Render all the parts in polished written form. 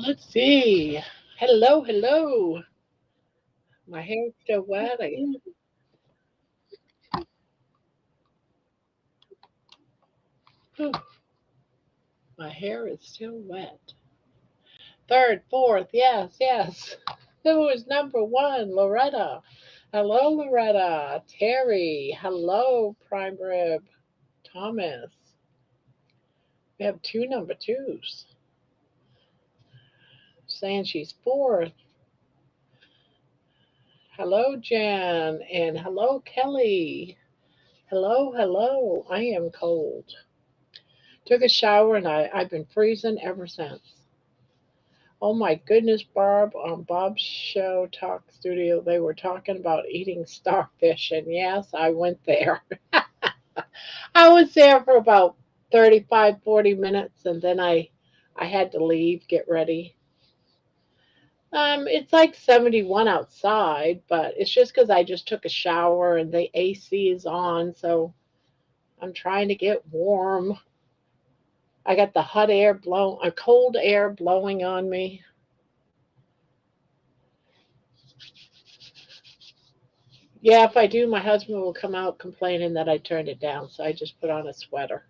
Let's see. Hello, hello. My hair's still wet. Whew, my hair is still wet. Third, fourth, yes, yes. Who is number one? Loretta. Hello, Loretta. Terry. Hello, Prime Rib. Thomas. We have two number twos. Saying she's fourth. Hello, Jen. And hello, Kelly. Hello, hello. I am cold. Took a shower and I've been freezing ever since. Oh my goodness, Barb, on Bob's show talk studio, they were talking about eating starfish, and yes, I went there. I was there for about 35, 40 minutes, and then I had to leave, get ready. It's like 71 outside, but it's just because I just took a shower and the AC is on, so I'm trying to get warm. I got the hot air blow, a cold air blowing on me. Yeah, if I do, my husband will come out complaining that I turned it down, so I just put on a sweater.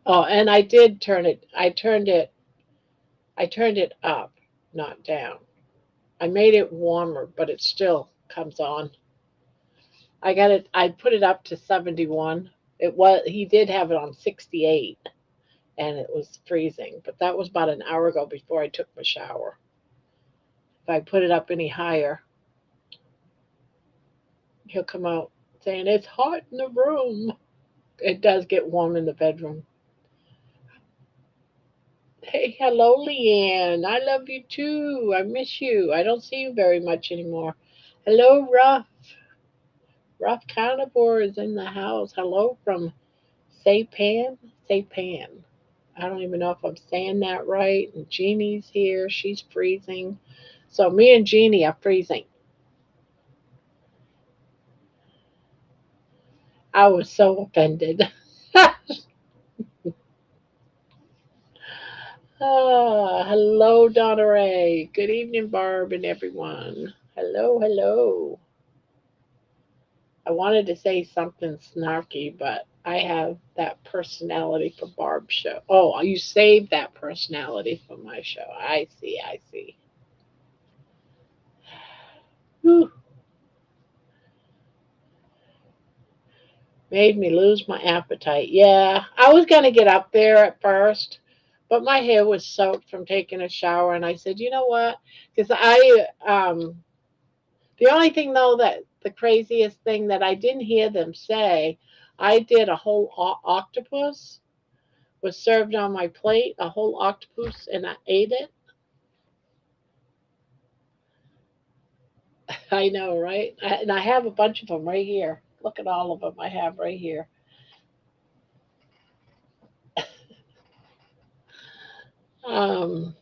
Oh, and I did turn it. I turned it up, not down. I made it warmer, but it still comes on. I got it. I put it up to 71. It was. He did have it on 68, and it was freezing. But that was about an hour ago before I took my shower. If I put it up any higher, he'll come out saying it's hot in the room. It does get warm in the bedroom. Hey, hello, Leanne. I love you too. I miss you. I don't see you very much anymore. Hello, Ruff. Rough Carnivore is in the house. Hello from Saipan. Saipan. I don't even know if I'm saying that right. And Jeannie's here. She's freezing. So me and Jeannie are freezing. I was so offended. Hello, Donna Ray. Good evening, Barb and everyone. Hello, hello. I wanted to say something snarky, but I have that personality for Barb's show. Oh, you saved that personality for my show. I see, I see. Whew, made me lose my appetite. Yeah, I was going to get up there at first, but my hair was soaked from taking a shower, and I said, you know what? Because the only thing though that the craziest thing that I didn't hear them say, I did a whole octopus was served on my plate, a whole octopus, and I ate it. I know, right? And I have a bunch of them right here. Look at all of them I have right here. Um,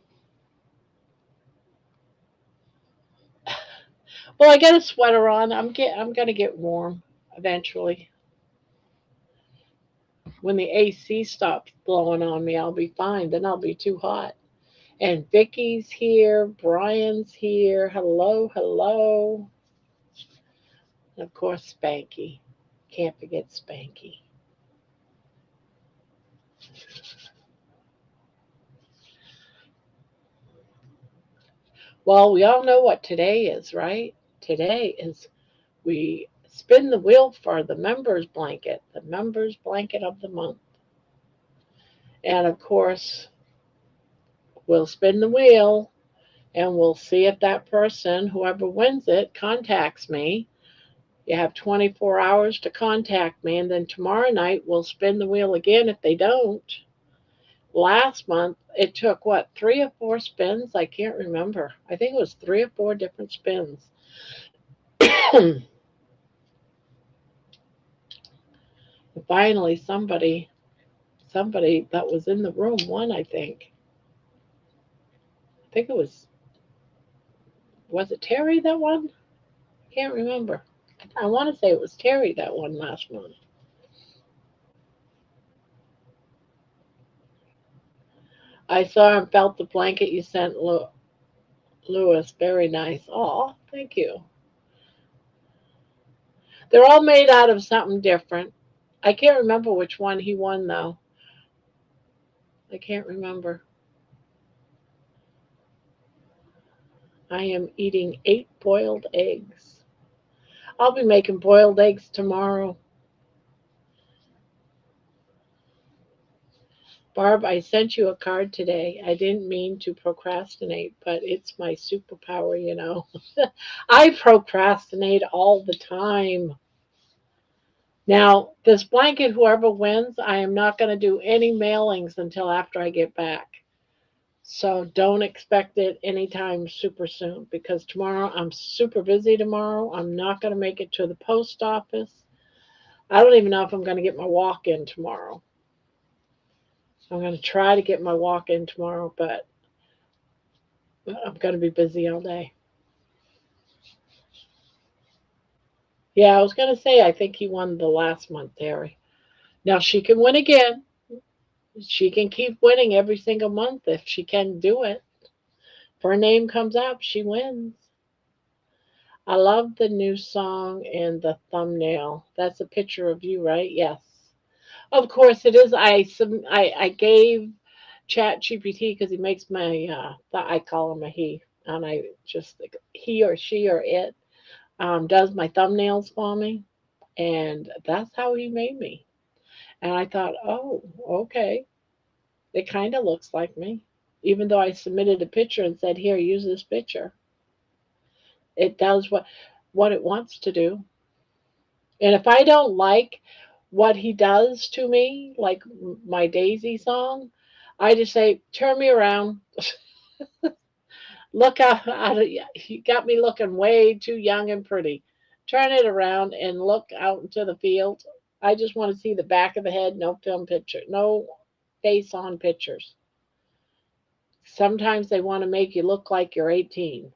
well, I got a sweater on. I'm gonna get warm eventually. When the AC stops blowing on me, I'll be fine. Then I'll be too hot. And Vicky's here. Brian's here. Hello, hello. And of course, Spanky. Can't forget Spanky. Well, we all know what today is, right? Today is we spin the wheel for the members blanket of the month. And of course, we'll spin the wheel and we'll see if that person, whoever wins it, contacts me. You have 24 hours to contact me, and then tomorrow night we'll spin the wheel again if they don't. Last month, it took what, 3 or 4 spins? I can't remember. I think it was 3 or 4 different spins. Finally, somebody that was in the room won, I think. I think it was it Terry that won? I can't remember. I want to say it was Terry that won last month. I saw and felt the blanket you sent Lewis. Very nice. Oh, thank you. They're all made out of something different. I can't remember which one he won though. I can't remember. I am eating 8 boiled eggs. I'll be making boiled eggs tomorrow. Barb, I sent you a card today. I didn't mean to procrastinate, but it's my superpower. I procrastinate all the time. Now, this blanket, whoever wins, I am not going to do any mailings until after I get back. So don't expect it anytime super soon because tomorrow I'm super busy tomorrow. I'm not going to make it to the post office. I don't even know if I'm going to get my walk in tomorrow. I'm going to try to get my walk in tomorrow, but I'm going to be busy all day. Yeah, I was going to say, I think he won the last month, Terry. Now she can win again. She can keep winning every single month if she can do it. If her name comes up, she wins. I love the new song and the thumbnail. That's a picture of you, right? Yes. Of course it is. I gave Chat GPT because he makes my I call him a he, and I just he or she or it does my thumbnails for me, and that's how he made me. And I thought, oh, okay, it kind of looks like me, even though I submitted a picture and said, here, use this picture. It does what it wants to do. And if I don't like what he does to me, like my Daisy song, I just say, turn me around. Look out, you got me looking way too young and pretty. Turn it around and look out into the field. I just want to see the back of the head, no film picture, no face on pictures. Sometimes they want to make you look like you're 18.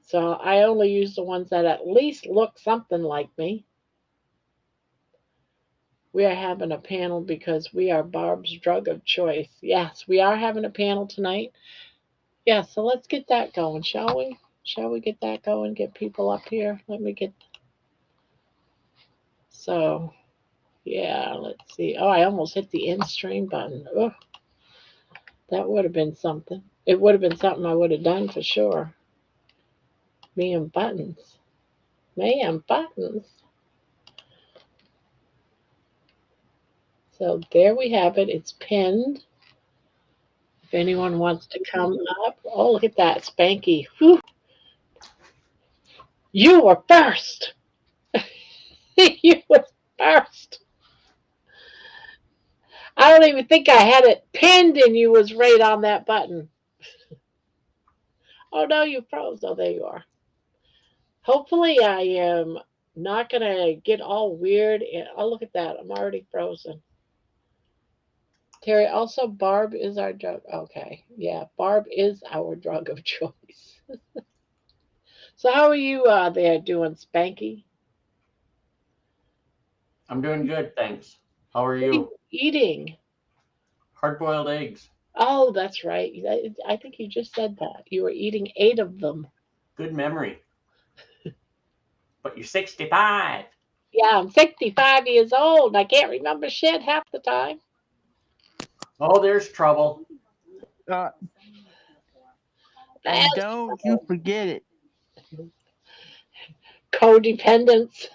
So I only use the ones that at least look something like me. We are having a panel because we are Barb's drug of choice. Yes, we are having a panel tonight. Yeah, so let's get that going, shall we? Shall we get that going? Get people up here? Let me get. So, yeah, let's see. Oh, I almost hit the end stream button. Oh, that would have been something. It would have been something I would have done for sure. Me and buttons. Me and buttons. So there we have it. It's pinned. If anyone wants to come up. Oh, look at that. Spanky. Whew. You were first. You were first. I don't even think I had it pinned and you was right on that button. Oh no, you froze. Oh, there you are. Hopefully I am not going to get all weird. Oh, look at that. I'm already frozen. Terry, also Barb is our drug. Okay. Yeah, Barb is our drug of choice. So how are you there doing, Spanky? I'm doing good, thanks. How are What are you you? eating? Hard boiled eggs. Oh, that's right. I think you just said that. You were eating 8 of them. Good memory. But you're 65. Yeah, I'm 65 years old and I can't remember shit half the time. Oh, there's trouble. Uh, and That's don't you forget it. codependence.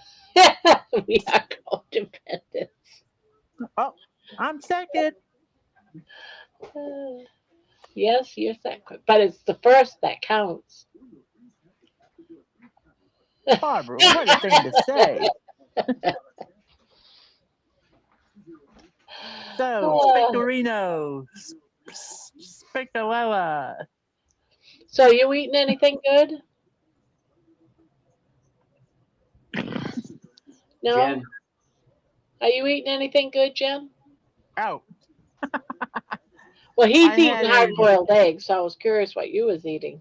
We are codependent. Oh, I'm second. Uh, yes, you're second, but it's the first that counts. Barbara, what a thing to say. So, Uh, Spectorino, Spectorella. so you eating anything good? No? Jen, Are you eating anything good, Jen? Oh, Well, he's I eating had hard a. boiled eggs, so I was curious what you was eating.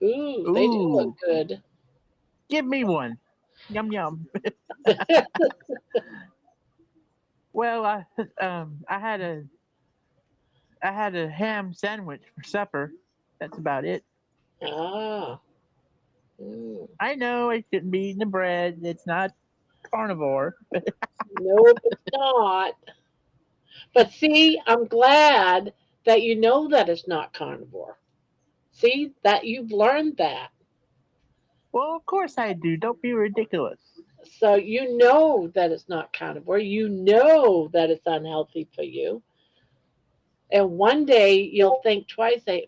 Ooh, they do look Ooh, good. give me one. Yum yum. Well, I had a ham sandwich for supper. That's about it. Ah. Mm. I know I shouldn't be eating the bread. It's not carnivore. Nope, it's not. But see, I'm glad that you know that it's not carnivore. See that you've learned that. Well, of course I do. Don't be ridiculous. So you know that it's not carnivore. You know that it's unhealthy for you. And one day you'll think twice, say,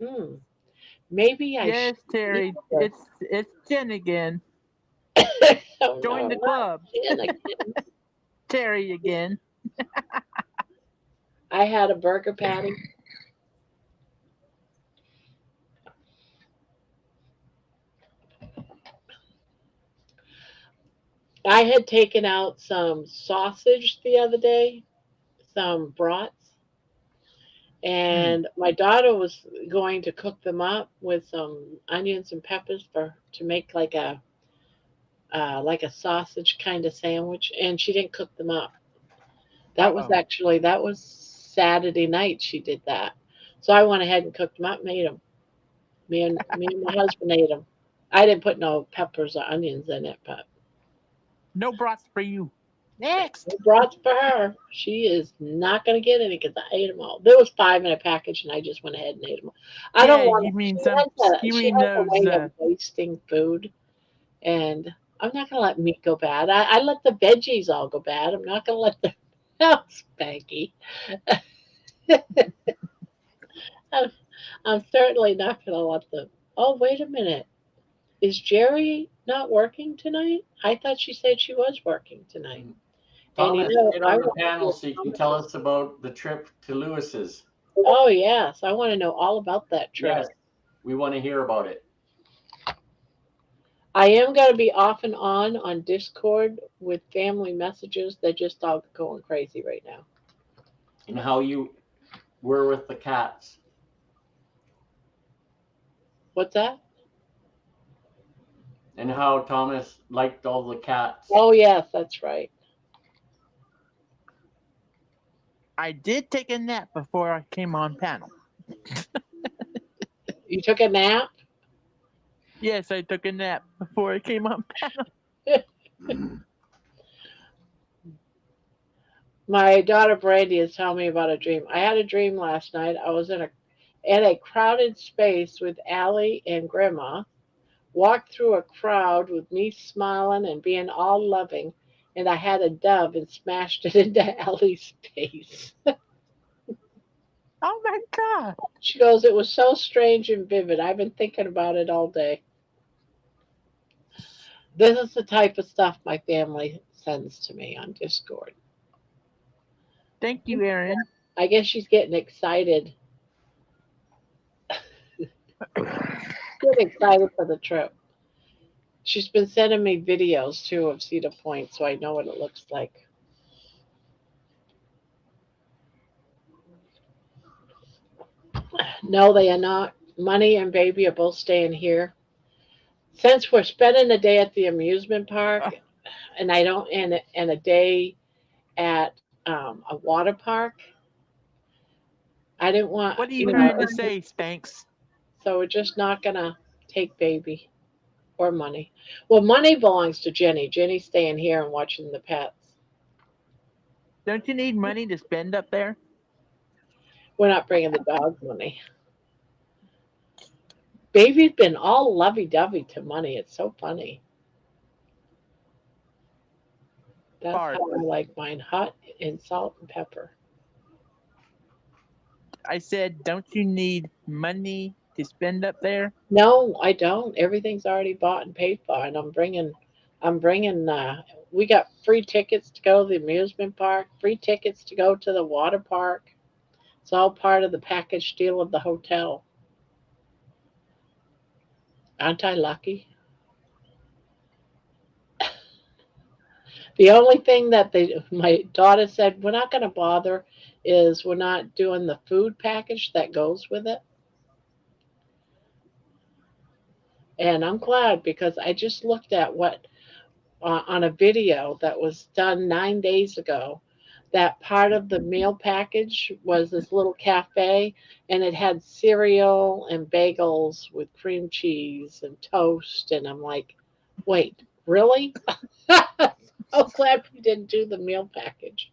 maybe I should Yes, eat Terry. this. It's Jen again. Oh Join no, the not club. gin again. Terry again. I had a burger patty. I had taken out some sausage the other day, some brats, Hmm. and my daughter was going to cook them up with some onions and peppers for to make like a sausage kind of sandwich, and she didn't cook them up. Uh-oh. That was Saturday night she did that. So I went ahead and cooked them up, made them. Me and my husband ate them. I didn't put no peppers or onions in it, but No brats for you. no Next. brats for her. She is not going to get any because I ate them all. There was five in a package, and I just went ahead and ate them. I don't Yeah, want. you mean She some? You she mean has a those? way of wasting food, and I'm not going to let meat go bad. I let the veggies all go bad. I'm not going to let the else, Peggy. I'm, I'm certainly not going to let them. Oh, wait a minute. Is Jerry not working tonight? I thought she said she was working tonight. And Thomas, get I on the want to panel hear so you can tell Thomas's. us about the trip to Lewis's. Oh, yes. I want to know all about that trip. Yes, we want to hear about it. I am going to be off and on Discord with family messages. They're just all going crazy right now. And how you were with the cats. What's that? And how Thomas liked all the cats. Oh, yes, that's right. I did take a nap before I came on panel. You took a nap? Yes, I took a nap before I came on panel. My daughter Brandy is telling me about a dream. I had a dream last night. I was in a crowded space with Allie and Grandma. Walked through a crowd with me smiling and being all loving, and I had a dove and smashed it into Allie's face. Oh my god! She goes, it was so strange and vivid. I've been thinking about it all day. This is the type of stuff my family sends to me on Discord. Thank you, Aaron. I guess she's getting excited. Getting excited for the trip. She's been sending me videos too of Cedar Point, so I know what it looks like. No, they are not. Money and baby are both staying here. Since we're spending the day at the amusement park, and I don't, and a day at a water park, I didn't want, What are you trying to say, Spanx? so we're just not gonna take baby or money. Well, money belongs to Jenny. Jenny's staying here and watching the pets. Don't you need money to spend up there? We're not bringing the dog money. Baby's been all lovey-dovey to money. It's so funny. That's Fart. how I like mine, hot and salt and pepper. I said, don't you need money to spend up there? No, I don't. Everything's already bought and paid for, and I'm bringing. We got free tickets to go to the amusement park, free tickets to go to the water park. It's all part of the package deal of the hotel. Aren't I lucky? The only thing that my daughter said we're not going to bother is we're not doing the food package that goes with it. And I'm glad because I just looked at what on a video that was done 9 days ago. That part of the meal package was this little cafe, and it had cereal and bagels with cream cheese and toast. And I'm like, wait, really? So glad we didn't do the meal package.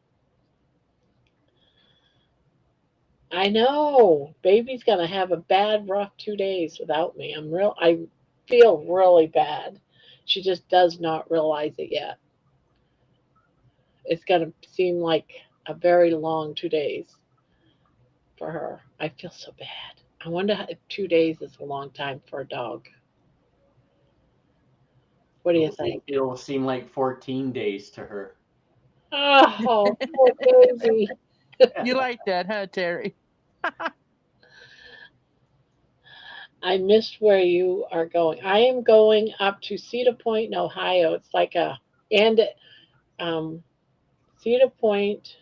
I know. Baby's gonna have a bad, rough 2 days without me. I feel really bad. She just does not realize it yet. It's gonna seem like a very long 2 days for her. I feel so bad. I wonder if 2 days is a long time for a dog. What do you think? It'll seem like 14 days to her. Oh, poor baby. You like that, huh, Terry? I missed where you are going. I am going up to Cedar Point in Ohio. It's like and um, Cedar Point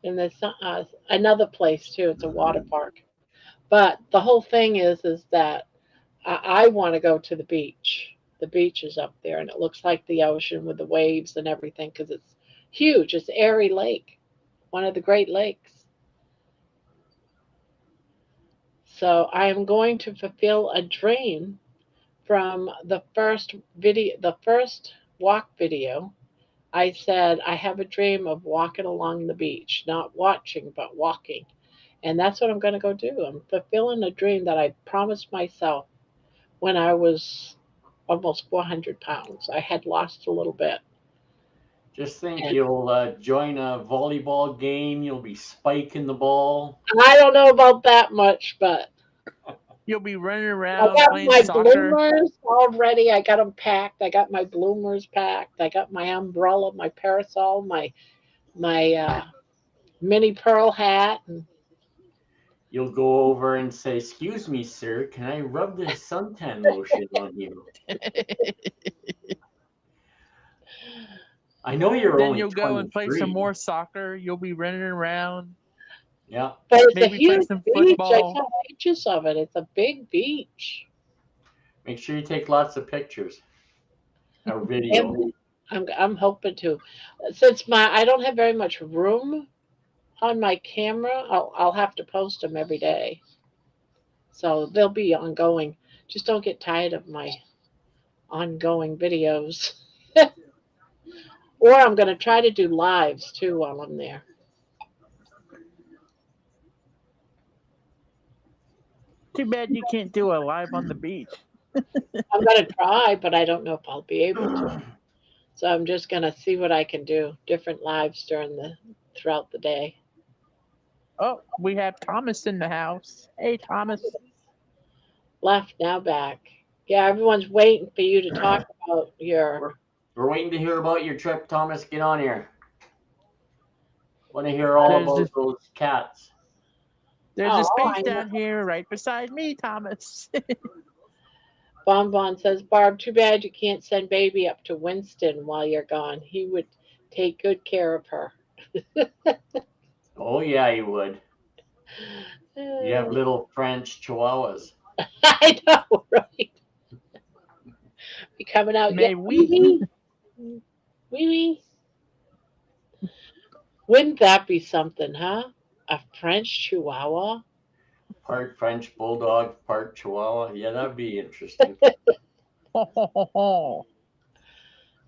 and there's another place too. It's a water park. But the whole thing is that I want to go to the beach. The beach is up there, and it looks like the ocean with the waves and everything because it's huge. It's Erie Lake, one of the Great Lakes. So I am going to fulfill a dream from the first walk video. I said I have a dream of walking along the beach, not watching, but walking. And that's what I'm going to go do. I'm fulfilling a dream that I promised myself when I was almost 400 pounds. I had lost a little bit. Just think, And you'll join a volleyball game. You'll be spiking the ball. I don't know about that much, but You'll be running I around got playing my soccer. bloomers all ready. I got them packed. I got my bloomers packed. I got my umbrella, my parasol, my mini pearl hat. And You'll go over and say, "Excuse me, sir, can I rub this suntan lotion on you? I know you're Then only you'll go and play some 23." more soccer. You'll be running around. Yeah. but it's a Maybe play huge some beach. I football. saw pictures of it. It's a big beach. Make sure you take lots of pictures or video. And I'm hoping to. Since my I don't have very much room on my camera, I'll have to post them every day. So they'll be ongoing. Just don't get tired of my ongoing videos. Or I'm going to try to do lives too while I'm there. Too bad you can't do a live on the beach. I'm going to try, but I don't know if I'll be able to. So I'm just going to see what I can do. Different lives throughout the day. Oh, we have Thomas in the house. Hey, Thomas. Left, now back. Yeah, everyone's waiting for you to talk about your. We're waiting to hear about your trip, Thomas. Get on here. Want to hear all There's about this, those cats. there's a Oh, space I know. down here right beside me, Thomas. Bon Bon says, Barb, too bad you can't send baby up to Winston while you're gone. He would take good care of her. Oh, yeah, you would. You have little French chihuahuas. I know, right? Be coming out. Yeah, May wee we? wee. Wee wee. Wouldn't that be something, huh? A French Chihuahua? Part French bulldog, part chihuahua. Yeah, that'd be interesting.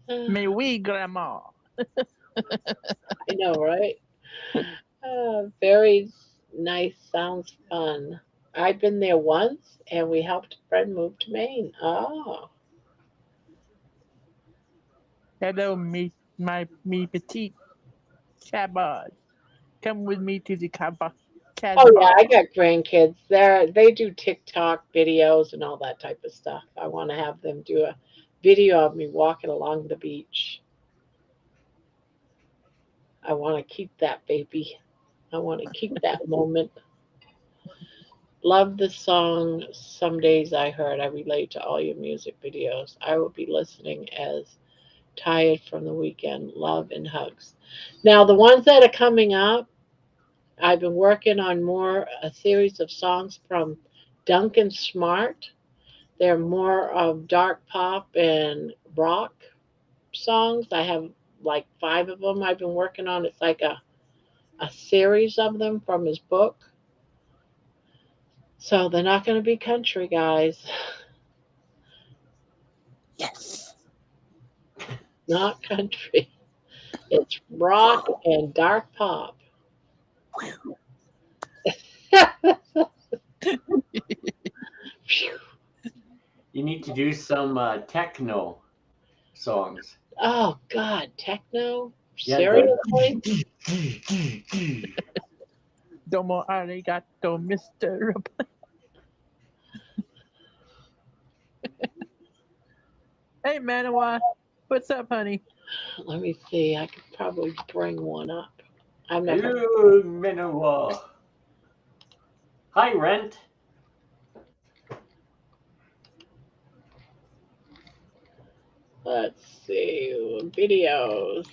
May we, Grandma? I know, right? Very nice. Sounds fun. I've been there once, and we helped a friend move to Maine. Oh, Hello, me petite chabad. Come with me to the oh yeah, I Casbah. got grandkids. They do TikTok videos and all that type of stuff. I want to have them do a video of me walking along the beach. I want to keep that baby. I want to keep that moment. Love the song Some Days I Heard. I relate to all your music videos. I will be listening as tired from the weekend. Love and hugs. Now, the ones that are coming up, I've been working on a series of songs from Duncan Smart. They're more of dark pop and rock songs. I have like 5 of them I've been working on. It's like a series of them from his book. So they're not going to be country, guys. Yes. Not country. It's rock and dark pop. You need to do some techno songs. Oh, God. Techno? Yeah, Seriously? Domo arigato, Mr. Hey, Manawa. What's up, honey? Let me see. I could probably bring one up. I'm not going to. Hello, Manawa. Hi, Rent. Let's see. Videos.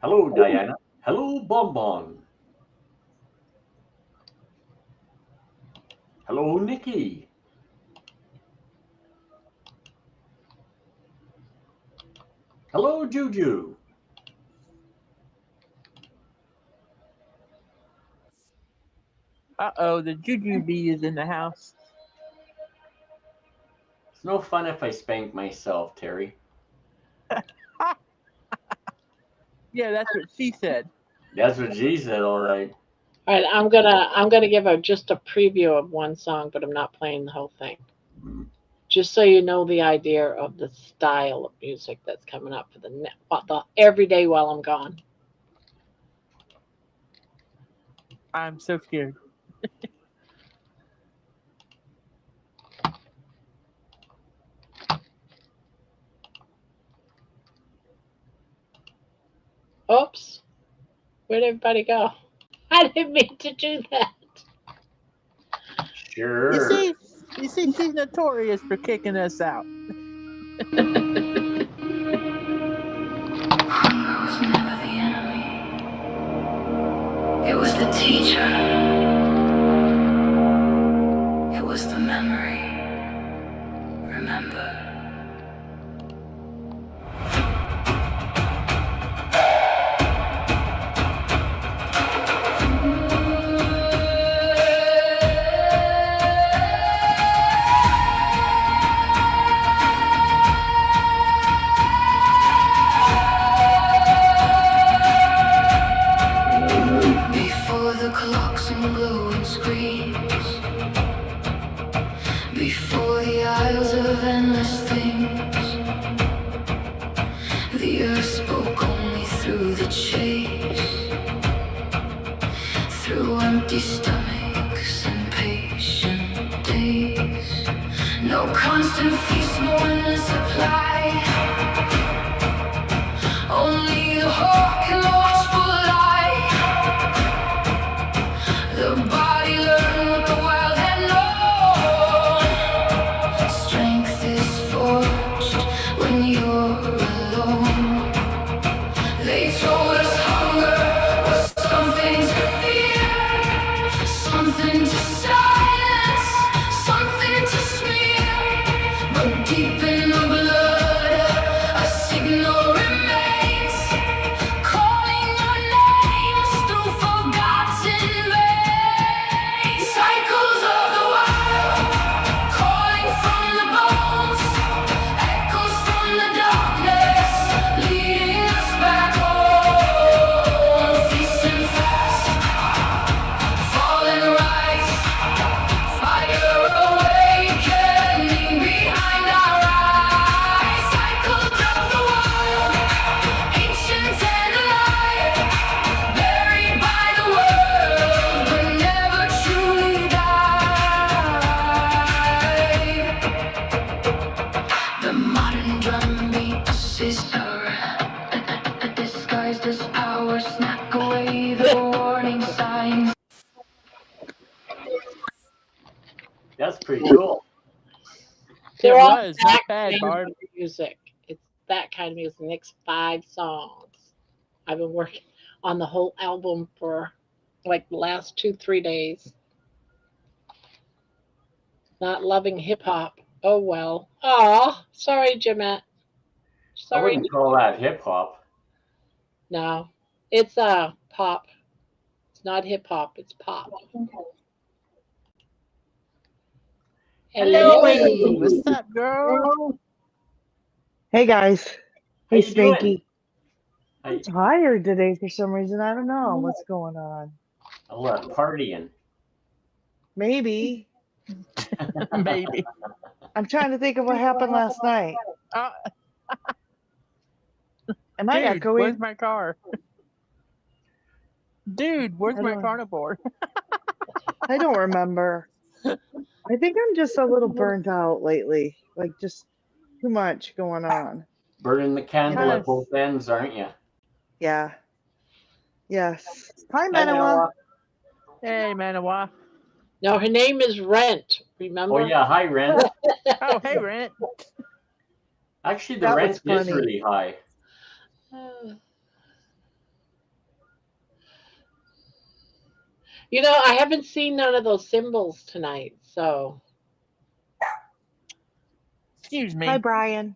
Hello, Diana. Hello, Bonbon. Hello, Nikki. Hello, Juju. Uh-oh, the Juju Bee is in the house. It's no fun if I spank myself, Terry. Yeah, that's what she said. That's what she said, all right. All right, I'm gonna give just a preview of one song, but I'm not playing the whole thing. Just so you know the idea of the style of music that's coming up for the every day while I'm gone. I'm so scared. Oops, where'd everybody go? I didn't mean to do that. Sure. You see, she's notorious for kicking us out. Hunger was never the enemy. It was the teacher. It was the memory. Remember. Before the clocks and glowing screens, before the aisles of endless things, the earth spoke only through the chase, through empty stomachs and patient days. No constant feast, no endless supply. Only the hawk and the watchful eye. The body learned what the wild had known. Strength is forged when you're alone. They told us hunger was something to fear, something to silence, something to smear. But deep in the blood, a signal remains, calling our names through forgotten veins. Cycles of the wild, calling from the bones, echoes from the darkness, leading us back home. Feasting fast, falling rise, fire awakening behind our eyes. Cycles of the wild, ancient and alive, buried by the world but never truly died. The modern drum beats is disguised as power, snap away the warning signs. That's pretty cool. They're It all was that not bad, kind Barb. of music. It's that kind of music. The next 5 songs. I've been working on the whole album for like the last 2-3 days. Not loving hip hop. Oh well. Oh, sorry, Jeanette. I Sorry. wouldn't call that hip hop. No, it's pop. It's not hip hop. It's pop. Hello, Hello. Wendy. What's up, girl? Hey guys. How Hey you doing? Spanky. I, I'm tired today for some reason. I don't know what's going on. a lot partying. Maybe. Maybe. I'm trying to think of what happened last night. Uh, Am I dude, where's echoing? my car? Dude, where's I my don't, carnivore? I don't remember. I think I'm just a little burnt out lately. Like just too much going on. Burning the candle Huh. at both ends, aren't you? Yeah. Yes. Hi, Hi, Manawa. Noah. Hey, Manawa. No, her name is Rent. Remember? Oh yeah, hi rent. Oh, hey, Rent. Actually, the That rent was is funny. really high. You know, I haven't seen none of those symbols tonight, so Excuse me. Hi, Brian.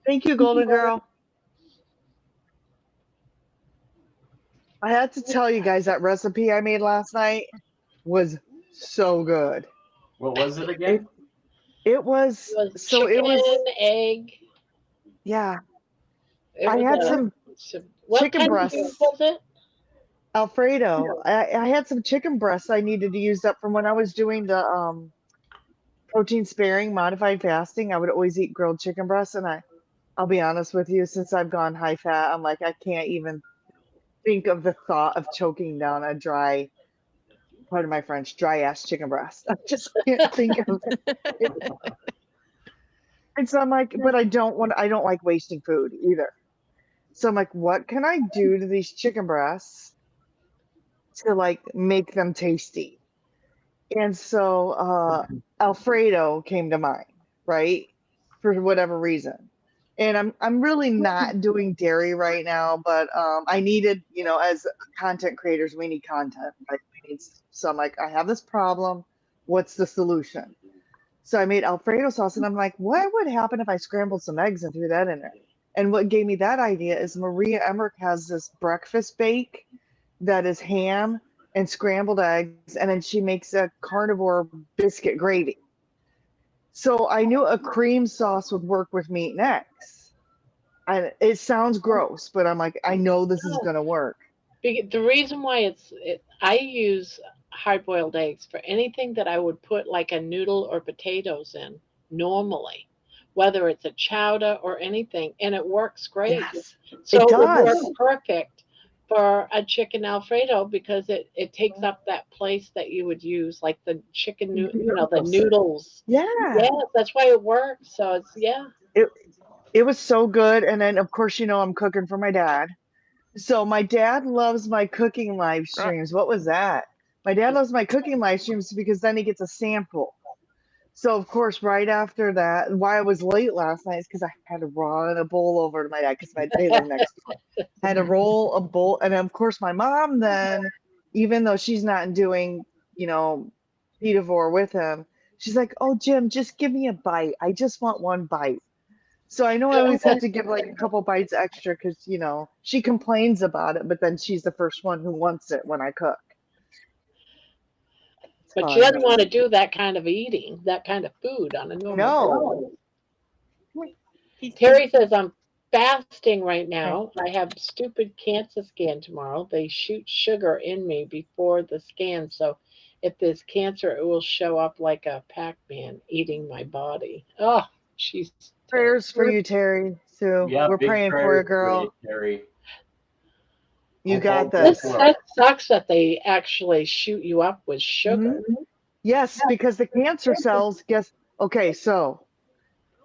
Thank you, Golden Girl. I had to tell you guys that recipe I made last night was so good. What was it again? It was it was so chicken, it was egg. yeah. It I was had some what chicken kind breasts. of food was it? Alfredo. I had some chicken breasts I needed to use up from when I was doing the protein sparing modified fasting. I would always eat grilled chicken breasts, and I'll be honest with you, since I've gone high fat, I'm like I can't even think of the thought of choking down a dry, pardon my French, dry ass chicken breast. I just can't think of it. And so I'm like, but I don't like wasting food either. So I'm like, what can I do to these chicken breasts to like make them tasty? And so Alfredo came to mind, right? For whatever reason. And I'm really not doing dairy right now, but I needed, as content creators, we need content, right? So I'm like, I have this problem. What's the solution? So I made Alfredo sauce, and I'm like, what would happen if I scrambled some eggs and threw that in there? And what gave me that idea is Maria Emmerich has this breakfast bake that is ham and scrambled eggs, and then she makes a carnivore biscuit gravy. So I knew a cream sauce would work with meat and eggs. And it sounds gross, but I'm like, I know this is gonna work. The reason why I use hard-boiled eggs for anything that I would put like a noodle or potatoes in normally, whether it's a chowder or anything, and it works great. Yes, So it it would work does. perfect for a chicken Alfredo because it takes up that place that you would use like the chicken, the noodles. Yeah. Yeah, that's why it works. So it's It was so good. And then of course, I'm cooking for my dad. So my dad loves my cooking live streams. What was that? My dad loves my cooking live streams because then he gets a sample. So of course, right after that, why I was late last night is because I had to run a bowl over to my dad because they live next door. I had to roll a bowl, and of course, my mom then, even though she's not doing, carnivore with him, she's like, "Oh, Jim, just give me a bite. I just want one bite." So I know I always have to give like a couple bites extra because she complains about it, but then she's the first one who wants it when I cook. but she doesn't want to do that kind of eating, that kind of food on a normal basis. Terry says, I'm fasting right now. I have stupid cancer scan tomorrow. They shoot sugar in me before the scan. So if there's cancer, it will show up like a Pac-Man eating my body. Oh, she's Prayers for you, Terry. Sue. Yeah, We're big praying for prayers you, girl. you, Terry. You Hope got all goes this. well. That sucks that they actually shoot you up with sugar. Yes, because the cancer cells, okay, so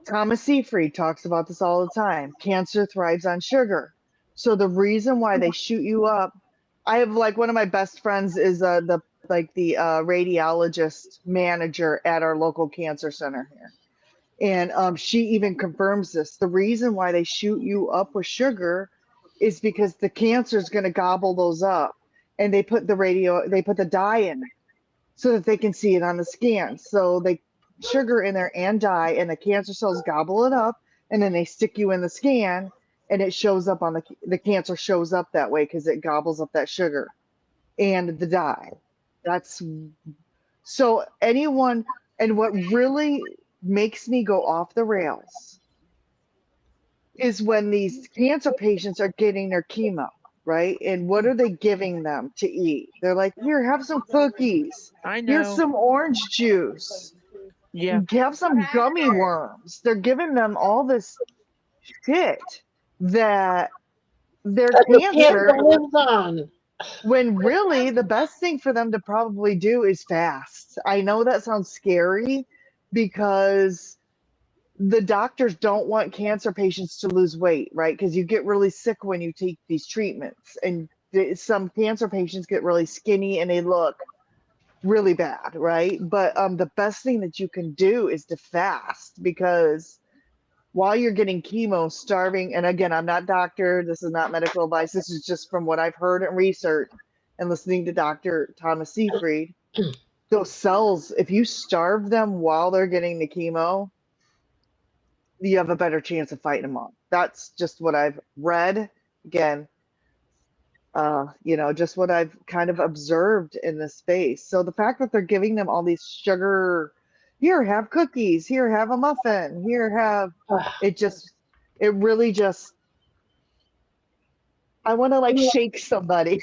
Thomas Seyfried talks about this all the time. Cancer thrives on sugar. So the reason why they shoot you up, I have like one of my best friends is the radiologist manager at our local cancer center here. And she even confirms this. The reason why they shoot you up with sugar is because the cancer is going to gobble those up, and they put the dye in so that they can see it on the scan. So sugar in there and dye, and the cancer cells gobble it up, and then they stick you in the scan, and it shows up on the cancer shows up that way because it gobbles up that sugar and the dye. That's so anyone, and what really makes me go off the rails is when these cancer patients are getting their chemo, right? And what are they giving them to eat? They're like, here, have some cookies. I Here's know. some orange juice. Yeah. Have some gummy worms. They're giving them all this shit that their That the cancer, cancer lives on. when really the best thing for them to probably do is fast. I know that sounds scary because the doctors don't want cancer patients to lose weight, right? Because you get really sick when you take these treatments, and some cancer patients get really skinny and they look really bad, right? But the best thing that you can do is to fast, because while you're getting chemo, starving, and again, I'm not doctor, this is not medical advice, this is just from what I've heard and researched and listening to Dr. Thomas Seyfried. Those cells, if you starve them while they're getting the chemo, you have a better chance of fighting them off. That's just what I've read. Again, just what I've kind of observed in this space. So the fact that they're giving them all these sugar, here, have cookies, here, have a muffin, here, have it really just, I want to like shake somebody.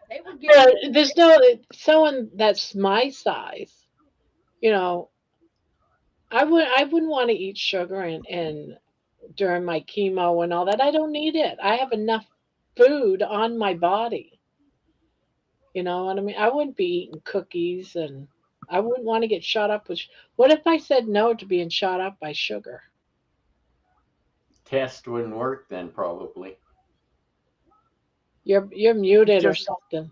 They would give Yeah, me there's no someone that's my size. You know, I wouldn't want to eat sugar and during my chemo and all that. I don't need it. I have enough food on my body. You know what I mean? I wouldn't be eating cookies, and I wouldn't want to get shot up with. What if I said no to being shot up by sugar? Test wouldn't work then, probably. You're muted or Just something.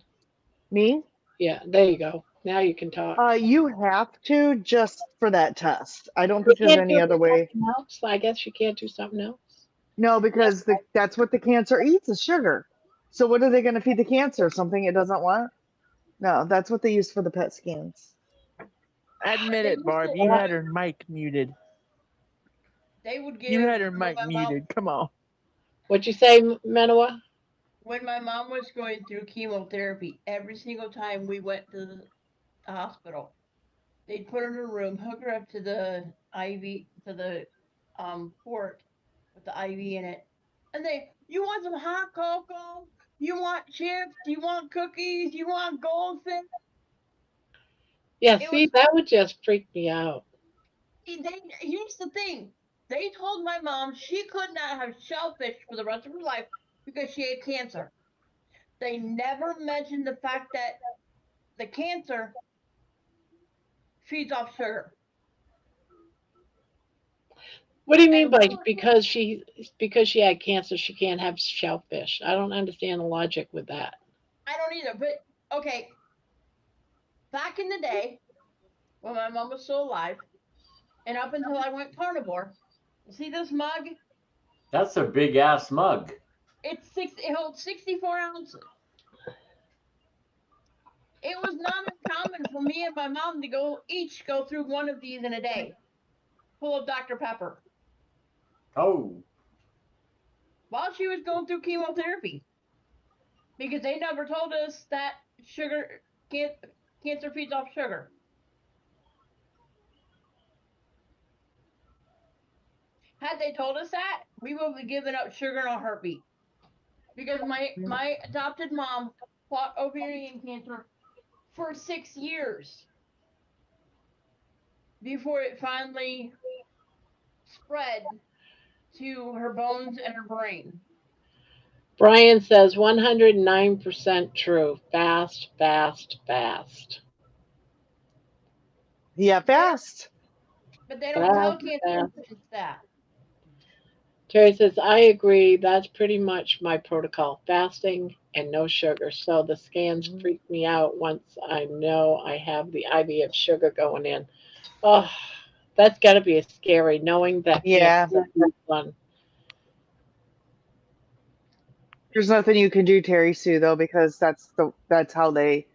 me. Yeah, there you go. Now you can talk. You have to, just for that test. I don't You think there's can't do any other way. something else. I guess you can't do something else. No, because that's what the cancer eats is sugar. So what are they going to feed the cancer? Something it doesn't want? No, that's what they use for the PET scans. Admit they it, used Barb. to You had her mic muted. they would You give had her when mic my mom muted. Come on. What'd you say, Menoa? when my mom was going through chemotherapy. Every single time we went to the hospital, they'd put her in a room, hook her up to the IV to the port with the IV in it, and you want some hot cocoa? You want chips? You want cookies? You want goldfish? Yeah, It see, was that would just freak me out. here's the thing. They told my mom she could not have shellfish for the rest of her life because she had cancer. They never mentioned the fact that the cancer feeds off sugar. What do you mean And by because she had cancer, she can't have shellfish? I don't understand the logic with that. I don't either. But okay, back in the day when my mom was still alive, and up until I went carnivore, see this mug? That's a big ass mug. It holds 64 ounces. It was not uncommon for me and my mom to each go through one of these in a day, full of Dr. Pepper, Oh, while she was going through chemotherapy, because they never told us that sugar can cancer feeds off sugar. Had they told us that, we would have given up sugar in a heartbeat. Because my adopted mom fought ovarian cancer for 6 years before it finally spread to her bones and her brain. Brian says 109% true. Fast, fast, fast. Yeah, fast. But they don't tell Fast, cancer fast. patients that. Terry says, I agree. That's pretty much my protocol. Fasting and no sugar. So the scans freak me out once I know I have the IV of sugar going in. Oh, that's got to be scary knowing that cancer Yeah, is one. there's nothing you can do, Terry Sue, though, because that's how they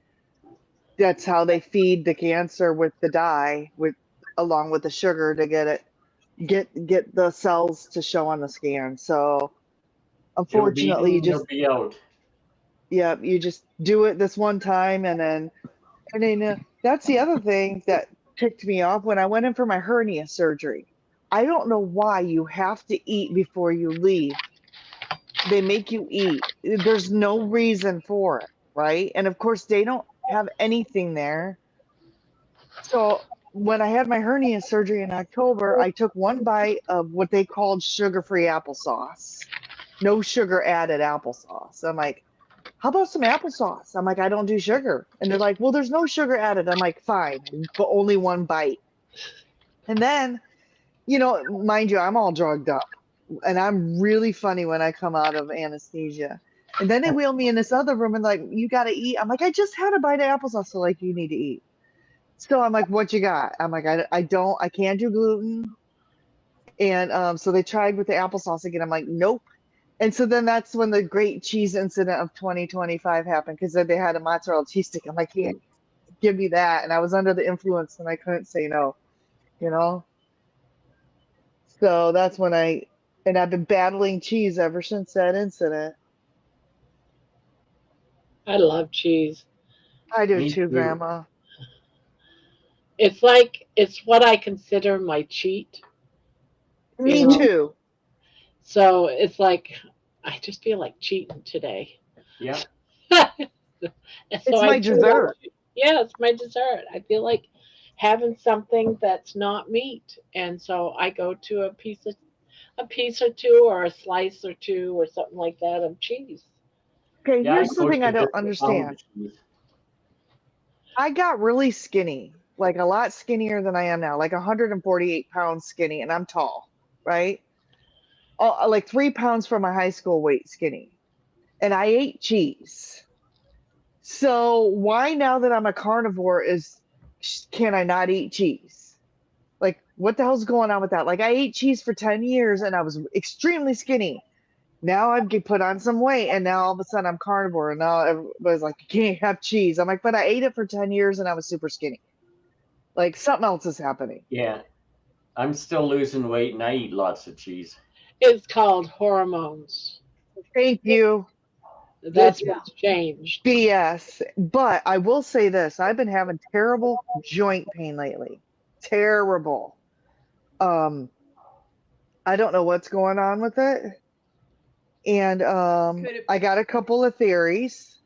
that's how they feed the cancer with the dye, with along with the sugar to get the cells to show on the scan. So It'll be unfortunately, in, it'll be out. you just do it this one time, and then that's the other thing that ticked me off when I went in for my hernia surgery. I don't know why you have to eat before you leave. They make you eat. There's no reason for it, right? And of course, they don't have anything there. So when I had my hernia surgery in October, I took one bite of what they called sugar-free applesauce. No sugar added applesauce. I'm like, how about some applesauce? I'm like, I don't do sugar. And they're like, well, there's no sugar added. I'm like, fine, but only one bite. And then, mind you, I'm all drugged up and I'm really funny when I come out of anesthesia. And then they wheel me in this other room and like, you got to eat. I'm like, I just had a bite of applesauce. So like, you need to eat. So I'm like, what you got? I'm like, I can't do gluten. And so they tried with the applesauce again. I'm like, nope. And so then that's when the great cheese incident of 2025 happened because they had a mozzarella cheese stick. I'm like, yeah, give me that. And I was under the influence and I couldn't say no, you know? So that's when I've been battling cheese ever since that incident. I love cheese. I do Me too, too. Grandma. It's what I consider my cheat, you Me know. too. So it's like I just feel like cheating today. Yeah. And so It's I my do love dessert. it. Yeah, it's my dessert. I feel like having something that's not meat. And so I go to a piece or two or a slice or two or something like that of cheese. Okay, Yeah, I here's the go thing I to don't just a pound understand. of cheese. I got really skinny, like a lot skinnier than I am now, like 148 pounds skinny, and I'm tall, right? Like 3 pounds from my high school weight skinny. And I ate cheese. So why now that I'm a carnivore can I not eat cheese? Like what the hell's going on with that? Like I ate cheese for 10 years and I was extremely skinny. Now I've get put on some weight and now all of a sudden I'm carnivore and now everybody's like, you can't have cheese. I'm like, but I ate it for 10 years and I was super skinny. Like something else is happening. Yeah. I'm still losing weight and I eat lots of cheese. It's called hormones. Thank you. That's It's what's changed. BS. But I will say this, I've been having terrible joint pain lately. Terrible. Um, I don't know what's going on with it. And Could it I got a couple of theories,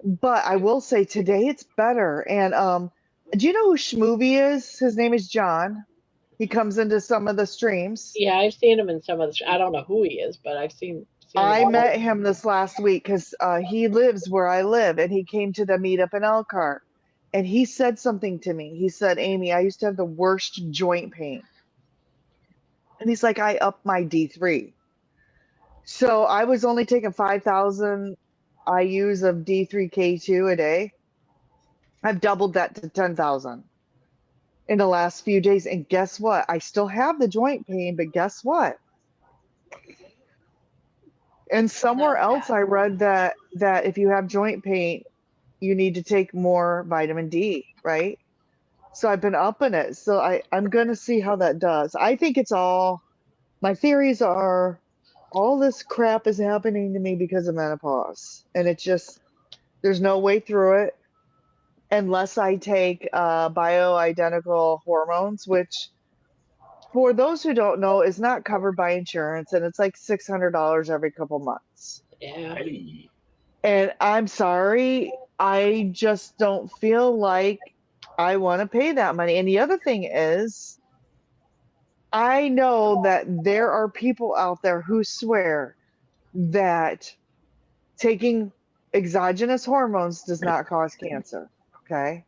but I will say today it's better. And do you know who Schmovie is? His name is John. He comes into some of the streams. Yeah, I've seen him in some of the. I don't know who he is, but I've seen him. I met him this last week because he lives where I live, and he came to the meetup in Elkhart. And he said something to me. He said, Amy, I used to have the worst joint pain. And he's like, I upped my D3. So I was only taking 5,000 IUs of D3K2 a day. I've doubled that to 10,000 in the last few days. And guess what? I still have the joint pain, but guess what? And somewhere Not else bad. I read that if you have joint pain, you need to take more vitamin D, right? So I've been upping it. So I'm gonna see how that does. I think it's all my theories are all this crap is happening to me because of menopause. And it's just there's no way through it unless I take bioidentical hormones, which for those who don't know is not covered by insurance and it's like $600 every couple months. Yeah, Hey. And I'm sorry, I just don't feel like I want to pay that money. And the other thing is, I know that there are people out there who swear that taking exogenous hormones does not cause cancer. Okay.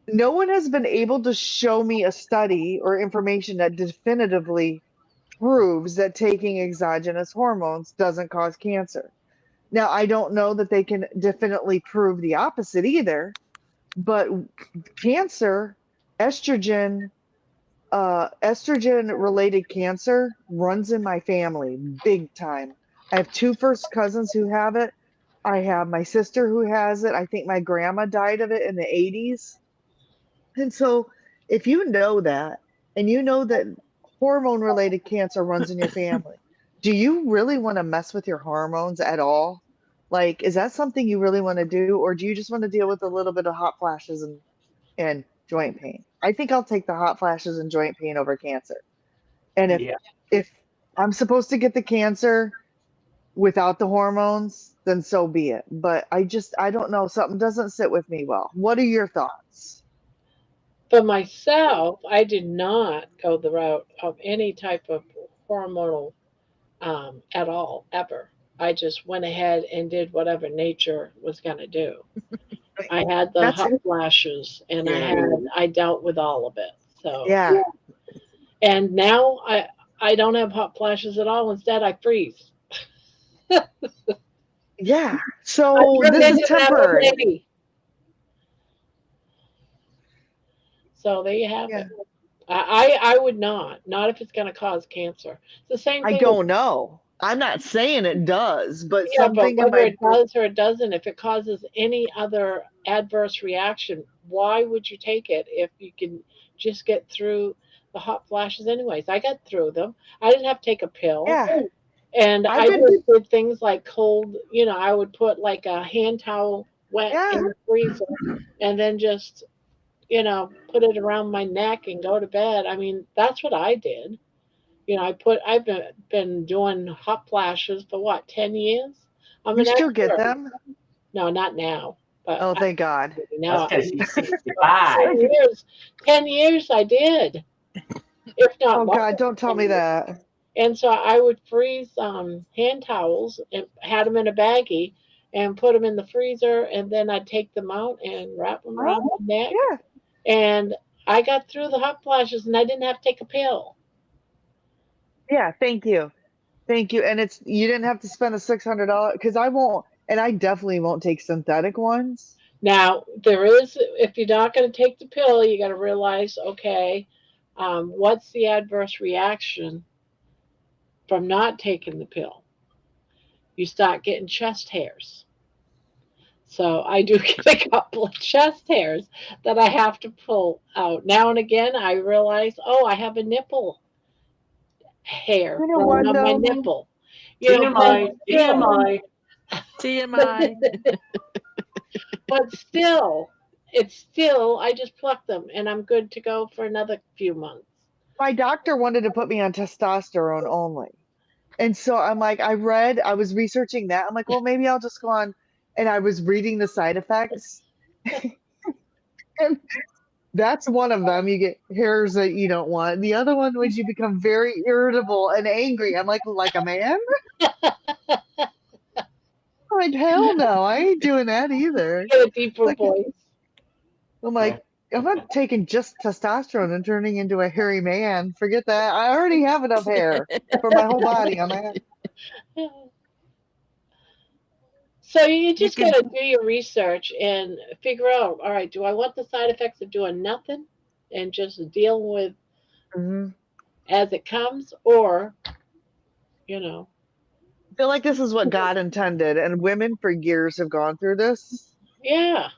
No one has been able to show me a study or information that definitively proves that taking exogenous hormones doesn't cause cancer. Now, I don't know that they can definitely prove the opposite either, but cancer, estrogen, estrogen related cancer runs in my family big time. I have two first cousins who have it. I have my sister who has it. I think my grandma died of it in the 80s. And so, if you know that, and you know that hormone related cancer runs in your family, do you really want to mess with your hormones at all? Like, is that something you really want to do, or do you just want to deal with a little bit of hot flashes and joint pain? I think I'll take the hot flashes and joint pain over cancer. And Yeah. if I'm supposed to get the cancer without the hormones, then so be it. But I don't know, something doesn't sit with me well. What are your thoughts? For myself, I did not go the route of any type of hormonal at all, ever. I just went ahead and did whatever nature was going to do. I had the That's hot flashes, and Yeah. I dealt with all of it. So, yeah. and now I don't have hot flashes at all. Instead, I freeze. Yeah. I So turned this is into that old temporary. lady. So there you have Yeah. it. I would not if it's going to cause cancer. It's the same I thing with, don't know. I'm not saying it does, but yeah, but something in whether my it does or it doesn't, if it causes any other adverse reaction, why would you take it if you can just get through the hot flashes anyways? I got through them. I didn't have to take a pill. yeah. And I've I been just did things like cold, I would put like a hand towel wet yeah. in the freezer and then just, put it around my neck and go to bed. I mean, that's what I did. I've been doing hot flashes for what, 10 years? I'm You an still get expert. them? No, not now, but Oh, thank God. That's now, because she's 10 65. years, 10 years I did, if not Oh God, longer don't tell than me 10 years. that. And so I would freeze hand towels and had them in a baggie and put them in the freezer, and then I'd take them out and wrap them around Oh, my neck. yeah. And I got through the hot flashes, and I didn't have to take a pill. Yeah, thank you. Thank you. And it's you didn't have to spend a $600 because I won't, and I definitely won't take synthetic ones. Now, if you're not going to take the pill, you got to realize, okay, what's the adverse reaction from not taking the pill? You start getting chest hairs. So I do get a couple of chest hairs that I have to pull out. Now and again, I realize, oh, I have a nipple hair You know growing what on my though? nipple. But TMI, still, TMI. TMI. but still, it's still, I just pluck them and I'm good to go for another few months. My doctor wanted to put me on testosterone only. And so I was researching that. I'm like, well, maybe I'll just go on. And I was reading the side effects. And that's one of them. You get hairs that you don't want. The other one was you become very irritable and angry. I'm like a man? I'm like, hell no, I ain't doing that either. Get a deeper Like, voice. I'm Yeah. like, I'm not taking just testosterone and turning into a hairy man. Forget that. I already have enough hair for my whole body on my head. So you You just got can to do your research and figure out, all right, do I want the side effects of doing nothing and just deal with Mhm. as it comes, or, you know, I feel like this is what God intended, and women for years have gone through this. yeah,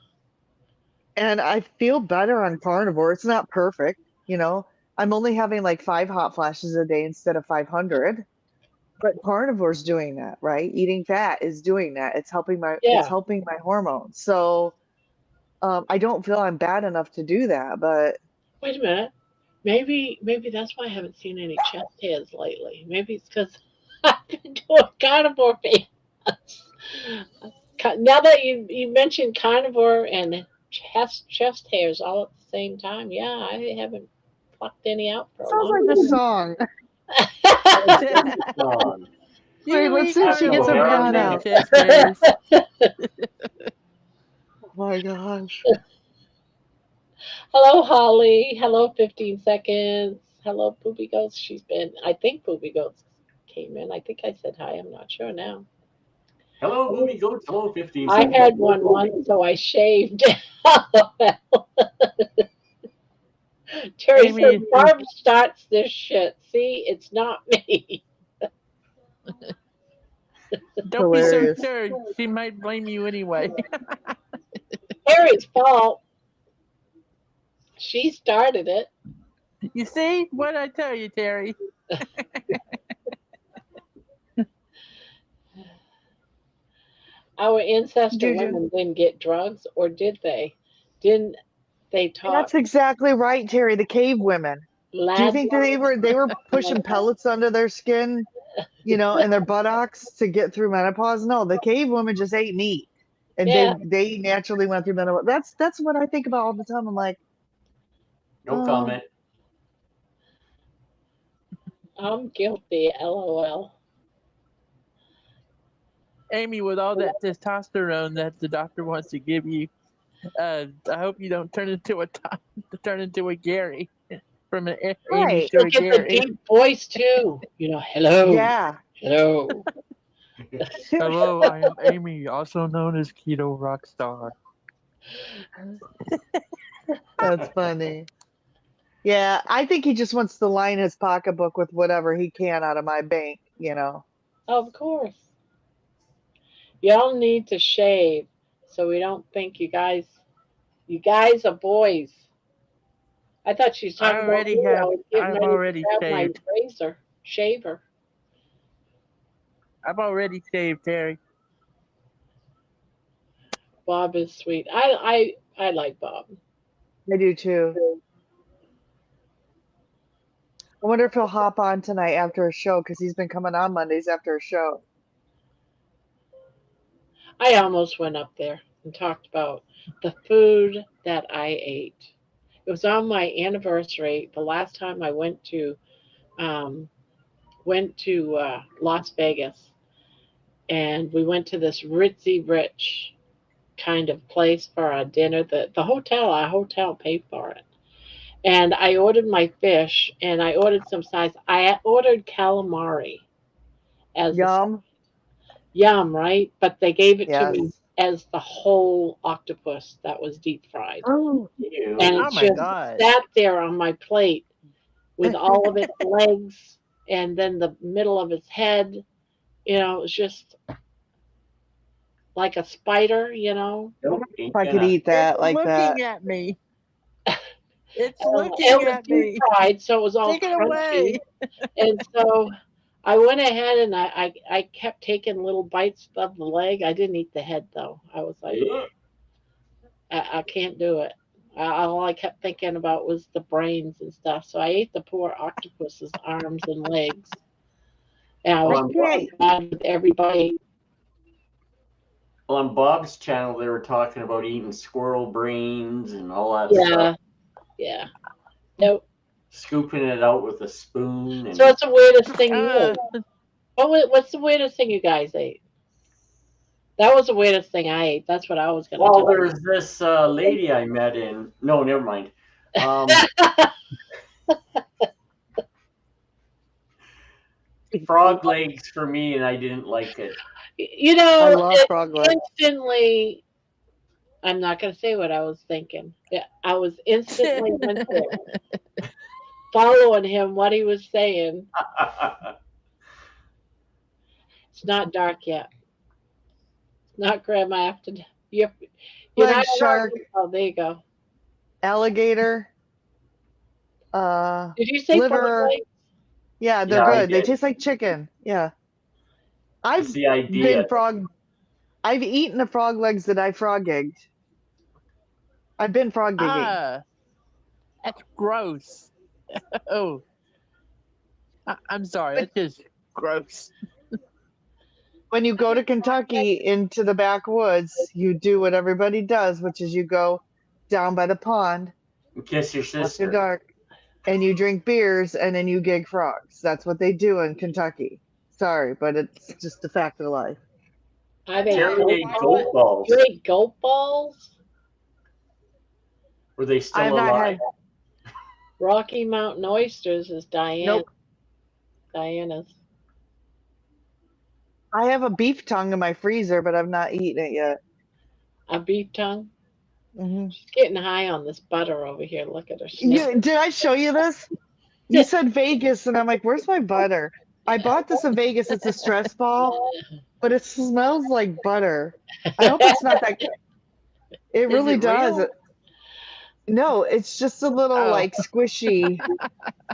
And I feel better on carnivore. It's not perfect, you know. I'm only having like 5 hot flashes a day instead of 500. But carnivore's doing that, right? Eating fat is doing that. It's yeah. helping my hormones. So I don't feel I'm bad enough to do that, but Wait a minute. Maybe that's why I haven't seen any chest hairs lately. Maybe it's because I've been doing carnivore fans. Now that you mentioned carnivore and chest hairs all at the same time, yeah, I haven't plucked any out for a sounds long like the song. Um, Wait, you let's weak see if she gets Carnivore, her little yawn man. out. chest hairs. Oh my gosh. Hello, Holly. Hello, 15 seconds. Hello, Poopy Ghost. I think Poopy Ghost came in. I think I said hi. I'm not sure now. Hello, movie goats. Hello, 15 I seconds. had one once, so I shaved. Terry says, Amy, Barb starts this shit. See, it's not me. Don't be so Hilarious. sure. She might blame you anyway. Harry's fault. She started it. You see? What I tell you, Terry? Our ancestor Juju. women didn't get drugs, or did they? Didn't they talk That's exactly right, Terry. The cave women. Do you think that they were pushing pellets under their skin, and their buttocks to get through menopause? No, the cave women just ate meat, and Yeah, they naturally went through menopause. That's what I think about all the time. I'm like, No comment. I'm guilty. LOL. Amy, with all that testosterone that the doctor wants to give you, I hope you don't turn into a Gary from an Amy Right. to a Look at the Gary. deep voice too. Hello. yeah, Hello. Hello, I am Amy, also known as Keto Rockstar. that's funny. Yeah, I think he just wants to line his pocketbook with whatever he can out of my bank. Of course. Y'all need to shave so we don't think you guys are boys. I thought she was talking about me. I was getting I've ready already to grab my shaved. shaver. I've already shaved, Terry. Bob is sweet. I like Bob. I do too. I wonder if he'll hop on tonight after a show because he's been coming on Mondays after a show. I almost went up there and talked about the food that I ate. It was on my anniversary. The last time I went to Las Vegas, and we went to this ritzy rich kind of place for our dinner. Our hotel paid for it. And I ordered my fish, and I ordered some size. I ordered calamari as Yum. yum, right? But they gave it to me Yes. as the whole octopus that was deep fried. Oh, Ew. And Oh it my just God. sat there on my plate with all of its legs and then the middle of its head. It was just like a spider. Nope, ain't if I could gonna. eat that It's like looking that. at me. It's It looking was at deep me. fried, so it was all Take it crunchy. away. And so I went ahead and I kept taking little bites of the leg. I didn't eat the head though. I was like, I can't do it. All I kept thinking about was the brains and stuff. So I ate the poor octopus's arms and legs. And I was Okay. mad with everybody. Well, on Bob's channel, they were talking about eating squirrel brains and all that Yeah, stuff, yeah. Nope. scooping it out with a spoon. And So what's the weirdest thing you Uh, ate? What's the weirdest thing you guys ate? That was the weirdest thing I ate. That's what I was going to well, tell you. there's this lady I met in. No, never mind. Frog legs for me, and I didn't like it. I love It frog legs. instantly. I'm not going to say what I was thinking. Yeah, I was instantly went there, following him, what he was saying. It's not dark yet. It's not Grandma after. You're Leg not shark, Oh, there you go. alligator, Did you say frog liver. legs? Yeah, they're Yeah, I good. They did. taste like chicken. Yeah. It's I've the idea. I've eaten the frog legs that I frog egged. I've been frog gigging. That's gross. Oh, I'm sorry. That's just gross. When you go to Kentucky into the backwoods, you do what everybody does, which is you go down by the pond Kiss your after sister. dark and you drink beers and then you gig frogs. That's what they do in Kentucky. Sorry, but it's just a fact of life. I've ate Terry goat ate goat balls. You ate goat balls? Were they I still have not alive? had. Rocky Mountain oysters is Nope. Diana's. I have a beef tongue in my freezer, but I've not eaten it yet. A beef tongue. Hmm She's getting high on this butter over here. Look at her. Did I show you this? You said Vegas, and I'm like, where's my butter? I bought this in Vegas. It's a stress ball. but it smells like butter. I hope it's not that. It Is really it does. real? No, it's just a little Oh. like squishy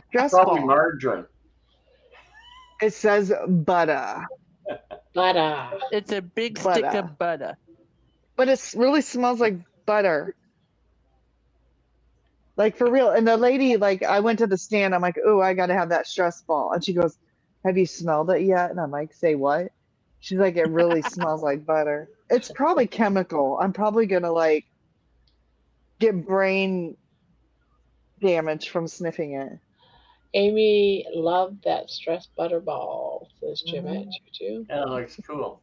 stress Probably ball. margarine. It says butter, But It's a big stick butter, of butter. but it really smells like butter. Like for real. And the lady, like, I went to the stand. I'm like, "Oh, I got to have that stress ball." And she goes, "Have you smelled it yet?" And I'm like, "Say what?" She's like, "It really smells like butter." It's probably chemical. I'm probably gonna like get brain damage from sniffing it. Amy loved that stress butter ball, says Jimette. Mhm. You That looks cool.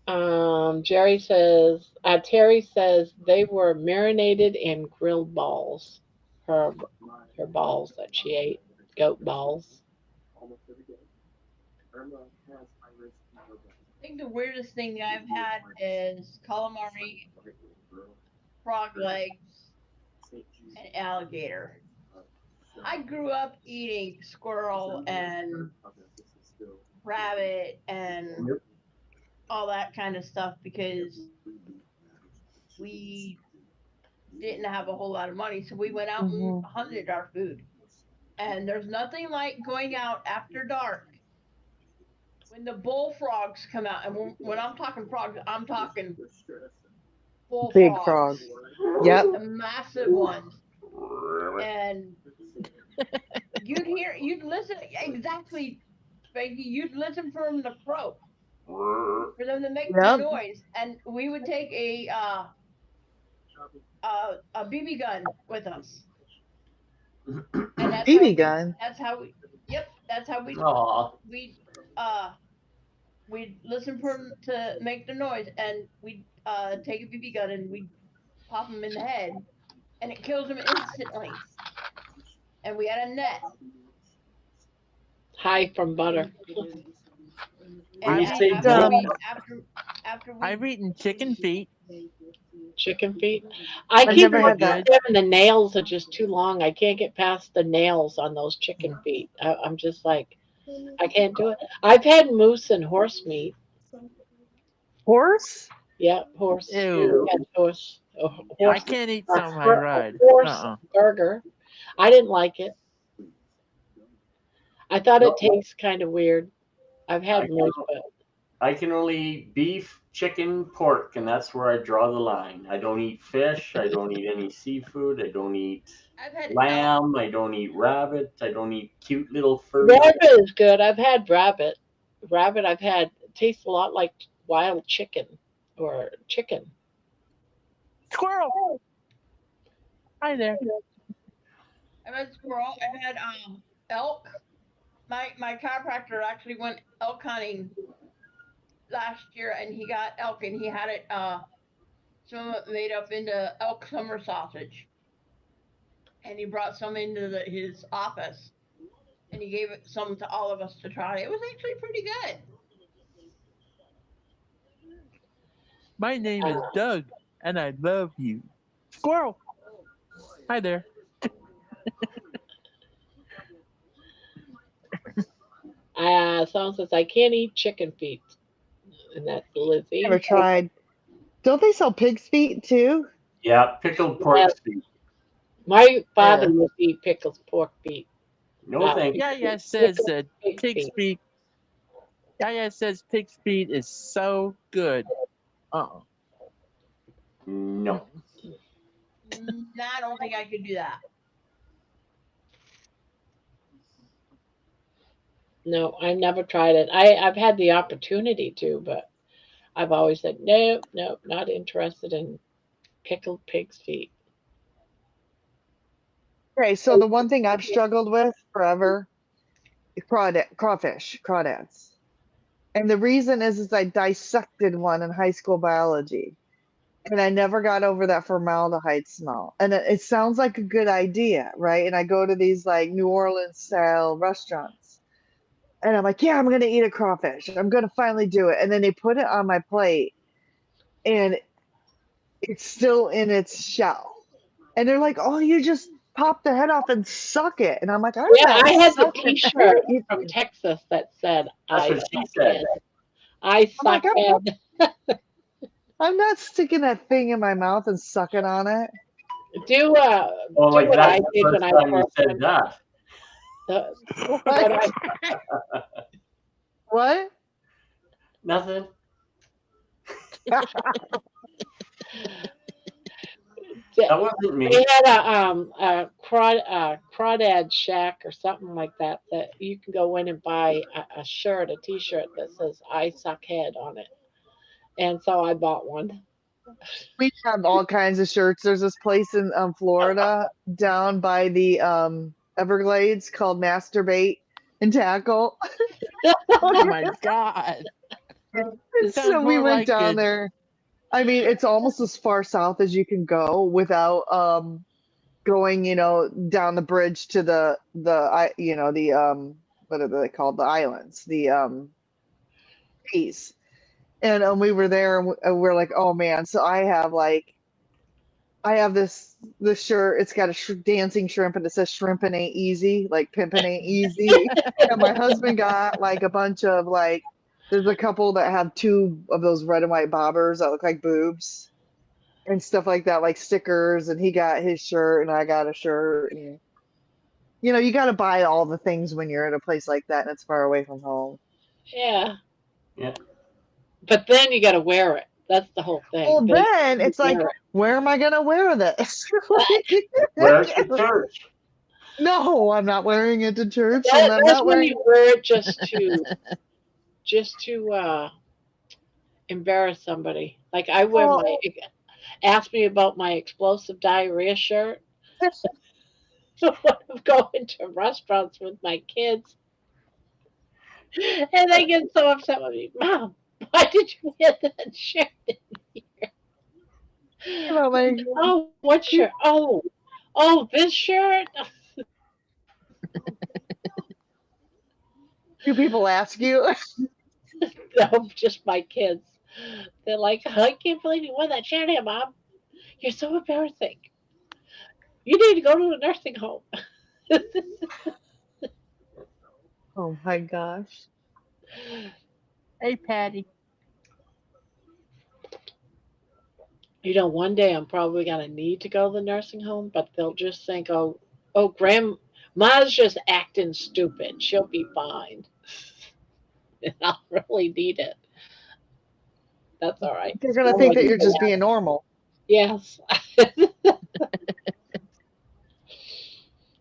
too. Terry says they were marinated in grilled balls. Her her balls that she ate, goat balls. I think the weirdest thing I've had is calamari, frog legs, and alligator. I grew up eating squirrel and rabbit and Yep. all that kind of stuff because we didn't have a whole lot of money, so we went out and Mhm. hunted our food. And there's nothing like going out after dark when the bullfrogs come out. And when I'm talking frogs, I'm talking Big bullfrogs, frog. Yep. the massive ones. And you'd listen exactly, Spanky. You'd listen for them to croak, for them to make the Yep. noise, and we would take a BB gun with us, and BB gun. that's how we, yep, that's how Aw. we we'd listen for them to make the noise, and we'd take a BB gun and we'd pop them in the head, and it kills them instantly. And we had a net, High from butter. When and you say after Um, we I've eaten chicken feet. Chicken feet. I I've keep never Pretty had looking that. at good. them and the nails are just too long. I can't get past the nails on those chicken feet. I'm just like, I can't do it. I've had moose and horse meat. Horse? Yeah, horse. Ew. Had horse. I Horse. can't eat some I A ride. horse Uh-uh. burger. I didn't like it. I thought it No, tastes kind of weird. I've I had moose, can, but I can only eat beef, chicken, pork, and that's where I draw the line. I don't eat fish. I don't eat any seafood. I don't eat I've had elk. lamb. I don't eat rabbit. I don't eat cute little furry. rabbit is good. I've had rabbit. Rabbit I've had tastes a lot like wild chicken or chicken. Squirrel. Hi there. I've had squirrel. I've had elk. My chiropractor actually went elk hunting last year, and he got elk, and he had it some of it made up into elk summer sausage, and he brought some into his office, and he gave it some to all of us to try. It was actually pretty good. My name is Uh, Doug, and I love you. Squirrel. Hi there. someone says I can't eat chicken feet, and that's Never Lizzie. tried. Don't they sell pig's feet too? Yeah, pickled pork feet. My father Yeah. used to eat pickles pork feet. No, thank you. Yaya says Pickled that pig pig's feet. feet. Yaya says pig's feet is so good. Uh-uh. No. Nah, I don't think I could do that. No, I never tried it. I've had the opportunity to, but I've always said no, no, not interested in pickled pig's feet. Okay, so the one thing I've struggled with forever, crawdads. And the reason is I dissected one in high school biology. And I never got over that formaldehyde smell. And it sounds like a good idea, right? And I go to these like New Orleans style restaurants. And I'm like, yeah, I'm going to eat a crawfish. I'm going to finally do it. And then they put it on my plate and it's still in its shell. And they're like, oh, you just pop the head off and suck it. And I'm like, I'm Yeah, not I had the sucking. I'm T-shirt gonna eat from Texas that said That's I what she suck said. it. I I'm like, suck head. I'm not sticking that thing in my mouth and sucking on it. Do Oh, do like what that's I the did first when I time you first said went. that. The, What? what I What? Nothing. That wasn't me. they had a crawdad shack or something like that that you can go in and buy a shirt, a T-shirt that says "I suck head" on it, and so I bought one. We have all kinds of shirts. There's this place in Florida down by the Everglades called Masturbate and Tackle. Oh my god. It sounds So we more went like down it. there. I mean, it's almost as far south as you can go without going, down the bridge to the what are they called? The islands, the keys. And we were there and we're like, oh man. So I have this shirt. It's got a dancing shrimp and it says "shrimping ain't easy," like pimping ain't easy. And my husband got like a bunch of like. There's a couple that have two of those red and white bobbers that look like boobs and stuff like that, like stickers. And he got his shirt and I got a shirt. And you got to buy all the things when you're at a place like that and it's far away from home. Yeah, Yeah. but then you got to wear it. That's the whole thing. Well, then it's like, Wear it. where am I gonna wear this? Where's the church? No, I'm not wearing it to church, and I'm That's not when wearing. you wear it just to embarrass somebody. Like I wear Well, ask me about my explosive diarrhea shirt when I'm going to restaurants with my kids, and they get so upset with me. Mom, why did you wear that shirt? like, Oh, what shirt? Oh, this shirt. do people ask you? No, just my kids. They're like, I can't believe you wore that shirt here, Mom. You're so embarrassing. You need to go to a nursing home. Oh my gosh. Hey, Patty. One day I'm probably gonna need to go to the nursing home, but they'll just think, oh, grandma's just acting stupid. She'll be fine. And I'll really need it. That's all right. They're gonna think Somebody that you're can just have being it. normal. Yes.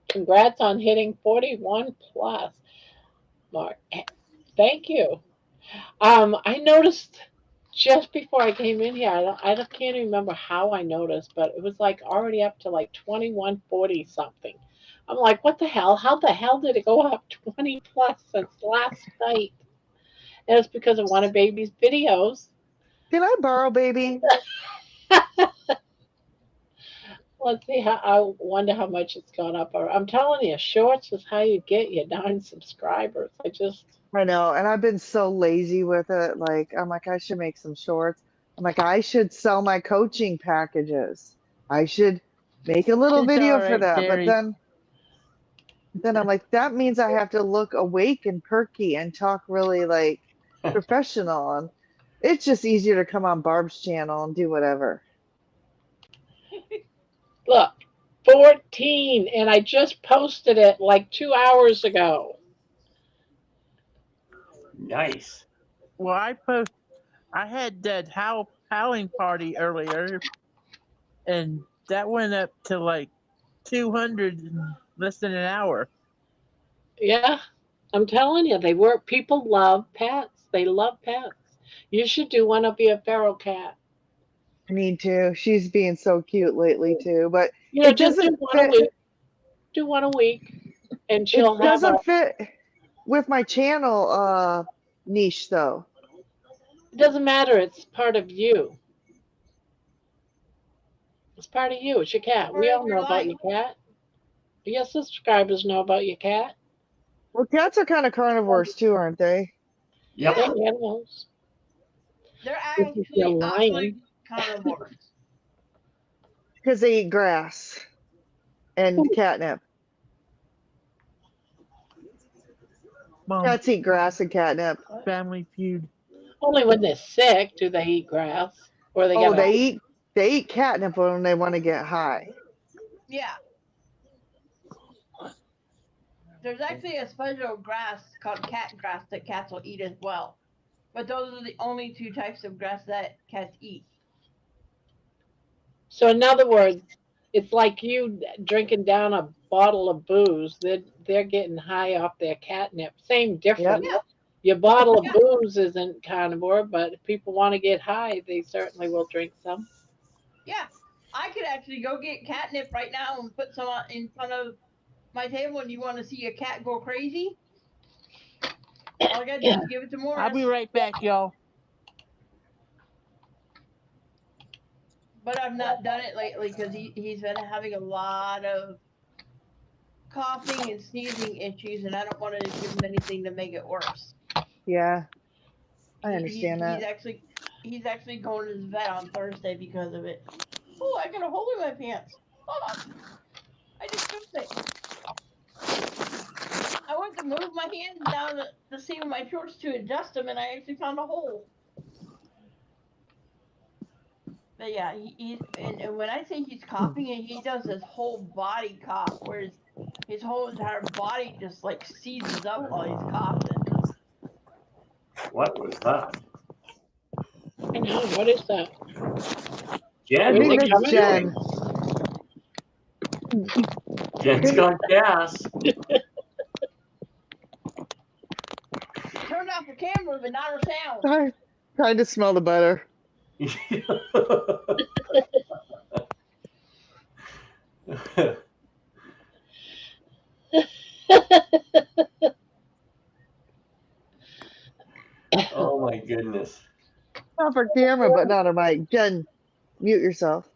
Congrats on hitting 41 plus, Mark. Thank you. I noticed just before I came in here. Can't remember how I noticed, but it was like already up to like 2140 something. I'm like, what the hell? How the hell did it go up 20 plus since last night? And it's because of one of baby's videos. Can I borrow, baby? Let's see how. I wonder how much it's gone up. I'm telling you, shorts is how you get your 9 subscribers. I know, and I've been so lazy with it. Like, I'm like, I should make some shorts. I'm like, I should sell my coaching packages. I should make a little It's all video for right, that. But Terry. then I'm like, that means I have to look awake and perky and talk really like professional. And it's just easier to come on Barb's channel and do whatever. Look, 14, and I just posted it like 2 hours ago. Nice. Well, I had that howling party earlier, and that went up to like 200 in less than an hour. Yeah, I'm telling you, people love pets. They love pets. You should do one of your feral cat. I need to. She's being so cute lately too, but You know, it just do doesn't one a fit. week. Do one a week, and It she'll have a. doesn't fit with my channel niche though. It doesn't matter. It's part of you. It's part of you. It's your cat. We Part of all your know about life. your cat. Your subscribers know about your cat. Well, cats are kind of carnivores too, aren't they? Yep. They're Yeah, animals. they're This is your actually lion. carnivores. Because they eat grass and catnip. Mom, Cats eat grass and catnip. Family Feud. Only when they're sick do they eat grass, or they Oh, gotta. they eat catnip when they want to get high. Yeah. There's actually a special grass called cat grass that cats will eat as well. But those are the only two types of grass that cats eat. So in other words, it's like you drinking down a bottle of booze. They're getting high off their catnip. Same Yep. difference. Yeah, Your bottle of yeah, booze isn't carnivore, but if people want to get high, they certainly will drink some. yeah. I could actually go get catnip right now and put some in front of my table, and you want to see a cat go crazy? All I gotta do is give it to I'll be Morris. right back, y'all. But I've not done it lately because he's been having a lot of coughing and sneezing issues, and I don't want to give him anything to make it worse. Yeah, I He, he's understand he's that. actually he's actually going to the vet on Thursday because of it. Oh, I got a hole in my pants. Oh, I just fixed it. I went to move my hands down the seam of my shorts to adjust them, and I actually found a hole. But yeah, he's and when I say he's coughing, he does this whole body cough, where his whole entire body just like seizes up while he's coughing. What was that? I know. What is that? I Jen, Where's what think it are that's you coming from? Jen. doing? Jen's got gas. Turned off the camera, but not her sound. I'm trying to smell the butter. Oh my goodness. Off our camera, but not our mic. Jen, mute yourself.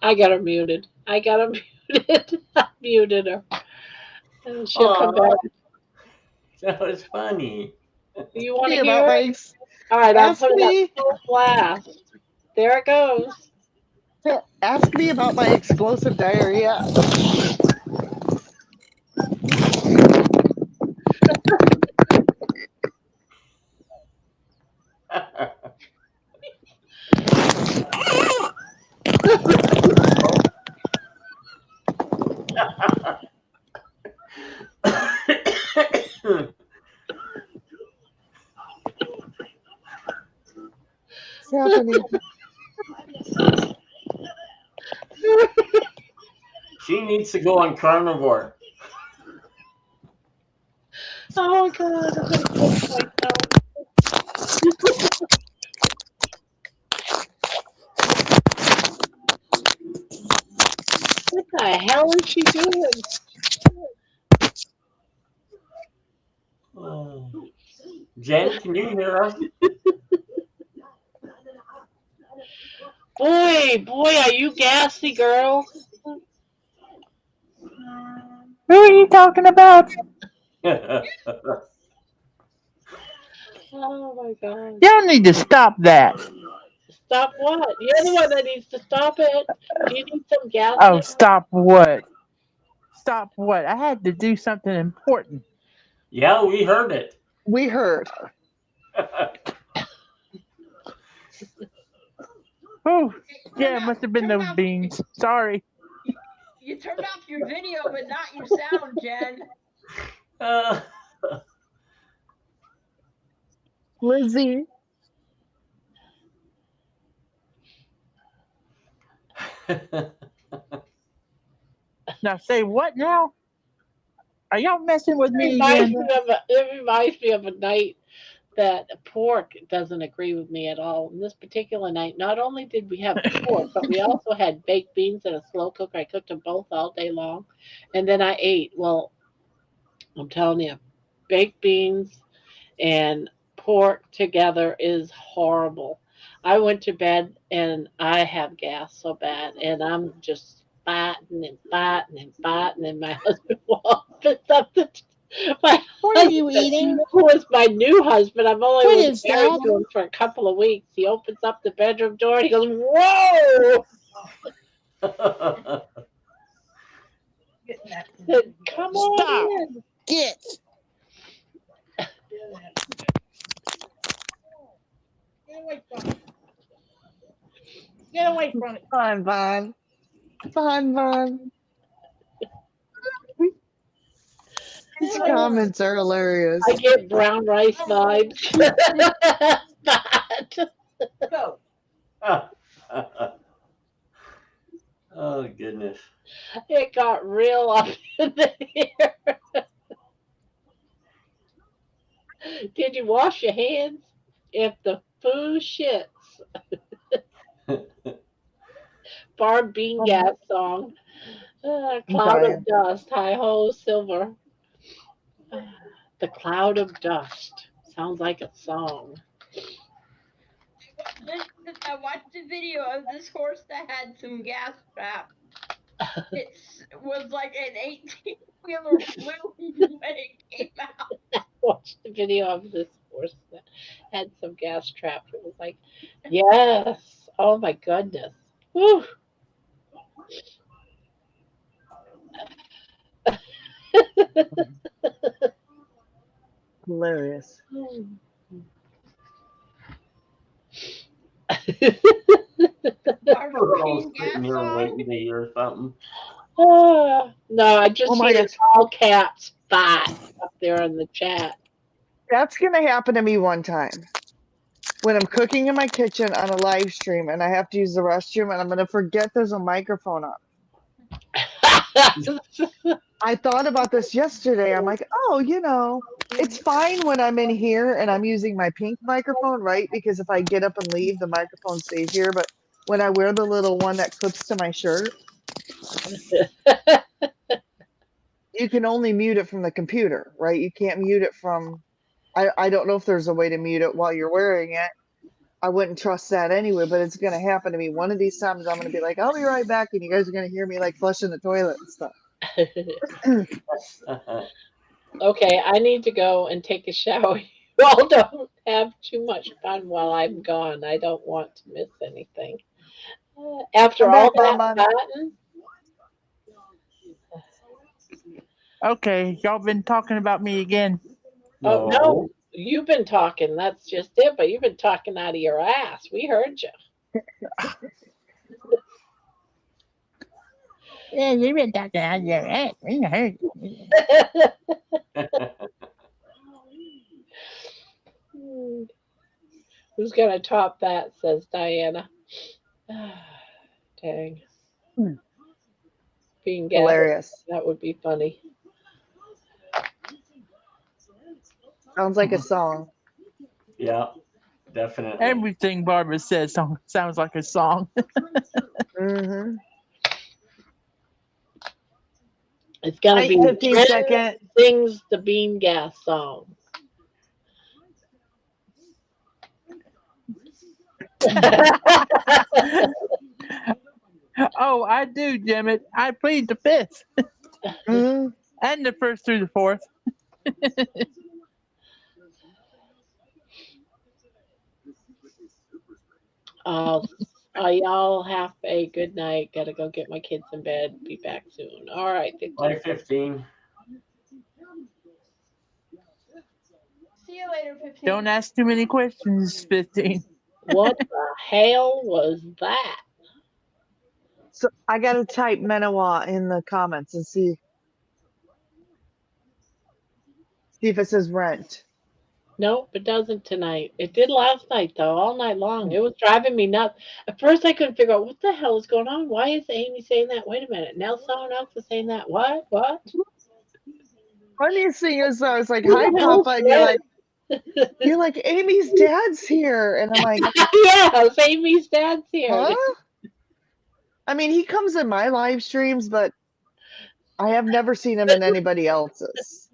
I got her muted. I got her muted. I muted her. She'll come Aw, back. that was funny. You want to Me about hear my it? All right, I'll ask put it up me full blast. There it goes. ask me about my explosive diarrhea. What's happening? She needs to go on carnivore. Oh God, I'm gonna kiss myself. What the hell is she doing? Oh. Jen, can you hear us? Boy, are you gassy, girl? Who are you talking about? Oh my God. Y'all need to stop that. Stop what? You're the one that needs to stop it. Do you need some gas Oh, now? stop what? Stop what? I had to do something important. Yeah, we heard it. We heard. Oh, yeah, it must have been those beans. Sorry. You turned off your video, but not your sound, Jen. Uh, Lizzie. Now say what now? Are y'all messing with me Reminds again? me of it reminds me of a night that pork doesn't agree with me at all. And this particular night, not only did we have pork, but we also had baked beans in a slow cooker. I cooked them both all day long, and then I ate. Well, I'm telling you, baked beans and pork together is horrible. I went to bed and I have gas so bad, and I'm just fighting and fighting and fighting, and my husband opens up the. My What are you husband, eating? who was my new husband, I've only What was is married that? to him for a couple of weeks. He opens up the bedroom door and he goes, "Whoa!" I said, "Come on Stop. in." Get. Get away from it. Get away from it. Fun, Vaughn. Fun, Vaughn. These comments are hilarious. I get brown rice vibes. But Go. Oh goodness. it got real up in here. Did you wash your hands? If the foo shits. Barb Bean Gas song. Cloud of dust. Hi ho, silver. The cloud of dust. Sounds like a song. I watched a video of this horse that had some gas traps. It was like an 18-wheeler flew when it came out. Watched the video of this horse that had some gas traps. It was like, yes. Oh my goodness. Whew. Hilarious. We're all sitting here waiting to hear something. No, I just Oh my see gosh. all caps spot up there in the chat. That's going to happen to me one time. When I'm cooking in my kitchen on a live stream and I have to use the restroom and I'm going to forget there's a microphone up. I thought about this yesterday. I'm like, oh, it's fine when I'm in here and I'm using my pink microphone, right? Because if I get up and leave, the microphone stays here. But when I wear the little one that clips to my shirt, you can only mute it from the computer, right? You can't mute it from, I don't know if there's a way to mute it while you're wearing it. I wouldn't trust that anyway, but it's going to happen to me. One of these times I'm going to be like, I'll be right back. And you guys are going to hear me like flushing the toilet and stuff. Okay, I need to go and take a shower. You all don't have too much fun while I'm gone. I don't want to miss anything. After I'm all back, that Mama. cotton, Okay, y'all been talking about me again. oh no, you've been talking. That's just it. But you've been talking out of your ass. We heard you. Yeah, you've been talking out of your ass. We heard you. Who's gonna top that? Says Diana. Dang. Being gathered. Hilarious. That would be funny. Sounds like a song. Yeah, definitely. Everything Barbara says sounds like a song. Mm-hmm. It's gonna be 15 Trent second. sings the bean gas song. Oh, I do, Jimmy. I plead the fifth. Mm-hmm. And the first through the fourth. Y'all have a good night. Gotta go get my kids in bed. Be back soon. All right. 15. See you later, 15. Don't ask too many questions, 15. What the hell was that? So I got to type Menawa in the comments and see if it says rent. Nope, it doesn't tonight. It did last night, though, all night long. It was driving me nuts. At first, I couldn't figure out what the hell is going on. Why is Amy saying that? Wait a minute. Now someone else is saying that. What? Funniest thing is, I was like, hi, Papa. And you're like, Amy's dad's here. And I'm like, yeah, Amy's dad's here. huh? I mean, he comes in my live streams, but I have never seen him in anybody else's.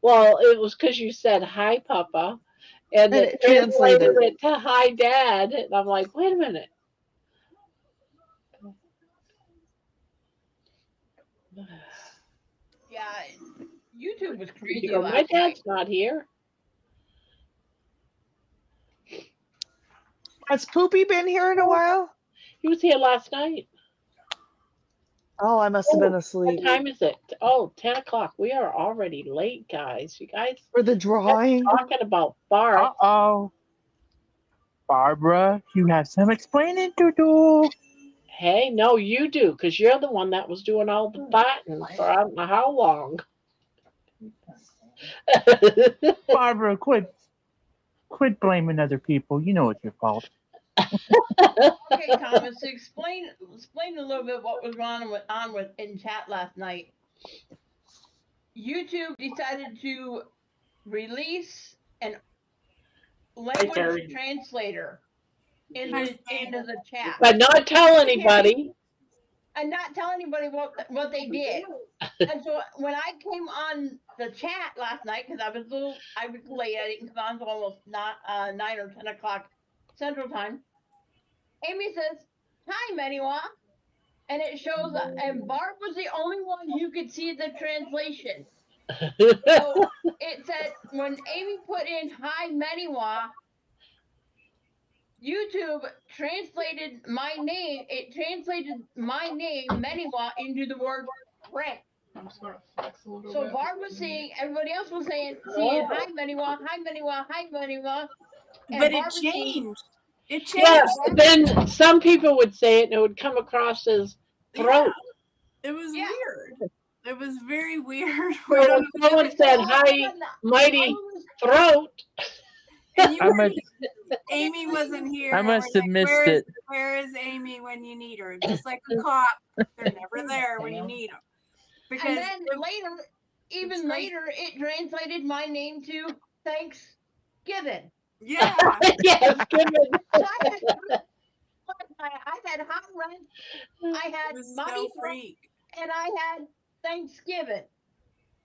Well, it was because you said hi, Papa, and it translated it to hi, Dad. And I'm like, wait a minute. Yeah, YouTube was crazy. You go, my dad's not here. Has Poopy been here in a while? He was here last night. Oh, I must have been What asleep. time is it? Oh, 10 o'clock. We are already late, guys. You guys For the are drawing? talking about Bart. Uh-oh. Barbara, you have some explaining to do. Hey, no, you do, because you're the one that was doing all the fighting for I don't know how long. Barbara, quit blaming other people. You know it's your fault. Okay, Thomas, explain a little bit what was going on with in chat last night. YouTube decided to release an language Terry. translator into the chat But not tell anybody. and not tell anybody what they did. And so when I came on the chat last night, because I was late, I didn't come on until almost 9 or 10 o'clock Central Time. Amy says, "Hi, Maniwa," and it shows, and Barb was the only one who could see the translation. So it said when Amy put in "Hi, Maniwa," YouTube translated my name. It translated my name, Maniwa, into the word prank. So Barb was seeing, everybody else was seeing "Hi, Maniwa, hi, Maniwa, hi, Maniwa," and But Barb it was seeing, changed. It changed. Yes, then some people would say it and it would come across as throat. Yeah, it was Yeah. weird. It was very weird. So We don't when know what someone happened. said, all of a "Hi, sudden, mighty I was- throat," And you I were, must Amy wasn't here. I and we're must have like, missed it. Where is Amy when you need her? Just like a cop, they're never there when you need them. and Because then later, even it's like- later, it translated my name to Thanksgiving. yeah, yes, given. So I had hot rent, I it had was mighty so throat, freak. and I had Thanksgiving.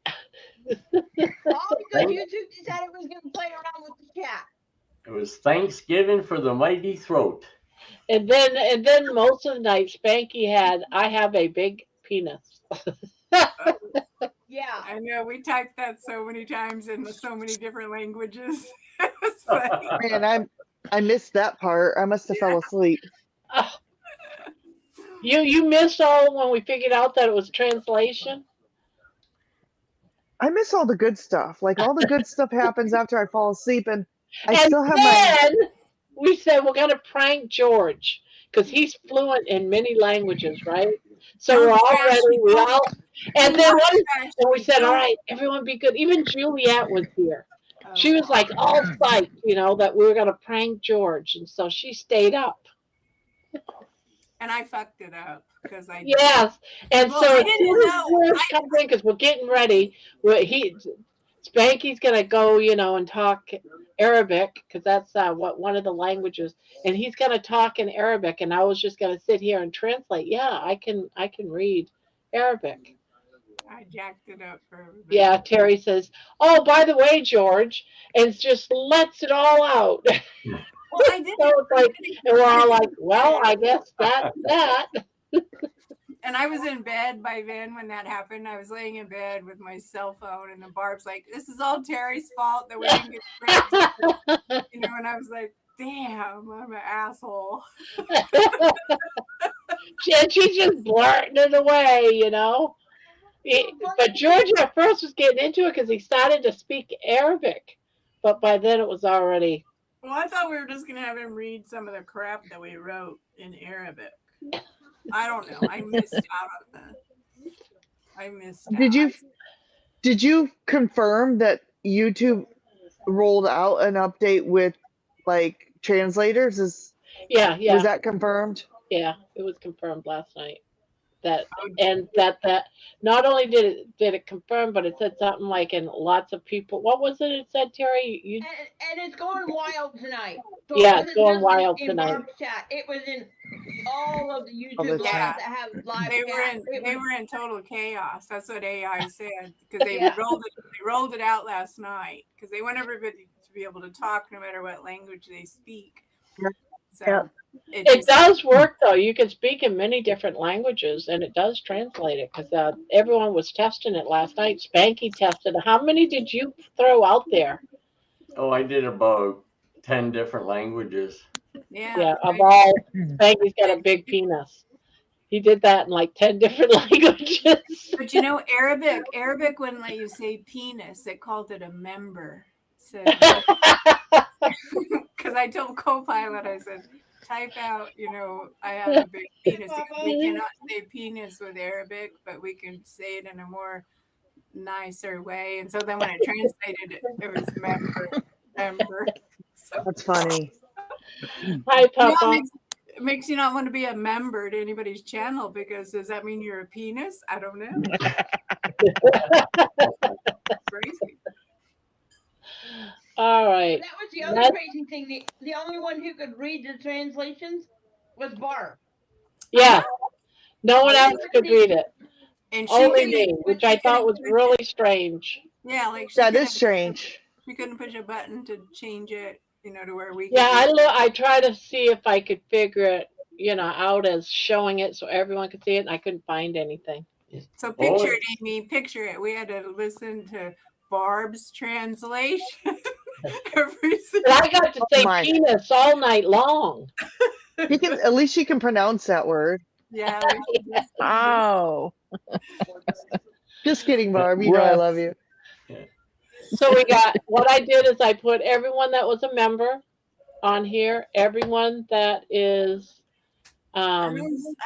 All because YouTube decided it was going to play around with the chat. It was Thanksgiving for the mighty throat. And then most of the night, Spanky had, "I have a big penis." Yeah. I know we typed that so many times in so many different languages. It was funny. Man, I missed that part. I must have fell asleep. Oh, you missed all when we figured out that it was translation. I miss all the good stuff. Like all the good stuff happens after I fall asleep, and I And still have my. then we said we're gonna prank George because he's fluent in many languages, right? So we're all ready. And then and we said, "All right, everyone be good." Even Juliet was here. She was like all psyched, that we were gonna prank George, and so she stayed up. And I fucked it up because I Yes, and Well, so I as didn't soon as know. George comes in, because we're getting ready, Spanky's gonna go, and talk Arabic because that's one of the languages, and he's gonna talk in Arabic, and I was just gonna sit here and translate. Yeah, I can read Arabic. I jacked it up for everybody. Yeah, Terry says, "Oh, by the way, George," and just lets it all out. Well, I didn't. So it's like, and we're all like, "Well, I guess that's that." And I was in bed by then when that happened. I was laying in bed with my cell phone, and then Barb's like, "This is all Terry's fault that we didn't get pranked." And I was like, "Damn, I'm an asshole." She's just blurting it away, But George at first was getting into it because he started to speak Arabic, but by then it was already. Well, I thought we were just gonna have him read some of the crap that we wrote in Arabic. I don't know. I missed out on that. I missed out. Did you confirm that YouTube rolled out an update with like translators? Yeah. Was that confirmed? Yeah, it was confirmed last night. That not only did it confirm, but it said something like in lots of people. What was it? It said, Terry, and it's going wild tonight. So Yeah, it it's wasn't going just wild in tonight. Barb's chat. It was in all of the YouTube the lives chat. that have live They chat. were in total chaos. That's what AI said because they Yeah. rolled it out last night because they want everybody to be able to talk no matter what language they speak. So Yeah. It does work though. You can speak in many different languages, and it does translate it because everyone was testing it last night. Spanky tested it. How many did you throw out there? Oh, I did about 10 different languages. Yeah, of all, Spanky's got a big penis. He did that in like 10 different languages. But you know, Arabic wouldn't let you say penis. It called it a member. Said because I told Copilot, I said, type out, I have a big penis. Because we cannot say penis with Arabic, but we can say it in a more nicer way. And so then when it translated, it was member. So That's funny. Hi, it Papa. makes you not want to be a member to anybody's channel because does that mean you're a penis? I don't know. Crazy. All right. That was the other crazy thing. The only one who could read the translations was Barb. Yeah. No one else could read it. And Only me, which I thought was really strange. Yeah, like That is strange. She couldn't push a button to change it, to where we. Yeah, I try to see if I could figure it, out as showing it so everyone could see it, and I couldn't find anything. So picture it, Amy. Picture it. We had to listen to Barb's translation every single. But I got to say penis all night long. At least she can pronounce that word. Yeah. Oh. Just kidding, Barb. You know I love you. So what I did is I put everyone that was a member on here, everyone that is I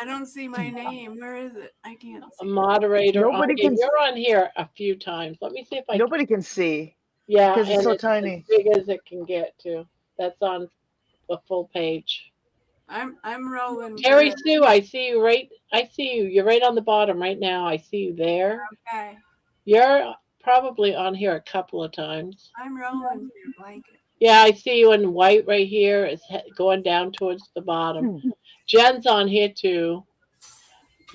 don't see my name. Where is it? I can't see. a moderator. Nobody can. You're on here a few times. Let me see if I. Nobody can see. Yeah, because it's so tiny. As big as it can get to. That's on the full page. I'm rolling. Terry Sue, I see you right. I see you. You're right on the bottom right now. I see you there. Okay. You're probably on here a couple of times. I'm rolling your blanket. Yeah, I see you in white right here. It's going down towards the bottom. Jen's on here too.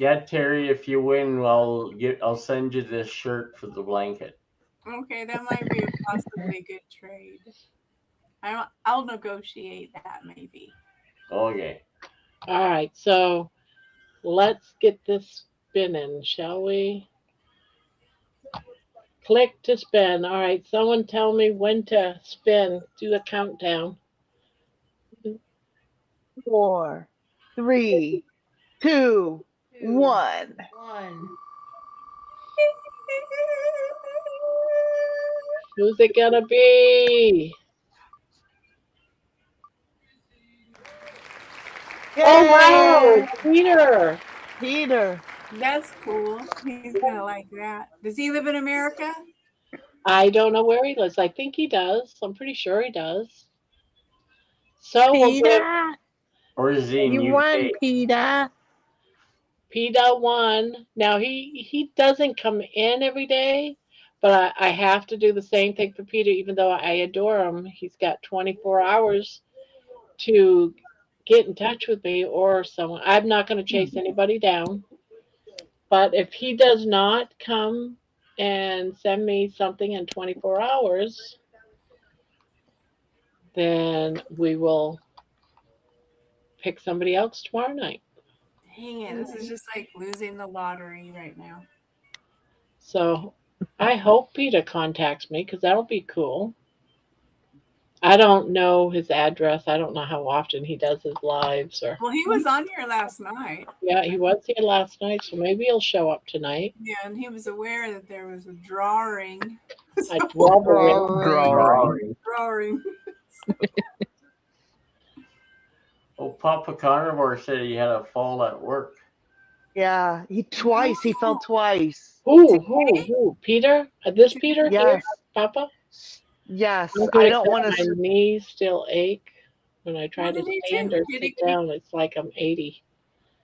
Yeah, Terry, if you win, I'll send you this shirt for the blanket. Okay, that might be a possibly good trade. I'll negotiate that maybe. Okay. All right, so let's get this spinning, shall we? Click to spin. All right, someone tell me when to spin. Do the countdown. 4, 3, 2, 1. Who's it gonna be? Yay! Oh wow, Peter. Peter. That's cool. He's gonna like that. Does he live in America? I don't know where he lives. I think he does. I'm pretty sure he does. So Peter, or is he in you UK? won, Peter. Peter won. Now he doesn't come in every day, but I have to do the same thing for Peter, even though I adore him. He's got 24 hours to get in touch with me or someone. I'm not going to chase anybody down. But if he does not come and send me something in 24 hours, then we will pick somebody else tomorrow night. Dang it, this is just like losing the lottery right now. So I hope Peter contacts me because that'll be cool. I don't know his address. I don't know how often he does his lives. Well, he was on here last night. Yeah, he was here last night, so maybe he'll show up tonight. Yeah, and he was aware that there was a drawing. A drawing. Drawing. Oh, Papa Carnivore said he had a fall at work. Yeah, he fell twice. Who? Peter? This Peter? Yes. Here? Papa? Yes. I don't want to. My knees still ache when I try to stand or sit down. It's like I'm 80.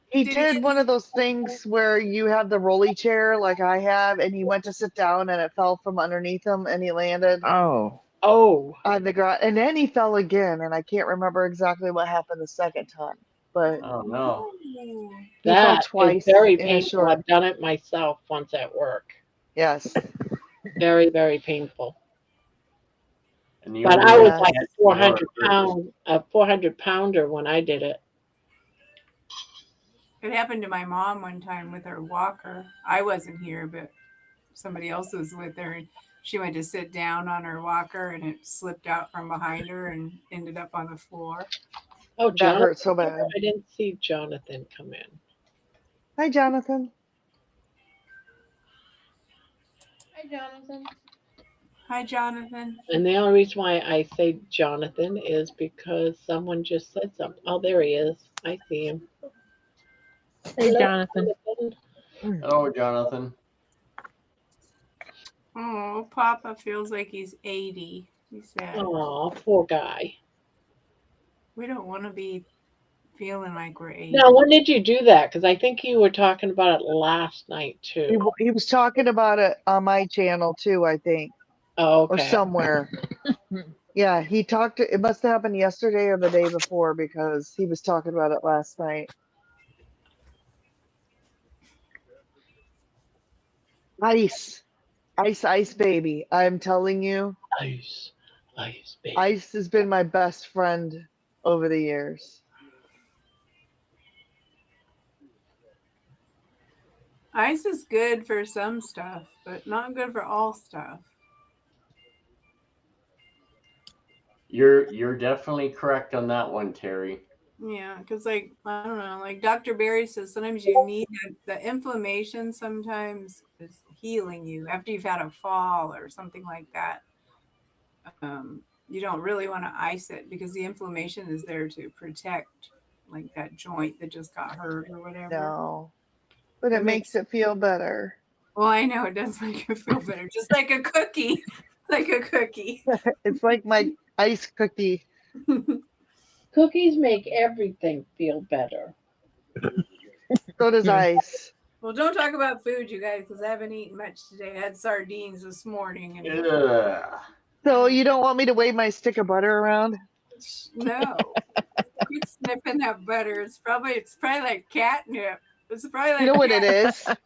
He did one of those things where you have the rolly chair like I have, and he went to sit down and it fell from underneath him and he landed. Oh. On the ground. And then he fell again, and I can't remember exactly what happened the second time. But oh no. That twice is very painful. I've done it myself once at work. Yes. Very, very painful. But I was like a 400 pounder when I did it. It happened to my mom one time with her walker. I wasn't here, but somebody else was with her. And she went to sit down on her walker, and it slipped out from behind her and ended up on the floor. Oh, that hurt so bad. I didn't see Jonathan come in. Hi, Jonathan. Hi, Jonathan. Hi, Jonathan. And the only reason why I say Jonathan is because someone just said something. Oh, there he is. I see him. Hey, Hello, Jonathan. Jonathan. Oh, Jonathan. Oh, Papa feels like he's 80. He said, Aw, poor guy. we don't want to be feeling like we're 80. Now, when did you do that? Because I think you were talking about it last night too. He was talking about it on my channel too, I think, Oh, or okay. somewhere. Yeah, he talked. It must have happened yesterday or the day before because he was talking about it last night. Ice, ice, baby. I'm telling you, Ice, ice, baby. Ice has been my best friend over the years. Ice is good for some stuff, but not good for all stuff. You're definitely correct on that one, Terry. Yeah, because like I don't know, like Dr. Barry says, sometimes you need the inflammation. Sometimes is healing you after you've had a fall or something like that. You don't really want to ice it because the inflammation is there to protect like that joint that just got hurt or whatever. No, but it makes it feel better. Well, I know it does make you feel better, just like a cookie, like a cookie. It's like my ice cookie. Cookies make everything feel better. So does ice. Well, don't talk about food, you guys, because I haven't eaten much today. I had sardines this morning. And Ugh. So you don't want me to wave my stick of butter around? no, quit sniffing that butter. It's probably like catnip. It's probably like You know what it catnip. is?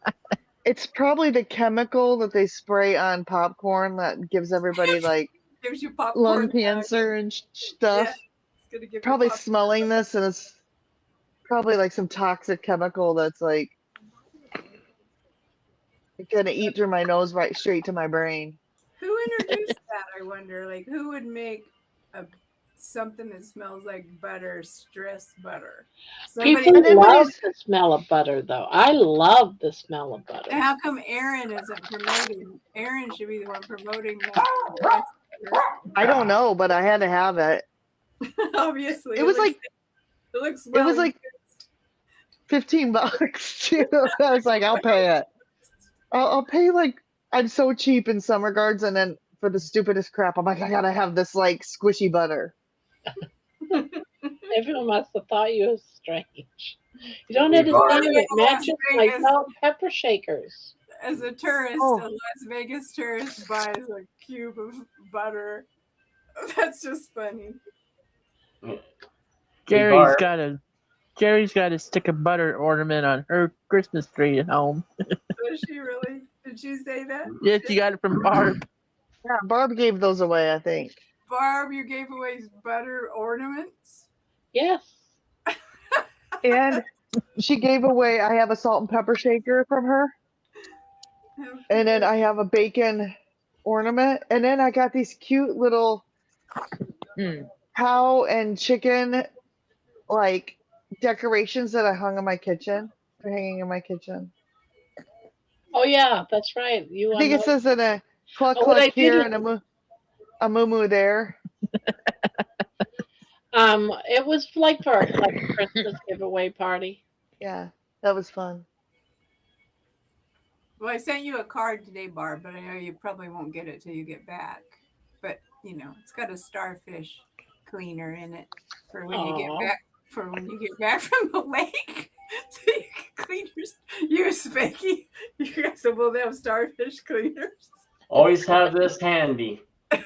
It's probably the chemical that they spray on popcorn that gives everybody like Gives you popcorn lung cancer and stuff. Yeah, it's gonna give Probably you popcorn. smelling this, and it's probably like some toxic chemical that's like gonna eat through my nose right straight to my brain. Who introduced that? I wonder. Like, who would make something that smells like butter, stress butter? People love the smell of butter, though. I love the smell of butter. How come Aaron isn't promoting? Aaron should be the one promoting that. I don't know, but I had to have it. Obviously, it was like it looks. It was like $15 too. I was like, I'll pay it. I'll pay like I'm so cheap in some regards, and then for the stupidest crap, I'm like, I gotta have this like squishy butter. Everyone must have thought you was strange. You don't understand it matches my salt pepper shakers. As a tourist, a Las Vegas tourist buys a cube of butter. That's just funny. Jerry's got a stick of butter ornament on her Christmas tree at home. Does she really? Did she say that? Yes, you got it from Barb. Yeah, Barb gave those away, I think. Barb, you gave away butter ornaments? Yes. And she gave away, I have a salt and pepper shaker from her. Okay. And then I have a bacon ornament. And then I got these cute little cow and chicken like decorations that I hung in my kitchen. They're hanging in my kitchen. Oh yeah, that's right. I think it says in a cluck here and a moo there. It was like for a Christmas giveaway party. Yeah, that was fun. Well, I sent you a card today, Barb, but I know you probably won't get it till you get back. But you know, it's got a starfish cleaner in it for when you get back. For when you get back from the lake, so you can clean you, Spanky. You guys will have starfish cleaners. Always have this handy. It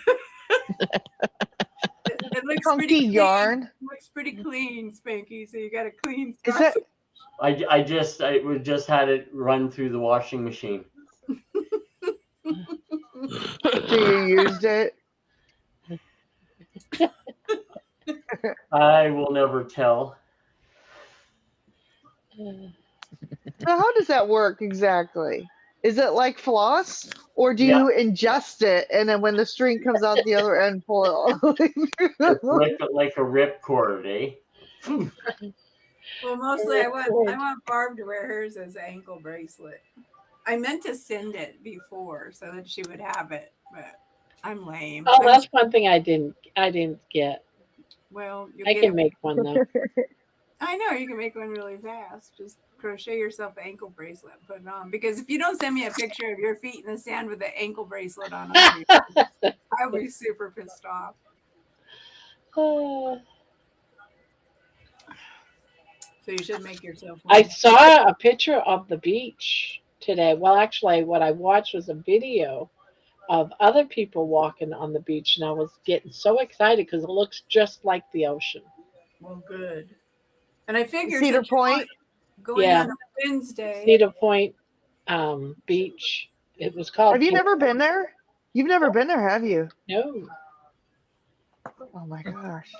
looks Funky pretty yarn. Clean. It looks pretty clean, Spanky. So you got a clean Is starfish. it? I just had it run through the washing machine. So you used it? I will never tell. So how does that work exactly? Is it like floss, or do you ingest it and then when the string comes out the other end, pull it all the way through? It's like a ripcord, eh? Well, mostly I want Barb to wear hers as an ankle bracelet. I meant to send it before so that she would have it, but I'm lame. Oh, that's one thing I didn't get. Well, you'll I get can it. make one though. I know you can make one really fast. Just crochet yourself an ankle bracelet and put it on. Because if you don't send me a picture of your feet in the sand with the ankle bracelet on, I'll be super pissed off. Uh, So you should make yourself one. I saw a picture of the beach today. Well, actually, what I watched was a video of other people walking on the beach, and I was getting so excited because it looks just like the ocean. Well, good. And I figured Cedar since you're Point. going Yeah. on a Wednesday. Cedar Point Beach. It was called. Have you never been there? You've never been there, have you? No. Oh my gosh.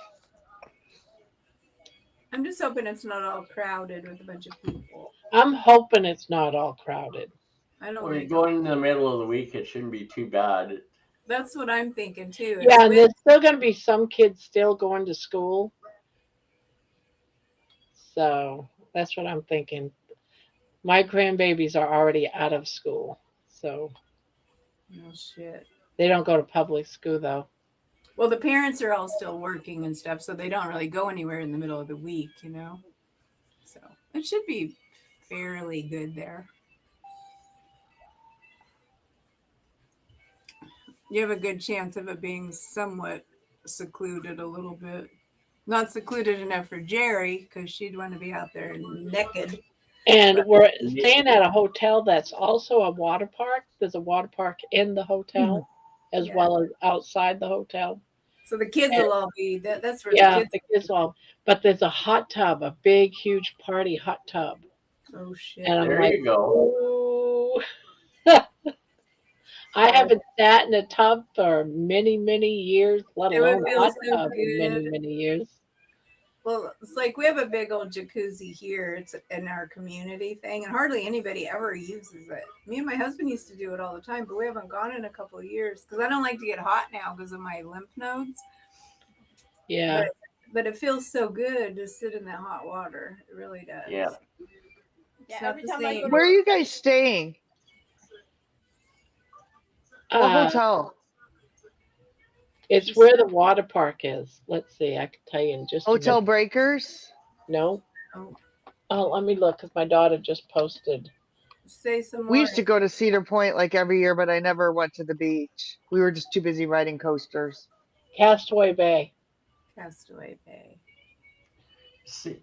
I'm just hoping it's not all crowded with a bunch of people. I'm hoping it's not all crowded. I don't When you're like going in the middle of the week, it shouldn't be too bad. That's what I'm thinking too. Yeah, and there's still going to be some kids still going to school. So that's what I'm thinking. My grandbabies are already out of school. So Oh shit. they don't go to public school though. Well, the parents are all still working and stuff, so they don't really go anywhere in the middle of the week, you know? So it should be fairly good there. You have a good chance of it being somewhat secluded a little bit. Not secluded enough for Jerry, because she'd want to be out there naked. And we're staying at a hotel that's also a water park. There's a water park in the hotel as well as outside the hotel. So the kids will all be, that's where Yeah, the kids. the kids all. But there's a hot tub, a big, huge party hot tub. Oh, shit. And I'm There like, you go. ooh. I haven't sat in a tub for many, many years, let It would alone a feel hot so tub for many, good. many years. Well, it's like we have a big old jacuzzi here. It's in our community thing, and hardly anybody ever uses it. Me and my husband used to do it all the time, but we haven't gone in a couple of years because I don't like to get hot now because of my lymph nodes. Yeah. But it feels so good to sit in that hot water. It really does. Yeah. It's Yeah, not every the time I same. go to Where are you guys staying? What hotel? It's where the water park is. Let's see. I can tell you in just a Hotel minute. Breakers? No. Oh, Oh, let me look because my daughter just posted. say some more. We used to go to Cedar Point like every year, but I never went to the beach. We were just too busy riding coasters. Castaway Bay. Castaway Bay.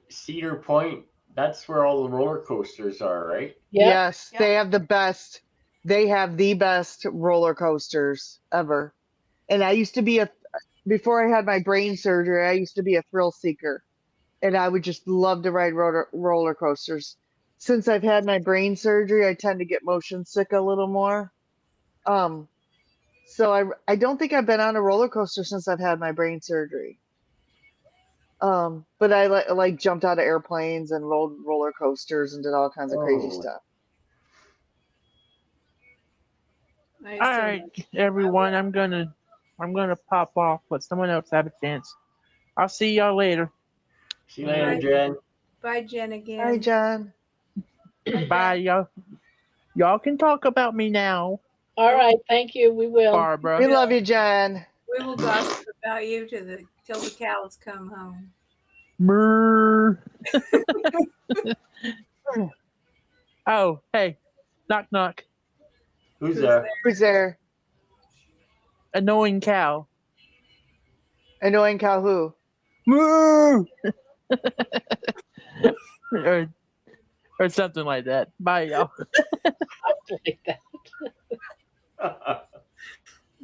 Cedar Point, that's where all the roller coasters are, right? Yep. Yes, Yep. they have the best. They have the best roller coasters ever. And I used to be before I had my brain surgery, I used to be a thrill seeker. And I would just love to ride roller coasters. Since I've had my brain surgery, I tend to get motion sick a little more. So I don't think I've been on a roller coaster since I've had my brain surgery. But I like jumped out of airplanes and rolled roller coasters and did all kinds of crazy Oh. stuff. I All still- right, everyone. I'm gonna pop off, but someone else have a chance. I'll see y'all later. See you later, Right. Jen. Bye, Jen, again. Hi, John. Bye, y'all. Y'all can talk about me now, All right. Thank you. We will. Barbara. We love you, Jen. We will gossip about you till the cows come home. Brr. Oh, hey, knock knock. Who's there? Who's there? Annoying cow. Annoying cow who? Moo! or something like that. Bye, y'all. Like that.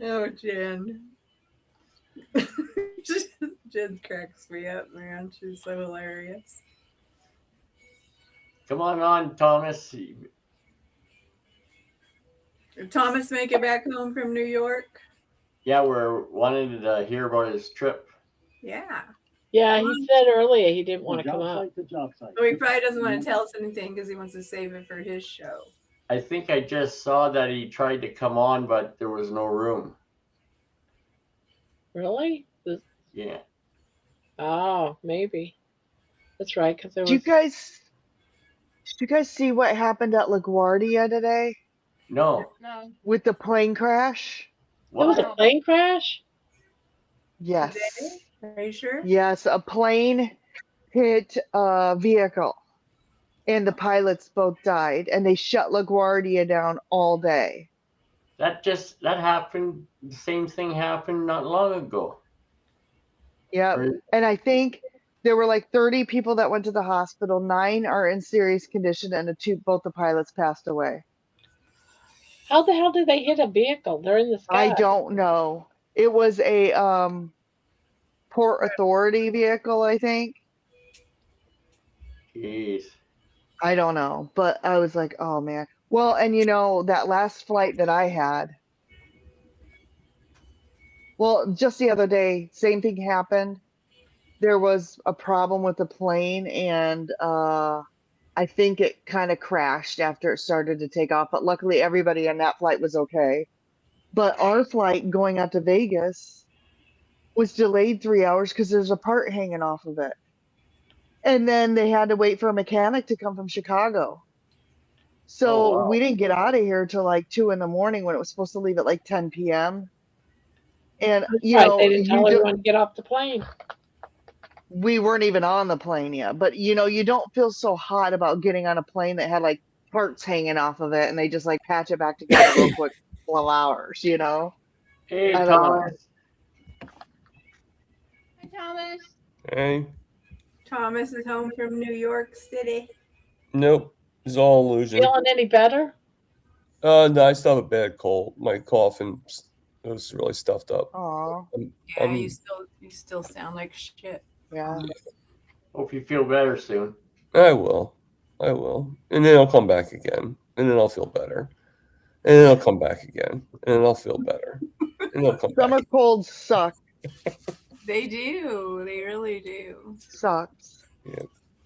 Oh, Jen. Jen cracks me up, man. She's so hilarious. Come on, Thomas. Did Thomas make it back home from New York? Yeah, we're wanting to hear about his trip. Yeah. Yeah, he said earlier he didn't want to come out. So he probably doesn't want to tell us anything because he wants to save it for his show. I think I just saw that he tried to come on, but there was no room. Really? Yeah. Oh, maybe. That's right, because there Do you was. guys did you guys see what happened at LaGuardia today No. No. with the plane crash? There was a No. plane crash. Yes. Today? Are you sure? Yes, a plane hit a vehicle and the pilots both died and they shut LaGuardia down all day. That happened. The same thing happened not long ago. Yep. Or- And I think there were like 30 people that went to the hospital. 9 are in serious condition and both the pilots passed away. How the hell did they hit a vehicle? They're in the I sky. don't know. It was a Port Authority vehicle, I think. Jeez. I don't know, but I was like, oh man. Well, and you know, that last flight that I had, well, just the other day, same thing happened. There was a problem with the plane, and I think it kind of crashed after it started to take off. But luckily, everybody on that flight was okay. But our flight going out to Vegas was delayed 3 hours because there's a part hanging off of it. And then they had to wait for a mechanic to come from Chicago. So Oh, wow. we didn't get out of here till like 2 in the morning when it was supposed to leave at like 10 p.m. And you Right, know, they didn't tell everyone to get off the plane. we weren't even on the plane yet. But you know, you don't feel so hot about getting on a plane that had like parts hanging off of it and they just like patch it back together real quick, 12 hours, you know? Hey, I don't know. Thomas. Hi, Thomas. Hey, Thomas is home from New York City. nope, it's all illusion. Feeling any better? No, I still have a bad cold. My cough and it was really stuffed up. Aw, Yeah, you still sound like shit. yeah. Hope you feel better soon. I will, and then I'll come back again, and then I'll feel better, and then I'll come back again, and then I'll feel better, and then I'll come Summer back. colds suck. They do. They really do. Sucks.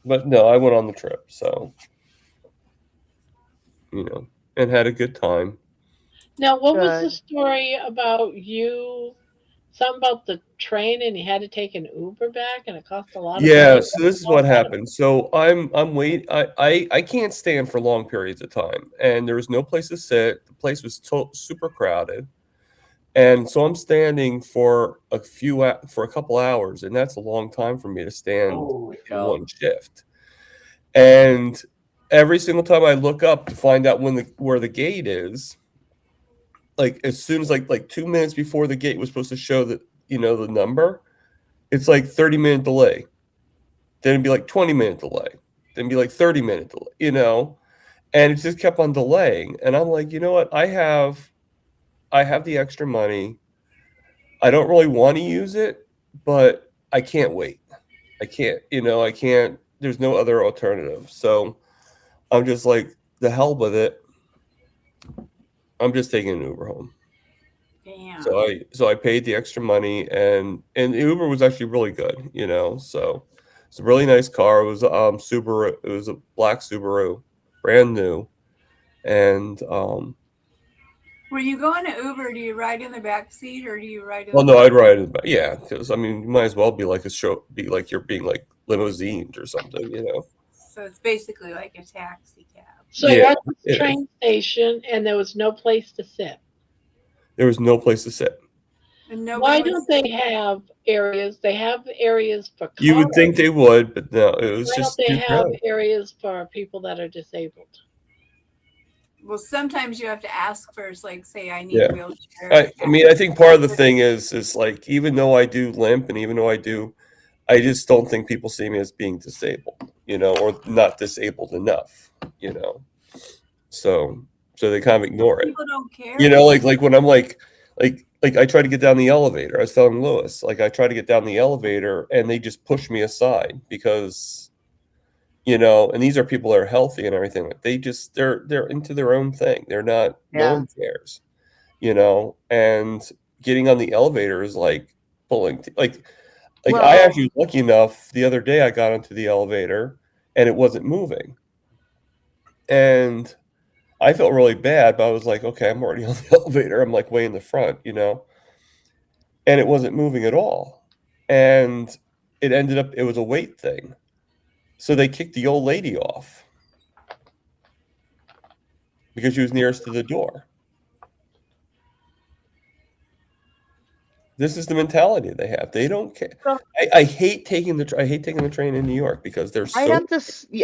But no, I went on the trip, so you know, and had a good time. Now, what was the Good. story about you? Something about the train, and you had to take an Uber back, and it cost a lot of Yeah, money. so this is what happened. So I'm wait. I can't stand for long periods of time, and there was no place to sit. The place was super crowded, and so I'm standing for a couple hours, and that's a long time for me to stand Holy in cow. one shift. And every single time I look up to find out where the gate is, like as soon as like 2 minutes before the gate was supposed to show that the number, it's like 30-minute delay. Then it'd be like 20-minute delay. Then it'd be like 30-minute delay, and it just kept on delaying. And I'm like, you know what? I have the extra money. I don't really want to use it, but I can't wait. I can't, there's no other alternative. So I'm just like, the hell with it. I'm just taking an Uber home. Damn. So I paid the extra money, and the Uber was actually really good, So it's a really nice car. It was Subaru. It was a black Subaru, brand new, and When you go in an Uber, do you ride in the back seat or do you ride in well, the no, I'd ride in the back. Yeah, because I mean, you might as well be like you're being like limousined or something. So it's basically like a taxi cab. So Yeah, you're at it the is. train station, and there was no place to sit. There was no place to sit. And Why nobody don't they have areas? They have areas for cars. You would think they would, but no, it was Why just don't they too have crowded. areas for people that are disabled? Well, sometimes you have to ask first, like say I need Yeah. a wheelchair. I mean, I think part of the thing is like, even though I do limp, and even though I just don't think people see me as being disabled, or not disabled enough, So they kind of ignore it. People don't care. Like when I'm like I try to get down the elevator. I was telling Lewis, like I try to get down the elevator and they just push me aside because, and these are people that are healthy and everything. Like they're into their own thing. They're not, no Yeah. one cares, and getting on the elevator is like pulling, like I Well- actually was lucky enough the other day I got onto the elevator and it wasn't moving. And I felt really bad, but I was like, okay, I'm already on the elevator. I'm like way in the front, and it wasn't moving at all. And it was a weight thing. So they kicked the old lady off because she was nearest to the door. This is the mentality they have. They don't care. So I hate taking the train in New York because they're I so.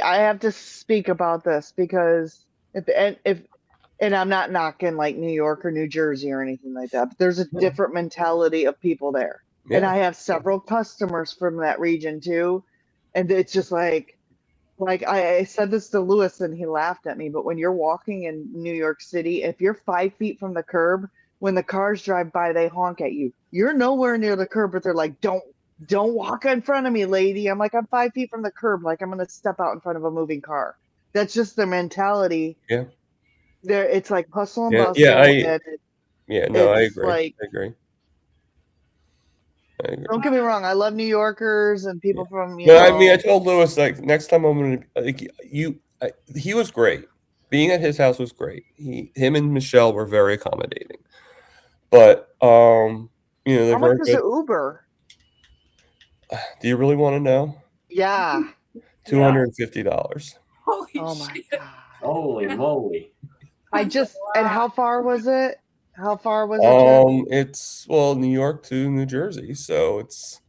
have to speak about this because and I'm not knocking like New York or New Jersey or anything like that, but there's a different mentality of people there. And Yeah. I have several customers from that region too. And it's just like I said this to Lewis and he laughed at me, but when you're walking in New York City, if you're 5 feet from the curb, when the cars drive by, they honk at you. You're nowhere near the curb, but they're like, don't walk in front of me, lady. I'm like, I'm 5 feet from the curb, like I'm gonna step out in front of a moving car. That's just their mentality. Yeah. It's like hustle and Yeah. bustle, Yeah. and No, I it's agree. like, I agree. don't get me wrong, I love New Yorkers and people from No, I mean, I told Lewis like next time I'm gonna like he was great. Being at his house was great. Him and Michelle were very accommodating. But they're how very much is good. an Uber? Do you really want to know? Yeah. $250. Holy Oh my shit. god. Holy moly! And how far was it? How far was it? It's New York to New Jersey, so it's.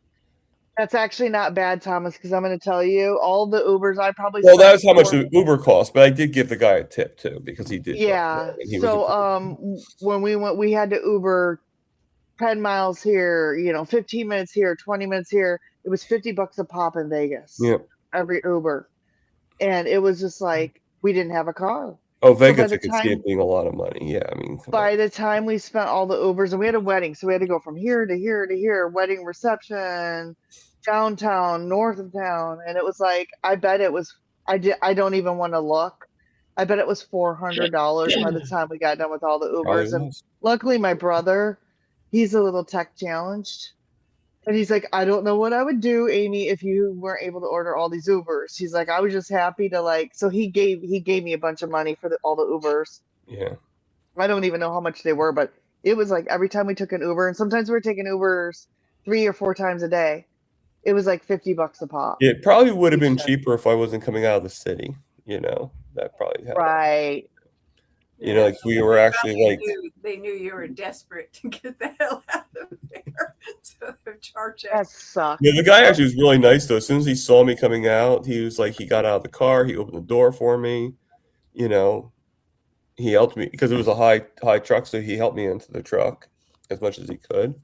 That's actually not bad, Thomas, because I'm going to tell you, all the Ubers I probably Well, spent that's how much the Uber cost, but I did give the guy a tip too because he did. Yeah. When we went, we had to Uber 10 miles here, 15 minutes here, 20 minutes here. It was $50 a pop in Vegas. Yeah. Every Uber. And it was just like, we didn't have a car. Oh, Vegas, you could see it being a lot of money. Yeah, I mean. By the time we spent all the Ubers, and we had a wedding, so we had to go from here to here to here, wedding reception, downtown, north of town, and it was like, I bet it was. I don't even want to look. I bet it was $400 by the time we got done with all the Ubers. And luckily, my brother, he's a little tech challenged, and he's like, I don't know what I would do, Amy, if you weren't able to order all these Ubers. He's like, I was just happy to so he gave me a bunch of money for all the Ubers. Yeah. I don't even know how much they were, but it was like every time we took an Uber, and sometimes we were taking Ubers 3 or 4 times a day. It was like $50 a pop. Yeah, it probably would have been cheaper if I wasn't coming out of the city. That probably happened. Right. Like we were actually like. They knew you were desperate to get the hell out of there, so they're charging. That sucks. Yeah, the guy actually was really nice though. As soon as he saw me coming out, he was like, he got out of the car, he opened the door for me. He helped me because it was a high truck, so he helped me into the truck as much as he could.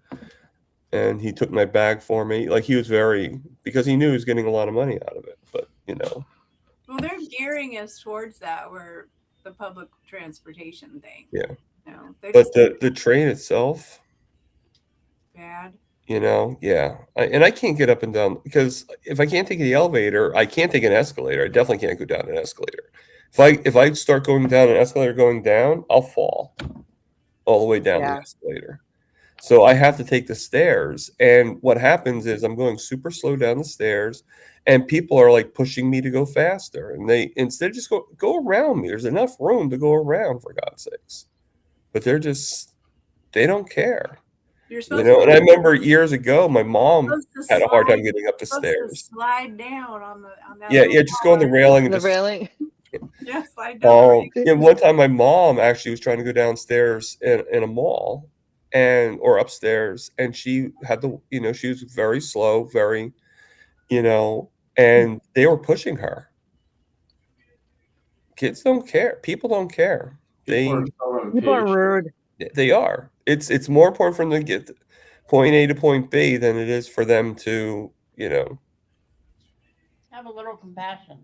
And he took my bag for me. Like he was because he knew he was getting a lot of money out of it. But Well, they're gearing us towards that, where the public transportation thing. Yeah. But the train itself. Bad. Yeah. I can't get up and down because if I can't take the elevator, I can't take an escalator. I definitely can't go down an escalator. If I start going down an escalator going down, I'll fall all the way down the escalator. So I have to take the stairs. And what happens is I'm going super slow down the stairs and people are like pushing me to go faster. And they instead just go around me. There's enough room to go around, for God's sakes. But they don't care. And I remember years ago, my mom had a hard time getting up the stairs. Slide down on that. Yeah, just go on the railing. The railing. Yeah, slide down. One time my mom actually was trying to go downstairs in a mall or upstairs, and she had she was very slow, very, and they were pushing her. Kids don't care. People don't care. People are rude. They are. It's more important for them to get point A to point B than it is for them to, have a little compassion.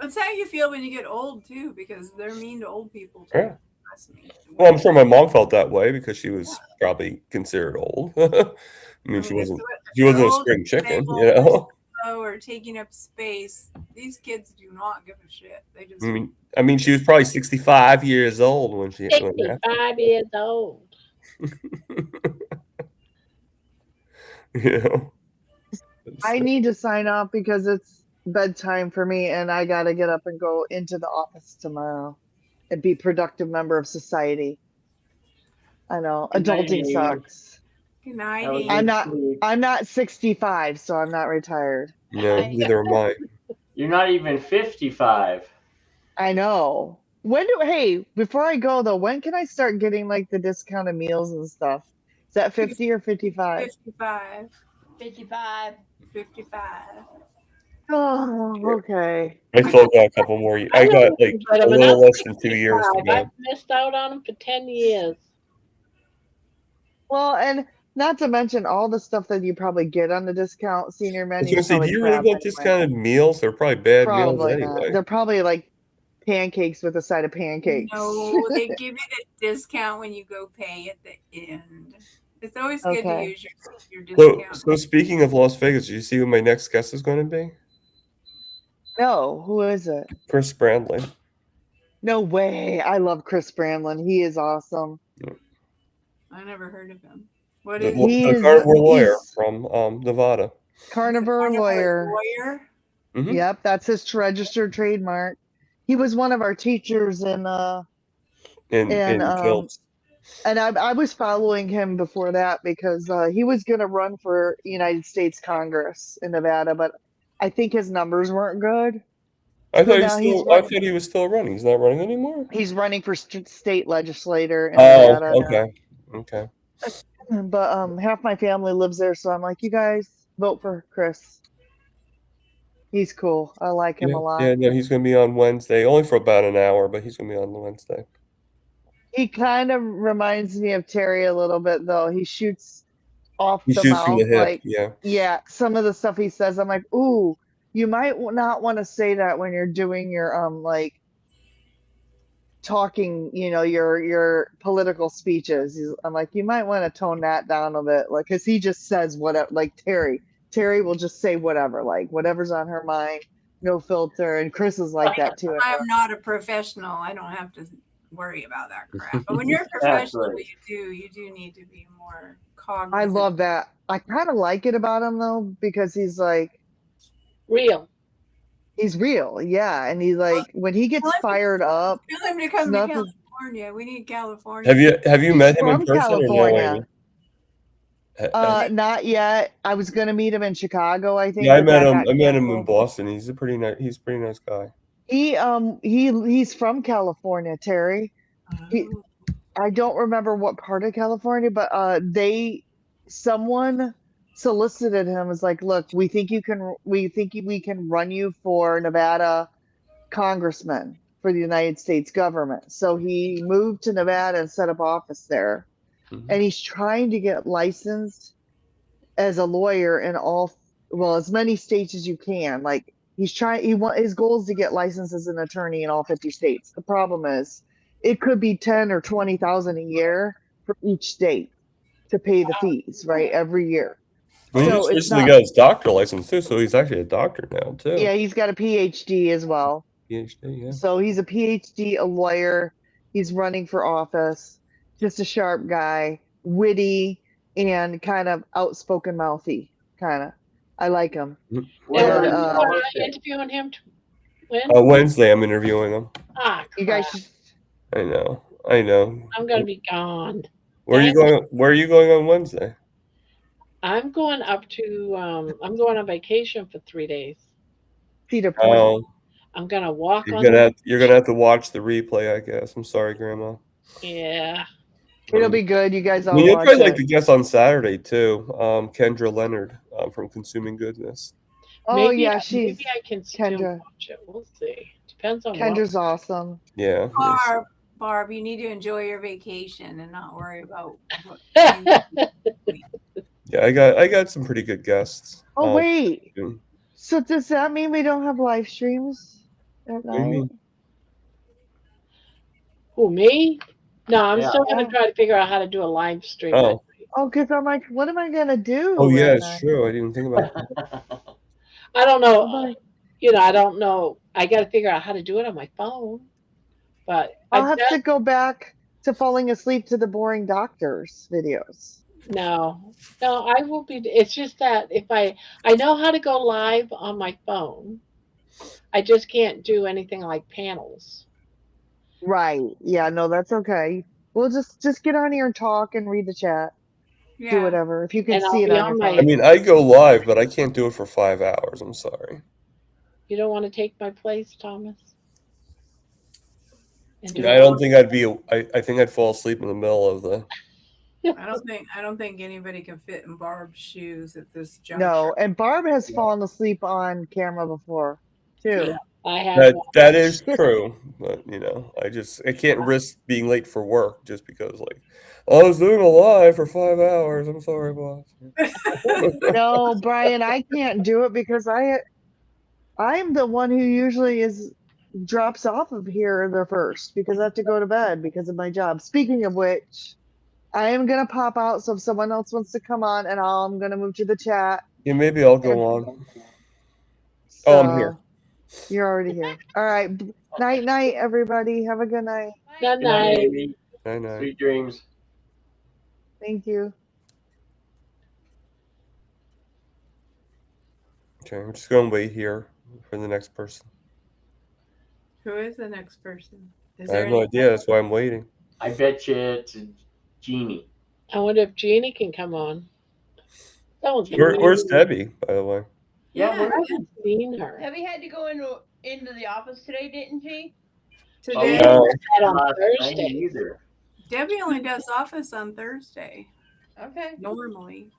That's how you feel when you get old too, because they're mean to old people too. Yeah. Well, I'm sure my mom felt that way because she was probably considered old. I mean, she wasn't a spring chicken, Or taking up space. These kids do not give a shit. They just. I mean, she was probably 65 years old when she. 65 years old. I need to sign off because it's bedtime for me, and I got to get up and go into the office tomorrow and be a productive member of society. I know adulting sucks. Good night. I'm not 65, so I'm not retired. No, neither am I. You're not even 55. I know. Hey, before I go though, when can I start getting like the discounted meals and stuff? Is that 50 or 55? 55. 55. 55. Oh, okay. I still got a couple more. I don't got like get a 'em, and little I'm less than 2 years to 65. go. I've missed out on them for 10 years. Well, and not to mention all the stuff that you probably get on the discount senior I was menu gonna is say, do probably you really crap want anyway. discounted meals? They're probably bad meals Probably not. anyway. They're probably like pancakes with a side of pancakes. No, they give you the discount when you go pay at the end. It's always good to Okay. use your So, discount. so speaking of Las Vegas, do you see who my next guest is going to be? No, who is it? Chris Brandley. No way. I love Chris Bramlin. He is awesome. I never heard of him. What The, is He the is carnivore lawyer he's from Nevada. carnivore lawyer. lawyer? Mhm. Yep, that's his registered trademark. He was one of our teachers in In kilts. and I was following him before that because he was going to run for United States Congress in Nevada, but I think his numbers weren't good. I So thought now he's I thought he was still running. He's not running anymore. he's running for state legislator in Oh, Nevada. okay. But half my family lives there, so I'm like, you guys vote for Chris. He's cool. I like him a lot. Yeah, no, he's going to be on Wednesday, only for about an hour, but he's going to be on Wednesday. He kind of reminds me of Terry a little bit, though. He shoots off He the shoots from mouth, the hip. like Yeah. some of the stuff he says, I'm like, ooh, you might not want to say that when you're doing your like talking, your political speeches. I'm like, you might want to tone that down a bit, like, because he just says whatever. Like Terry will just say whatever, like whatever's on her mind, no filter. And Chris is like that too. I'm not a professional. I don't have to worry about that crap. But when you're a professional, you do need to be more cognizant. I love that. I kind of like it about him though, because he's like real. He's real, yeah. And he's like, when he gets fired up, tell him to come to California. We need California. Have you met him in person California? Or no? Not yet. I was gonna meet him in Chicago, I think. Yeah, I met him in Boston. He's a pretty nice guy. He's from California, Terry. I don't remember what part of California, but someone solicited him, was like, look, we think we can run you for Nevada congressman for the United States government. So he moved to Nevada and set up office there. Mm-hmm. And he's trying to get licensed as a lawyer in as many states as you can. Like his goal is to get licensed as an attorney in all 50 states. The problem is it could be 10 or 20,000 a year for each state to pay the fees, right? Every year. Well, he just recently got his doctor license too, so he's actually a doctor now too. Yeah, he's got a PhD as well. PhD, yeah. So he's a PhD, a lawyer. He's running for office. Just a sharp guy, witty, and kind of outspoken, mouthy. Kind of, I like him. Interviewing him Wednesday. I'm interviewing him. You guys. I know. I'm gonna be gone. Where are you going? Where are you going on Wednesday? I'm going up to. I'm going on vacation for 3 days. Cedar Point. I'm gonna walk. You're gonna have to watch the replay, I guess. I'm sorry, Grandma. Yeah. It'll be good. You guys all. You'll probably like the guest on Saturday too. Kendra Leonard from Consuming Goodness. Oh maybe yeah, maybe I can still watch it. We'll see. Depends on. Kendra's awesome. Yeah. Barb, you need to enjoy your vacation and not worry about. Yeah, I got some pretty good guests. Oh wait. So does that mean we don't have live streams at night? Who, me? No, I'm still gonna try to figure out how to do a live stream. Oh, because I'm like, what am I gonna do? Oh yeah, it's true. I didn't think about that. I don't know. I don't know. I got to figure out how to do it on my phone. But I'll have to go back to falling asleep to the boring doctors videos. No, I will be. It's just that if I know how to go live on my phone, I just can't do anything like panels. Right. Yeah, no, that's okay. We'll just get on here and talk and read the chat. Yeah. whatever. If you can And I'll see it be on your on my- I phone. mean, I go live, but I can't do it for 5 hours. I'm sorry. You don't want to take my place, Thomas? And do I it don't think I'd be. I think I'd fall asleep in the middle of the. I don't think anybody can fit in Barb's shoes at this juncture. No, and Barb has fallen asleep on camera before, too. I have That is true, but I can't risk being late for work just because I was doing a live for 5 hours. I'm sorry, boss. No, Brian, I can't do it because I'm the one who usually drops off of here the first because I have to go to bed because of my job. Speaking of which, I am gonna pop out, so if someone else wants to come on, and I'm gonna move to the chat. Yeah, maybe I'll go on. So I'm here. You're already here. All right. Night, night, everybody. Have a good night. Good Good night, night. Amy. I know. Sweet dreams. Thank you. Okay, I'm just gonna wait here for the next person. Who is the next person? Is I there have no any- idea. That's why I'm waiting. I bet you it's Jeannie. I wonder if Jeannie can come on. That was Where's Debbie, by the way? Yeah, I we're haven't seen her. Debbie had to go into the office today, didn't she? Today, No. That on not Thursday. either. Debbie only does office on Thursday Okay. normally.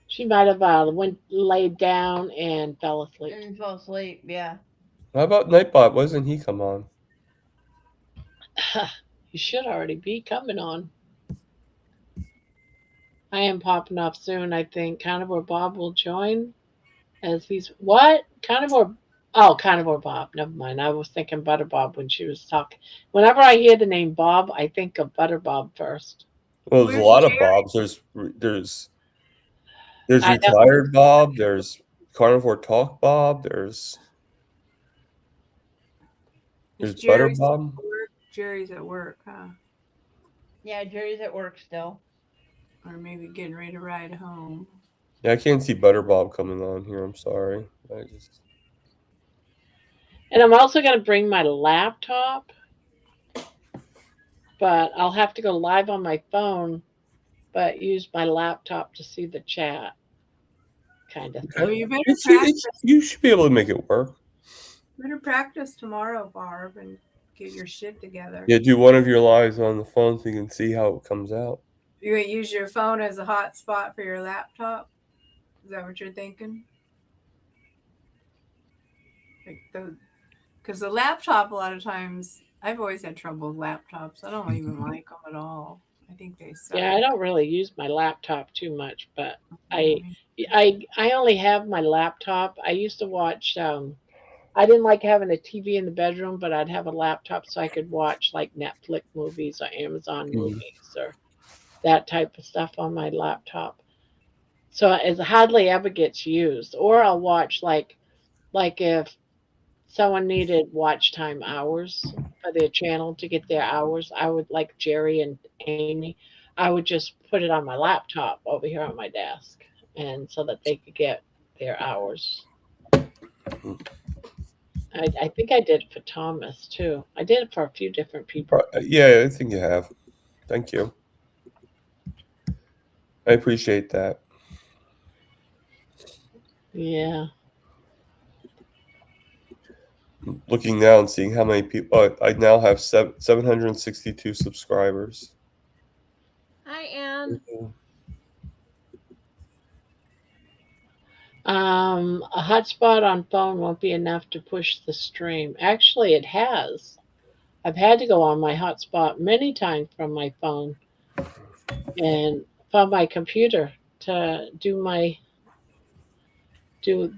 She might have went laid down and fell asleep. And fell asleep. Yeah. How about Nightbot? Why doesn't he come on? You should already be coming on. I am popping off soon. I think Carnivore Bob will join as he's what? Carnivore Bob. Never mind. I was thinking Butter Bob when she was talking. Whenever I hear the name Bob, I think of Butter Bob first. Well, there's a Where's lot of Jerry? Bobs. There's I know. retired Bob. There's Carnivore Talk Bob. There's Butter Jerry's Bob. at work? Jerry's at work, huh? Yeah, Jerry's at work still. Or maybe getting ready to ride home. Yeah, I can't see Butter Bob coming on here. I'm sorry. And I'm also going to bring my laptop, but I'll have to go live on my phone, but use my laptop to see the chat, kind of Well, thing. you better practice. You should be able to make it work. Better practice tomorrow, Barb, and get your shit together. Yeah, do one of your lives on the phone so you can see how it comes out. You gonna use your phone as a hotspot for your laptop? Is that what you're thinking? Because the laptop, a lot of times, I've always had trouble with laptops. I don't even like them at all. I think they suck. Yeah, I don't really use my laptop too much, but I only have my laptop. I used to watch. I didn't like having a TV in the bedroom, but I'd have a laptop so I could watch like Netflix movies or Amazon movies or that type of stuff on my laptop. So it hardly ever gets used. Or I'll watch like if someone needed watch time hours for their channel to get their hours, I would, like Jerry and Amy, I would just put it on my laptop over here on my desk, and so that they could get their hours. I think I did it for Thomas too. I did it for a few different people. Yeah, I think you have. Thank you. I appreciate that. Yeah. Looking now and seeing how many people. I now have 762 subscribers. Hi, Ann. A hotspot on phone won't be enough to push the stream. Actually, it has. I've had to go on my hotspot many times from my phone and from my computer to do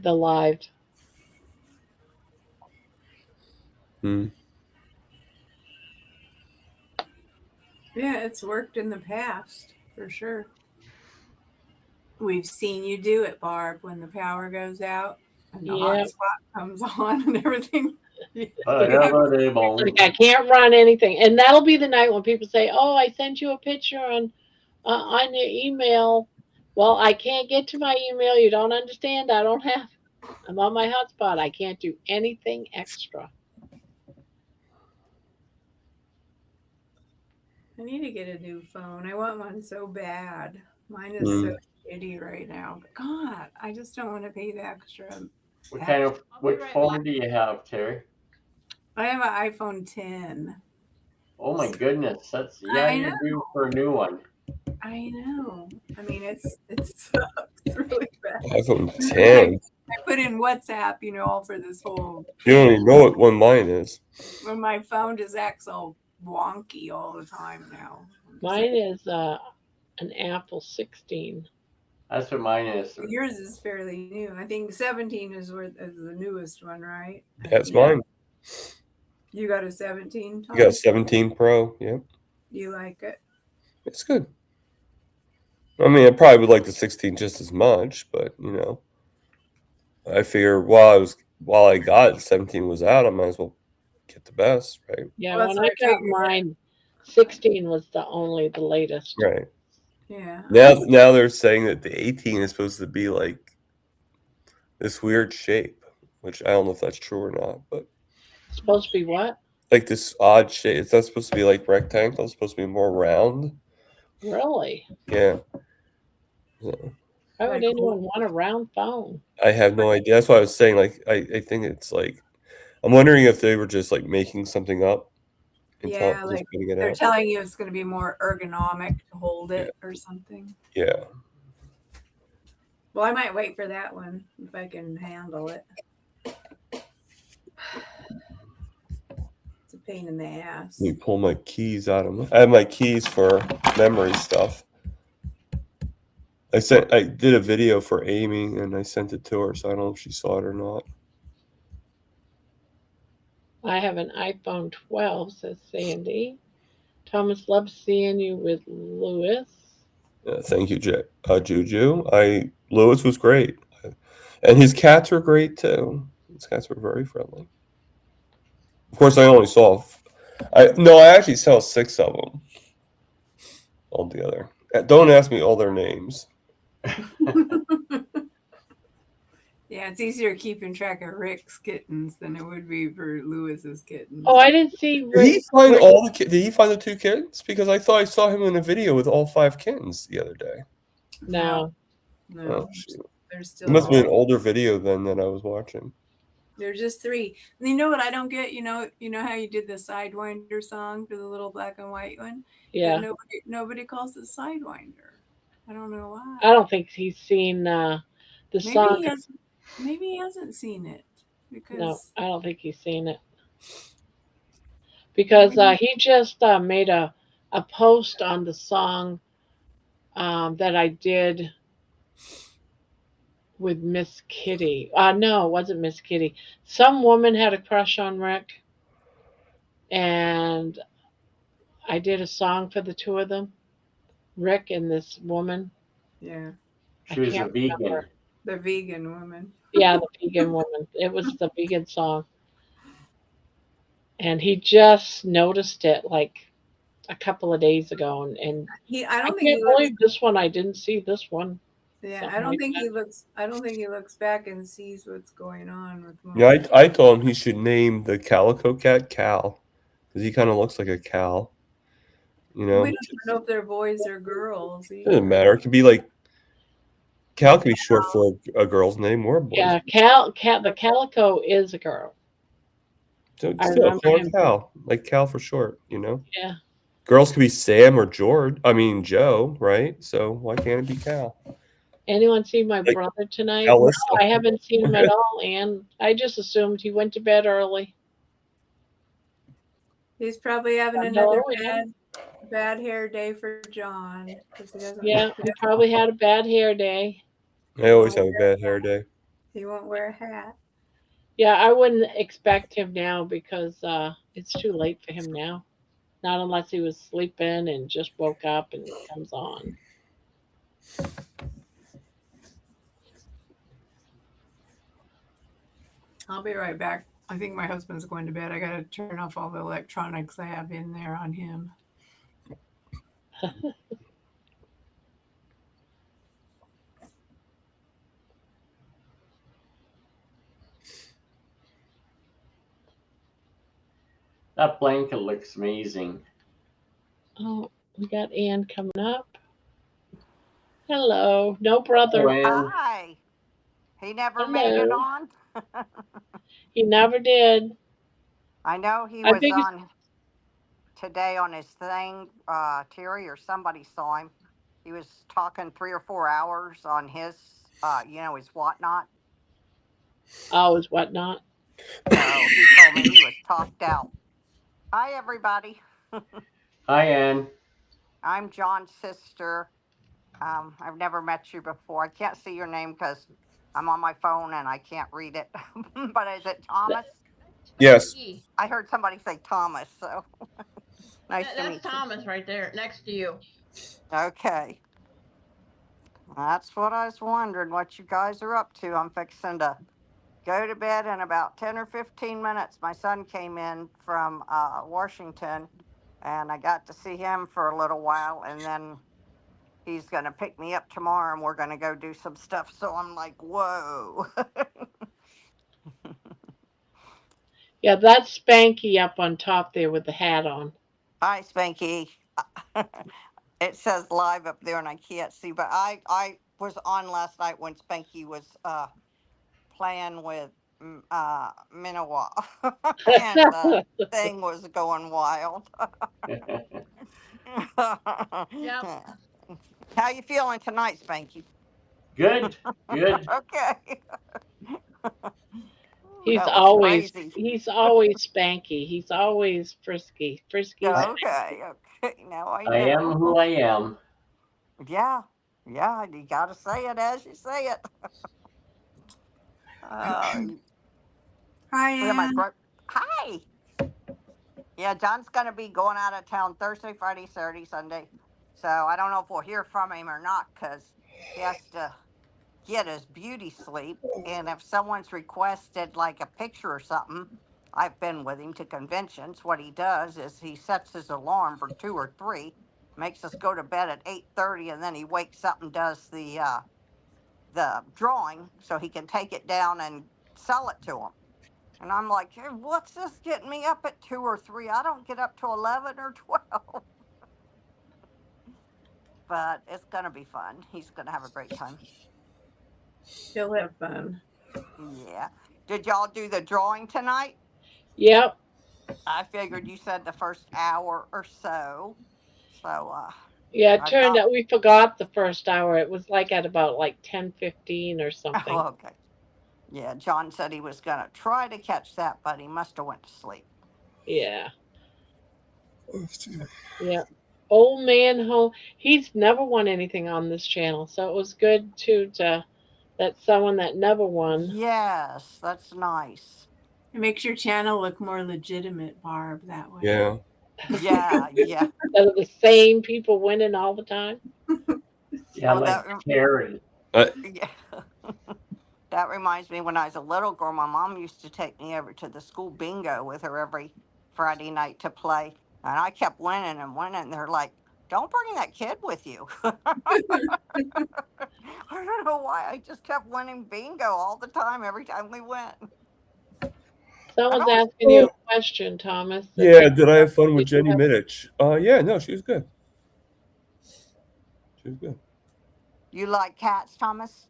the live. Yeah, it's worked in the past for sure. We've seen you do it, Barb, when the power goes out and the hotspot comes on and everything. Like I can't run anything, and that'll be the night when people say, "Oh, I sent you a picture on your email." Well, I can't get to my email. You don't understand. I'm on my hotspot. I can't do anything extra. I need to get a new phone. I want one so bad. Mine is so shitty right now. But God, I just don't want to pay the extra. Which phone do you have, Terry? I have an iPhone 10. Oh my goodness, that's I you're know. due for a new one. I know. I mean, it sucks really bad. iPhone 10. I put in WhatsApp, all for this whole. You don't even know what one mine is. When my phone just acts all wonky all the time now. Mine is an Apple 16. That's what mine is. Yours is fairly new. I think 17 is the newest one, right? That's mine. You got a 17? You got a 17 Pro. Yep. You like it? It's good. I mean, I probably would like the 16 just as much, but I figure while I got 17 was out, I might as well get the best, right? Yeah, Well, when I got mine, 16 was the latest. Right. Yeah. Now they're saying that the 18 is supposed to be like this weird shape, which I don't know if that's true or not, but it's supposed to be what? Like this odd shape. It's not supposed to be like rectangle. It's supposed to be more round. Really? Yeah. Why would anyone want a round phone? I have no idea. That's why I was saying. Like, I think it's like, I'm wondering if they were just like making something up. Yeah, like they're telling you it's going to be more ergonomic to hold it or something. Yeah. Well, I might wait for that one if I can handle it. It's a pain in the ass. Let me pull my keys out of I have my keys for memory stuff. I did a video for Amy and I sent it to her, so I don't know if she saw it or not. I have an iPhone 12, says Sandy. Thomas loves seeing you with Lewis. Thank you, Juju. Lewis was great. And his cats were great too. His cats were very friendly. Of course, I only saw... I actually saw 6 of them altogether. Don't ask me all their names. Yeah, it's easier keeping track of Rick's kittens than it would be for Lewis's kittens. Oh, I didn't see Rick. Did he find all the Did he find the 2 kittens? Because I thought I saw him in a video with all 5 kittens the other day. No. Oh, there's still. It must have been an older video then that I was watching. There's just 3. And you know what I don't get? You know how you did the Sidewinder song for the little black and white one? Yeah. But nobody calls it Sidewinder. I don't know why. I don't think he's seen the song. Maybe he hasn't seen it. Because no, I don't think he's seen it. Because he just made a post on the song that I did with Miss Kitty. No, it wasn't Miss Kitty. Some woman had a crush on Rick, and I did a song for the 2 of them, Rick and this woman. Yeah. She was a vegan. Remember. The vegan woman. Yeah, the vegan woman. It was the vegan song. And he just noticed it like a couple of days ago, and I can't believe this one. I didn't see this one. Yeah, I don't think he looks back and sees what's going on with Mom. Yeah, I told him he should name the calico cat Cal, because he kind of looks like a Cal. We don't know if they're boys or girls. It doesn't matter. It could be like Cal can be short for a girl's name or a boy's. Yeah, the calico is a girl. So still, call her Cal, like Cal for short, Yeah. Girls could be Sam or Joe, right? So why can't it be Cal? Anyone see my brother tonight? No, I haven't seen him at all, and I just assumed he went to bed early. He's probably having another bad hair day for John. Yeah, he probably had a bad hair day. I always have a bad hair day. He won't wear a hat. Yeah, I wouldn't expect him now because it's too late for him now. Not unless he was sleeping and just woke up and comes on. I'll be right back. I think my husband's going to bed. I got to turn off all the electronics I have in there on him. That blanket looks amazing. Oh, we got Ann coming up. Hello. No Oh, brother. and Hi. He never made it Hello. on. He never did. I know he I was think on today on his thing. Terry or somebody saw him. He was talking 3 or 4 hours on his, his whatnot. always whatnot. So he told me he was talked out. Hi, everybody. hi, Ann. I'm John's sister. I've never met you before. I can't see your name because I'm on my phone and I can't read it. But is it Thomas? Yes. Spanky. I heard somebody say Thomas, so nice to That's meet you. Thomas right there next to you. Okay. That's what I was wondering what you guys are up to. I'm fixing to go to bed in about 10 or 15 minutes. My son came in from Washington and I got to see him for a little while, and then he's going to pick me up tomorrow and we're going to go do some stuff. So I'm like, whoa. Yeah, that's Spanky up on top there with the hat on. Hi, Spanky. It says live up there and I can't see, but I was on last night when Spanky was playing with Minawa, and the thing was going wild. Yep. How you feeling tonight, Spanky? Good, good. Okay. Ooh, He's that was always crazy. he's always Spanky. He's always frisky. Frisky I, Okay, okay. Now I I am know. who I am. Yeah, yeah. You gotta say it as you say it. Uh, Hi, look at my Ann. bro. Hi. Yeah, John's gonna be going out of town Thursday, Friday, Saturday, Sunday. So I don't know if we'll hear from him or not because he has to get his beauty sleep. And if someone's requested like a picture or something, I've been with him to conventions. What he does is he sets his alarm for 2 or 3, makes us go to bed at 8:30, and then he wakes up and does the drawing so he can take it down and sell it to him. And I'm like, hey, what's this getting me up at 2 or 3? I don't get up to 11 or 12. But it's gonna be fun. He's gonna have a great time. He'll have fun. Yeah. Did y'all do the drawing tonight? Yep. I figured you said the first hour or so. So Yeah, it I turned thought, out we forgot the first hour. It was like at about like 10:15 or oh, something. okay. Yeah, John said he was gonna try to catch that, but he must have went to sleep. Yeah. Yeah. Old man home. He's never won anything on this channel, so it was good to that someone that never won. Yes, that's nice. It makes your channel look more legitimate, Barb, that way. Yeah. Yeah, yeah. Instead of the same people winning all the time. Yeah, Oh, like Terry. yeah. That reminds me, when I was a little girl, my mom used to take me over to the school bingo with her every Friday night to play. And I kept winning and winning. And they're like, don't bring that kid with you. I don't know why. I just kept winning bingo all the time, every time we went. Someone's always, asking you a question, Thomas. Yeah, did I have fun with Jenny Middich? Yeah, no, she was good. She was good. you like cats, Thomas?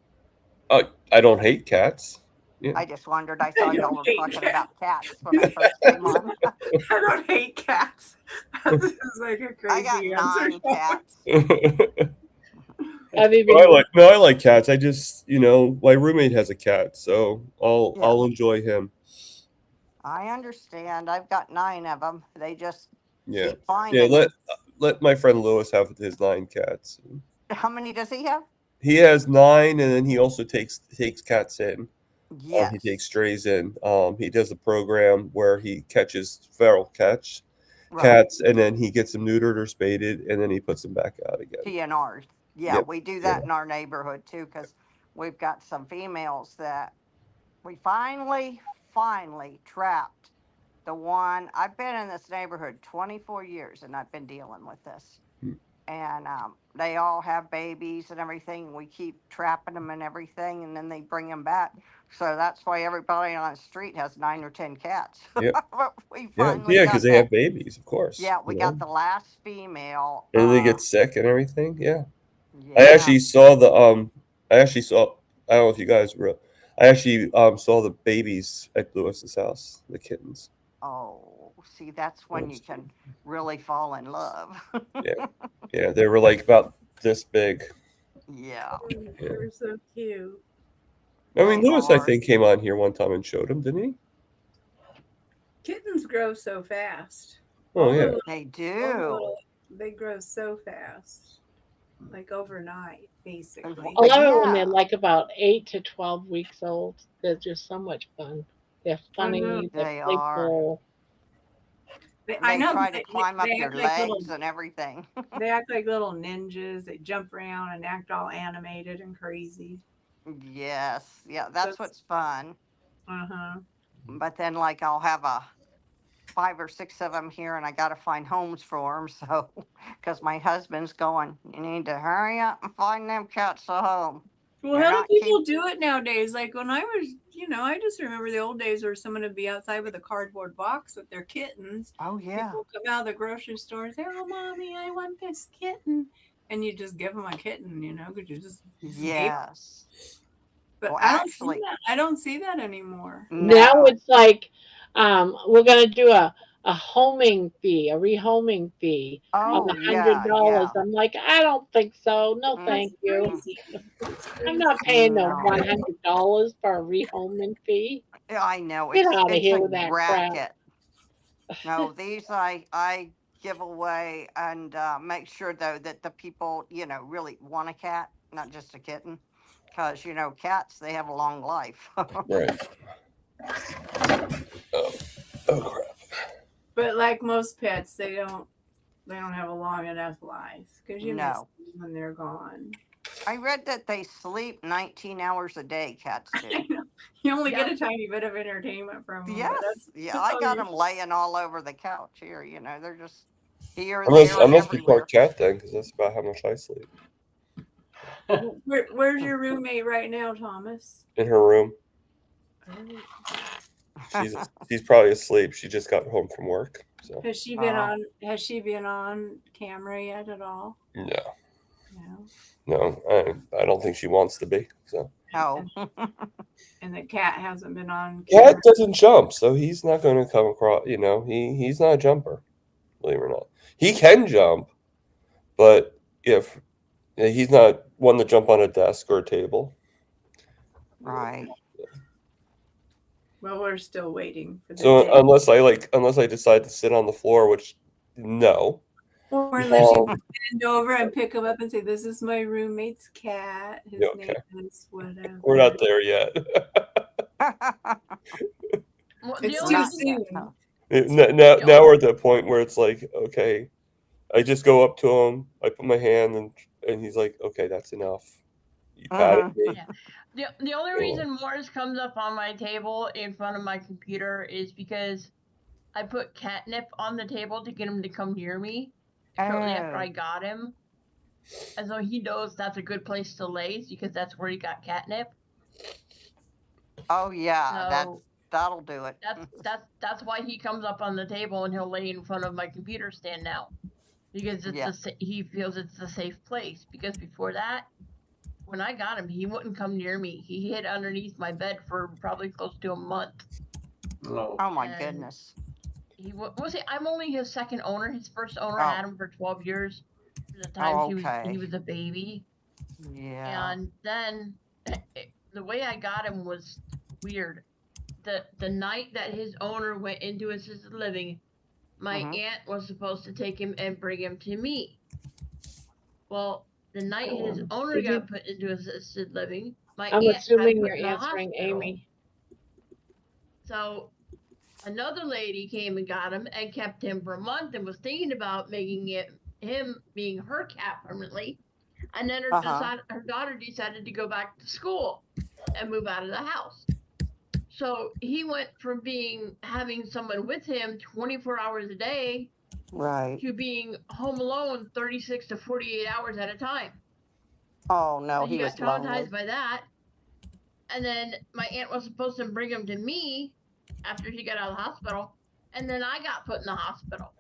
I don't hate cats. Yeah. I just wondered. I I saw y'all don't were hate talking cats. about cats when I first came on. I don't hate cats. This is like a I got crazy answer. 9 cats. Have you I been? like cats. I just my roommate has a cat, so Yeah. I'll enjoy him. I understand. I've got 9 of them. They just Yeah. keep finding Yeah, me. let my friend Lewis have his 9 cats. How many does he have? He has 9, and then he also takes cats in. Yes. He takes strays in. He does a program where he catches feral cats, Right. and then he gets them neutered or spaded, and then he puts them back out again. TNRs. Yeah, Yep. we do that in our neighborhood too, because we've got some females that we finally trapped. The one, I've been in this neighborhood 24 years and I've been dealing with this. Hmm. And they all have babies and everything. We keep trapping them and everything, and then they bring them back. So that's why everybody on the street has 9 or 10 cats. Yep. We Yeah, finally yeah, because got they the have babies, of course. yeah, we got the last female. And then they get sick and everything. Yeah. I Yeah. actually saw the I actually saw I don't know if you guys were I actually saw the babies at Lewis's house, the kittens. Oh, see, that's when you can really fall in love. Yeah. Yeah, they were like about this big. Yeah. They're so cute. I mean, They Lewis, I are. think, came on here one time and showed them, didn't he? Kittens grow so fast. Oh, yeah. They All the do. little, they grow so fast, like overnight, basically. I love it when Yeah. they're like about 8 to 12 weeks old. They're just so much fun. They're funny. They're They are. playful. I They know try to climb up they your act like legs little, and everything. they act like little ninjas. They jump around and act all animated and crazy. Yes. Yeah, that's what's fun. Uh-huh. But then, like, I'll have 5 or 6 of them here, and I got to find homes for them. So, because my husband's going, you need to hurry up and find them cats a home. Well, how do people do it nowadays? Like when I was, I just remember the old days where someone would be outside with a cardboard box with their kittens. Oh, yeah. People come out of the grocery store and say, "Oh, mommy, I want this kitten," and you just give them a kitten, because you just Yes. But Well, I don't see that anymore. Now it's like we're gonna do a homing fee, a rehoming fee of $100. I'm like, I don't think so. No, thank you. I'm not paying no $100 for a rehoming fee. I know. Get It's out of here a with that racket. crap. No, these I give away and make sure though that the people really want a cat, not just a kitten, because cats, they have a long life. Right. Oh crap. But like most pets, they don't have a long enough life because you miss No. them when they're gone. I read that they sleep 19 hours a day. Cats do. You only get a tiny bit of entertainment from them. Yes. That's I all got you- them laying all over the couch here. They're just here, I must there, and be everywhere. part cat then, because that's about how much I sleep. Where's your roommate right now, Thomas? In her room. She's probably asleep. She just got home from work. So Has she been on? Has she been on camera yet at all? no, I don't think she wants to be. So Oh. And the cat hasn't been on. cat doesn't jump, so he's not going to come across. He's not a jumper, believe it or not. He can jump, but if he's not one to jump on a desk or a table. Right. Well, we're still waiting for the So day. unless I decide to sit on the floor, which no. Or unless you bend over and pick him up and say, "This is my roommate's cat. His name is whatever." We're not there yet. It's too soon. Now we're at that point where it's like, okay, I just go up to him, I put my hand, and he's like, okay, that's enough. You patted me. Yeah. The only reason Morris comes up on my table in front of my computer is because I put catnip on the table to get him to come near me shortly after I got him. And so he knows that's a good place to lay because that's where he got catnip. Oh yeah, So that'll do it. That's why he comes up on the table and he'll lay in front of my computer stand now. Because he feels it's a safe place. Because before that, when I got him, he wouldn't come near me. He hid underneath my bed for probably close to a month. Oh my goodness. I'm only his second owner. His first owner had him for 12 years. For the time he was a baby. Yeah. And then the way I got him was weird. The night that his owner went into assisted living, my aunt was supposed to take him and bring him to me. Well, the night his owner got put into assisted living, my I'm aunt assuming got you're put in the answering hospital. Amy. So another lady came and got him and kept him for a month and was thinking about making him being her cat permanently. And then her daughter decided to go back to school and move out of the house. So he went from having someone with him 24 hours a day Right. to being home alone 36 to 48 hours at a time. Oh no, So he he was got traumatized lonely. by that. And then my aunt was supposed to bring him to me after he got out of the hospital. And then I got put in the hospital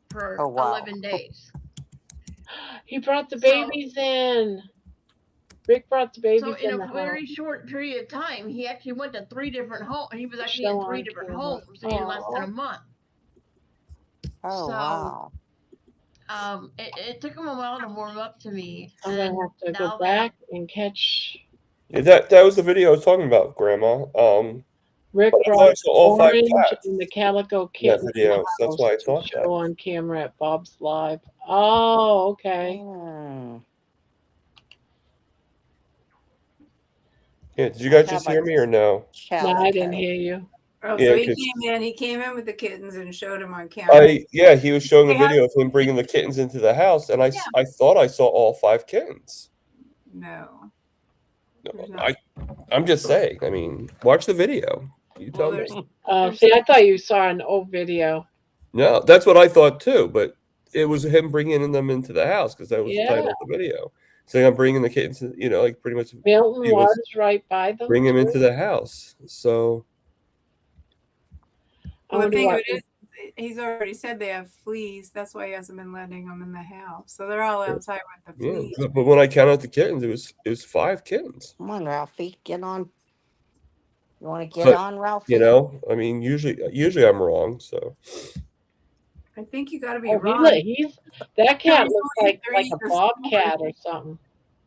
for Oh wow. 11 days. He brought the So- babies in. Rick brought the babies So in in a the very house. short period of time, he actually went to 3 different homes. He was actually Show in 3 on different camera. homes in less than Aw. a month. Oh So, wow. it took him a while to warm up to me. I'm gonna And have to now go back and catch. Yeah, that was the video I was talking about, Grandma. Rick But I thought I brought saw all 5 Orange cats and the calico in that kitten in video, the so that's house why I to thought show that. on camera at Bob's Live. Oh, okay. Yeah, did you guys have just a hear me or no? No, I didn't Calico. hear you. Oh, Yeah, so he 'cause came in. He came in with the kittens and showed them on camera. he was showing a They have- video of him bringing the kittens into the house, and Yeah. I thought I saw all 5 kittens. No. No, There's not. I'm just saying. I mean, watch the video. You tell Well, me. there's See, I thought you saw an old video. No, that's what I thought too, but it was him bringing them into the house because that was the Yeah. title of the video. Saying I'm bringing the kittens, like pretty much Milton he was was right by them. bring him too. into the house. So I Well, the wonder thing of what. it is, he's already said they have fleas. That's why he hasn't been letting them in the house. So they're all outside with the yeah, fleas. but when I counted the kittens, it was 5 kittens. Come on, Ralphie, get on. You want to get But on, Ralphie? I mean, usually I'm wrong. So I think you got to be Oh, wrong. he's that cat He's looks only like 3 a this bobcat or morning. something.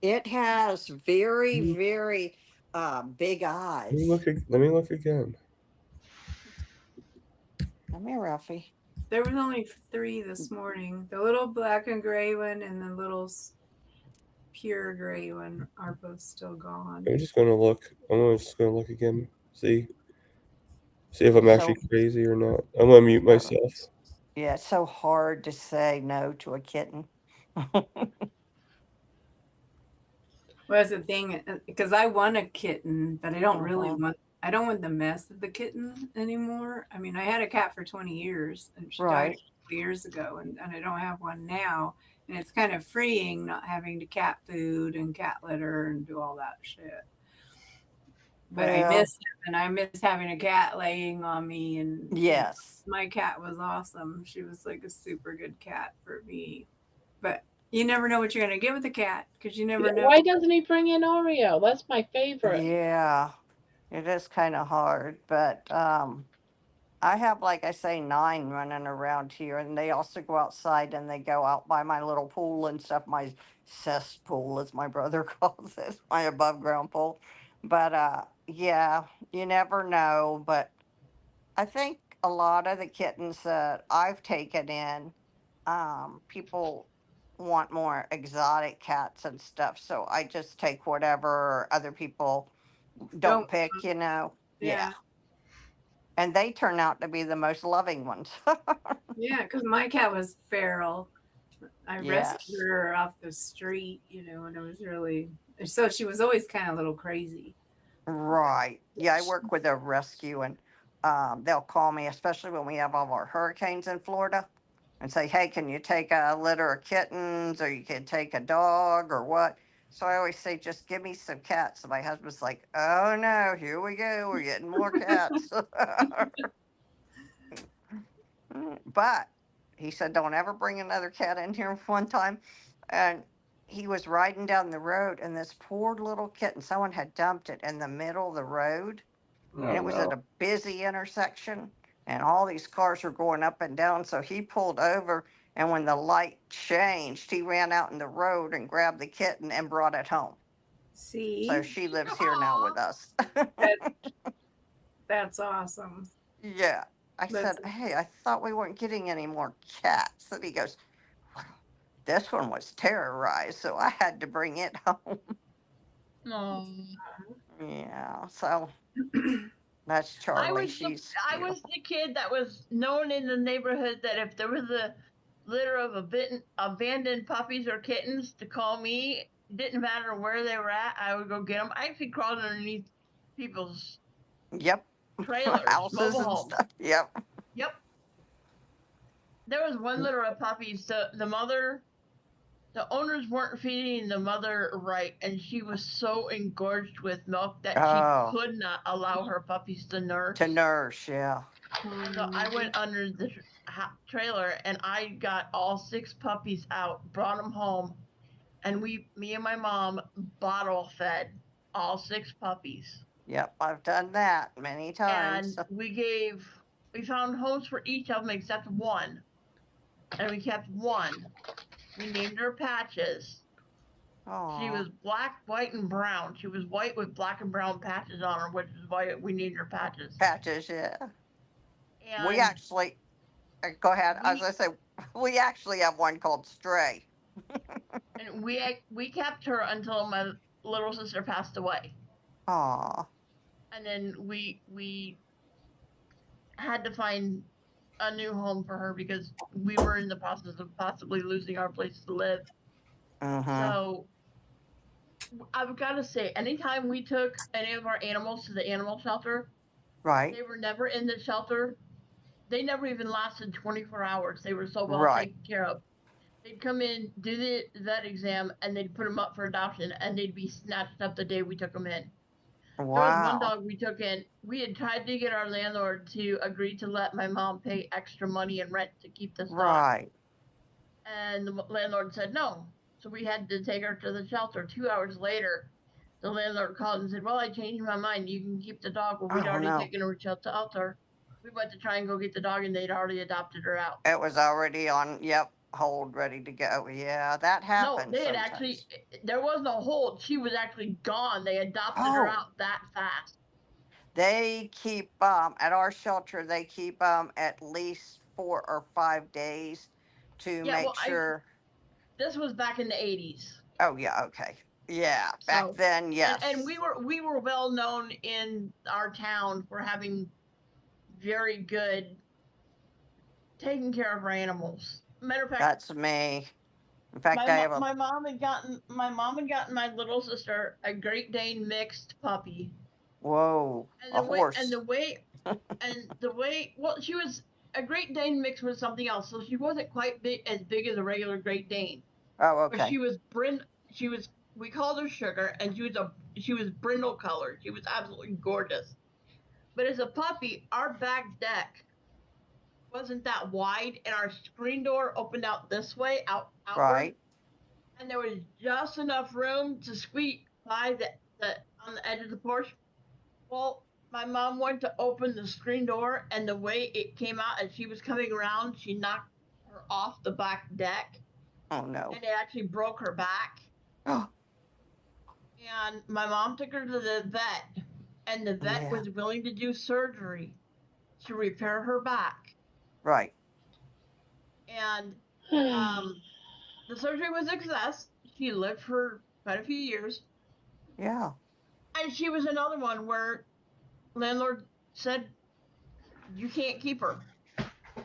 It has very, Mhm. very big eyes. let me look again. Come here, Ralphie. There was only 3 this morning. The little black and gray one and the little pure gray one are both still gone. I'm just gonna look. I'm just gonna look again. See if I'm actually crazy or not. I'm gonna mute myself. Yeah, it's so hard to say no to a kitten. Well, that's the thing, because I want a kitten, but I don't really Uh-huh. want. I don't want the mess of the kitten anymore. I mean, I had a cat for 20 years, and she died Right. a couple years ago, and I don't have one now. And it's kind of freeing not having to cat food and cat litter and do all that shit. But I Well- miss him, and I miss having a cat laying on me. And Yes. my cat was awesome. She was like a super good cat for me. But you never know what you're gonna get with a cat because you never know. Why doesn't he bring in Oreo? That's my favorite. Yeah, it is kind of hard, but I have, like I say, 9 running around here, and they also go outside and they go out by my little pool and stuff, my cesspool, as my brother calls it, my above ground pool. But yeah, you never know. But I think a lot of the kittens that I've taken in, people want more exotic cats and stuff, so I just take whatever other people don't pick, Yeah. and they turn out to be the most loving ones. Yeah, because my cat was feral. I Yes. rescued her off the street, and it was really so she was always kind of a little crazy. Right. Yeah, I work with a rescue, and they'll call me, especially when we have all our hurricanes in Florida, and say, hey, can you take a litter of kittens, or you can take a dog, or what? So I always say, just give me some cats. And my husband's like, oh no, here we go. We're getting more cats. But he said, don't ever bring another cat in here one time. And he was riding down the road, and this poor little kitten, someone had dumped it in the middle of the road. And it was at a busy intersection, and all these cars were going up and down. So he pulled over, and when the light changed, he ran out in the road and grabbed the kitten and brought it home. See, So she lives here now with us. that's awesome. Yeah. I said, hey, I thought we weren't getting any more cats. And he goes, well, this one was terrorized, so I had to bring it home. Oh. Yeah, so that's Charlie. I was the kid that was known in the neighborhood that if there was a litter of abandoned puppies or kittens, to call me. Didn't matter where they were at, I would go get them. I actually crawled underneath people's Yep. trailers, Houses mobile and homes. stuff. Yep. Yep. there was one litter of puppies. The owners weren't feeding the mother right, and she was so engorged with milk that she could not allow her puppies to nurse. Yeah. So I went under the trailer and I got all 6 puppies out, brought them home, and me and my mom bottle fed all 6 puppies. Yep, I've done that many times. And we found homes for each of them except one, and we kept one. We named her Patches. Aww. She was black, white, and brown. She was white with black and brown patches on her, which is why we named her Patches. Patches, yeah. And we actually, go ahead. I was going to say, we actually have one called Stray. And we kept her until my little sister passed away. Aww. And then we had to find a new home for her because we were in the process of possibly losing our place to live. So I've got to say, anytime we took any of our animals to the animal shelter, they were never in the shelter. They never even lasted 24 hours. They were so well taken care of. They'd come in, do the vet exam, and they'd put them up for adoption, and they'd be snatched up the day we took them in. There was one dog we took in. We had tried to get our landlord to agree to let my mom pay extra money in rent to keep this dog. And the landlord said no. So we had to take her to the shelter. 2 hours later, the landlord called and said, well, I changed my mind. You can keep the dog. Well, we'd already taken her to the shelter. We went to try and go get the dog, and they'd already adopted her out. It was already on, hold, ready to go. Yeah, that happens. No, they had actually, there was no hold. She was actually gone. They adopted her out that fast. They keep, at our shelter, they keep at least 4 or 5 days to make sure. This was back in the 80s. Oh, yeah, okay. Yeah, back then, yes. And we were well known in our town for having very good taking care of our animals. Matter of fact, that's me. In fact, my mom had gotten my little sister a Great Dane mixed puppy. Whoa, a horse. And the way, well, she was a Great Dane mixed with something else, so she wasn't quite as big as a regular Great Dane. Oh, okay. But we called her Sugar, and she was brindle colored. She was absolutely gorgeous. But as a puppy, our back deck wasn't that wide, and our screen door opened out this way, outward. Right. And there was just enough room to squeak by on the edge of the porch. Well, my mom went to open the screen door, and the way it came out as she was coming around, she knocked her off the back deck. Oh, no. And it actually broke her back. And my mom took her to the vet, and the vet was willing to do surgery to repair her back. Right. And the surgery was a success. She lived for quite a few years. Yeah. And she was another one where landlord said, you can't keep her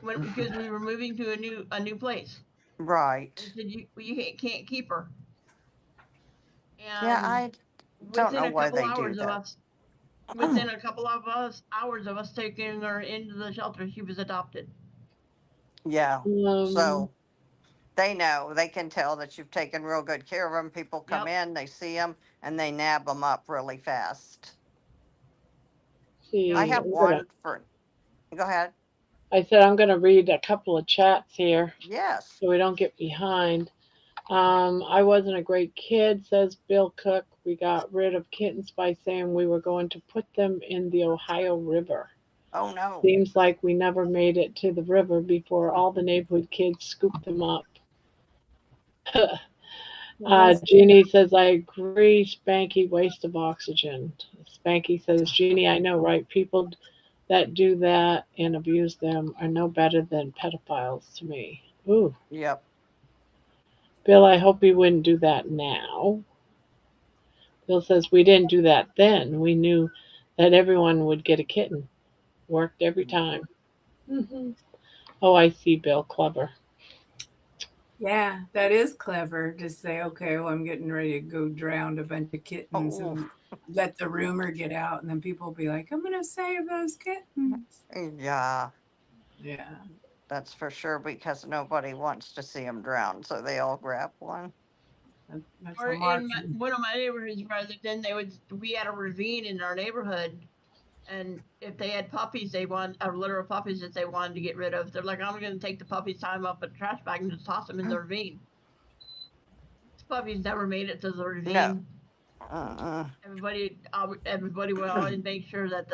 because we were moving to a new place. Right. He said, you can't keep her. And yeah, I don't know why they do that. Within a couple of hours of us taking her into the shelter, she was adopted. Yeah. So they know, they can tell that you've taken real good care of them. People come in, they see them, and they nab them up really fast. I have one for. Go ahead. I said I'm going to read a couple of chats here. Yes. So we don't get behind. I wasn't a great kid, says Bill Cook. We got rid of kittens by saying we were going to put them in the Ohio River. Oh, no. Seems like we never made it to the river before all the neighborhood kids scooped them up. Jeannie says, I agree, Spanky, waste of oxygen. Spanky says, Jeannie, I know, right? People that do that and abuse them are no better than pedophiles to me. Ooh. Yep. Bill, I hope you wouldn't do that now. Bill says, we didn't do that then. We knew that everyone would get a kitten. Worked every time. Mm-hmm. Oh, I see, Bill. Clever. Yeah, that is clever to say, okay, well, I'm getting ready to go drown a bunch of kittens and let the rumor get out. And then people will be like, I'm going to save those kittens. Yeah. Yeah. That's for sure, because nobody wants to see them drown, so they all grab one. That's Or a mark. in one of my neighborhoods where I lived in, we had a ravine in our neighborhood, and if they had puppies, they want litter of puppies that they wanted to get rid of. They're like, I'm going to take the puppies, tie them up in a trash bag, and just toss them in the ravine. These puppies never made it to the ravine. No. Everybody would always make sure that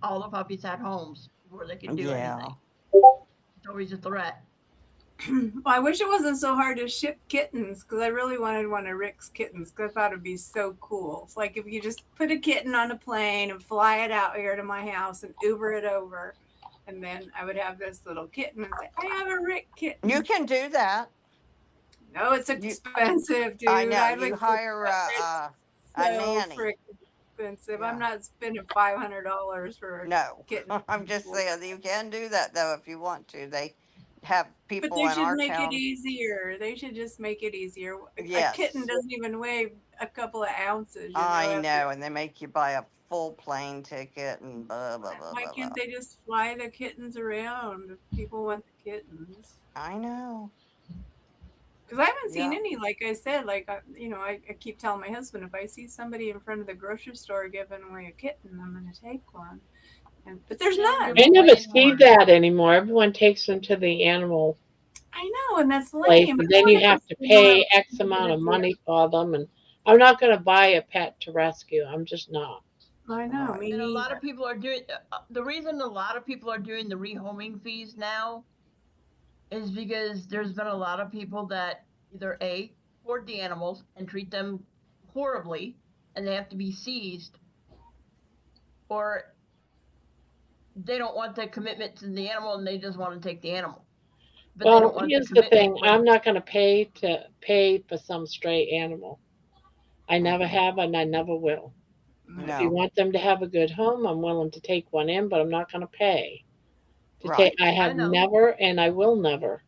all the puppies had homes where they could do anything. It's always a threat. Well, I wish it wasn't so hard to ship kittens, because I really wanted one of Rick's kittens, because I thought it'd be so cool. It's like if you just put a kitten on a plane and fly it out here to my house and Uber it over, and then I would have this little kitten and say, I have a Rick kitten. You can do that. No, it's expensive, dude. I know. You hire a nanny. Expensive. Yeah. I'm not spending $500 for a kitten. I'm just saying you can do that though if you want to. They have people in our town. But they should make it easier. They should just make it easier. Yes. A kitten doesn't even weigh a couple of ounces. I know, and they make you buy a full plane ticket and blah blah blah. Why can't they just fly the kittens around if people want the kittens? I know. Because I haven't seen any, like I said, I keep telling my husband, if I see somebody in front of the grocery store giving away a kitten, I'm going to take one. But there's none. I never see that anymore. Everyone takes them to the animal. I know, and that's place, lame. and then you have to pay X amount of money for them. And I'm not going to buy a pet to rescue. I'm just not. I know. And a lot of people are doing. The reason a lot of people are doing the rehoming fees now is because there's been a lot of people that either hoard the animals and treat them horribly, and they have to be seized, or they don't want the commitment to the animal and they just want to take the animal. But well, here's the thing: I'm not going to pay for some stray animal. I never have, and I never will. No. If you want them to have a good home, I'm willing to take one in, but I'm not going to pay. I have never, and I will never.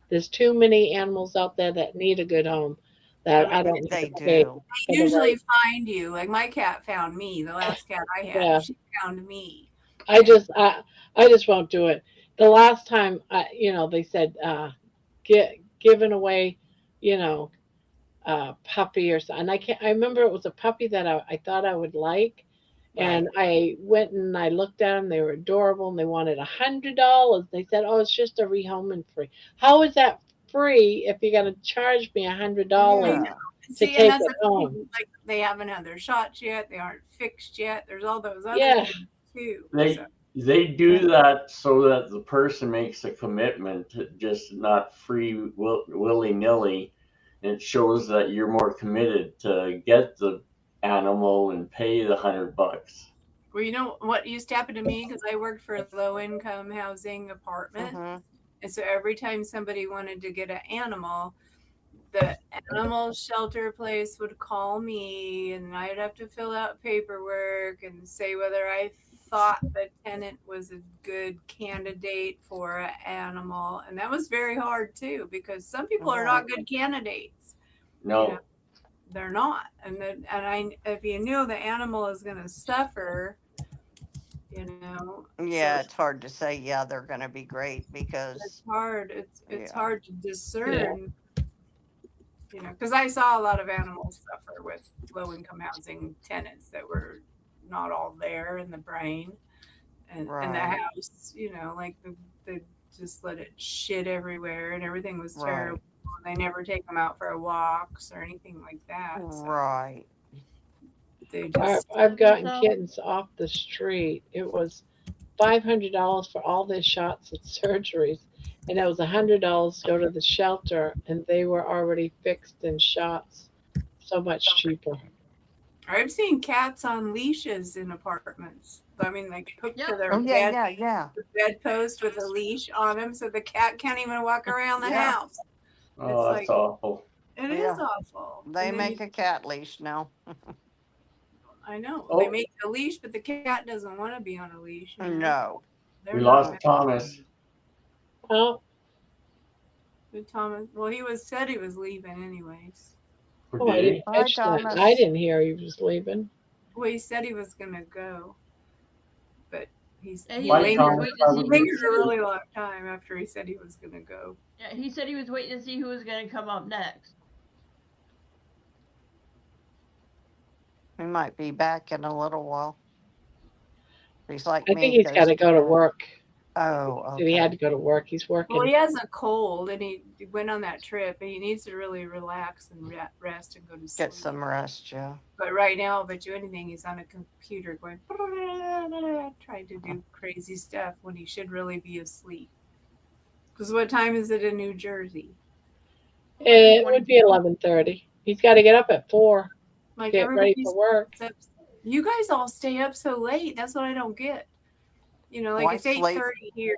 There's too many animals out there that need a good home that I don't. They do. They usually find you. Like my cat found me. The last cat I had, she found me. I just won't do it. The last time, they said giving away, puppy or something. I remember it was a puppy that I thought I would like. And I went and I looked at them. They were adorable, and they wanted $100. They said, "Oh, it's just a rehoming free." How is that free if you're going to charge me $100 to take it home? Like they haven't had their shots yet. They aren't fixed yet. There's all those other things too. They do that so that the person makes a commitment, to just not free willy nilly. It shows that you're more committed to get the animal and pay the $100. Well, you know what used to happen to me, because I worked for a low-income housing apartment, and so every time somebody wanted to get an animal, the animal shelter place would call me, and I'd have to fill out paperwork and say whether I thought the tenant was a good candidate for an animal, and that was very hard too, because some people are not good candidates. No. They're not, if you knew the animal is going to suffer, it's hard to say. Yeah, they're going to be great, because it's hard. It's hard to discern. Because I saw a lot of animals suffer with low-income housing tenants that were not all there in the brain, and the house. Like they just let it shit everywhere, and everything was terrible. They never take them out for walks or anything like that. Right. I've gotten kittens off the street. It was $500 for all their shots and surgeries, and it was $100 to go to the shelter, and they were already fixed in shots. So much cheaper. I've seen cats on leashes in apartments. I mean, like hooked to their bedpost with a leash on them, so the cat can't even walk around the house. Oh, that's awful. It is awful. They make a cat leash now. I know. They make a leash, but the cat doesn't want to be on a leash. No. We lost Thomas. Oh. Thomas. Well, he said he was leaving anyways. I didn't catch that. I didn't hear he was leaving. Well, he said he was going to go. But He's And he he was Like just lingered, Thomas, waiting to I see would who do lingered was a too. really long time after he said he was gonna go. Yeah, he said he was waiting to see who was going to come up next. He might be back in a little while. He's like I me, think he he's got goes to to go to bed. work. Oh, So he had okay. to go to work. He's Well, working. he has a cold and he went on that trip and he needs to really relax and rest and go to sleep. Get some rest, yeah. But right now, if I do anything, he's on a computer going trying to do crazy stuff when he should really be asleep. Because what time is it in New Jersey? It would be 11:30. He's got to get up at 4. Like Get ready everybody's for work. you guys all stay up so late. That's what I don't get. You know, like Well, I it's sleep. 8:30 here.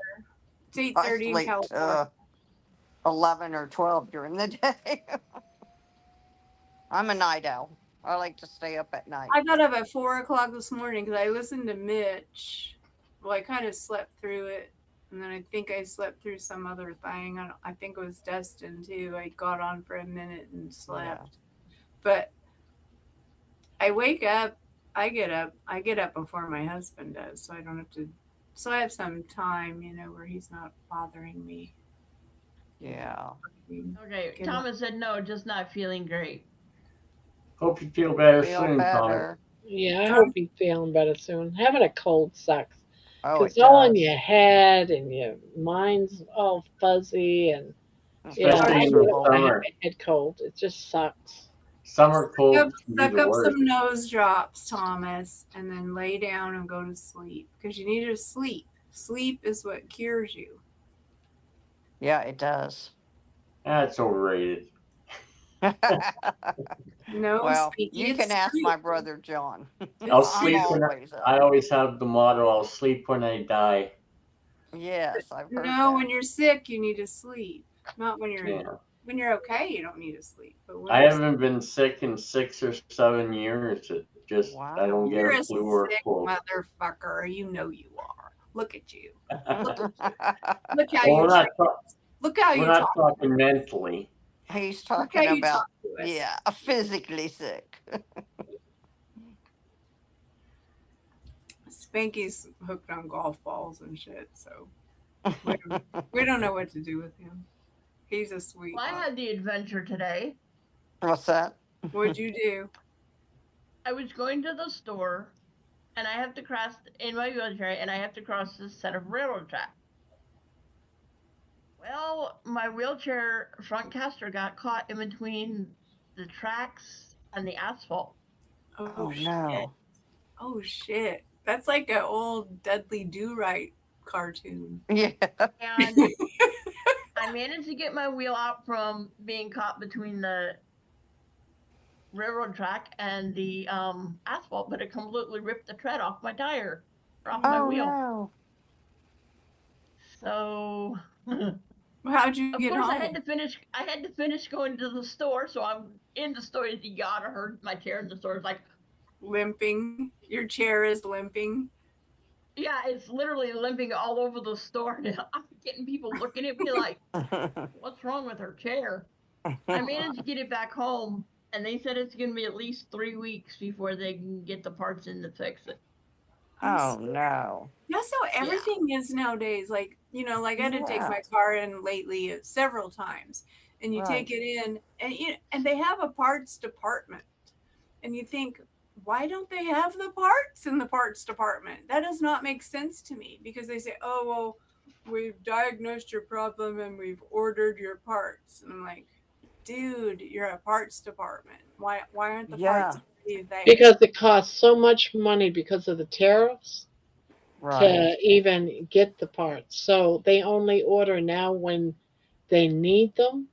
It's I 8:30 in sleep California. 11 or 12 during the day. I'm a night owl. I like to stay up at night. I got up at 4 o'clock this morning because I listened to Mitch. Well, I kind of slept through it, and then I think I slept through some other thing. I think it was Destin too. I got on for a minute and slept, but I wake up. I get up before my husband does, so I don't have to. So I have some time, you know, where he's not bothering me. Yeah. Okay, Thomas said no, just not feeling great. Hope you feel better Feel soon, Thomas. better. Yeah, I hope he's feeling better soon. Having a cold sucks. Oh, Because it all in does. your head and your mind's all fuzzy and Especially I in really the don't want to have summer. a head cold. It just sucks. Summer cold can be Suck the up worst. some nose drops, Thomas, and then lay down and go to sleep because you need to sleep. Sleep is what cures you. Yeah, it does. That's overrated. No, Well, speaking you it can ask straight. my brother John. I'll It's sleep true. when always up. I always have the motto, I'll sleep when I die. Yes, I've heard No, that. when you're sick, you need to sleep. Not when you're Yeah. when you're okay, you don't need to sleep. But when I you're haven't been sick in 6 or 7 years. It just I don't Wow. get you're a a flu or a sick cold. motherfucker. You know you are. Look at you. Well, Look how we're you not, treat us. Look how we're you not talk. talking mentally. He's Look how talking you about, talk to us. yeah, physically sick. Spanky's hooked on golf balls and shit, so we don't know what to do with him. He's a sweet. Well, I had the adventure today. What's that? What'd you do? I was going to the store, and I have to cross in my wheelchair, and I have to cross this set of railroad tracks. Well, my wheelchair front caster got caught in between the tracks and the asphalt. Oh, shit. no. Oh shit. That's like an old Dudley Do-Right cartoon. Yeah. And I managed to get my wheel out from being caught between the railroad track and the asphalt, but it completely ripped the tread off my tire, or off my Oh, wheel. no. So, How'd you of get course, home? I had to finish going to the store. So I'm in the store. You gotta heard my chair in the store. It's like Limping. Your chair is limping. yeah, it's literally limping all over the store. I'm getting people looking at me like, "What's wrong with her chair?" I managed to get it back home, and they said it's gonna be at least 3 weeks before they can get the parts in to fix it. Oh, no. That's how everything is nowadays. Like, you know, like I had to take Yeah. my car in lately several times, and you Right. take it in, and they have a parts department, and you think, why don't they have the parts in the parts department? That does not make sense to me because they say, oh well, we've diagnosed your problem and we've ordered your parts, and I'm like, dude, you're a parts department. Why aren't the parts there? Because it costs so much money because of the tariffs Right. to even get the parts. So they only order now when they need them.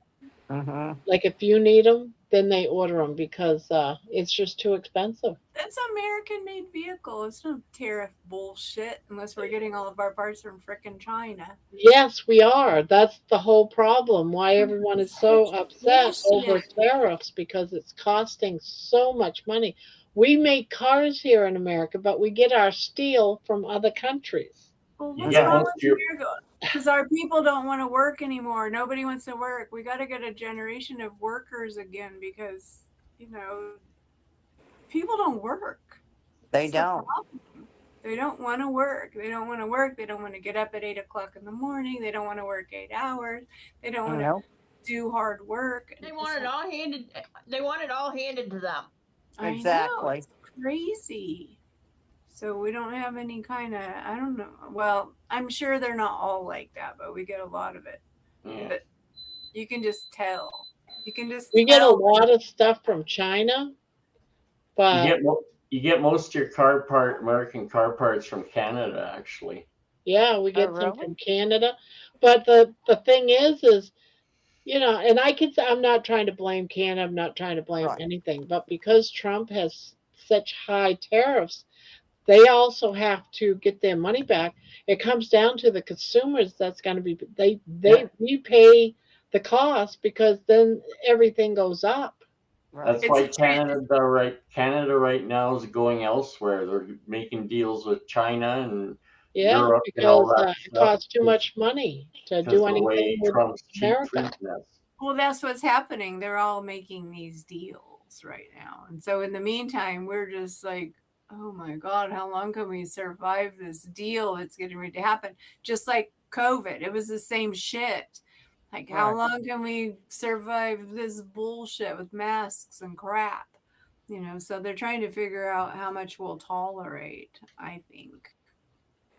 Mm-hmm. Like if you need them, then they order them because it's just too expensive. That's American-made vehicle. It's no tariff bullshit unless we're getting all of our parts from frickin' China. Yes, we are. That's the whole problem. Why everyone is so upset over Bullshit. tariffs because it's costing so much money. We make cars here in America, but we get our steel from other countries. Well, You what's get wrong most with of your America? Because our people don't want to work anymore. Nobody wants to work. We got to get a generation of workers again because, you know, people don't work. They That's the don't. problem. They don't want to work. They don't want to work. They don't want to get up at 8 o'clock in the morning. They don't want to work 8 hours. They don't want to No, do hard work. They want it all handed. They want it all handed to them. I know, exactly. it's crazy. So we don't have any kind of, I don't know. Well, I'm sure they're not all like that, but we get a lot of it. Yeah. But you can just tell. You can just We get a tell. lot of stuff from China, You but get you get most of your American car parts from Canada, actually. yeah, we Oh, get some really? from Canada. But the thing is, and I'm not trying to blame Canada, I'm not trying to blame Right. anything, but because Trump has such high tariffs, they also have to get their money back. It comes down to the consumers. That's going to be Yeah. we pay the cost because then everything goes up. Right. That's It's why a trans- Canada right now is going elsewhere. They're making deals with China and Yeah, Europe and all because that it stuff costs too much money to because do the anything way with Trump's cheap America. treating us. Well, that's what's happening. They're all making these deals right now. And so in the meantime, we're just like, oh my God, how long can we survive this deal that's getting ready to happen? Just like COVID, it was the same shit. Like, how Right. long can we survive this bullshit with masks and crap? So they're trying to figure out how much we'll tolerate, I think.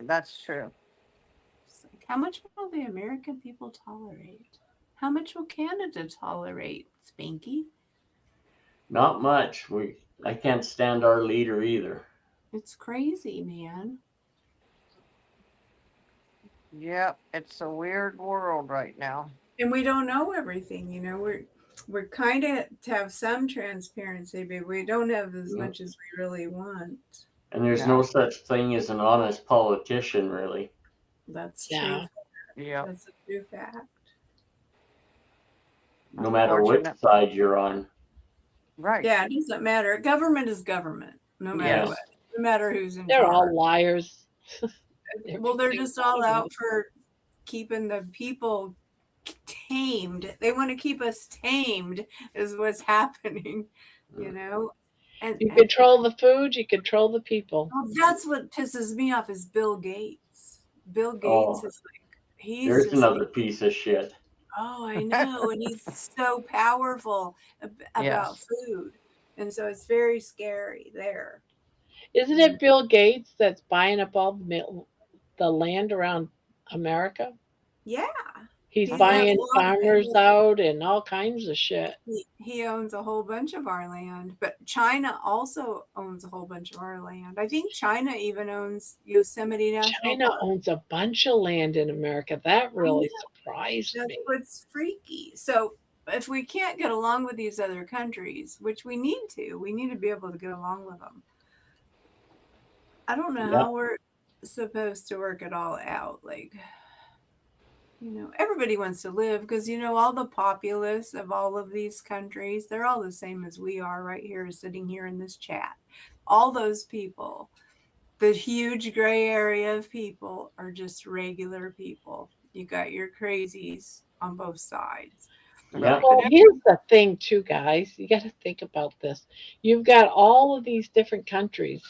That's true. It's like, how much will the American people tolerate? How much will Canada tolerate, Spanky? Not much. I can't stand our leader either. It's crazy, man. Yep. It's a weird world right now. And we don't know everything, we're kind of to have some transparency, but we don't have as much as we really want. And there's No. no such thing as an honest politician, really. That's Yeah. true. Yep. That's a true fact. No matter which Unfortunate. side you're on. Right. Yeah, it doesn't matter. Government is government, no matter Yes. what. No matter who's in They're charge. all liars. Well, they're Everything just all about out it. for keeping the people tamed. They want to keep us tamed, is what's happening, And You control the food, you control the people. well, that's what pisses me off is Bill Gates. Bill Gates Oh, is like, he's there's just another like, piece of shit. oh, I know. And he's so powerful about Yes. food. And so it's very scary there. Isn't it Bill Gates that's buying up all the land around America? Yeah. He's He has buying a lot of farmers it. out and all kinds of shit. He owns a whole bunch of our land, but China also owns a whole bunch of our land. I think China even owns Yosemite National China Park. owns a bunch of land in America. That really surprised That's me. what's freaky. So if we can't get along with these other countries, which we need to be able to get along with them. I don't know how we're supposed to work it all out. Like, everybody wants to live because, all the populace of all of these countries, they're all the same as we are right here, sitting here in this chat. All those people, the huge gray area of people are just regular people. You got your crazies on both sides. Yeah. Well, here's the thing, too, guys. You got to think about this. You've got all of these different countries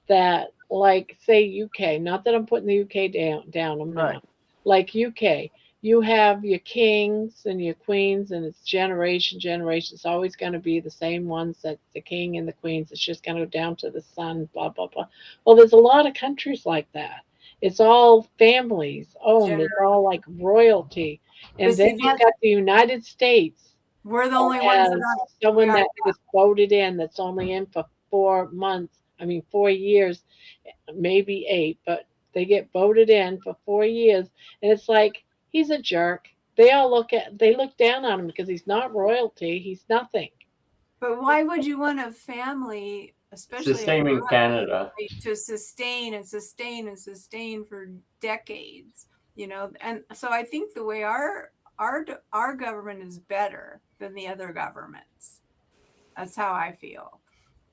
that, like, say, UK. Not that I'm putting the UK down. I'm Right. not. Like UK, you have your kings and your queens, and it's generation. It's always going to be the same ones. That's the king and the queens. It's just going to go down to the sun. Blah blah blah. Well, there's a lot of countries like that. It's all families owned. It's all like royalty. And But then see, you've got the United States we're the that only ones has that are. someone we are- that was voted in that's only in for 4 months. I mean, 4 years, maybe 8, but they get voted in for 4 years, and it's like he's a jerk. They look down on him because he's not royalty. He's nothing. But why would you want a family, It's the especially a same in royal Canada. family, to sustain and sustain and sustain for decades? And so I think the way our government is better than the other governments. That's how I feel.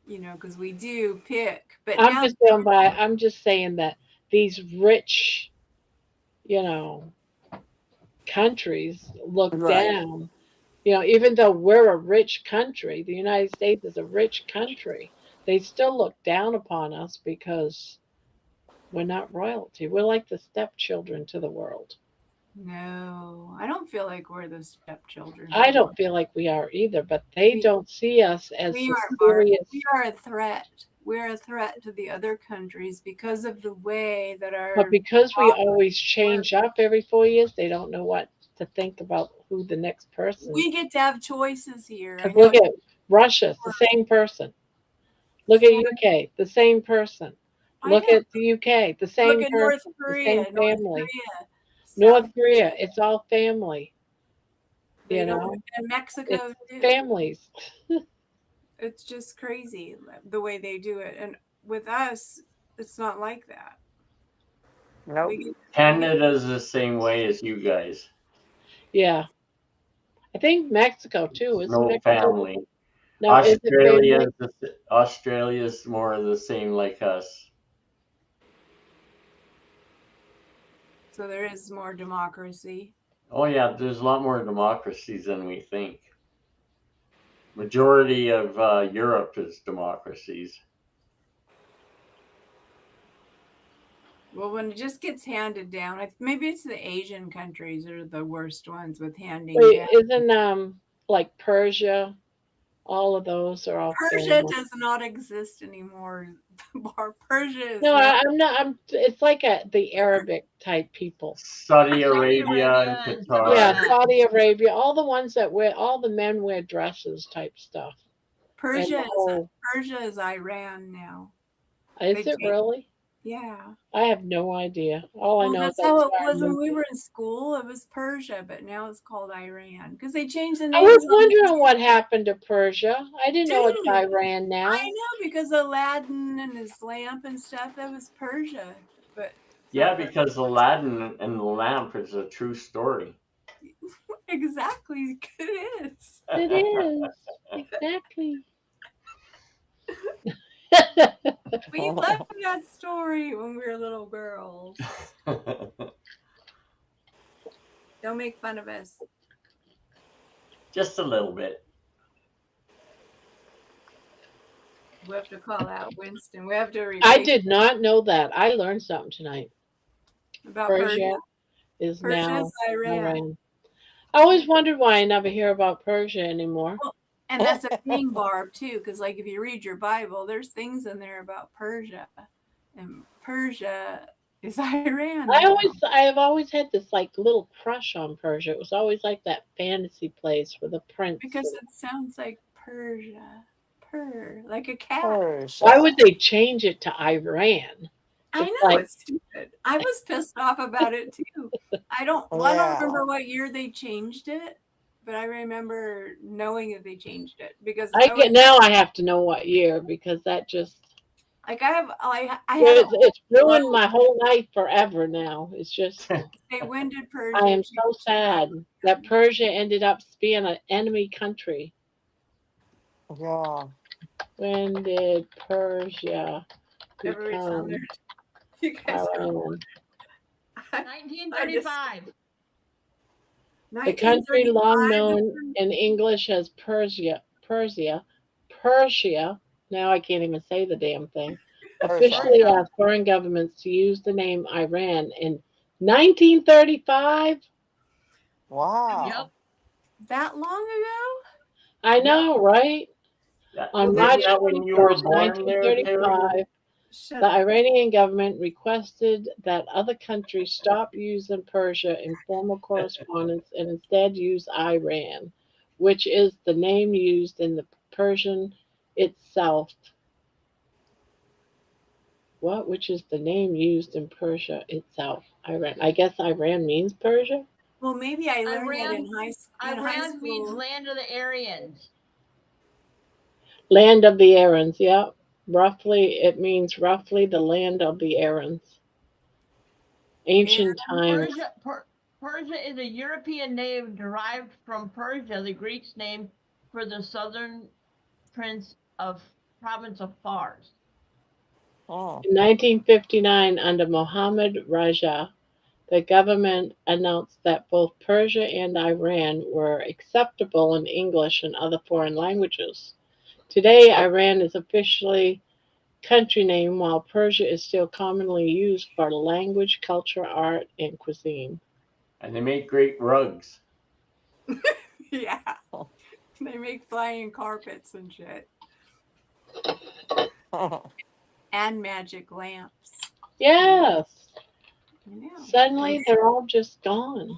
Because we do pick, but now I'm just saying that these rich, countries look Right. down. Even though we're a rich country, the United States is a rich country, they still look down upon us because We're not royalty. We're like the stepchildren to the world. No, I don't feel like we're the stepchildren. I don't feel like we are either, but they We- don't see us as We the are, Barb. serious. We are a threat. We're a threat to the other countries because of the way that our. But because we always change up every 4 years, they don't know what to think about who the next person. We get to have choices here. I Because know. look at Russia, it's the same person. Look at UK, the same person. I Look know. at the UK, the same Look at North person, the Korea. same family. South North Korea, it's all family. They You don't, know, and Mexico it's too. families. It's just crazy the way they do it, and with us, it's not like that. Nope. Canada's the same way as you guys. Yeah. I think Mexico too. Is No Mexico? family. No, is it family? Australia's more the same like us. So there is more democracy. Oh yeah, there's a lot more democracies than we think. Majority of Europe is democracies. Well, when it just gets handed down, maybe it's the Asian countries are the worst ones with handing Wait, down. isn't like Persia? All of those are all Persia family. does not exist anymore. Persia is No, not. I'm not. It's like the Arabic type people. Saudi Arabia and Qatar. Yeah, Saudi Arabia. All the ones that wear, all the men wear dresses type stuff. Persia is Iran now. Is it really? Yeah. I have no idea. All I know That's is how it that's was when we were in school. It was Persia, but now it's called Iran because they changed the name. I was wondering what happened to Persia. I didn't know it's Iran now. I know because Aladdin and his lamp and stuff. That was Persia, but yeah, because Aladdin and the lamp is a true story. Exactly, it is. It is exactly. We loved that story when we were little girls. Don't make fun of us. Just a little bit. We have to call out Winston. We have to. I did not know that. I learned something tonight. About Persia is Persia's now Iran. I always wondered why I never hear about Persia anymore. Well, and that's a thing, Barb, too, because like if you read your Bible, there's things in there about Persia, and Persia is Iran. I have always had this like little crush on Persia. It was always like that fantasy place for the prince. Because it sounds like Persia, like a cat. Persia. Why would they change it to Iran? I know, it's stupid. I was pissed off about it too. I don't remember what year they changed it, but I remember knowing that they changed it because now I have to know what year because that just like I it's ruined my whole life forever now. It's just when did Persia? I am so sad that Persia ended up being an enemy country. Yeah. When did Persia become Iran? 1935. The country long known in English as Persia. Now I can't even say the damn thing. Officially asked foreign governments to use the name Iran in 1935. Wow. Yep. That long ago? I know, right? On March when you were born there, 1935, the Iranian government requested that other countries stop using Persia in formal correspondence and instead use Iran, which is the name used in the Persian itself. What? Which is the name used in Persia itself? Iran. I guess Iran means Persia. Well, maybe I learned that in high school. Iran means land of the Aryans. Land of the Aryans, yeah. It means the land of the Aryans. Ancient times. Persia is a European name derived from Persia, the Greek's name for the southern province of Fars. Oh. In 1959, under Mohammad Raja, the government announced that both Persia and Iran were acceptable in English and other foreign languages. Today, Iran is officially country name, while Persia is still commonly used for language, culture, art, and cuisine. And they make great rugs. Yeah. They make flying carpets and shit. And magic lamps. Yes. Yeah. Suddenly they're all just gone.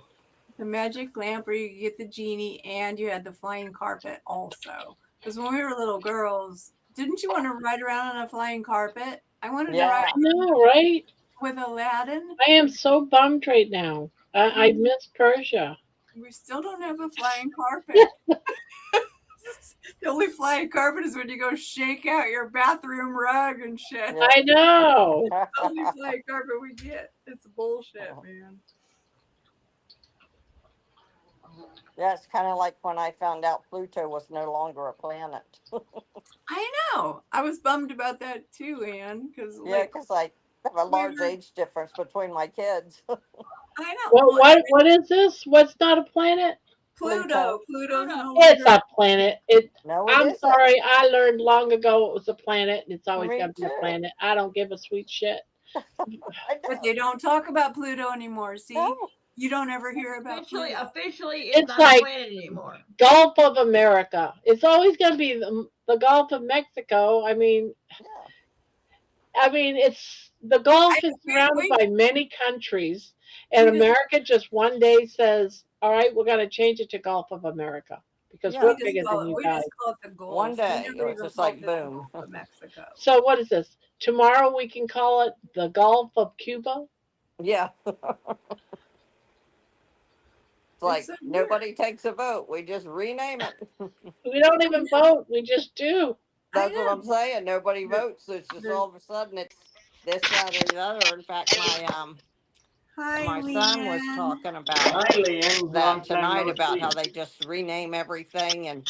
The magic lamp where you get the genie and you had the flying carpet also. Because when we were little girls, didn't you want to ride around on a flying carpet? I wanted to ride I know, right? with Aladdin. I am so bummed right now. I miss Persia. We still don't have a flying carpet. The only flying carpet is when you go shake out your bathroom rug and shit. Yeah. I know. That's the only flying carpet we get. It's bullshit, man. Yeah, it's kind of like when I found out Pluto was no longer a planet. I know. I was bummed about that too, Anne. Because Yeah, because I have a large were- age difference between my kids. I know. What is this? What's not a planet? Pluto. Pluto's no It's longer. a planet. No, it I'm isn't. sorry. I learned long ago it was a planet, and it's always Me going to be a too. planet. I don't give a sweet shit. I But know. they don't talk about Pluto anymore. See, No. you don't ever hear about Officially, Pluto. it's It's not like- a planet anymore. Gulf of America. It's always going to be the Gulf of Mexico. I mean, it's the Gulf is surrounded by many countries, and America just one day says, "All right, we're going to change it to Gulf of America because Yeah. we're We bigger just call than it, you we guys." just call it the Gulf. One We day, never it was even just called like it the boom. Gulf of Mexico. So what is this? Tomorrow we can call it the Gulf of Cuba. Yeah. It's like so weird. nobody takes a vote. We just rename it. We don't even vote. We just do. That's what I'm saying. Nobody votes. It's just all of a sudden it's this, that, or the other. In fact, my son was Leanne. talking about Hi, Leanne. that Long time tonight no about see. how they just rename everything, and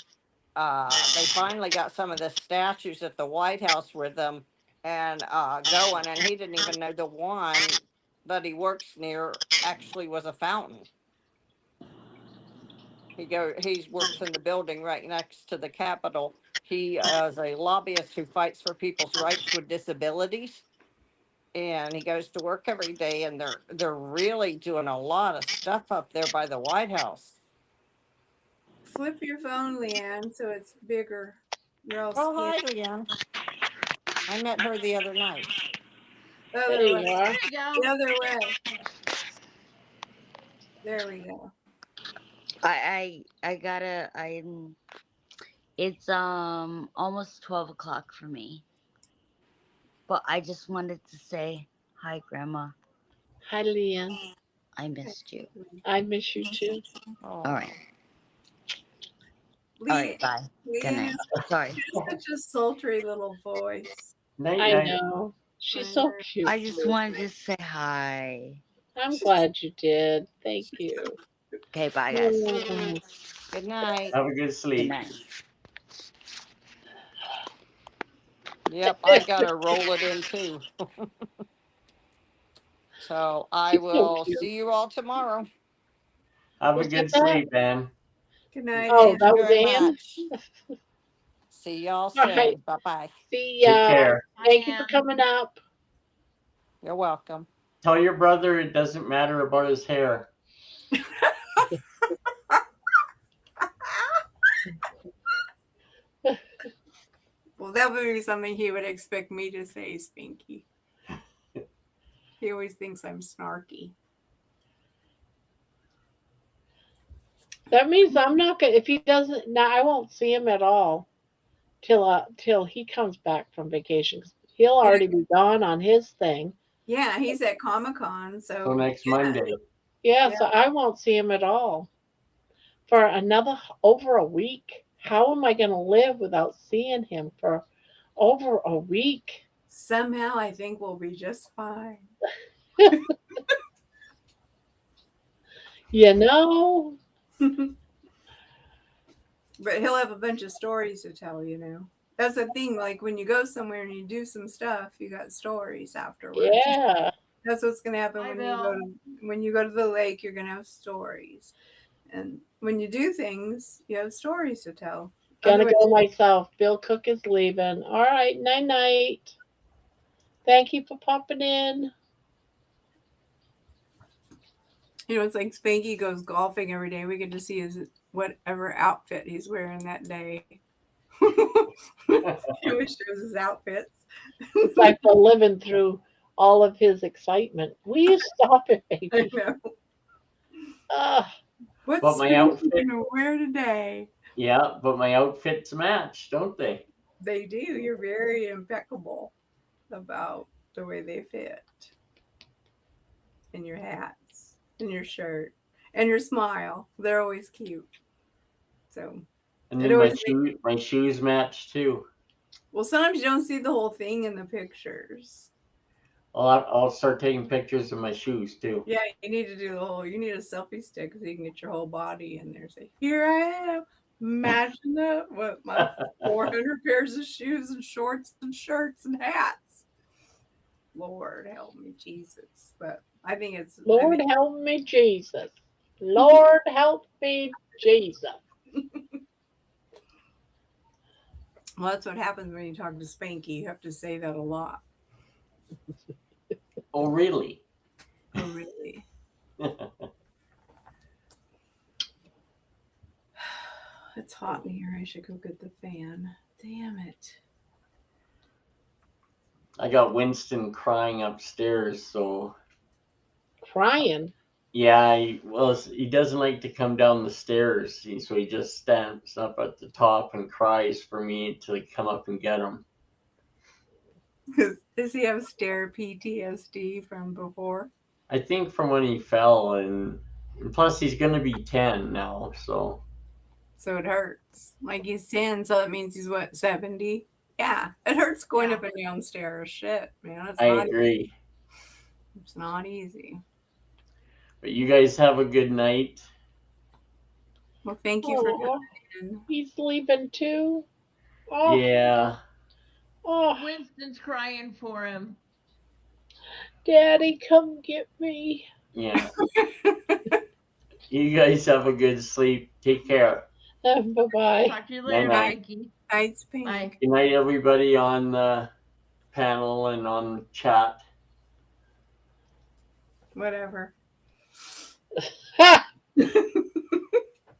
they finally got some of the statues at the White House with them and going, and he didn't even know the one that he works near actually was a fountain. He works in the building right next to the Capitol. He is a lobbyist who fights for people's rights with disabilities, and he goes to work every day, and they're really doing a lot of stuff up there by the White House. Flip your phone, Leanne, so it's bigger. You're all Oh, hi, skinny. Leanne. I met her the other night. The There other you way. are. There you go. The other way. There we go. It's almost 12 o'clock for me. But I just wanted to say hi, Grandma. Hi, Leanne. I missed you. I miss you too. Oh. All right. Leanne, All right, bye. Good Leanne night. has Sorry. such a sultry little voice. Night, I night. know. She's so cute. I just wanted to say hi. I'm glad you did. Thank you. Okay, bye, guys. Good night. Have a good Good sleep. night. Yep, I gotta roll it in too. So I She's so will cute. see you all tomorrow. Have a Was good that that? sleep, Ann. Good night. Oh, Anne. that was Very Ann? much. See y'all All soon. right. Bye bye. See Take ya. care. Thank you for coming up. You're welcome. Tell your brother it doesn't matter about his hair. Well, that would be something he would expect me to say, Spinky. He always thinks I'm snarky. That means I'm not gonna. If he doesn't, now I won't see him at all till he comes back from vacation. 'Cause he'll already be gone on his thing. Yeah, he's at Comic-Con, so Till next Monday. Yeah, so I won't see him at all for over a week. How am I going to live without seeing him for over a week? somehow I think we'll be just fine. You know, But he'll have a bunch of stories to tell, you know. That's the thing, like when you go somewhere and you do some stuff, you got stories afterwards. yeah. That's what's gonna happen Hi, when you go to the lake, you're gonna have stories. And when you do things, you have stories to tell. Gonna Otherwise, go myself. Bill Cook is leaving. All right, night night. Thank you for popping in. You know, it's like Spanky goes golfing every day. We get to see his whatever outfit he's wearing that day. He always shows his outfits. It's like we're living through all of his excitement. Will you stop it, I baby? know. But What's my Spanky outfit, gonna wear today? yeah, but my outfits match, don't they? They do. You're very impeccable about the way they fit. And your hats, and your shirt, and your smile. They're always cute. So And it then always my shoes match too. well, sometimes you don't see the whole thing in the pictures. I'll start taking pictures of my shoes too. Yeah, you need to do the whole. You need a selfie stick so you can get your whole body in there. Say, here I am, matching up with my 400 pairs of shoes and shorts and shirts and hats. Lord help me, Jesus! But I think it's Lord help me, Jesus. Lord help me, Jesus. Well, that's what happens when you talk to Spanky. You have to say that a lot. Oh, really? Oh, really? It's hot in here. I should go get the fan. Damn it. I got Winston crying upstairs, so Crying. yeah, he doesn't like to come down the stairs, so he just stands up at the top and cries for me to come up and get him. Does he have stair PTSD from before? I think from when he fell, and plus he's going to be 10 now, so. So it hurts. Like he's 10, so that means he's what, 70? Yeah, it hurts going up and down stairs. Shit, man. I agree. It's not easy. But you guys have a good night. Well, thank you for coming in. He's sleeping too. Oh. Yeah. Oh, Winston's crying for him. Daddy, come get me. Yeah. You guys have a good sleep. Take care. Bye-bye. Talk to you later, Night-night. Mikey. Thanks, Pink. Bye. Good night, everybody on the panel and on chat. Whatever.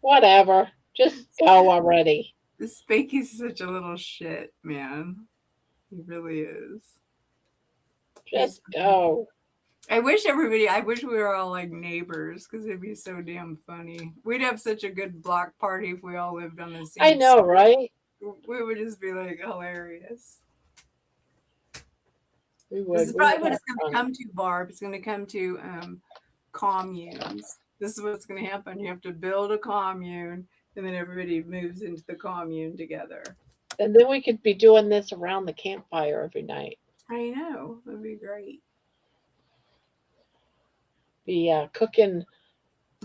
Whatever. Just go already. This Spanky's such a little shit, man. He really is. Just go. I wish we were all like neighbors because it'd be so damn funny. We'd have such a good block party if we all lived on the same I know, street. right? We would just be like hilarious. We would. This is probably what it's going to come to, Barb. It's going to come to communes. This is what's going to happen. You have to build a commune, and then everybody moves into the commune together. And then we could be doing this around the campfire every night. I know. That'd be great. Be cooking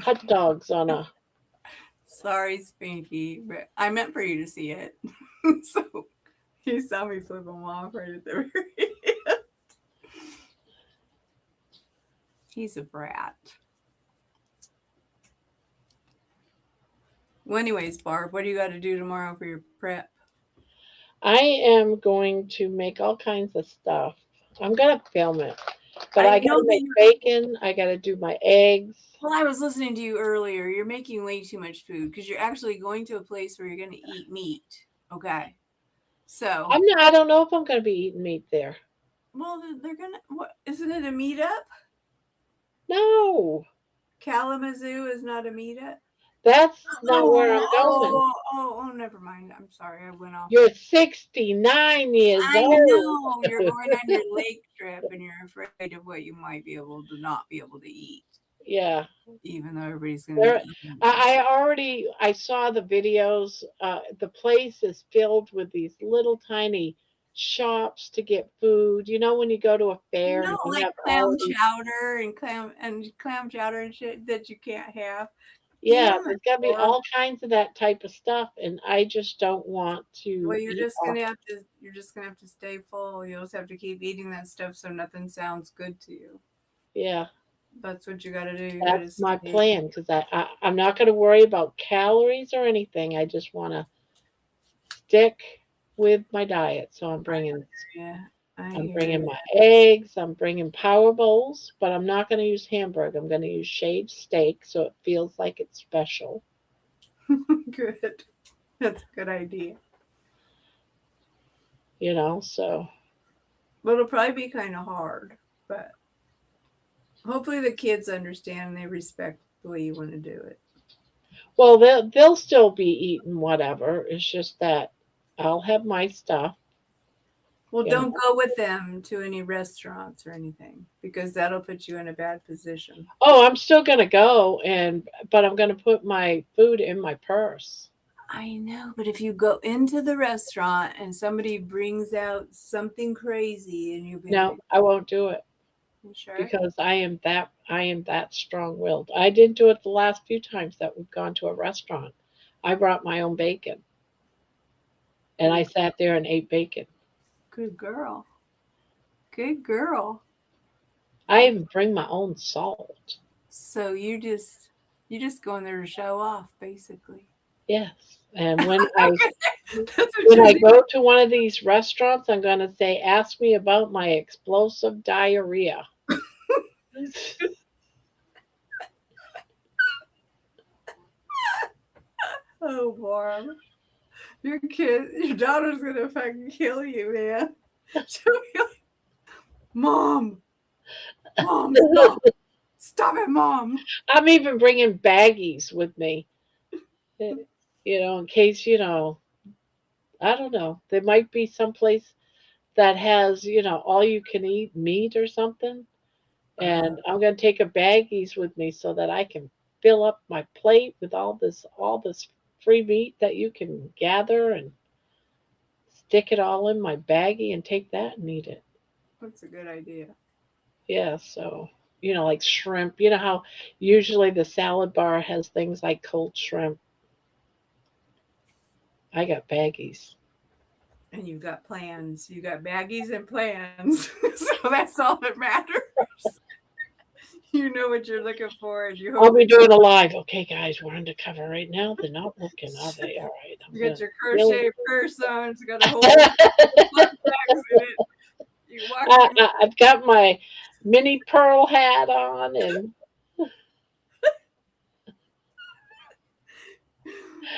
hot dogs on a... Sorry, Spanky, but I meant for you to see it. So you saw me flip him off right at the very end. He's a brat. Well, anyways, Barb, what do you got to do tomorrow for your prep? I am going to make all kinds of stuff. I'm going to film it. But I got to make bacon. I got to do my eggs. Well, I was listening to you earlier. You're making way too much food because you're actually going to a place where you're going to eat meat. Okay. So. I don't know if I'm going to be eating meat there. Well, they're going to. What? Isn't it a meetup? No. Kalamazoo is not a meetup? That's not where I'm going. Oh, never mind. I'm sorry. I went off. You're 69 years old. I know. You're going on your lake trip and you're afraid of what you might be able to not be able to eat. Yeah. Even though everybody's going to eat. I saw the videos. The place is filled with these little tiny shops to get food. You know when you go to a fair and you like have clam chowder and clam chowder and shit that you can't have. Yeah, there's got to be all kinds of that type of stuff, and I just don't want to. Well, you're just gonna have to stay full. You'll just have to keep eating that stuff so nothing sounds good to you. Yeah, that's what you got to do. That's my plan because I'm not going to worry about calories or anything. I just want to stick with my diet. So I'm bringing I I'm hear bringing you. my eggs. I'm bringing power bowls, but I'm not going to use hamburger. I'm going to use shaved steak so it feels like it's special. Good. That's a good idea. So Well, it'll probably be kind of hard, but hopefully the kids understand and they respect the way you want to do it. well, they'll still be eating whatever. It's just that I'll have my stuff. Well, You don't know. go with them to any restaurants or anything because that'll put you in a bad position. Oh, I'm still going to go but I'm going to put my food in my purse. I know, but if you go into the restaurant and somebody brings out something crazy and you be No, like, I won't do it "You sure?" because I am that strong-willed. I didn't do it the last few times that we've gone to a restaurant. I brought my own bacon and I Good, sat there and ate bacon. good girl. Good girl. I even bring my own salt. So you just go in there to show off, basically. Yes. And Okay, that's what when you're I doing. go to one of these restaurants, I'm going to say, ask me about my explosive diarrhea. Oh, Barb. Your daughter's gonna fucking kill you, man. She'll be like, Mom, stop. Stop it, Mom. I'm even bringing baggies with me, in case, I don't know. There might be some place that has, all you can eat meat or something. And I'm going to take a baggies with me so that I can fill up my plate with all this free meat that you can gather and stick it all in my baggie and take that and eat it. That's a good idea. Yeah, so like shrimp. You know how usually the salad bar has things like cold shrimp. I got baggies. And you've got plans. You got baggies and plans. So that's all that matters. You know what you're looking for, and you I'll hope be that doing a live. Okay, guys, we're undercover right now. They're not looking, are they? All right. you got your really. crochet purse on. It's got a whole bunch of bags in it. You walk in. I've got my mini pearl hat on, and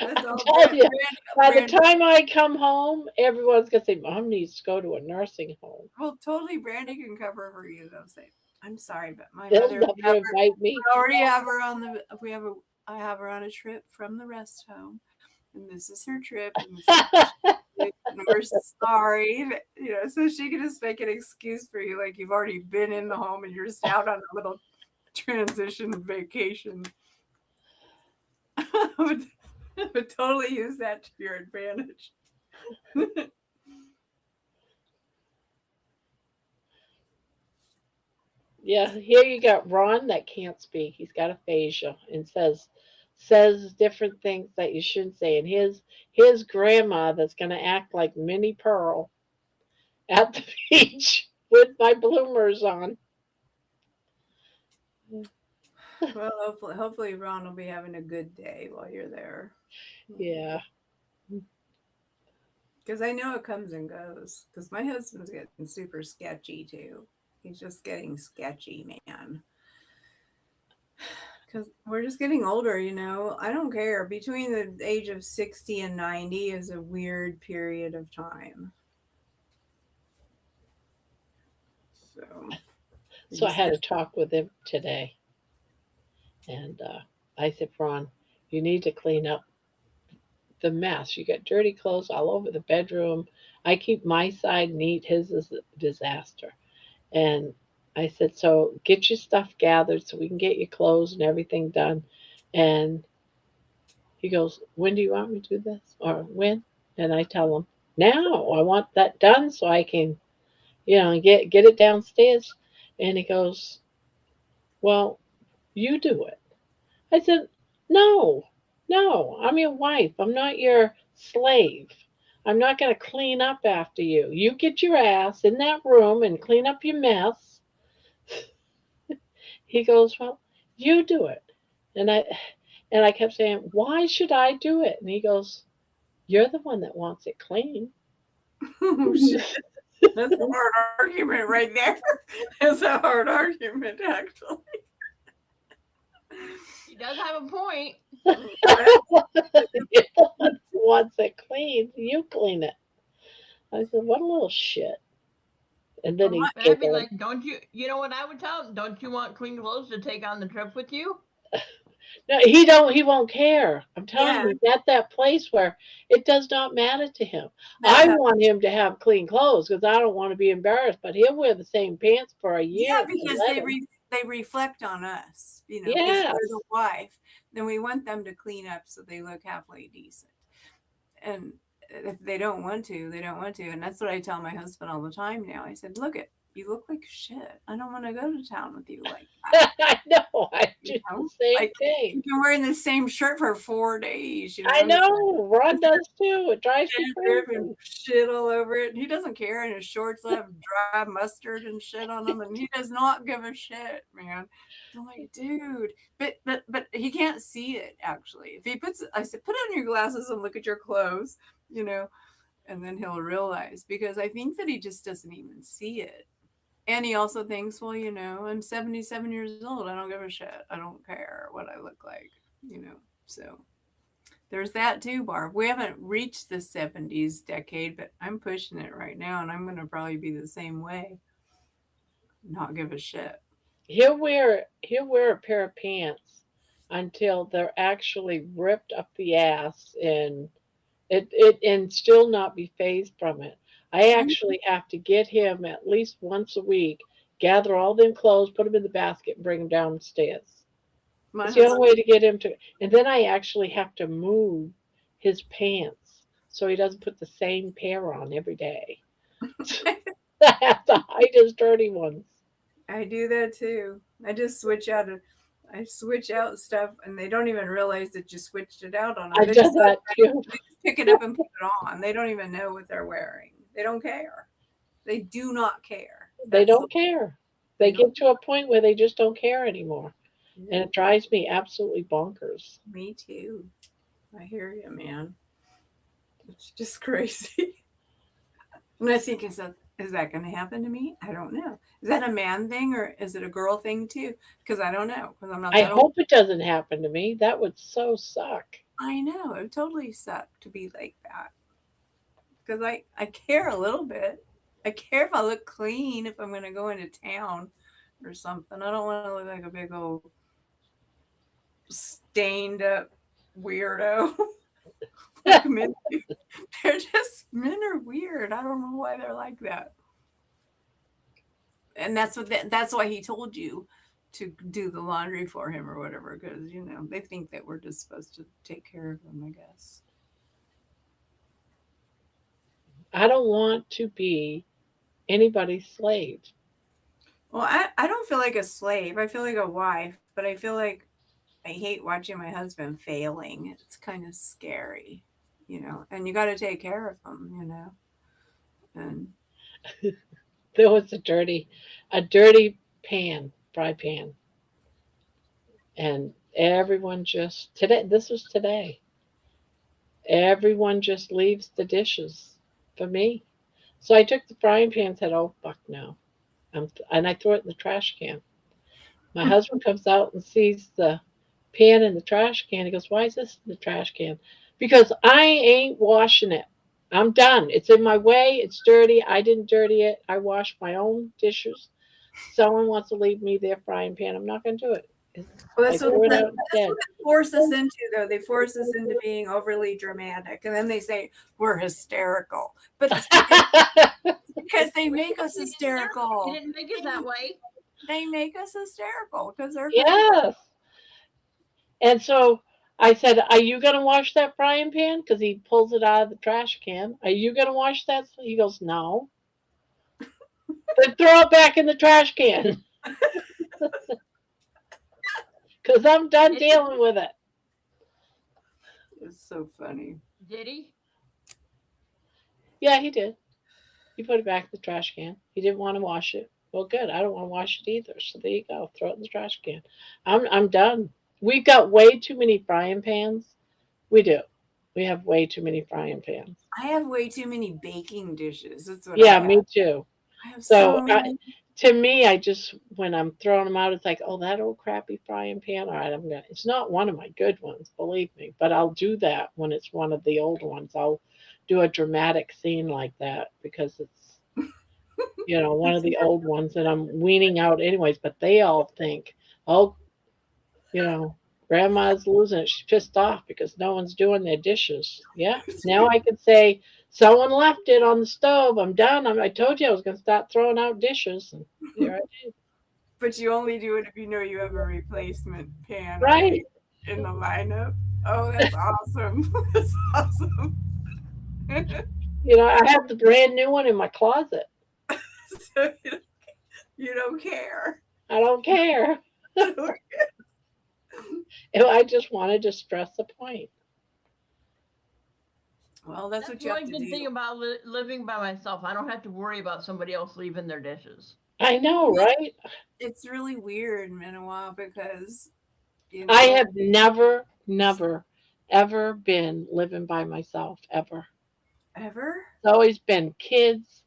That's I'm all telling you, by the brand. time I come home, everyone's gonna say, "Mom needs to go to a nursing home." Well, totally, Brandy can cover for you. They'll say, "I'm sorry, but my They'll mother. never invite me. We already have her on the. I have her on a trip from the rest home, and this is her trip, and this is and we're sorry, so she can just make an excuse for you, like you've already been in the home and you're just out on a little transition vacation. I would totally use that to your advantage. Yeah, here you got Ron that can't speak. He's got aphasia and says different things that you shouldn't say. And his grandma that's gonna act like Minnie Pearl at the beach with my bloomers on. Well, hopefully Ron will be having a good day while you're there. Yeah. Because I know it comes and goes. Because my husband's getting super sketchy too. He's just getting sketchy, man. Because we're just getting older, I don't care. Between the age of 60 and 90 is a weird period of time. So I had a talk with him today. And I said, Ron, you need to clean up the mess. You got dirty clothes all over the bedroom. I keep my side neat. His is a disaster. And I said, so get your stuff gathered so we can get your clothes and everything done. And he goes, when do you want me to do this? Or when? And I tell him, now. I want that done so I can, get it downstairs. And he goes, well, you do it. I said, no, no, I'm your wife. I'm not your slave. I'm not going to clean up after you. You get your ass in that room and clean up your mess. He goes, well, you do it. And I kept saying, why should I do it? And he goes, you're the one that wants it clean. Oh, shit. That's a hard argument right there. It's a hard argument, actually. He does have a point. You're the one who wants it clean. You clean it. I said, what a little shit. And then he's But I'd be giggling. like, don't you? You know what I would tell him? Don't you want clean clothes to take on the trip with you? No, he don't. He won't care. I'm telling Yeah. you, he's at that place where it does not matter to him. That- I want him to have clean clothes because I don't want to be embarrassed. But he'll wear the same pants for a year. Yeah, if I because let they him. they reflect on us, you know, because Yes. we're the wife. Then we want them to clean up so they look halfway decent. And if they don't want to, they don't want to. And that's what I tell my husband all the time now. I said, look it, you look like shit. I don't want to go to town with you like that. I know. I do You know? the same Like, thing. you've been wearing the same shirt for 4 days. You know? I know. Ron does too. It drives me Drip crazy. and shit all over it. He doesn't care, and his shorts have dry mustard and shit on them, and he does not give a shit, man. I'm like, dude, but he can't see it actually. If he puts, I said, put on your glasses and look at your clothes, you know, and then he'll realize, because I think that he just doesn't even see it. And he also thinks, well, you know, I'm 77 years old. I don't give a shit. I don't care what I look like, you know. So there's that too, Barb. We haven't reached the 70s decade, but I'm pushing it right now, and I'm going to probably be the same way. Not give a shit. He'll wear a pair of pants until they're actually ripped up the ass and and still not be phased from it. I actually have to get him at least once a week, gather all them clothes, put them in the basket, and bring them downstairs. My It's the only husband, way to get him to. And then I actually have to move his pants so he doesn't put the same pair on every day. I have to hide his dirty ones. I do that too. I just switch out. I switch out stuff, and they don't even realize that you switched it out on them. I've done that too. They just pick it up and put it on. They don't even know what they're wearing. They don't care. They do not care. They That's don't care. They don't get to a point where they just don't care anymore. And it drives me absolutely bonkers. Me too. I hear you, man. It's just crazy. And I think, is that going to happen to me? I don't know. Is that a man thing or is it a girl thing too? Because I don't know. Because I'm not I that old. hope it doesn't happen to me. That would so suck. I know. It would totally suck to be like that. Because I care a little bit. I care if I look clean, if I'm going to go into town or something. I don't want to look like a big old stained up weirdo. Like men do. Men are weird. I don't know why they're like that. And that's why he told you to do the laundry for him or whatever, because you know they think that we're just supposed to take care of him, I guess. I don't want to be anybody's slave. Well, I don't feel like a slave. I feel like a wife, but I feel like I hate watching my husband failing. It's kind of scary, you know, and you got to take care of him, you know. And There was a dirty fry pan. And everyone just, this was today. Everyone just leaves the dishes for me. So I took the frying pan and said, oh, fuck no. And I threw it in the trash can. My husband comes out and sees the pan in the trash can. He goes, why is this in the trash can? Because I ain't washing it. I'm done. It's in my way. It's dirty. I didn't dirty it. I washed my own dishes. Someone wants to leave me their frying pan. I'm not going to do it. well, I that's threw what it out they instead. force us into, though. They force us into being overly dramatic, and then they say we're hysterical. But it's because they make us He hysterical. didn't make it that way. They make us hysterical because they're Yes. And so I said, are you going to wash that frying pan? Because he pulls it out of the trash can. Are you going to wash that? He goes, no. Then throw it back in the trash can. Because I'm done dealing with it. It's so funny. Did he? Yeah, he did. He put it back in the trash can. He didn't want to wash it. Well, good. I don't want to wash it either. So there you go. Throw it in the trash can. I'm done. We've got way too many frying pans. We do. We have way too many frying pans. I have way too many baking dishes. That's what I Yeah, have. me too. I have So so many. to me, I just when I'm throwing them out, it's like, oh, that old crappy frying pan. All right, I'm gonna. It's not one of my good ones, believe me, but I'll do that when it's one of the old ones. I'll do a dramatic scene like that because it's one of the old ones that I'm weaning out anyways. But they all think, oh, you know, grandma's losing it. She's pissed off because no one's doing their dishes. Yeah. Now I could say, someone left it on the stove. I'm done. I told you I was going to start throwing out dishes. And here I did. But you only do it if you know you have a replacement pan Right. already in the lineup. Oh, that's awesome. That's awesome. I have the brand new one in my closet. So you don't care. I don't care. I just wanted to stress a point. Well, that's what you one have to good thing do. about living by myself. I don't have to worry about somebody else leaving their dishes. I know, right? It's really weird, Manawa, because I have never, ever been living by myself, ever. ever. It's always been kids,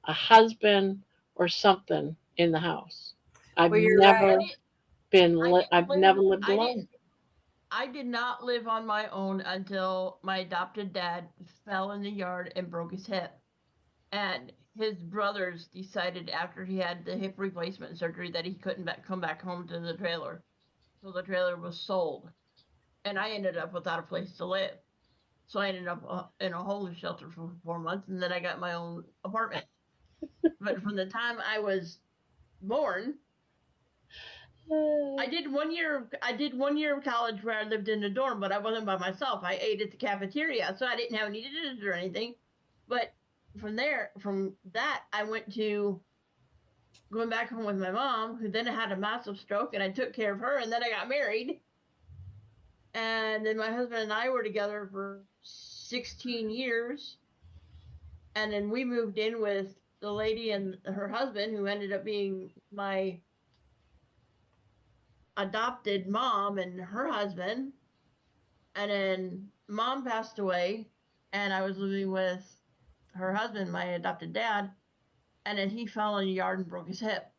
a husband, or something in the house. I've Well, you're never right. I've never lived alone. I did not live on my own until my adopted dad fell in the yard and broke his hip. And his brothers decided after he had the hip replacement surgery that he couldn't come back home to the trailer. So the trailer was sold. And I ended up without a place to live. So I ended up in a homeless shelter for 4 months, and then I got my own apartment. But from the time I was born, I did 1 year. I did 1 year of college where I lived in a dorm, but I wasn't by myself. I ate at the cafeteria, so I didn't have any dishes or anything. But from that, I went to going back home with my mom, who then had a massive stroke, and I took care of her, and then I got married. And then my husband and I were together for 16 years. And then we moved in with the lady and her husband, who ended up being my adopted mom and her husband. And then mom passed away, and I was living with her husband, my adopted dad. And then he fell in the yard and broke his hip.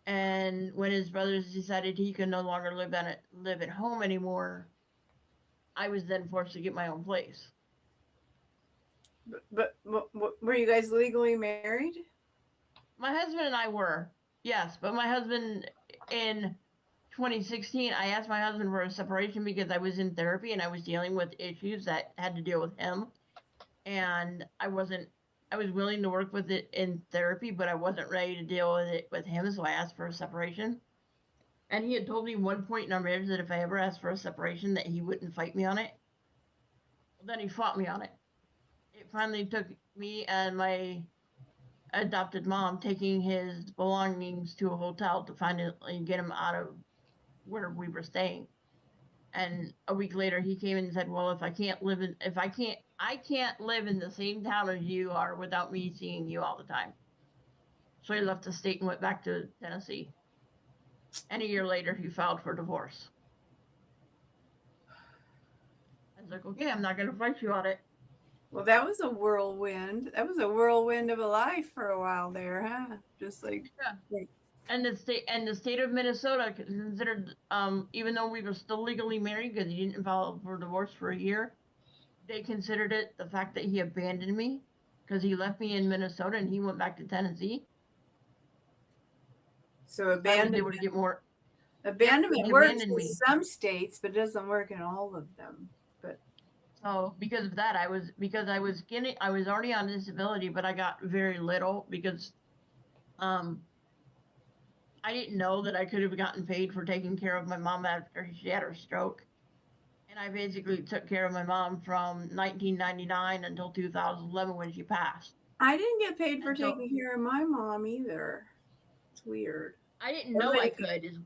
And when his brothers decided he could no longer live at home anymore, I was then forced to get my own place. But were you guys legally married? My husband and I were, yes. But my husband, in 2016, I asked my husband for a separation because I was in therapy and I was dealing with issues that had to deal with him. And I was willing to work with it in therapy, but I wasn't ready to deal with it with him, so I asked for a separation. And he had told me one point in our marriage that if I ever asked for a separation, that he wouldn't fight me on it. Well, then he fought me on it. It finally took me and my adopted mom taking his belongings to a hotel to finally get him out of where we were staying. And a week later, he came and said, "Well, I can't live in the same town as you are without me seeing you all the time." So he left the state and went back to Tennessee. And a year later, he filed for divorce. I was like, "Okay, I'm not going to fight you on it." Well, that was a whirlwind. That was a whirlwind of a life for a while there, huh? Just like yeah. And the state of Minnesota considered, even though we were still legally married because he didn't file for divorce for a year, they considered it the fact that he abandoned me because he left me in Minnesota and he went back to Tennessee. So abandonment. I was able to get more. Abandonment works in some states, but doesn't work in all of them. But so because of that, I was already on disability, but I got very little because I didn't know that I could have gotten paid for taking care of my mom after she had her stroke. And I basically took care of my mom from 1999 until 2011 when she passed. I didn't get paid for taking care of my mom either. It's weird. I didn't know I could.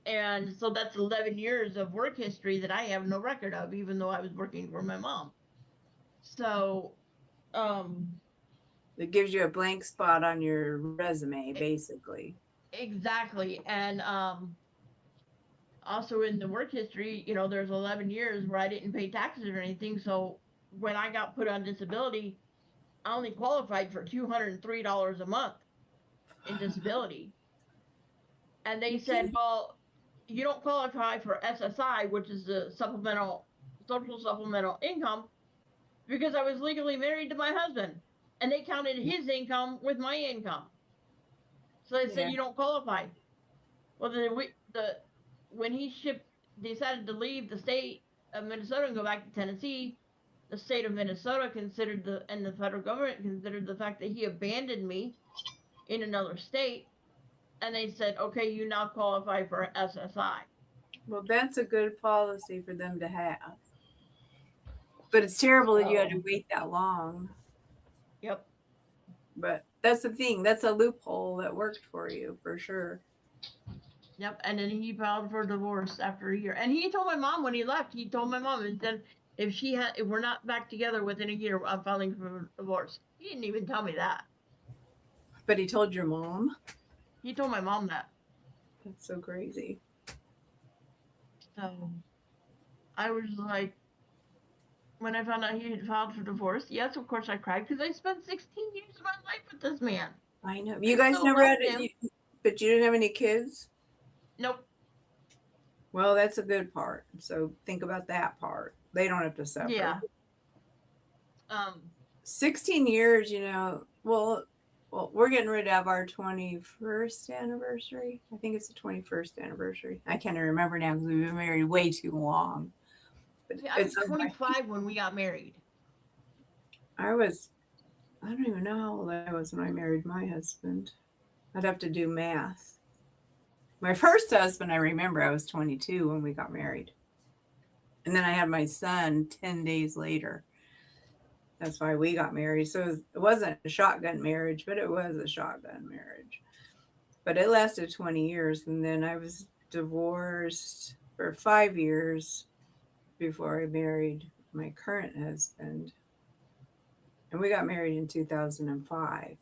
And so that's 11 years of work history that I have no record of, even though I was working for my mom. So, it gives you a blank spot on your resume, basically. Exactly. And also in the work history, there's 11 years where I didn't pay taxes or anything. So when I got put on disability, I only qualified for $203 a month in disability. And they said, well, you don't qualify for SSI, which is the social supplemental income, because I was legally married to my husband. And they counted his income with my income. So they said, you don't qualify. Well, when he decided to leave the state of Minnesota and go back to Tennessee, the state of Minnesota and the federal government considered the fact that he abandoned me in another state, and they said, okay, you now qualify for SSI. Well, that's a good policy for them to have. But it's terrible that you had to wait that long. Yep. But that's the thing. That's a loophole that worked for you, for sure. Yep. And then he filed for divorce after a year. And he told my mom when he left, he told my mom, and said, if we're not back together within a year, I'm filing for divorce. He didn't even tell me that. But he told your mom? He told my mom that. That's so crazy. So I was like, when I found out he had filed for divorce, yes, of course I cried, because I spent 16 years of my life with this man. I know. You guys never had it, but you didn't have any kids? Nope. Well, that's a good part. So think about that part. They don't have to suffer. Yeah. 16 years, well, we're getting rid of our 21st anniversary. I think it's the 21st anniversary. I can't remember now because we've been married way too long. But I was 25 when we got married. I don't even know how old I was when I married my husband. I'd have to do math. My first husband, I remember I was 22 when we got married. And then I had my son 10 days later. That's why we got married. So it wasn't a shotgun marriage, but it was a shotgun marriage. But it lasted 20 years. And then I was divorced for 5 years before I married my current husband. And we got married in 2005.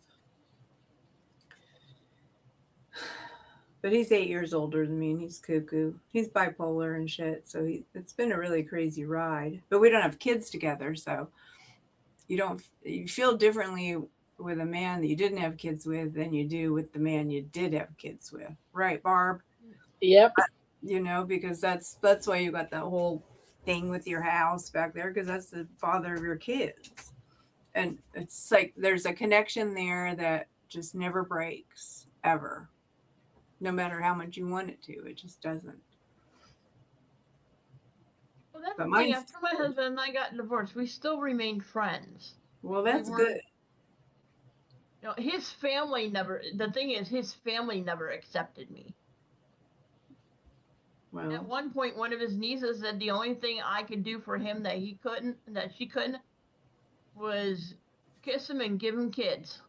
But he's 8 years older than me, and he's cuckoo. He's bipolar and shit. So it's been a really crazy ride. But we don't have kids together, so you feel differently with a man that you didn't have kids with than you do with the man you did have kids with, right, Barb? Yep. Because that's why you got that whole thing with your house back there, because that's the father of your kids, and it's like there's a connection there that just never breaks ever. No matter how much you want it to, it just doesn't. Well, that's the thing. After my husband and I got divorced, we still remained friends. Well, that's good. His family never accepted me. Well, at one point, one of his nieces said the only thing I could do for him that she couldn't, was kiss him and give him kids.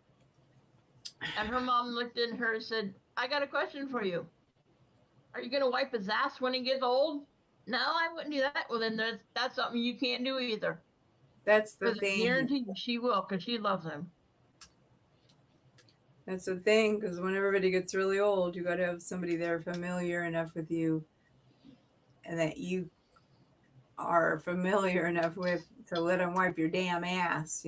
And her mom looked at her and said, I got a question for you. Are you going to wipe his ass when he gets old? No, I wouldn't do that. Well, then that's something you can't do either. That's the thing. I guarantee you she will, because she loves him. That's the thing, because when everybody gets really old, you got to have somebody there familiar enough with you, and that you are familiar enough with to let them wipe your damn ass,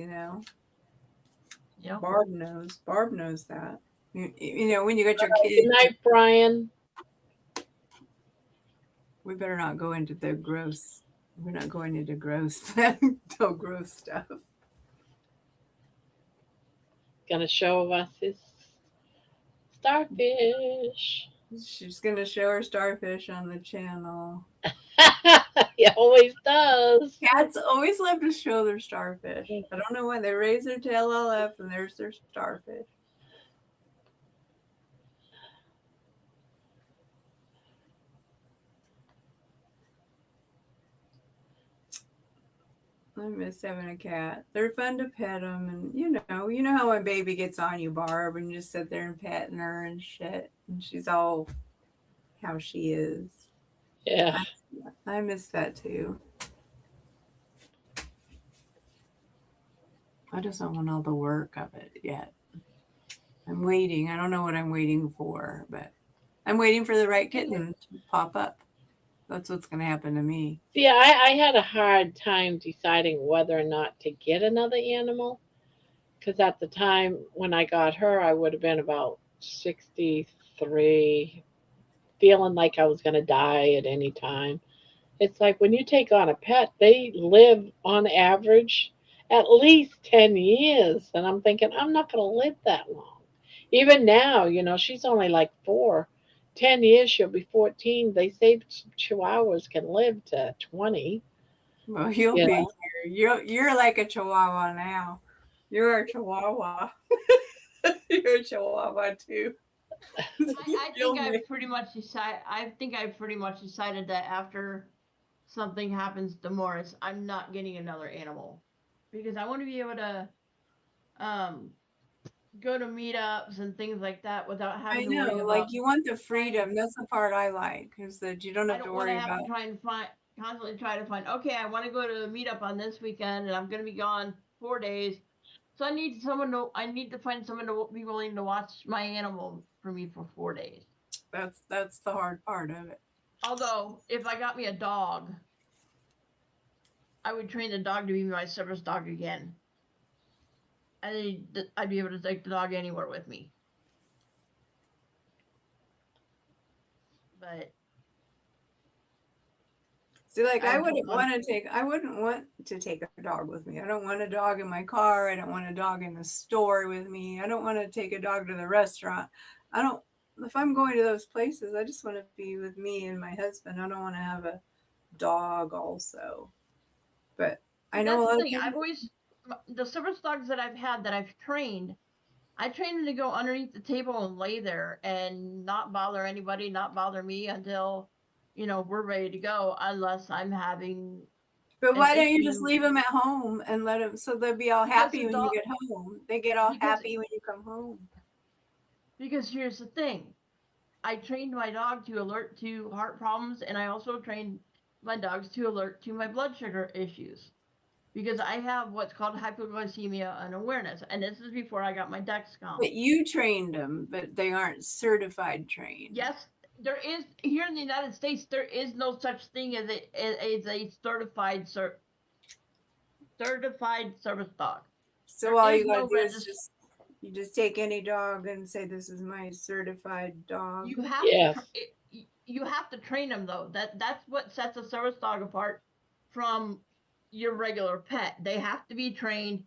Yep. Barb knows that. When you got your kids. Good night, Brian. We better not go into the gross. We're not going into gross, gross stuff. Gonna show us his starfish. She's gonna show her starfish on the channel. He always does. Cats always love to show their starfish. I don't know why. They raise their tail all up and there's their starfish. I miss having a cat. They're fun to pet them, and you know how my baby gets on you, Barb, and you just sit there and petting her and shit, and she's all how she is. Yeah, I miss that too. I just don't want all the work of it yet. I'm waiting. I don't know what I'm waiting for, but I'm waiting for the right kitten to pop up. That's what's going to happen to me. Yeah, I had a hard time deciding whether or not to get another animal because at the time when I got her, I would have been about 63, feeling like I was going to die at any time. It's like when you take on a pet, they live on average at least 10 years. And I'm thinking, I'm not going to live that long. Even now, she's only like 4. 10 years, she'll be 14. They say chihuahuas can live to 20. Well, you'll You be know? here. You're like a chihuahua now. You're a chihuahua. You're a chihuahua too. I think I've pretty much decided. I think I've pretty much decided that after something happens to Morris, I'm not getting another animal because I want to be able to um, go to meetups and things like that without I having to worry know, about. like you want the freedom. That's the part I like, is that you don't I have to don't want worry to have about. to try and constantly try to find. Okay, I want to go to a meetup on this weekend, and I'm going to be gone 4 days. So I need someone to. I need to find someone to be willing to watch my animal for me for 4 days. That's the hard part of it. Although, if I got me a dog, I would train the dog to be my service dog again. And I'd be able to take the dog anywhere with me. But See, like I I don't wouldn't want- want to take. I wouldn't want to take a dog with me. I don't want a dog in my car. I don't want a dog in the store with me. I don't want to take a dog to the restaurant. I don't. If I'm going to those places, I just want to be with me and my husband. I don't want to have a dog also. But I know That's a lot the of thing. people. I've always the service dogs that I've had that I've trained. I train them to go underneath the table and lay there and not bother anybody, not bother me until we're ready to go. Unless I'm having. But why an don't you just issue. leave them at home and let them, so they'll be all Because happy the when dog- you get home. They get all because- happy when you come home. Because here's the thing. I trained my dog to alert to heart problems, and I also trained my dogs to alert to my blood sugar issues. Because I have what's called hypoglycemia unawareness, and this is before I got my Dexcom. But you trained them, but they aren't certified trained. Yes, there is here in the United States. There is no such thing as a certified service dog. So There all is you gotta no do is regis- you just take any dog and say, "This is my certified dog." You have Yes. you have to train them though. That's what sets a service dog apart from your regular pet. They have to be trained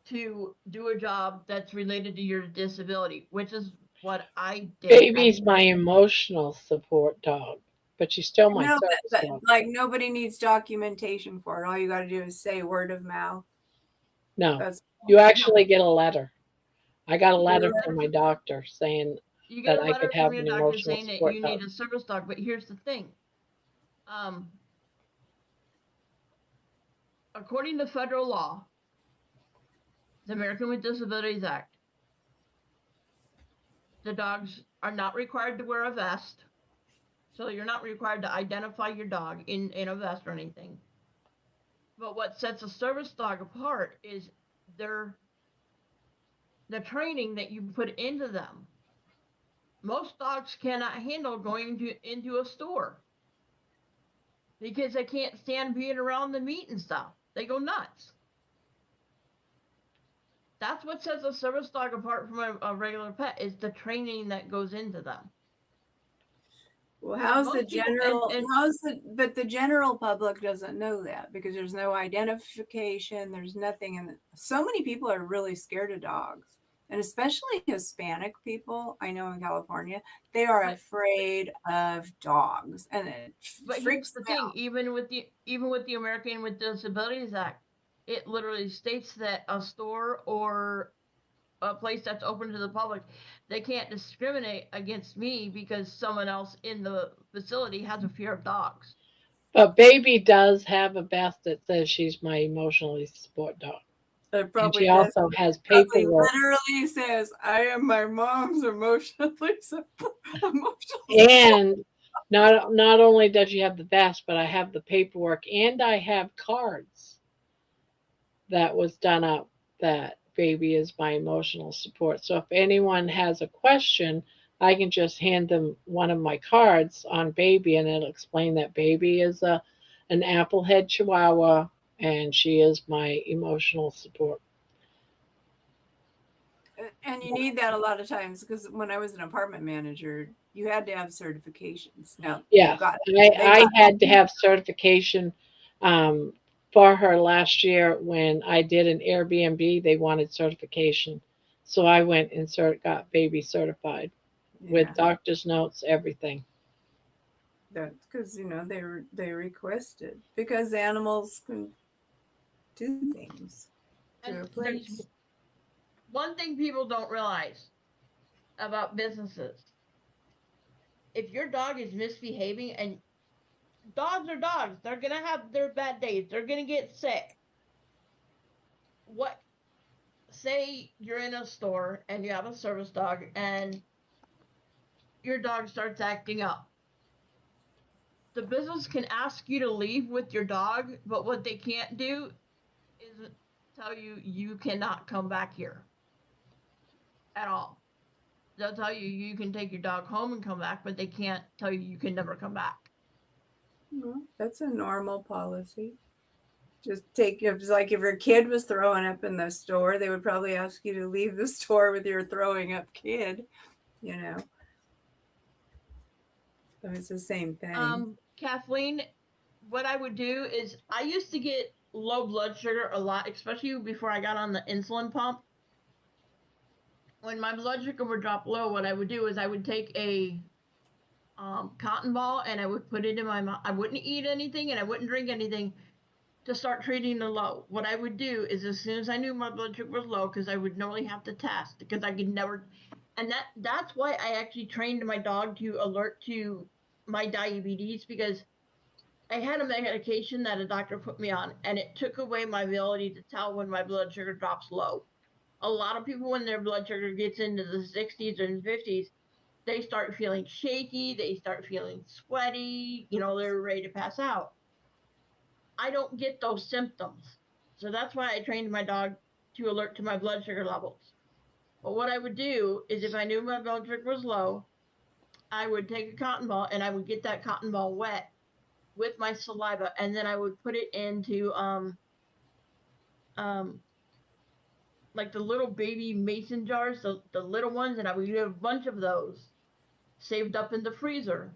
to do a job that's related to your disability, which is what I did. Baby's my emotional support dog, but she's still my No, service but dog. like nobody needs documentation for it. All you gotta do is say word of mouth. No, That's you actually get a letter. I got a You get a letter letter from my doctor saying You get that a I letter could have from your an doctor emotional saying that support you dog. need a service dog, but here's the thing. According to federal law, the American with Disabilities Act, the dogs are not required to wear a vest. So you're not required to identify your dog in a vest or anything. But what sets a service dog apart is the training that you put into them. Most dogs cannot handle going into a store because they can't stand being around the meat and stuff. They go nuts. That's what sets a service dog apart from a regular pet, is the training that goes into them. well, how's the Most people- general? and- But the general public doesn't know that because there's no identification. There's nothing, and so many people are really scared of dogs, and especially Hispanic people. I know in California, they are But- afraid of dogs, and it But here's freaks the them thing: out. even with the American with Disabilities Act, it literally states that a store or a place that's open to the public, they can't discriminate against me because someone else in the facility has a fear of dogs. But Baby does have a vest that says she's my emotionally support dog. It And probably she does. also has Probably paperwork. literally says, "I am my mom's emotionally support." And not only does she have the vest, but I have the paperwork and I have cards that was done up that Baby is my emotional support. So if anyone has a question, I can just hand them one of my cards on baby, and it'll explain that baby is an applehead Chihuahua, and she is my emotional support. And you need that a lot of times because when I was an apartment manager, you had to have certifications. Now Yes, they I got had to have certification um, for her last year when I did an Airbnb. They wanted certification, so I went and got baby certified with yeah. doctor's notes, everything. That's because they requested because animals can do things to And a there's place. one thing people don't realize about businesses. If your dog is misbehaving, and dogs are dogs, they're gonna have their bad days, they're gonna get sick. What Say you're in a store and you have a service dog and your dog starts acting up. The business can ask you to leave with your dog, but what they can't do is tell you you cannot come back here at all. They'll tell you you can take your dog home and come back, but they can't tell you you can never come back. Well, that's a normal policy. Just it's like if your kid was throwing up in the store, they would probably ask you to leave the store with your throwing up kid. So it's the same thing. Kathleen, what I would do is I used to get low blood sugar a lot, especially before I got on the insulin pump. When my blood sugar would drop low, what I would do is I would take a cotton ball and I would put it in my mouth. I wouldn't eat anything and I wouldn't drink anything to start treating the low. What I would do is as soon as I knew my blood sugar was low, because I would normally have to test because I could never, and that's why I actually trained my dog to alert to my diabetes, because I had a medication that a doctor put me on and it took away my ability to tell when my blood sugar drops low. A lot of people, when their blood sugar gets into the 60s and 50s, they start feeling shaky, they start feeling sweaty, they're ready to pass out. I don't get those symptoms. So that's why I trained my dog to alert to my blood sugar levels. But what I would do is if I knew my blood sugar was low, I would take a cotton ball and I would get that cotton ball wet with my saliva, and then I would put it into um like the little baby mason jars, the little ones, and I would get a bunch of those saved up in the freezer.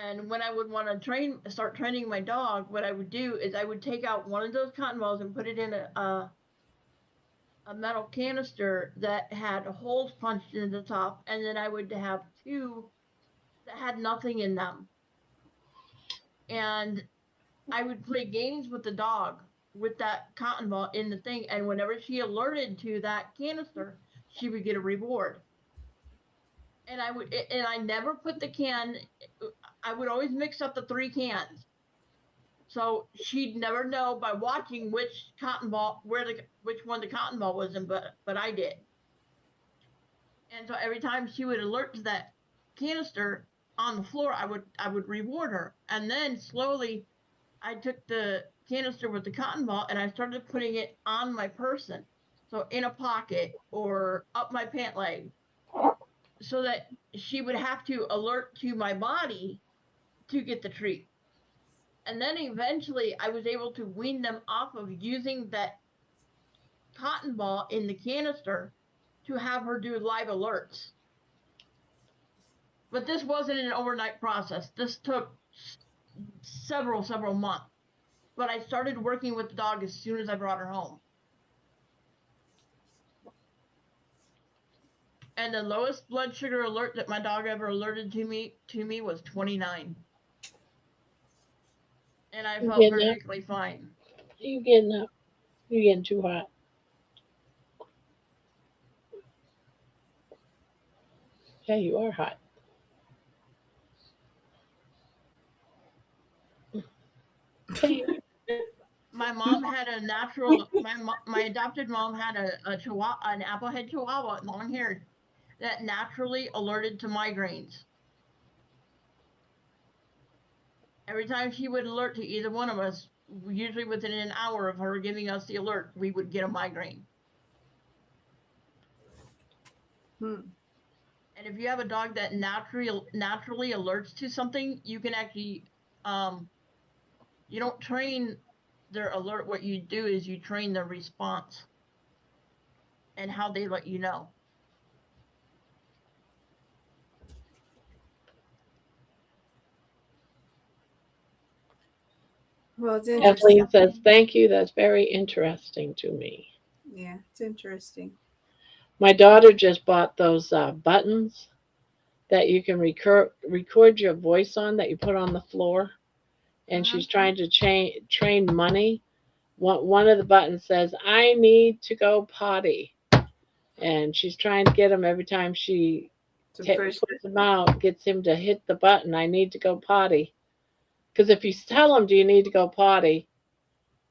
And when I would want to start training my dog, what I would do is I would take out one of those cotton balls and put it in a metal canister that had holes punched in the top, and then I would have two that had nothing in them. And I would play games with the dog with that cotton ball in the thing, and whenever she alerted to that canister, she would get a reward. And I never put the can. I would always mix up the 3 cans, so she'd never know by watching which cotton ball which one the cotton ball was in, but I did. And so every time she would alert to that canister on the floor, I would reward her. And then slowly I took the canister with the cotton ball and I started putting it on my person. So in a pocket or up my pant leg, so that she would have to alert to my body to get the treat. And then eventually I was able to wean them off of using that cotton ball in the canister to have her do live alerts. But this wasn't an overnight process. This took several months. But I started working with the dog as soon as I brought her home. And the lowest blood sugar alert that my dog ever alerted to me was 29. And I felt perfectly fine. You getting up? You getting too hot? Yeah, you are hot. Okay. My mom had a natural. My adopted mom had a chihuahua, an applehead chihuahua, long haired, that naturally alerted to migraines. Every time she would alert to either one of us, usually within an hour of her giving us the alert, we would get a migraine. And if you have a dog that naturally alerts to something, you can actually you don't train their alert. What you do is you train their response and how they let you know. Well, it's interesting. Kathleen says, thank you. That's very interesting to me. Yeah, it's interesting. My daughter just bought those buttons that you can record your voice on that you put on the floor. And she's trying to train Money. One of the buttons says, I need to go potty. And she's trying to get him every time she puts him out, gets him to hit the button, I need to go potty. Because if you tell him, do you need to go potty,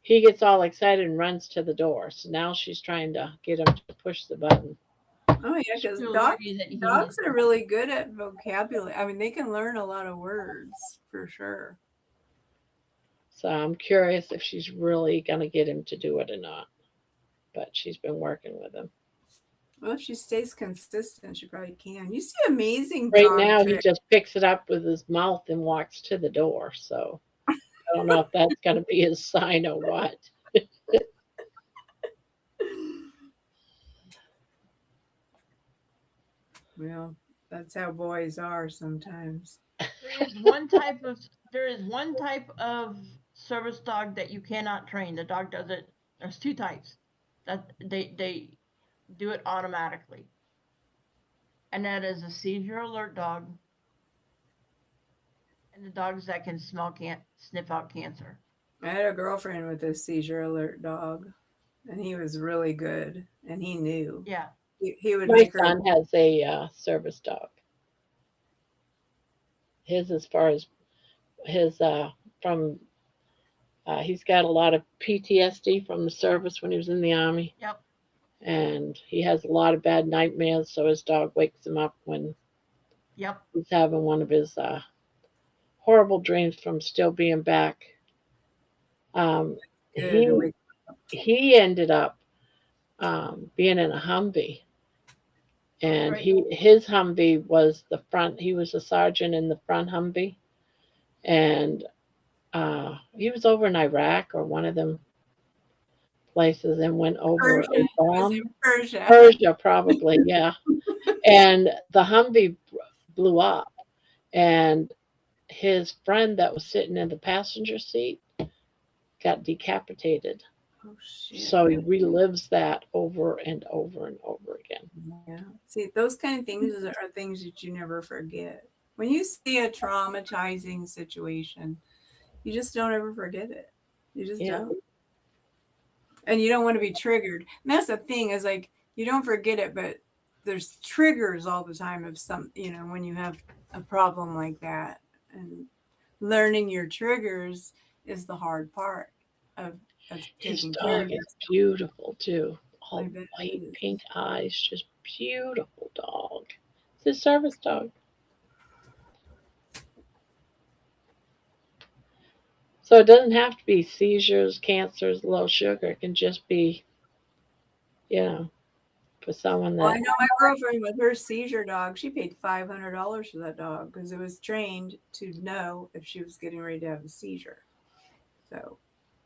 he gets all excited and runs to the door. So now she's trying to get him to push the button. Oh yeah, because dogs are really good at vocabulary. I mean, they can learn a lot of words for sure. So I'm curious if she's really going to get him to do it or not. But she's been working with him. Well, if she stays consistent, she probably can. You see amazing right dog now tricks. He just picks it up with his mouth and walks to the door. So I don't know if that's going to be his sign or what. Well, that's how boys are sometimes. There is one type of service dog that you cannot train. The dog does it. There's two types that they do it automatically, and that is a seizure alert dog and the dogs that can sniff out cancer. I had a girlfriend with a seizure alert dog, and he was really good, and he knew. Yeah. He would My make her. son has a service dog. His, as far as his from he's got a lot of PTSD from the service when he was in the Army. Yep. And he has a lot of bad nightmares, so his dog wakes him up when he's having one of his horrible dreams from still being back. He ended up being in a Humvee. And his Humvee was the front. He was a sergeant in the front Humvee. And he was over in Iraq or one of them places and went over a bomb. Persia, probably, yeah. And the Humvee blew up. And his friend that was sitting in the passenger seat got decapitated. Oh, shit. So he relives that over and over and over again. Yeah. See, those kind of things are things that you never forget. When you see a traumatizing situation, you just don't ever forget it. You just don't. And you don't want to be triggered. And that's the thing, is like, you don't forget it, but there's triggers all the time of when you have a problem like that. And learning your triggers is the hard part of his dog is beautiful too. All white, pink eyes, just beautiful dog. It's his service dog. So it doesn't have to be seizures, cancers, low sugar. It can just be, for someone that. Well, I know my girlfriend with her seizure dog, she paid $500 for that dog because it was trained to know if she was getting ready to have a seizure. So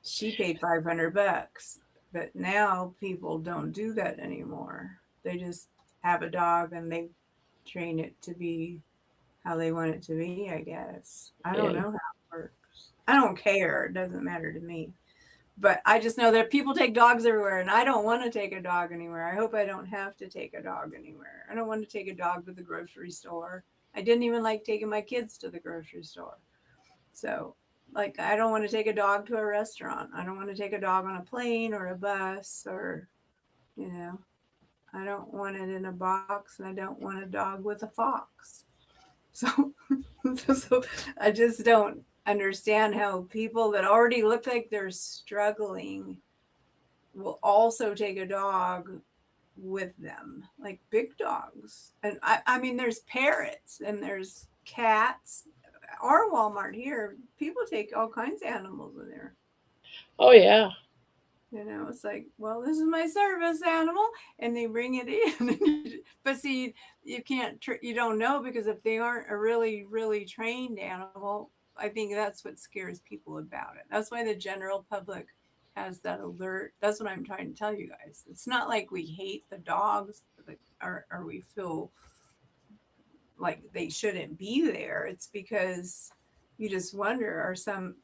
she paid $500, but now people don't do that anymore. They just have a dog and they train it to be how they want it to be, I guess. I don't know how it works. I don't care. It doesn't matter to me. But I just know that people take dogs everywhere, and I don't want to take a dog anywhere. I hope I don't have to take a dog anywhere. I don't want to take a dog to the grocery store. I didn't even like taking my kids to the grocery store. So, I don't want to take a dog to a restaurant. I don't want to take a dog on a plane or a bus or, I don't want it in a box, and I don't want a dog with a fox. So I just don't understand how people that already look like they're struggling will also take a dog with them, like big dogs. And I mean, there's parrots and there's cats. Our Walmart here, people take all kinds of animals in there. Oh, yeah. You know, it's like, well, this is my service animal, and they bring it in. But see, you can't, you don't know, because if they aren't a really, really trained animal, I think that's what scares people about it. That's why the general public has that alert. That's what I'm trying to tell you guys. It's not like we hate the dogs, or we feel like they shouldn't be there. It's because you just wonder, are some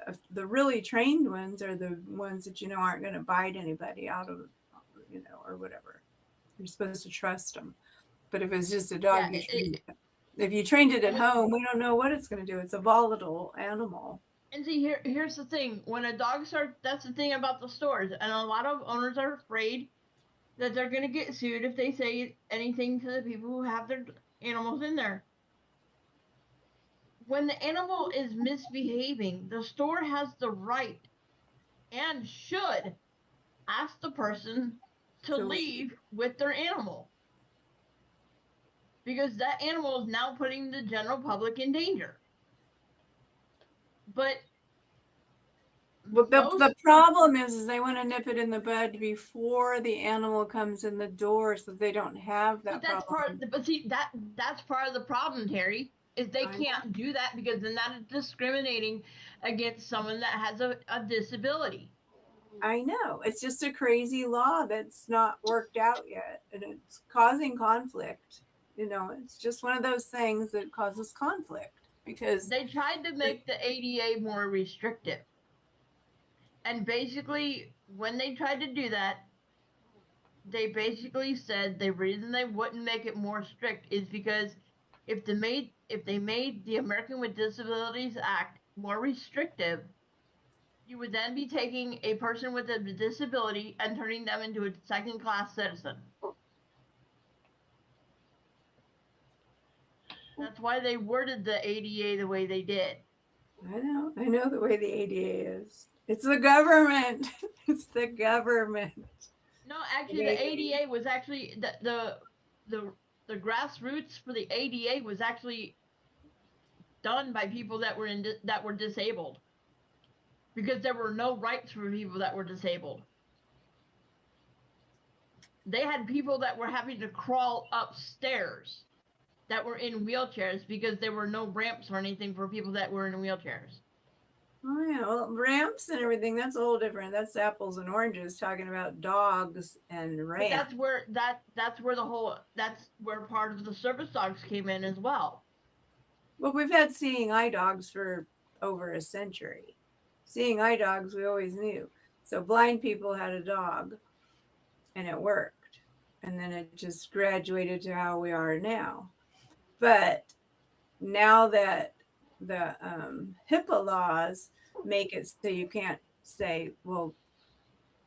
of the really trained ones are the ones that you know aren't going to bite anybody out of, you know, or whatever. You're supposed to trust them. But if it's just a dog, if you trained it at home, we don't know what it's going to do. It's a volatile animal. And see, here's the thing: when a dog starts, that's the thing about the stores, and a lot of owners are afraid that they're going to get sued if they say anything to the people who have their animals in there. When the animal is misbehaving, the store has the right and should ask the person to leave with their animal, because that animal is now putting the general public in danger. But the problem is they want to nip it in the bud before the animal comes in the door, so they don't have that problem. But see, that's part of the problem, Terry, is they can't do that, because then that is discriminating against someone that has a disability. I know. It's just a crazy law that's not worked out yet, and it's causing conflict. You know, it's just one of those things that causes conflict, because they tried to make the ADA more restrictive. And basically, when they tried to do that, they basically said the reason they wouldn't make it more strict is because if they made the American with Disabilities Act more restrictive, you would then be taking a person with a disability and turning them into a second-class citizen. That's why they worded the ADA the way they did. I know the way the ADA is. It's the government. It's the government. No, actually, the ADA was actually the grassroots for the ADA was actually done by people that were disabled, because there were no rights for people that were disabled. They had people that were having to crawl upstairs that were in wheelchairs, because there were no ramps or anything for people that were in wheelchairs. Oh yeah, well, ramps and everything, that's a whole different. That's apples and oranges, talking about dogs and ramps. But that's where part of the service dogs came in as well. Well, we've had seeing eye dogs for over a century. Seeing eye dogs, we always knew. So blind people had a dog, and it worked. And then it just graduated to how we are now. But now that the HIPAA laws make it so you can't say, well,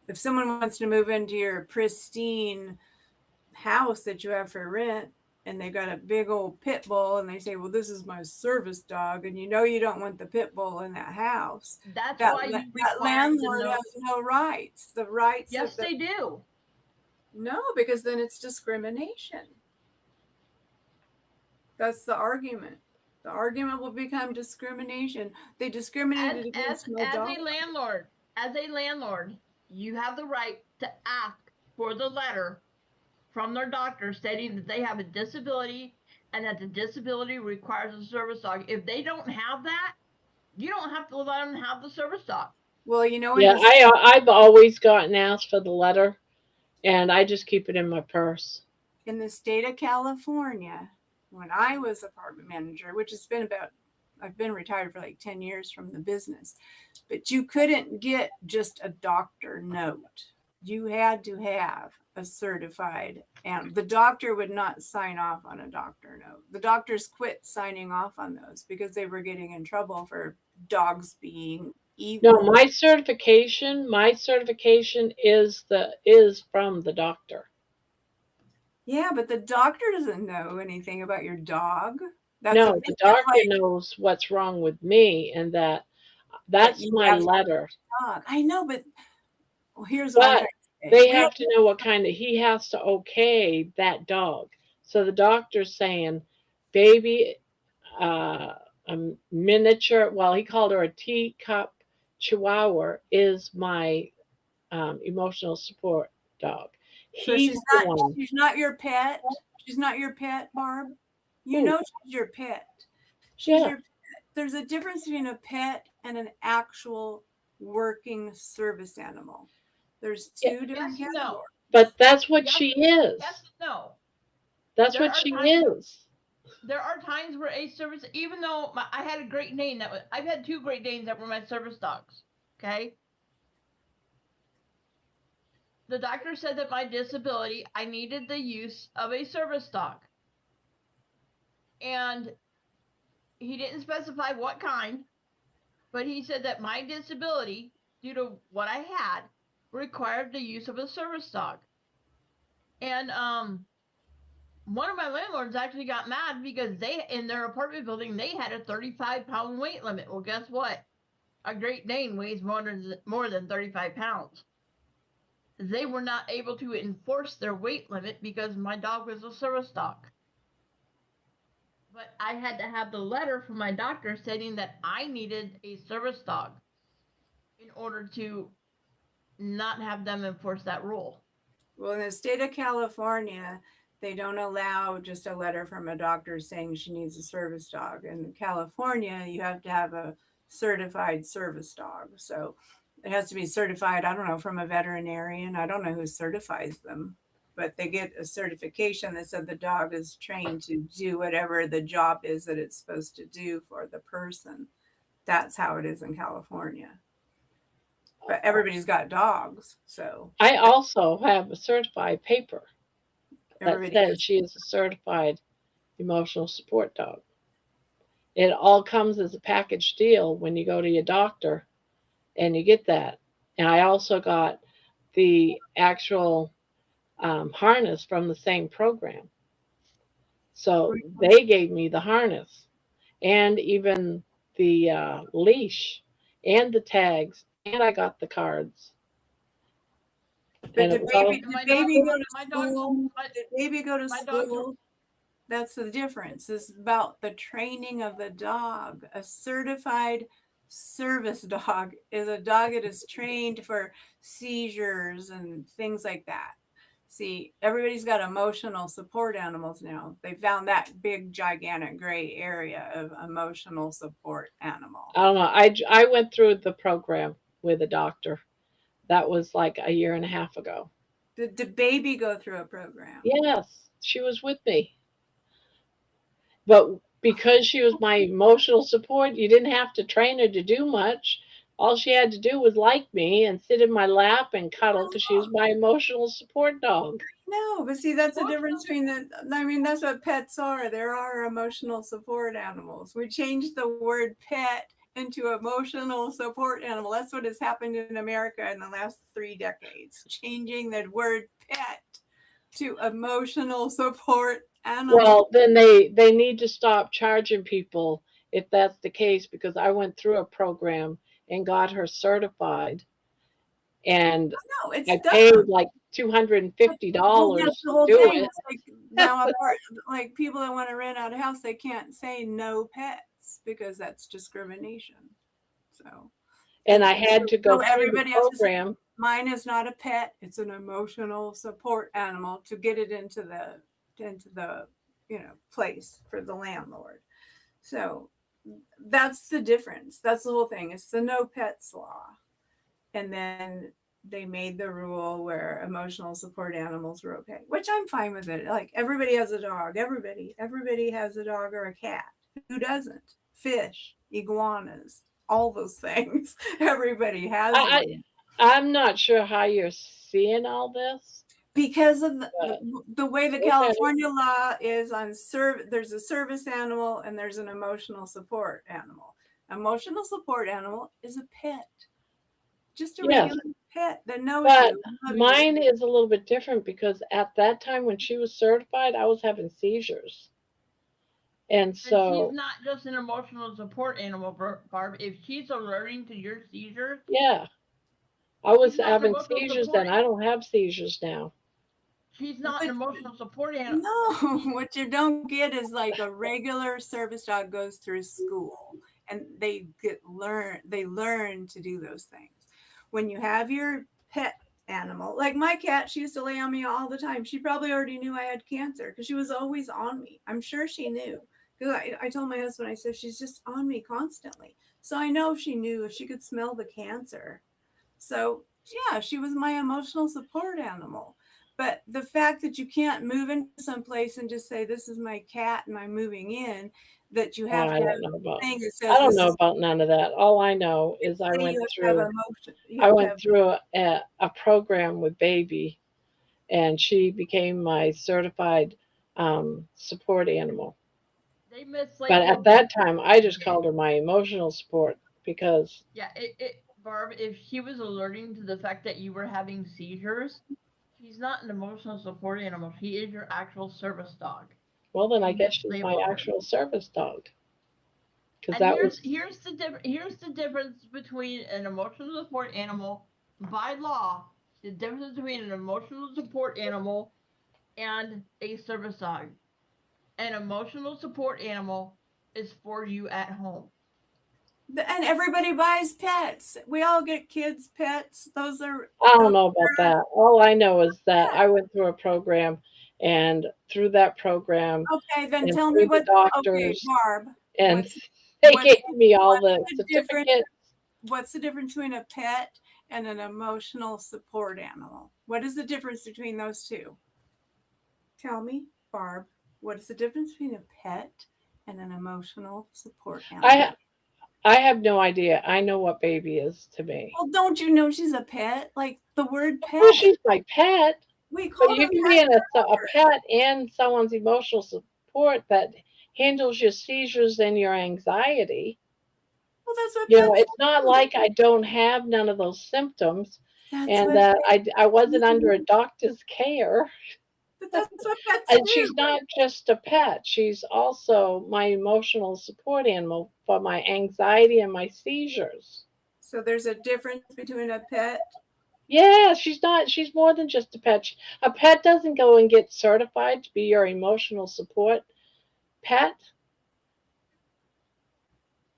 if someone wants to move into your pristine house that you have for rent, and they got a big old pit bull, and they say, well, this is my service dog, and you know you don't want the pit bull in that house. That's why that landlord has no rights. The rights. Yes, they do. No, because then it's discrimination. That's the argument. The argument will become discrimination. They discriminated against my dog. As a landlord, you have the right to ask for the letter from their doctor stating that they have a disability and that the disability requires a service dog. If they don't have that, you don't have to let them have the service dog. Well, you know. Yeah, I've always gotten asked for the letter, and I just keep it in my purse. In the state of California, when I was apartment manager, which has been I've been retired for like 10 years from the business, but you couldn't get just a doctor note. You had to have a certified, and the doctor would not sign off on a doctor note. The doctors quit signing off on those because they were getting in trouble for dogs being evil. No, my certification is from the doctor. Yeah, but the doctor doesn't know anything about your dog. No, the doctor knows what's wrong with me, and that's my letter. Dog. I know, but here's what I'm trying to say. They have to know what kind of, he has to okay that dog. So the doctor's saying, baby, a miniature, well, he called her a teacup chihuahua, is my emotional support dog. So He's the one. she's not your pet. She's not your pet, Barb. You Who? know she's your pet. She's Yeah. your pet. There's a difference between a pet and an actual working service animal. There's two different Yes, categories. no. But that's what Yes, she is. yes, no. That's There what are she times- is. There are times where a service, even though I had a Great Dane I've had 2 Great Danes that were my service dogs. Okay. The doctor said that my disability, I needed the use of a service dog. And he didn't specify what kind, but he said that my disability, due to what I had, required the use of a service dog. And one of my landlords actually got mad because they, in their apartment building, they had a 35-pound weight limit. Well, guess what? A Great Dane weighs more than 35 pounds. They were not able to enforce their weight limit because my dog was a service dog. But I had to have the letter from my doctor stating that I needed a service dog in order to not have them enforce that rule. Well, in the state of California, they don't allow just a letter from a doctor saying she needs a service dog. In California, you have to have a certified service dog. So it has to be certified, I don't know, from a veterinarian. I don't know who certifies them, but they get a certification that said the dog is trained to do whatever the job is that it's supposed to do for the person. That's how it is in California. But everybody's got dogs, so I also have a certified paper that everybody says she is a certified emotional support dog. It all comes as a package deal when you go to your doctor and you get that. And I also got the actual harness from the same program. So they gave me the harness and even the leash and the tags, and I got the cards. But And the it was all, baby go to my school. dog, The baby go to my dog- school. That's the difference. It's about the training of the dog. A certified service dog is a dog that is trained for seizures and things like that. See, everybody's got emotional support animals now. They found that big, gigantic gray area of emotional support animal. I don't know. I went through the program with a doctor. That was like a year and a half ago. Did the baby go through a program? Yes, she was with me. But because she was my emotional support, you didn't have to train her to do much. All she had to do was like me and sit in my lap and cuddle because she was my emotional support dog. No, but see, that's the difference between that's what pets are. There are emotional support animals. We changed the word pet into emotional support animal. That's what has happened in America in the last 3 decades. Changing the word pet to emotional support animal. Well, then they need to stop charging people if that's the case, because I went through a program and got her certified, and no, it's I done. paid like $250 That's the whole to do thing. it. It's like now, like people that want to rent out a house, they can't say no pets because that's discrimination. So, And I had to go through the everybody has to say, program. mine is not a pet; it's an emotional support animal to get it into the place for the landlord. So that's the difference. That's the whole thing. It's the no pets law, and then they made the rule where emotional support animals were okay, which I'm fine with it. Like everybody has a dog. Everybody has a dog or a cat. Who doesn't? Fish, iguanas, all those things. Everybody has them. I'm not sure how you're seeing all this. Because of the way the Okay. California law is on there's a service animal and there's an emotional support animal. Emotional support animal is a pet. Just a regular pet that knows But you. mine is a little bit different because at that time when she was certified, I was having seizures. And so she's not just an emotional support animal, Barb. If she's allergic to your seizures, yeah, I was she's not an having emotional seizures support then. I don't have seizures now. She's not an emotional support animal. No, what you don't get is like a regular service dog goes through school and they learn to do those things. When you have your pet animal. Like my cat, she used to lay on me all the time. She probably already knew I had cancer because she was always on me. I'm sure she knew. Because I told my husband, I said, she's just on me constantly. So I know she knew if she could smell the cancer. So yeah, she was my emotional support animal. But the fact that you can't move into some place and just say, this is my cat and I'm moving in, that you have I to have don't know a about. thing that I says don't this know is about none of that. All I know is I say went you have to have through. emotion. You I have to went have through a program with Baby, and she became my certified support animal. They But at mislabeled. that time, I just called her my emotional support because Yeah, Barb, if she was alerting to the fact that you were having seizures, she's not an emotional support animal. She is your actual service dog. well, then I You guess she's my mislabeled her. actual service dog. Because And that was here's the difference between an emotional support animal by law. The difference between an emotional support animal and a service dog. An emotional support animal is for you at home. and everybody buys pets. We all get kids' pets. Those are I don't know about that. All I know is that I went through a program, and through that program, okay. Then and tell me through the what. Okay, doctors, Barb. and What's they what's gave me all the the difference? certificates. What's the difference between a pet and an emotional support animal? What is the difference between those two? Tell me, Barb. What is the difference between a pet and an emotional support animal? I have no idea. I know what Baby is to me. Well, don't you know she's a pet? Like the word Of course, pet. she's my pet. We But call you them can be pets. a pet and someone's emotional support that handles your seizures and your anxiety. Well, that's what You know, pets it's not do. like I don't have none of those symptoms That's and what that I pets wasn't under a do. doctor's care. But that's what pets And do. she's not just a pet, she's also my emotional support animal for my anxiety and my seizures. So there's a difference between a pet. Yeah, she's more than just a pet. A pet doesn't go and get certified to be your emotional support pet.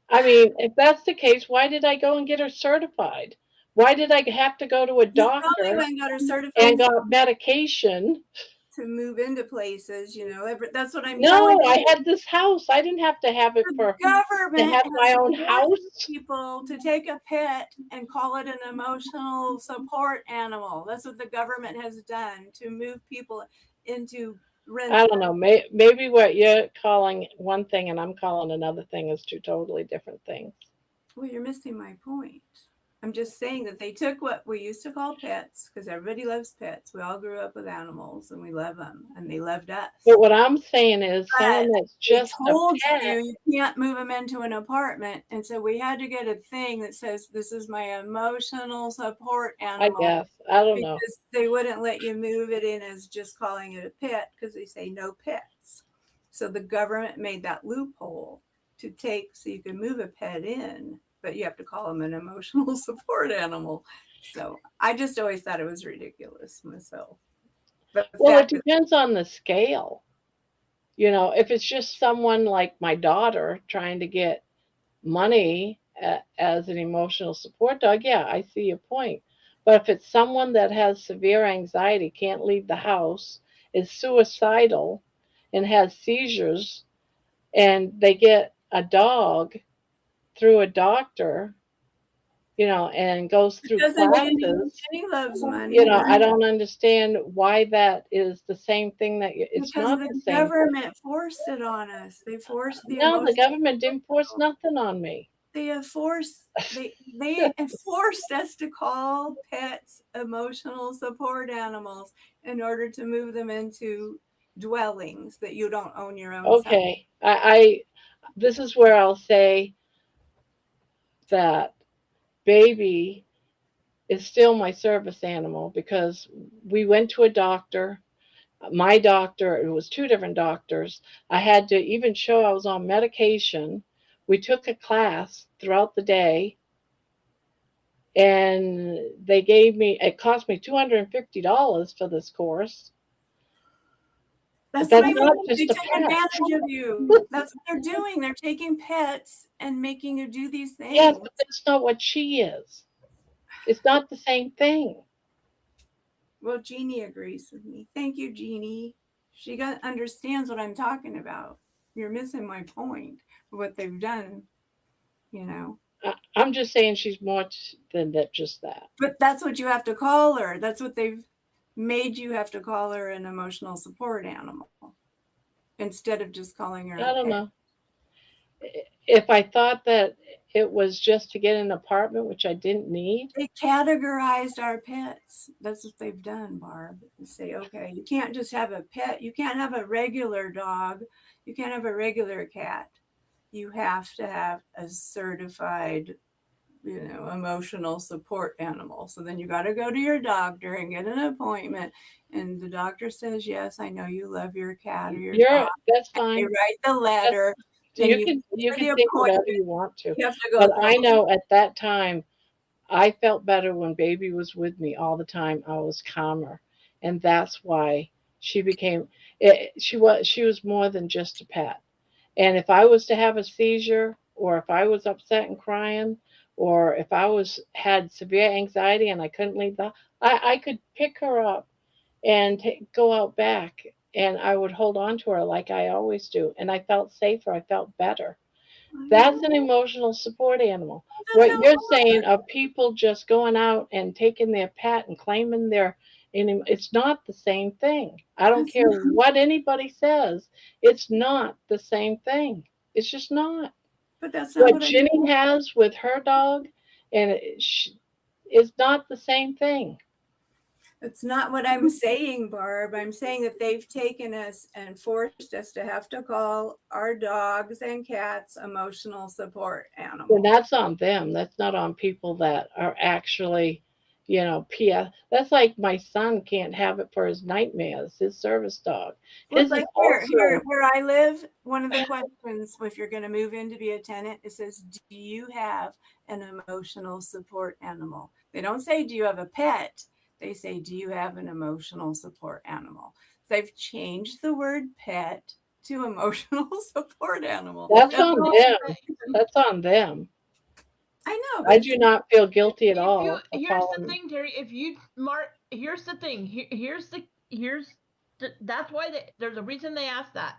I mean, if that's the case, why did I go and get her certified? Why did I have to go to a You probably doctor went and got her and certified got medication? to move into places, that's what I'm telling No, you. I had this house. I didn't have to have it The to government have my has own forced house. people to take a pet and call it an emotional support animal. That's what the government has done to move people into I rental. don't know. Maybe what you're calling one thing and I'm calling another thing is two totally different things. Well, you're missing my point. I'm just saying that they took what we used to call pets, because everybody loves pets. We all grew up with animals and we love them and they loved us. But what I'm saying is But someone that's they just a told pet. you can't move them into an apartment. And so we had to get a thing that says, this is my emotional support I animal. guess. I don't know. Because they wouldn't let you move it in as just calling it a pet because they say no pets. So the government made that loophole to take so you can move a pet in, but you have to call them an emotional support animal. So I just always thought it was ridiculous myself. But Well, it depends on the scale. You know, if it's just someone like my daughter trying to get money as an emotional support dog, yeah, I see your point. But if it's someone that has severe anxiety, can't leave the house, is suicidal, and has seizures, and they get a dog through a doctor, and goes through classes, Jenny loves money. I don't understand why that is the same thing it's because not the the same thing. government forced it on us. They forced the No, the emotional. government didn't force nothing on me. They enforced us to call pets emotional support animals in order to move them into dwellings that you don't own your own. Okay, I this is where I'll say that Baby is still my service animal because we went to a doctor. My doctor, it was two different doctors. I had to even show I was on medication. We took a class throughout the day, and it cost me $250 for this course. That's But what that's I not mean. just They a took pet. advantage of you. That's what they're doing. They're taking pets and making you do these things. Yes, but that's not what she is. It's not the same thing. Well, Jeannie agrees with me. Thank you, Jeannie. She understands what I'm talking about. You're missing my point of what they've done, you know. I'm just saying she's more than that, just that. But that's what you have to call her. That's what they've made you have to call her an emotional support animal instead of just calling her. I don't know. If I thought that it was just to get an apartment, which I didn't need. They categorized our pets. That's what they've done, Barb. They say, okay, you can't just have a pet. You can't have a regular dog. You can't have a regular cat. You have to have a certified, emotional support animal. So then you got to go to your doctor and get an appointment. And the doctor says, yes, I know you love your cat or your dog. That's fine. You write the letter. You can think whatever you want to. But I know at that time, I felt better when baby was with me all the time. I was calmer, and that's why she became. She was more than just a pet. And if I was to have a seizure, or if I was upset and crying, or if I had severe anxiety and I couldn't leave I could pick her up and go out back, and I would hold on to her like I always do, and I felt safer. I felt better. That's an emotional support animal. What you're saying of people just going out and taking their pet and claiming it's not the same thing. I don't care what anybody says. It's not the same thing. It's just not. But that's not what Ginny has with her dog, and it's not the same thing. It's not what I'm saying, Barb. I'm saying that they've taken us and forced us to have to call our dogs and cats emotional support animals. And that's on them. That's not on people that are actually, that's like my son can't have it for his nightmares, his service dog. Well, like here where I live, one of the questions, if you're going to move in to be a tenant, it says, do you have an emotional support animal? They don't say, do you have a pet? They say, do you have an emotional support animal? They've changed the word pet to emotional support animal. That's on them. That's on them. I know. I do not feel guilty at all. Here's the thing, Terry. Here's the thing. That's why there's a reason they ask that.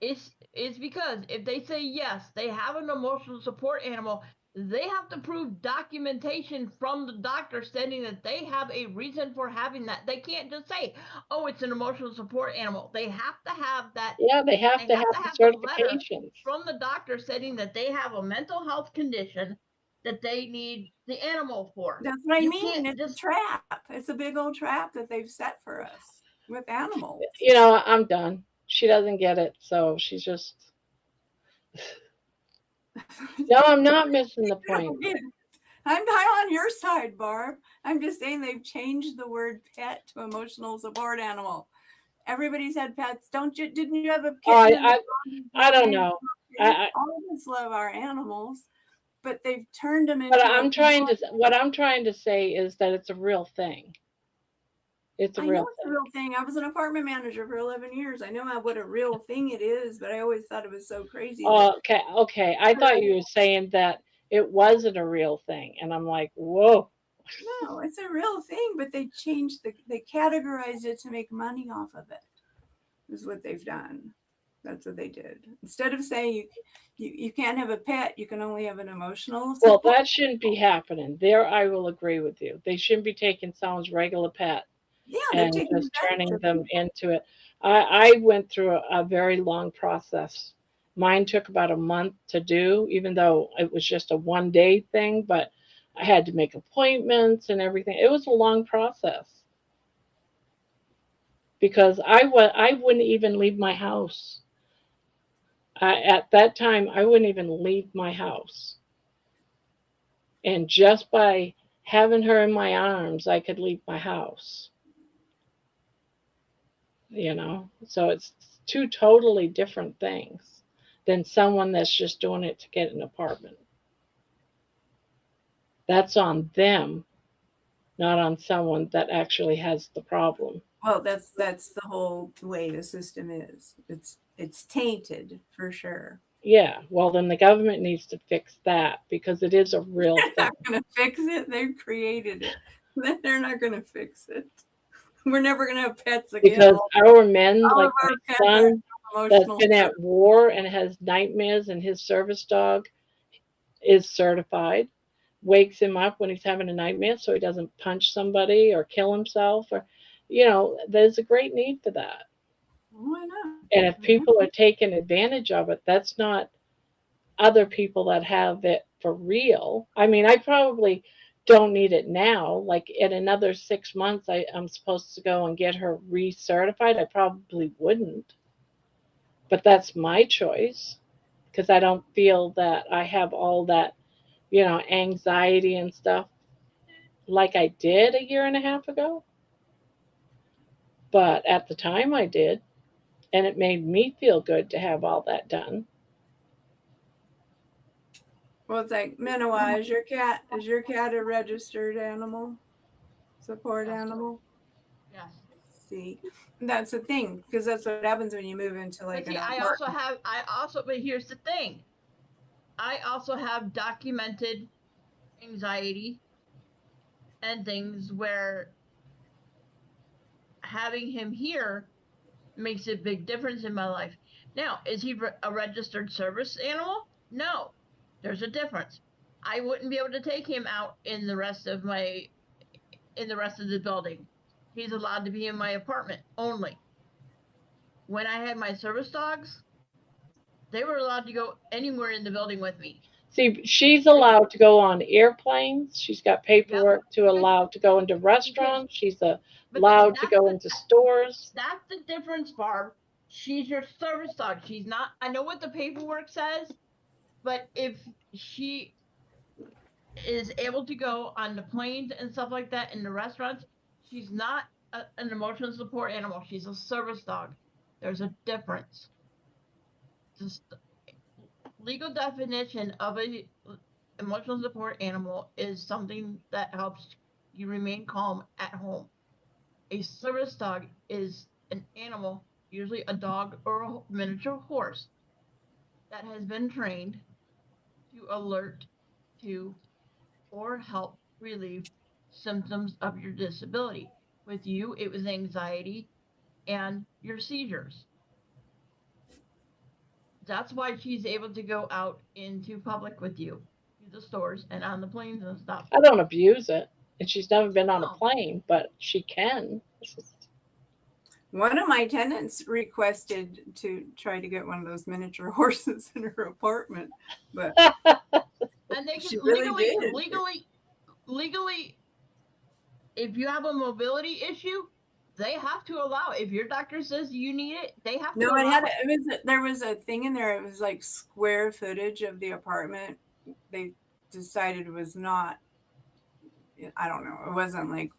It's because if they say yes, they have an emotional support animal, they have to prove documentation from the doctor stating that they have a reason for having that. They can't just say, oh, it's an emotional support animal. They have to have that. Yeah, they have to have the certifications from the doctor stating that they have a mental health condition that they need the animal for. That's what I mean. It's a trap. It's a big old trap that they've set for us with animals. I'm done. She doesn't get it, so she's just... No, I'm not missing the point. I'm not on your side, Barb. I'm just saying they've changed the word pet to emotional support animal. Everybody's had pets. Didn't you have a kitten? I don't know. All of us love our animals, but they've turned them into... What I'm trying to say is that it's a real thing. It's a real thing. I was an apartment manager for 11 years. I know what a real thing it is, but I always thought it was so crazy. Okay. I thought you were saying that it wasn't a real thing, and I'm like, whoa. No, it's a real thing, but they changed they categorized it to make money off of it. Is what they've done. That's what they did. Instead of saying you can't have a pet, you can only have an emotional support. Well, that shouldn't be happening. There, I will agree with you. They shouldn't be taking someone's regular pet. Yeah, and just turning them into it. I went through a very long process. Mine took about a month to do, even though it was just a one-day thing, but I had to make appointments and everything. It was a long process because I wouldn't even leave my house. At that time, I wouldn't even leave my house. And just by having her in my arms, I could leave my house. So it's two totally different things than someone that's just doing it to get an apartment. That's on them, not on someone that actually has the problem. Well, that's the whole way the system is. It's tainted for sure. Yeah, well, then the government needs to fix that because it is a real thing. They're not going to fix it. They've created it. They're not going to fix it. We're never gonna have pets again. because our men, All like of our my pets are son, that's emotional. been at war and has nightmares, and his service dog is certified, wakes him up when he's having a nightmare so he doesn't punch somebody or kill himself, or there's a great need for that. Why not? And if people are taking advantage of it, that's not other people that have it for real. I mean, I probably don't need it now. Like in another 6 months, I'm supposed to go and get her recertified. I probably wouldn't, but that's my choice because I don't feel that I have all that, anxiety and stuff like I did a year and a half ago. But at the time, I did, and it made me feel good to have all that done. Well, it's like Minowa, is your cat a registered animal? Support Yes. animal? Yes. See, that's the thing, because that's what happens when you move into like But see, an but here's the thing. I also have documented anxiety and things where having him here makes a big difference in my life. Now, is he a registered service animal? No, there's a difference. I wouldn't be able to take him out in the rest of the building. He's allowed to be in my apartment only. When I had my service dogs, they were allowed to go anywhere in the building with me. See, she's allowed to go on airplanes. She's got paperwork to allow to go into restaurants. She's allowed to go into stores. That's the difference, Barb. She's your service dog. She's not. I know what the paperwork says, but if she is able to go on the planes and stuff like that in the restaurants, she's not an emotional support animal. She's a service dog. There's a difference. Just legal definition of a emotional support animal is something that helps you remain calm at home. A service dog is an animal, usually a dog or a miniature horse, that has been trained to alert to or help relieve symptoms of your disability. With you, it was anxiety and your seizures. That's why she's able to go out into public with you, to the stores and on the planes and stuff. I don't abuse it, and she's never been on a No. plane, but she can. One of my tenants requested to try to get one of those miniature horses in her apartment, but And they she can really did. legally, if you have a mobility issue, they have to allow it. If your doctor says you need it, they have to No, allow there was a thing in there. It was like square footage of the apartment. They decided was not. I don't know. It wasn't like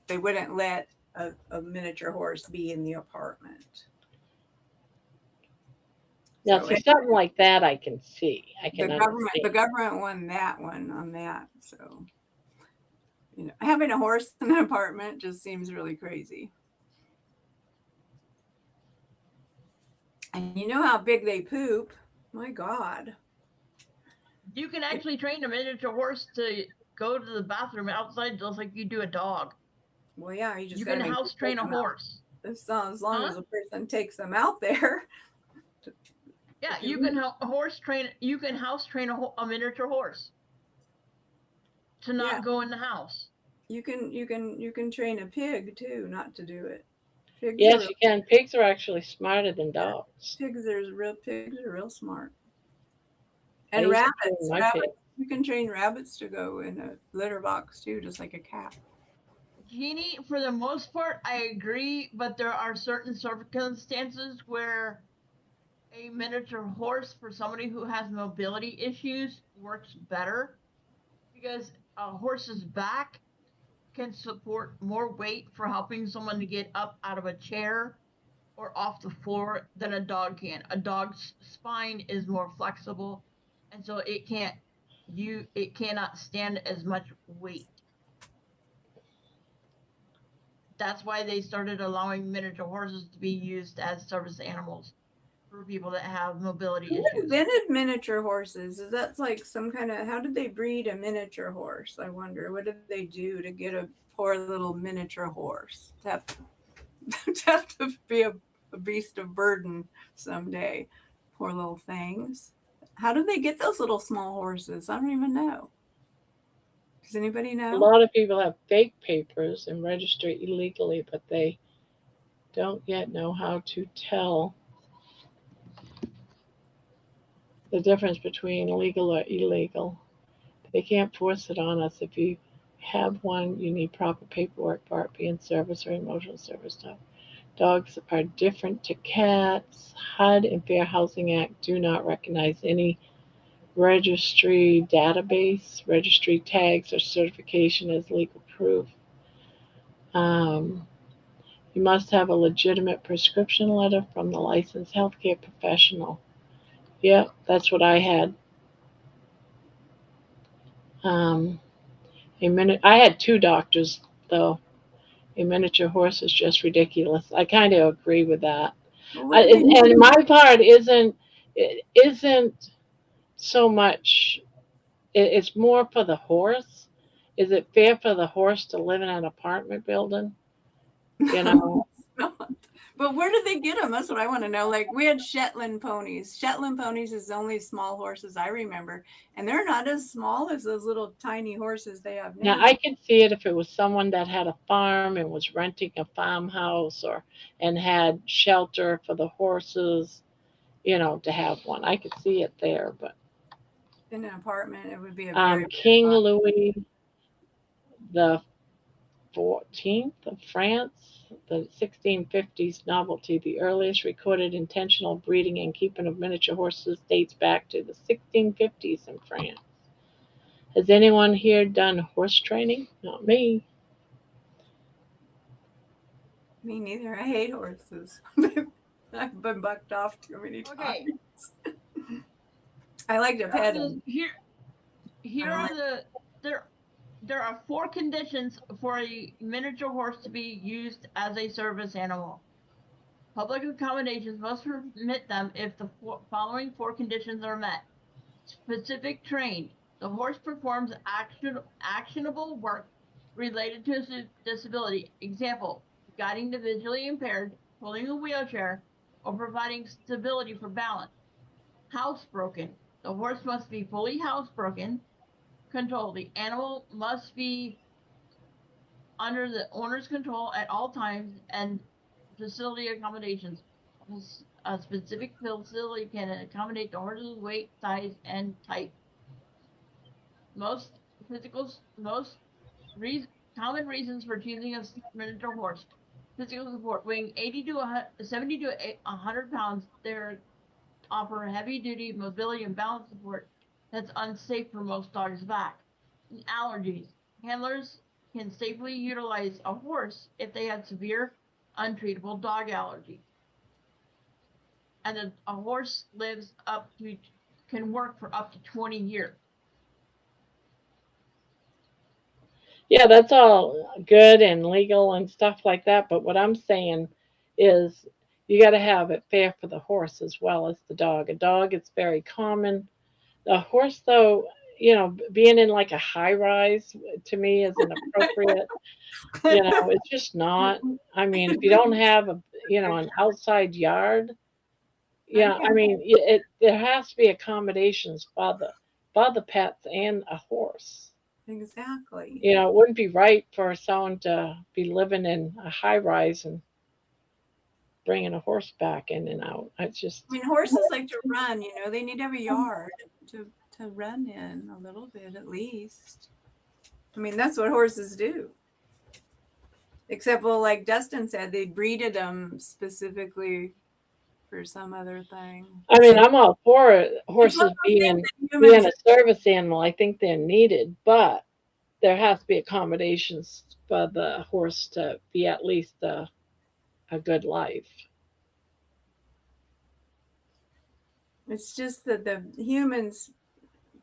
they wouldn't let a miniature horse be in the apartment. Now, see, something like that I can see. I can The government won that one on that. So, having a horse in an apartment just seems really crazy. And you know how big they poop. My God. You can actually train a miniature horse to go to the bathroom outside just like you do a dog. Well, yeah, you can house train a horse. As long as a person takes them out there. Yeah, you can house train a miniature horse to not go in the house. You can train a pig too, not to do it. Yes, you can. Pigs are actually smarter than dogs. Pigs are real smart. And rabbits. You can train rabbits to go in a litter box too, just like a cat. Jeannie, for the most part, I agree, but there are certain circumstances where a miniature horse for somebody who has mobility issues works better, because a horse's back can support more weight for helping someone to get up out of a chair or off the floor than a dog can. A dog's spine is more flexible, and so it cannot stand as much weight. That's why they started allowing miniature horses to be used as service animals. for people that have mobility Who issues. invented miniature horses? Is that like some kind of, how did they breed a miniature horse? I wonder, what did they do to get a poor little miniature horse to have to be a beast of burden someday? Poor little things. How did they get those little small horses? I don't even know. Does anybody A know? lot of people have fake papers and register illegally, but they don't yet know how to tell the difference between legal or illegal. They can't force it on us. If you have one, you need proper paperwork for it being service or emotional service dog. Dogs are different to cats. HUD and Fair Housing Act do not recognize any registry database, registry tags, or certification as legal proof. You must have a legitimate prescription letter from the licensed healthcare professional. Yeah, that's what I had. I had 2 doctors though. A miniature horse is just ridiculous. I kind of agree with that. Well, what do they And do? my part isn't so much. It's more for the horse. Is it fair for the horse to live in an apartment building? You know, It's not. But where did they get them? That's what I want to know. Like, we had Shetland ponies. Shetland ponies is the only small horses I remember, and they're not as small as those little tiny horses they have now now. I could see it if it was someone that had a farm and was renting a farmhouse or and had shelter for the horses, to have one. I could see it there, but In an apartment, it would be a very big King lot. Louis the 14th of France, the 1650s novelty, the earliest recorded intentional breeding and keeping of miniature horses dates back to the 1650s in France. Has anyone here done horse training? Not me. Me neither. I hate horses. I've been bucked off too many Okay. times. I like to pet them. Here are there are 4 conditions for a miniature horse to be used as a service animal. Public accommodations must permit them if the following 4 conditions are met. Specific trained. The horse performs actionable work related to his disability. Example, guiding the visually impaired, pulling a wheelchair, or providing stability for balance. Housebroken. The horse must be fully housebroken. Control. The animal must be under the owner's control at all times, and facility accommodations. A specific facility can accommodate the horse's weight, size, and type. Most common reasons for choosing a miniature horse. Physical support. Weighing 80 to 70 to 100 pounds, they offer heavy-duty mobility and balance support that's unsafe for most dogs' back. Allergies. Handlers can safely utilize a horse if they have severe, untreatable dog allergies. And a horse can work for up to 20 years. Yeah, that's all good and legal and stuff like that. But what I'm saying is you got to have it fair for the horse as well as the dog. A dog is very common. A horse, though, being in like a high rise to me isn't appropriate. It's just not. I mean, if you don't have an outside yard, I mean, there has to be accommodations for the pets and a horse. Exactly. It wouldn't be right for someone to be living in a high rise and bringing a horse back in and out. It's just. I mean, horses like to run. They need to have a yard to run in a little bit at least. I mean, that's what horses do. Except, well, like Dustin said, they breeded them specifically for some other thing. I mean, I'm all for horses being a service animal. I think they're needed, but there has to be accommodations for the horse to be at least a good life. It's just that the humans,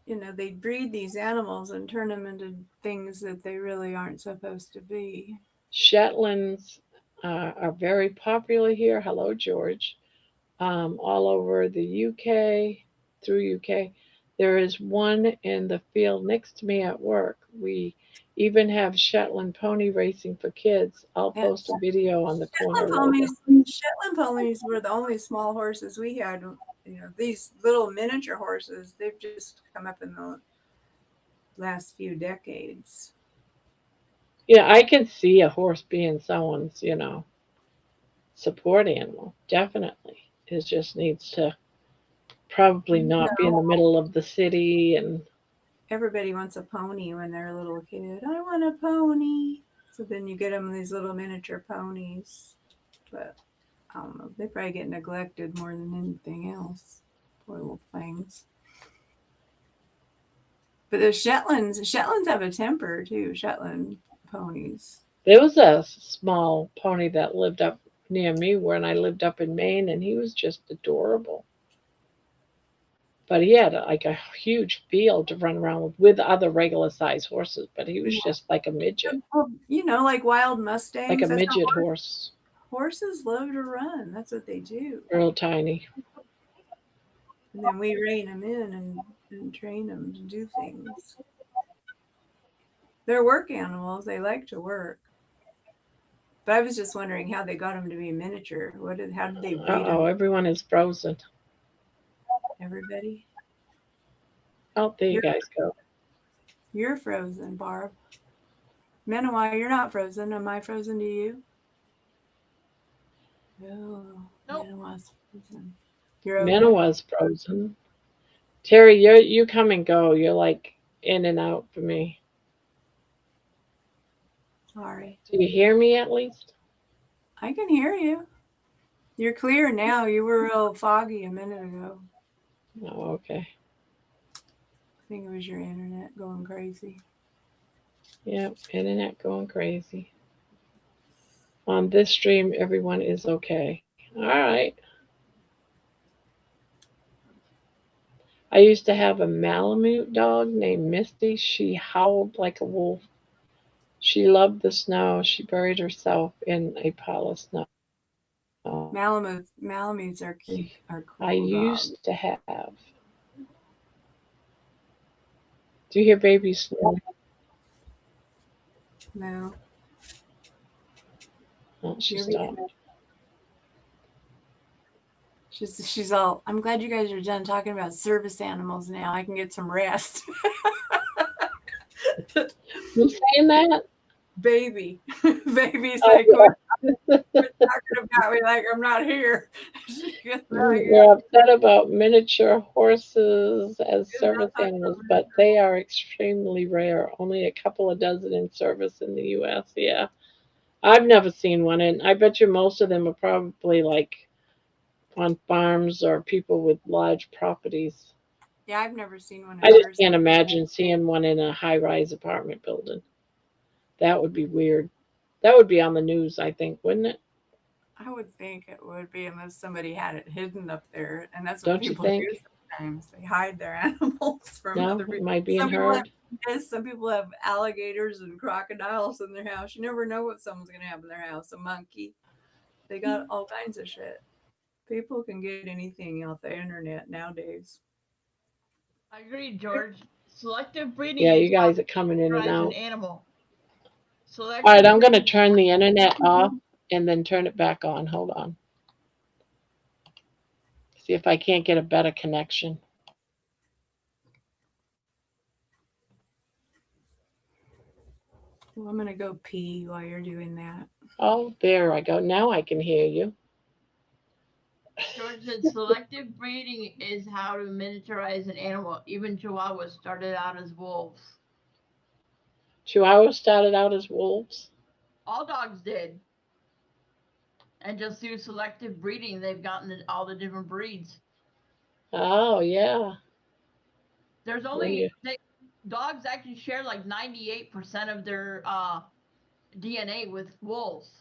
they breed these animals and turn them into things that they really aren't supposed to be. Shetlands are very popular here. Hello, George. all over the UK, through UK. There is one in the field next to me at work. We even have Shetland pony racing for kids. I'll Yeah. post a video on the Korner Shetland ponies were the only small horses we had. You know, these little miniature horses, they've just come up in the last few decades. Yeah, I can see a horse being someone's, support animal. Definitely. It just needs to probably not be in the middle of the city and Everybody wants a pony when they're a little kid. I want a pony. So then you get them these little miniature ponies. But I don't know. They probably get neglected more than anything else. Poor little things. But the Shetlands have a temper too. Shetland ponies. there was a small pony that lived up near me when I lived up in Maine, and he was just adorable. But he had like a huge field to run around with other regular sized horses, but he was just like a midget. You know, like wild mustangs. Like a That's how midget horse. Horses love to run. That's what they do. Real tiny. And then we rein them in and train them to do things. They're work animals. They like to work. But I was just wondering how they got them to be miniature. How did they breed them? Everyone is frozen. Everybody? Oh, there you guys go. You're frozen, Barb. Manawa, you're not frozen. Am I frozen to you? No. Nope. Manawa's frozen. You're okay? Manawa's frozen. Terry, you come and go. You're like in and out for me. Sorry. Do you hear me at least? I can hear you. You're clear now. You were real foggy a minute ago. Oh, okay. I think it was your internet going crazy. Yep, internet going crazy. On this stream, everyone is okay. All right. I used to have a Malamute dog named Misty. She howled like a wolf. She loved the snow. She buried herself in a pile of snow. Malamutes are cute. Are cool I used dogs. to have. Do you hear baby snoring? No. Oh, she Here we stopped. go. She's all, I'm glad you guys are done talking about service animals now. I can get some rest. Who's saying that? Baby. Baby's like, we're talking about me like I'm not here. We're upset about miniature horses as service animals, but they are extremely rare. Only a couple of dozen in service in the U.S. Yeah. I've never seen one, and I bet you most of them are probably like on farms or people with large properties. Yeah, I've never seen one. I just can't imagine seeing one in a high-rise apartment building. That would be weird. That would be on the news, I think, wouldn't it? I would think it would be unless somebody had it hidden up there, and that's what Don't you people think? do sometimes. They hide their animals from No, other it people. might be Some in people her. have, yes, some people have alligators and crocodiles in their house. You never know what someone's gonna have in their house. A monkey. They got all kinds of shit. People can get anything off the internet nowadays. I agree, George. Selective breeding. Yeah, is you guys how are coming in and characterize out. an animal. All right, I'm going to Selective turn the internet off and then turn it back on. Hold on. See if I can't get a better connection. Well, I'm gonna go pee while you're doing that. Oh, there I go. Now I can hear you. George said selective breeding is how to miniaturize an animal. Even Chihuahuas started out as wolves. Chihuahuas started out as wolves. All dogs did. And just through selective breeding, they've gotten all the different breeds. Oh, yeah. There's only dogs actually share like 98% of their DNA with wolves.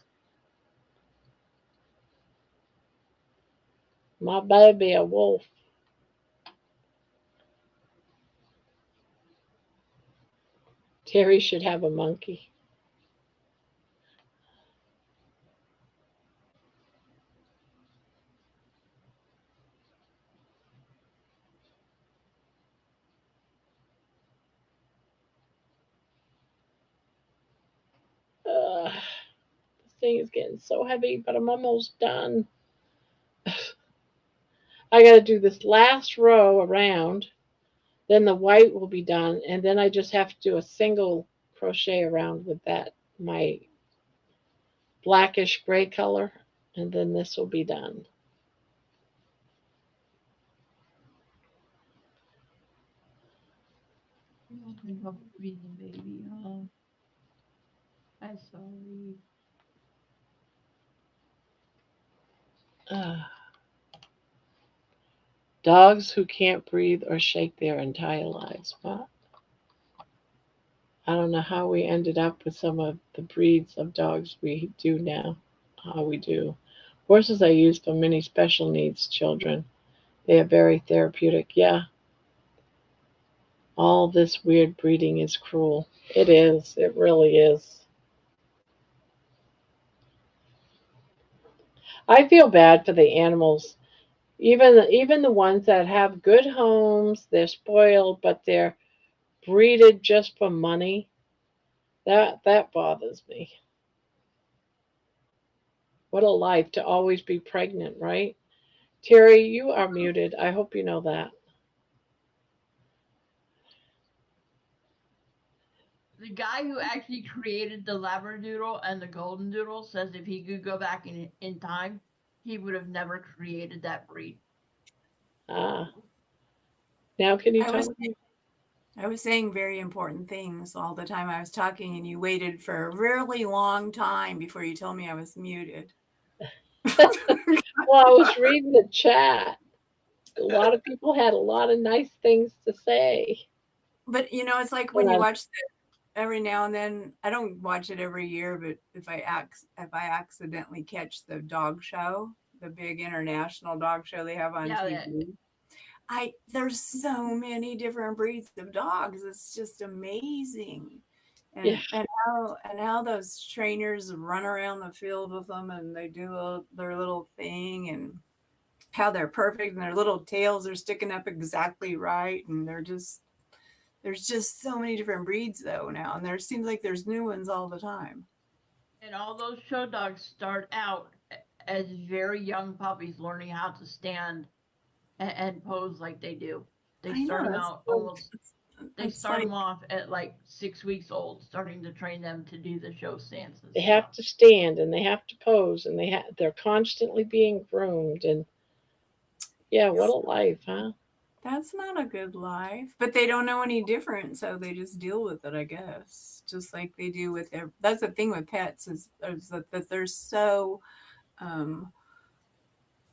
My baby, a wolf. Terry should have a monkey. thing is getting so heavy, but I'm almost done. I got to do this last row around, then the white will be done, and then I just have to do a single crochet around with that, my blackish gray color, and then this will be done. Breathing, baby. Oh, I'm sorry. Dogs who can't breathe or shake their entire lives. What? I don't know how we ended up with some of the breeds of dogs we do now. How we do. Horses I use for many special needs children. They are very therapeutic. Yeah, all this weird breeding is cruel. It is. It really is. I feel bad for the animals. Even the ones that have good homes, they're spoiled, but they're breeded just for money. That bothers me. What a life to always be pregnant, right? Terry, you are muted. I hope you know that. The guy who actually created the Labradoodle and the Golden Doodle says if he could go back in time, he would have never created that breed. Ah. Now can you tell me? I was saying very important things all the time I was talking, and you waited for a really long time before you told me I was muted. Well, I was reading the chat. A lot of people had a lot of nice things to say. But you know, it's like when you watch every now and then. I don't watch it every year, but if I accidentally catch the dog show, the big international dog show they have on TV. There's so many different breeds of dogs. It's just amazing. And how those trainers run around the field with them and they do their little thing, and how they're perfect and their little tails are sticking up exactly right, and there's just so many different breeds though now, and there seems like there's new ones all the time. And all those show dogs start out as very young puppies learning how to stand and pose like they do. They start them out almost. They start them off at like 6 weeks old, starting to train them to do the show stances. They have to stand and they have to pose, and they're constantly being groomed. And yeah, what a life, huh? That's not a good life, but they don't know any different, so they just deal with it, I guess. Just like they do with that's the thing with pets is that they're so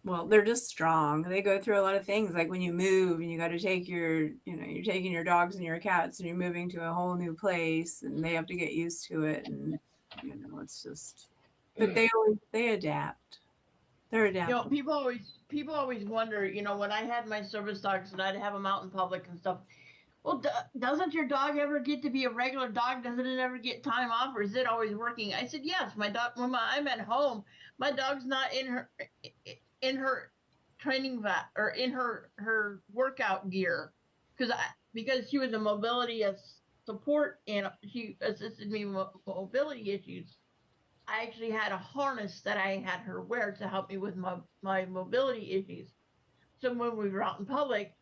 well, they're just strong. They go through a lot of things, like when you move and you got to take you're taking your dogs and your cats and you're moving to a whole new place, and they have to get used to it, and it's just. But they adapt. They're adaptable. People always wonder, when I had my service dogs and I'd have them out in public and stuff. Well, doesn't your dog ever get to be a regular dog? Doesn't it ever get time off, or is it always working? I said yes. My dog, when I'm at home, my dog's not in her training vat or in her workout gear because she was a mobility support and she assisted me with mobility issues. I actually had a harness that I had her wear to help me with my mobility issues. So when we were out in public,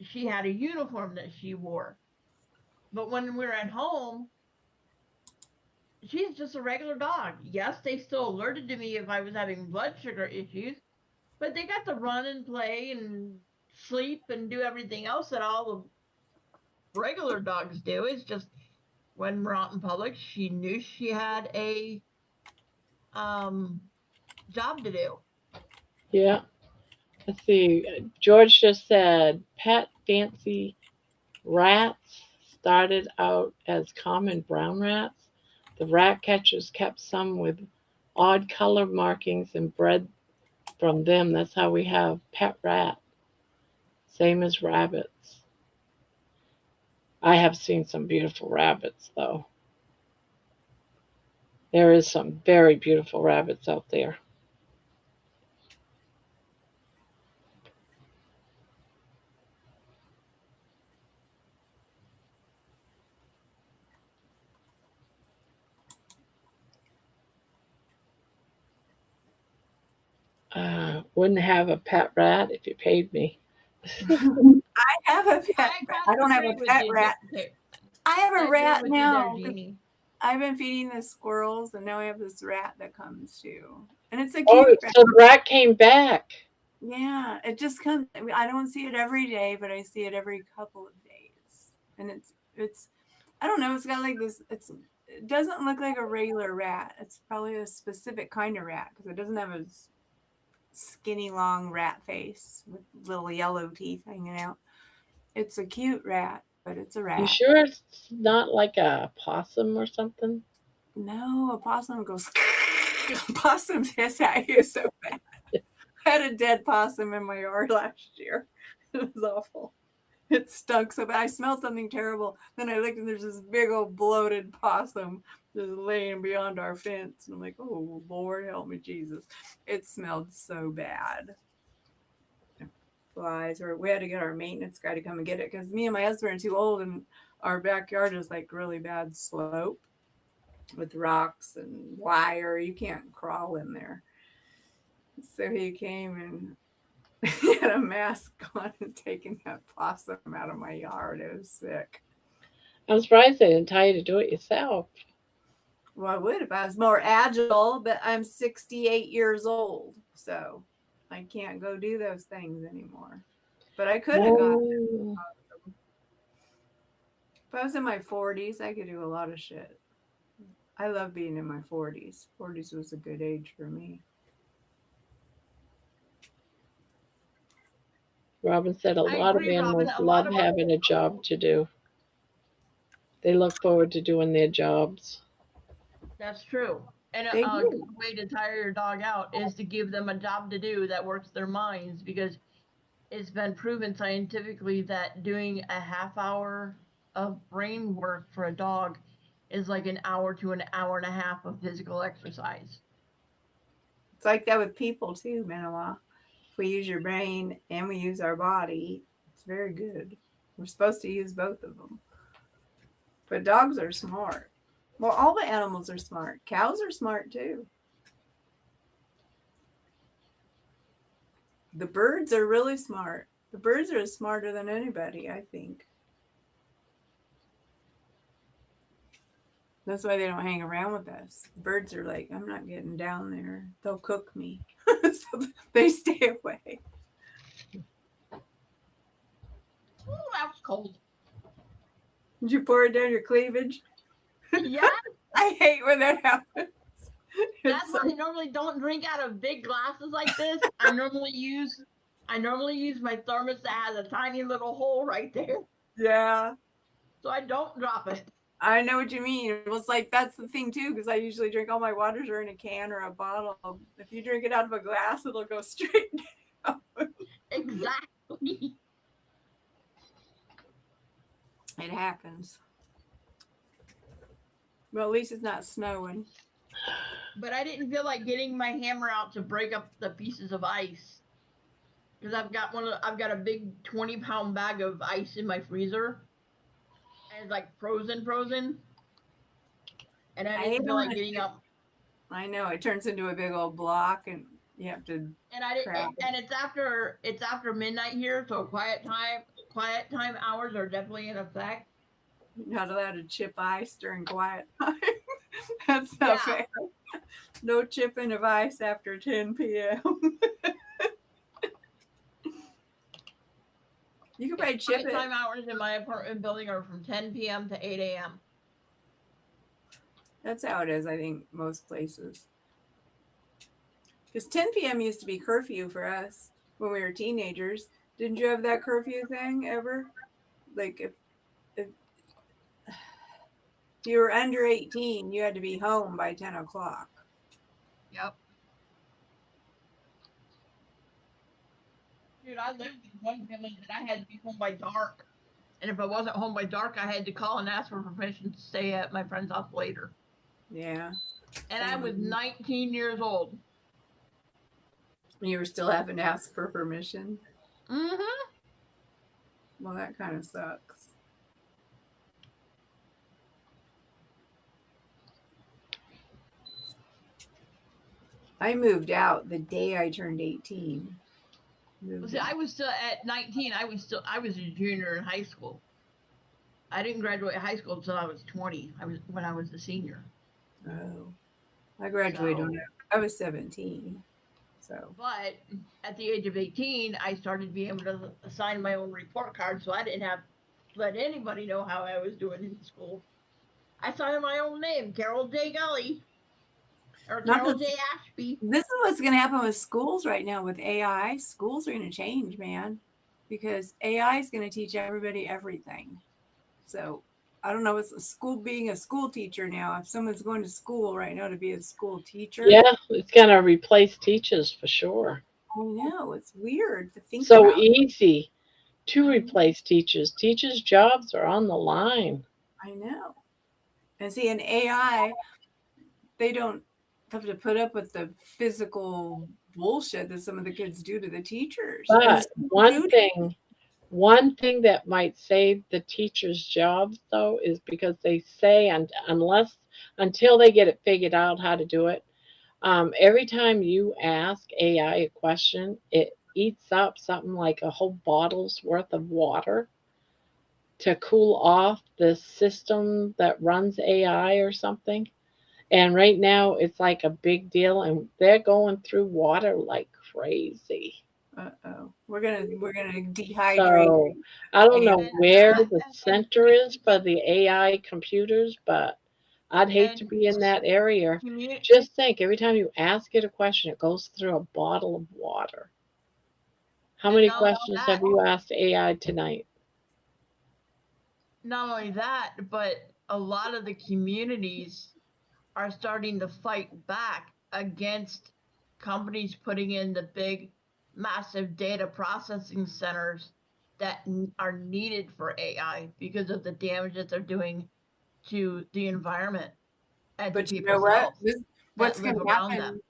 she had a uniform that she wore. But when we were at home, she's just a regular dog. Yes, they still alerted to me if I was having blood sugar issues, but they got to run and play and sleep and do everything else that all the regular dogs do. It's just when we're out in public, she knew she had a job to do. Yeah. Let's see. George just said pet fancy rats started out as common brown rats. The rat catchers kept some with odd color markings and bred from them. That's how we have pet rat. Same as rabbits. I have seen some beautiful rabbits, though. There is some very beautiful rabbits out there. Wouldn't have a pet rat if you paid me. I have a pet I rat. I don't have a agree with pet you, rat. I have I a agree rat with you there, now. Jeannie. I've been feeding the squirrels, and now I have this rat that comes too, and it's a Oh, cute rat. so the rat came back. Yeah, it just comes. I mean, I don't see it every day, but I see it every couple of days, and it's. I don't know. It's got like this. It doesn't look like a regular rat. It's probably a specific kind of rat because it doesn't have a skinny, long rat face with little yellow teeth hanging out. It's a cute rat, but it's a You rat. sure it's not like a possum or something? No, a possum goes. Possums hiss at you so bad. I had a dead possum in my yard last year. It was awful. It stunk so bad. I smelled something terrible. Then I looked and there's this big old bloated possum just laying beyond our fence. And I'm like, oh, Lord, help me, Jesus. It smelled so bad. Flies, or we had to get our maintenance guy to come and get it because me and my husband are too old and our backyard is like really bad slope with rocks and wire. You can't crawl in there. So he came and he had a mask on and taking that possum out of my yard. It was sick. I'm surprised they didn't tell you to do it yourself. Well, I would if I was more agile, but I'm 68 years old, so I can't go do those things anymore. But I could have gone. Oh, If I was in my 40s, I could do a lot of shit. I love being in my 40s. 40s was a good age for me. Robin said a I lot of agree, Robin. animals A love lot of having a job to do. They look forward to doing their jobs. That's true. And They a do. good way to tire your dog out is to give them a job to do that works their minds, because it's been proven scientifically that doing a half hour of brain work for a dog is like an hour to an hour and a half of physical exercise. It's like that with people too, Manawa. If we use your brain and we use our body, it's very good. We're supposed to use both of them. But dogs are smart. Well, all the animals are smart. Cows are smart too. The birds are really smart. The birds are smarter than anybody, I think. That's why they don't hang around with us. The birds are like, I'm not getting down there. They'll cook me. So they stay away. Ooh, that was cold. Did you pour it down your cleavage? Yeah. I hate when that happens. That's why I normally don't drink out of big glasses like this. I normally use my thermos that has a tiny little hole right there, Yeah. so I don't drop it. I know what you mean. It was like that's the thing too, because I usually drink all my waters are in a can or a bottle. If you drink it out of a glass, it'll go straight down. Exactly. It happens. Well, at least it's not snowing. But I didn't feel like getting my hammer out to break up the pieces of ice, because I've got a big 20-pound bag of ice in my freezer, and it's like frozen, and I didn't feel like getting up. I know it turns into a big old block, and you have to. And I didn't. And it's after midnight here, so quiet time hours are definitely in effect. You're not allowed to chip ice during quiet time. That's not fair. No chipping of ice after 10 p.m. You can probably chip it. Time hours in my apartment building are from 10 p.m. to 8 a.m. That's how it is, I think, most places. Because 10 p.m. used to be curfew for us when we were teenagers. Didn't you have that curfew thing ever? Like if you were under 18, you had to be home by 10 o'clock. Yep. Dude, I lived in one village that I had to be home by dark. And if I wasn't home by dark, I had to call and ask for permission to stay at my friend's house later. Yeah. And I was 19 years old. You were still having to ask for permission? Mm-hmm. Well, that kind of sucks. I moved out the day I turned 18. See, I was still at 19. I was a junior in high school. I didn't graduate high school until I was 20. When I was a senior. Oh, I graduated when I was 17. So, but at the age of 18, I started being able to assign my own report card, so I didn't have to let anybody know how I was doing in school. I signed my own name, Carol J. Gully, or Carol J. Ashby. This is what's going to happen with schools right now with AI. Schools are going to change, man, because AI is going to teach everybody everything. So I don't know. It's a school being a school teacher now. If someone's going to school right now to be a school teacher, Yeah, it's gonna replace teachers for sure. I know it's weird to think So about. easy to replace teachers. Teachers' jobs are on the line. I know. And see, in AI, they don't have to put up with the physical bullshit that some of the kids do to the teachers. But one thing that might save the teachers' jobs though is because they say until they get it figured out how to do it, every time you ask AI a question, it eats up something like a whole bottle's worth of water to cool off the system that runs AI or something. And right now it's like a big deal and they're going through water like crazy. We're gonna dehydrate. So I don't know where the center is for the AI computers, but I'd hate to be in that area. Just think, every time you ask it a question, it goes through a bottle of water. How many questions have you asked AI tonight? Not only that, but a lot of the communities are starting to fight back against companies putting in the big, massive data processing centers that are needed for AI because of the damage that they're doing to the environment and But to you know people's what? health What's that going live to around happen? them.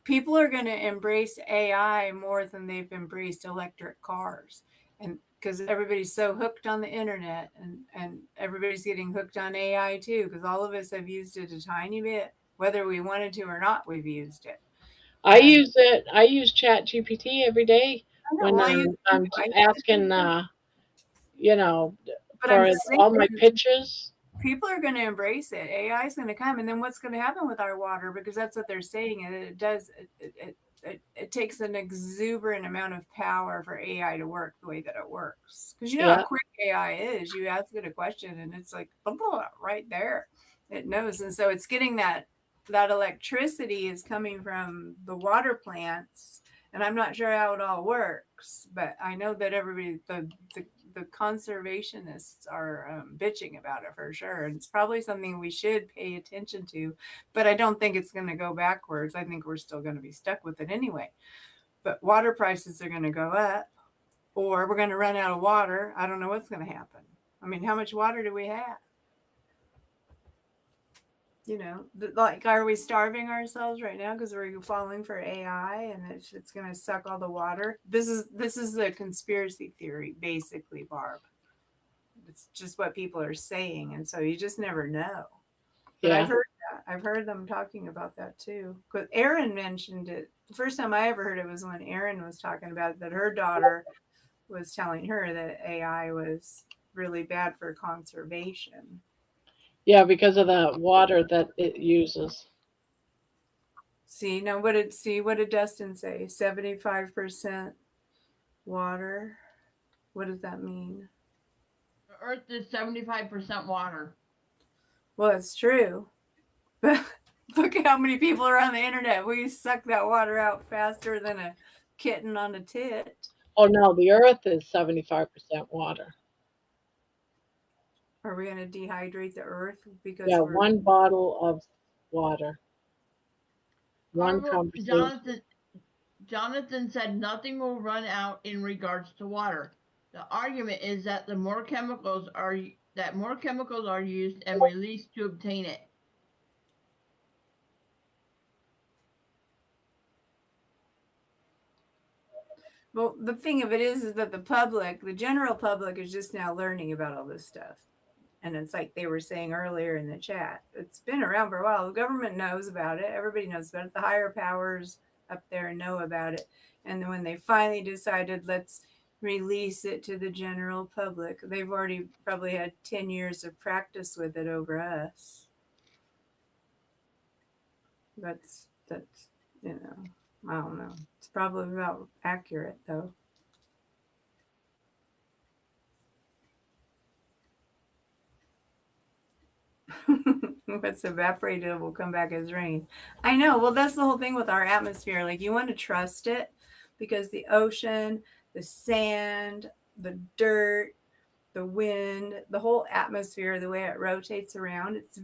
People are going to embrace AI more than they've embraced electric cars, and because everybody's so hooked on the internet, and everybody's getting hooked on AI too, because all of us have used it a tiny bit, whether we wanted to or not. We've used it. I use it. I use Chat GPT every day when I'm asking, you know, for all my pictures. People are going to embrace it. AI is going to come, and then what's going to happen with our water? Because that's what they're saying. It does. It takes an exuberant amount of power for AI to work the way that it works. Because you know how quick AI is. You ask it a question, and it's like blah, blah, right there. It knows, and so it's getting that electricity is coming from the water plants, and I'm not sure how it all works, but I know that everybody the conservationists are bitching about it for sure. And it's probably something we should pay attention to, but I don't think it's going to go backwards. I think we're still going to be stuck with it anyway. But water prices are going to go up, or we're going to run out of water. I don't know what's going to happen. I mean, how much water do we have? You know, like, are we starving ourselves right now because we're falling for AI and it's going to suck all the water? This is the conspiracy theory, basically, Barb. It's just what people are saying, and so you just never know. But I've heard them talking about that too. Because Erin mentioned it. The first time I ever heard it was when Erin was talking about that her daughter was telling her that AI was really bad for conservation. Yeah, because of the water that it uses. See, what did Dustin say? 75% water. What does that mean? The Earth is 75% water. Well, it's true. But look at how many people are on the internet. We suck that water out faster than a kitten on a tit. Oh no, the Earth is 75% water. Are we going to dehydrate the Earth because one bottle of water. Jonathan said nothing will run out in regards to water. The argument is that more chemicals are used and released to obtain it. Well, the thing of it is that the general public is just now learning about all this stuff. And it's like they were saying earlier in the chat, it's been around for a while. The government knows about it. Everybody knows about it. The higher powers up there know about it. And then when they finally decided, let's release it to the general public, they've already probably had 10 years of practice with it over us. That's you know, I don't know. It's probably about accurate though. What's evaporated will come back as rain. I know. Well, that's the whole thing with our atmosphere. Like, you want to trust it because the ocean, the sand, the dirt, the wind, the whole atmosphere, the way it rotates around, it's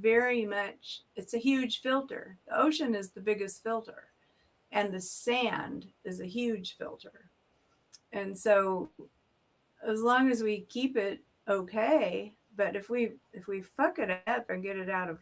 a huge filter. The ocean is the biggest filter, and the sand is a huge filter. And so as long as we keep it okay, but if we fuck it up and get it out of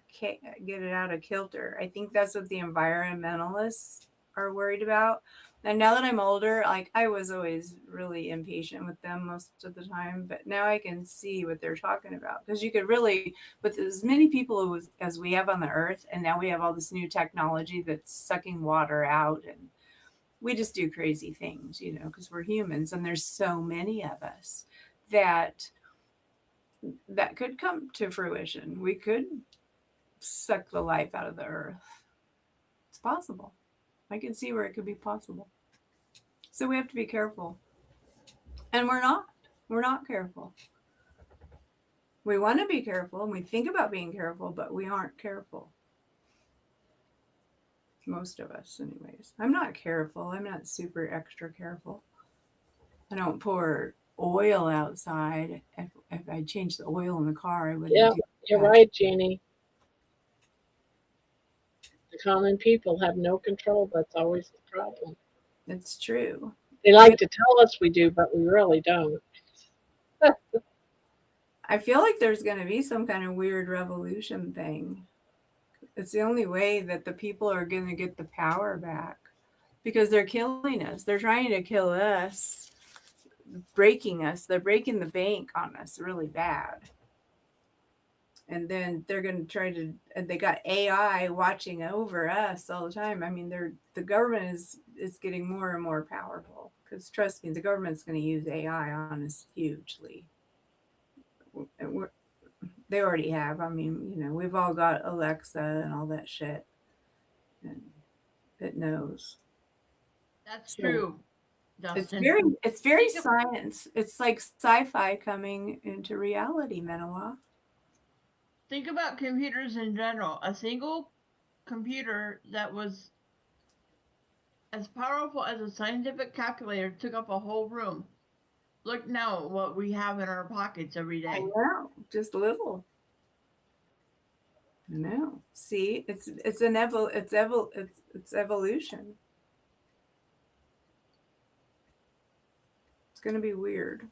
kilter, I think that's what the environmentalists are worried about. And now that I'm older, like, I was always really impatient with them most of the time, but now I can see what they're talking about, because you could really, with as many people as we have on the earth, and now we have all this new technology that's sucking water out, and we just do crazy things, you know, because we're humans, and there's so many of us that could come to fruition. We could suck the life out of the earth. It's possible. I can see where it could be possible. So we have to be careful. And we're not careful. We want to be careful, and we think about being careful, but we aren't careful. Most of us, anyways. I'm not careful. I'm not super extra careful. I don't pour oil outside. If I changed the oil in the car, I wouldn't. Yeah, do you're that. right, Jeannie. The common people have no control. That's always the problem. It's true. They like to tell us we do, but we really don't. I feel like there's going to be some kind of weird revolution thing. It's the only way that the people are going to get the power back, because they're killing us. They're trying to kill us, breaking us. They're breaking the bank on us really bad. And then they're going to try to, and they got AI watching over us all the time. I mean, the government is getting more and more powerful, because trust me, the government's going to use AI on us hugely. They already have. I mean, you know, we've all got Alexa and all that shit, and it knows. That's true, Dustin. It's very science. It's like sci-fi coming into reality, Manoa. Think about computers in general. A single computer that was as powerful as a scientific calculator took up a whole room. Look now at what we have in our pockets every day. I know, just a little. I know. See, it's evolution. It's going to be weird,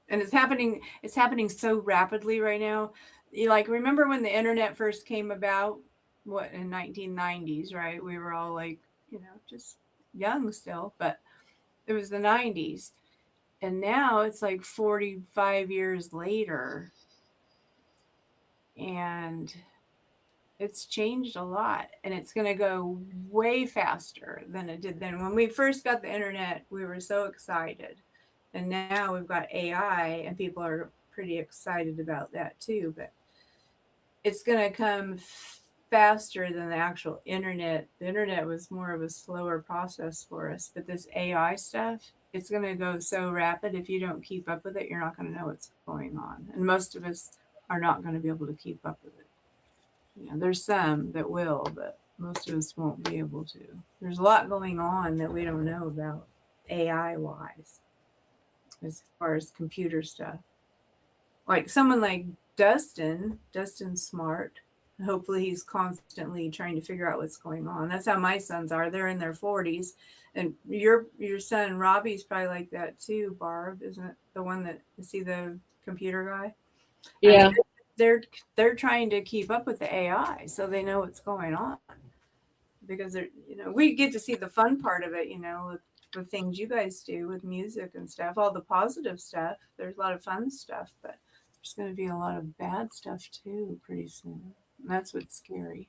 and it's happening. It's happening so rapidly right now. You like remember when the internet first came about? What, in 1990s, right? We were all like, you know, just young still, but it was the 90s. And now it's like 45 years later, and it's changed a lot, and it's going to go way faster than it did then. When we first got the internet, we were so excited, and now we've got AI, and people are pretty excited about that too, but it's going to come faster than the actual internet. The internet was more of a slower process for us, but this AI stuff, it's going to go so rapid. If you don't keep up with it, you're not going to know what's going on. And most of us are not going to be able to keep up with it. You know, there's some that will, but most of us won't be able to. There's a lot going on that we don't know about AI wise, as far as computer stuff. Like someone like Dustin's smart. Hopefully he's constantly trying to figure out what's going on. That's how my sons are. They're in their 40s. And your son Robbie's probably like that too, Barb, isn't it? The one that see the computer guy? Yeah. I mean, they're trying to keep up with the AI so they know what's going on. Because they're, you know, we get to see the fun part of it, you know, with the things you guys do with music and stuff, all the positive stuff. There's a lot of fun stuff, but There's going to be a lot of bad stuff too pretty soon. And that's what's scary.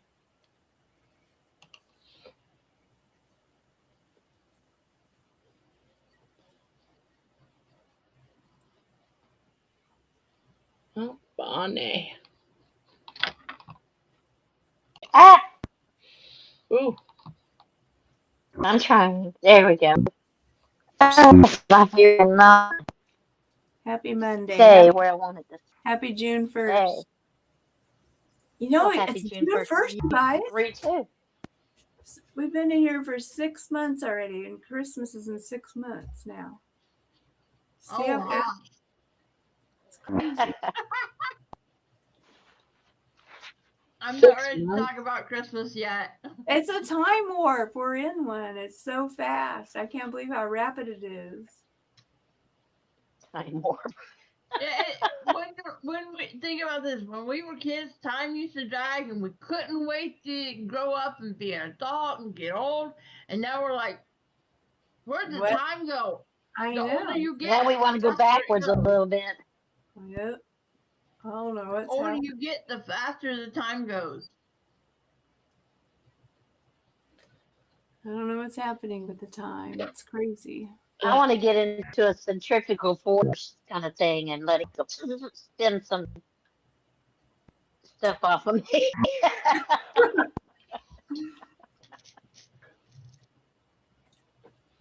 Oh, Bonnie. Ah, Ooh, I'm trying. There we go. I feel not Happy Monday. say where I wanted to Happy June say. 1st. You know, Well, happy it's June June 1st 1st, to you guys. you too. We've been in here for 6 months already, and Christmas is in 6 months now. See how wow. fast? It's crazy. I'm not 6 ready to months. talk about Christmas yet. It's a time warp. We're in one. It's so fast. I can't believe how rapid it is. Time warp. When we think about this, when we were kids, time used to drag, and we couldn't wait to grow up and be an adult and get old. And now we're like, where'd the What? time go? I The know. older you get, Now we want to go the faster it backwards a goes. little bit. Yep. I don't know The what's older happening. you get, the faster the time goes. I don't know what's happening with the time. It's crazy. I want to get into a centrifugal force kind of thing and let it go spin some stuff off of me.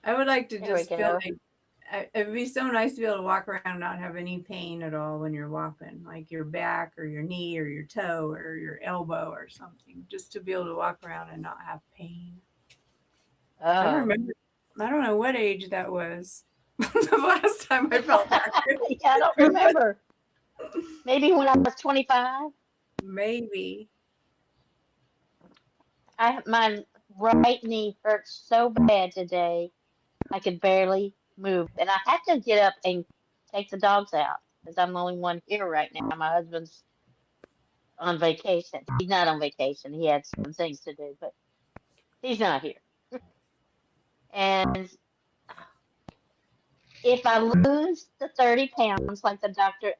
I would like to There we just feel go. like it'd be so nice to be able to walk around and not have any pain at all when you're walking, like your back or your knee or your toe or your elbow or something, just to be able to walk around and not have pain. I don't Oh, remember. I don't know what age that was. The last time I felt that. yeah, I don't remember. Maybe when I was 25. Maybe. My right knee hurts so bad today. I could barely move, and I had to get up and take the dogs out because I'm the only one here right now. My husband's on vacation. He's not on vacation. He had some things to do, but he's not here. And if I lose the 30 pounds, like the doctor,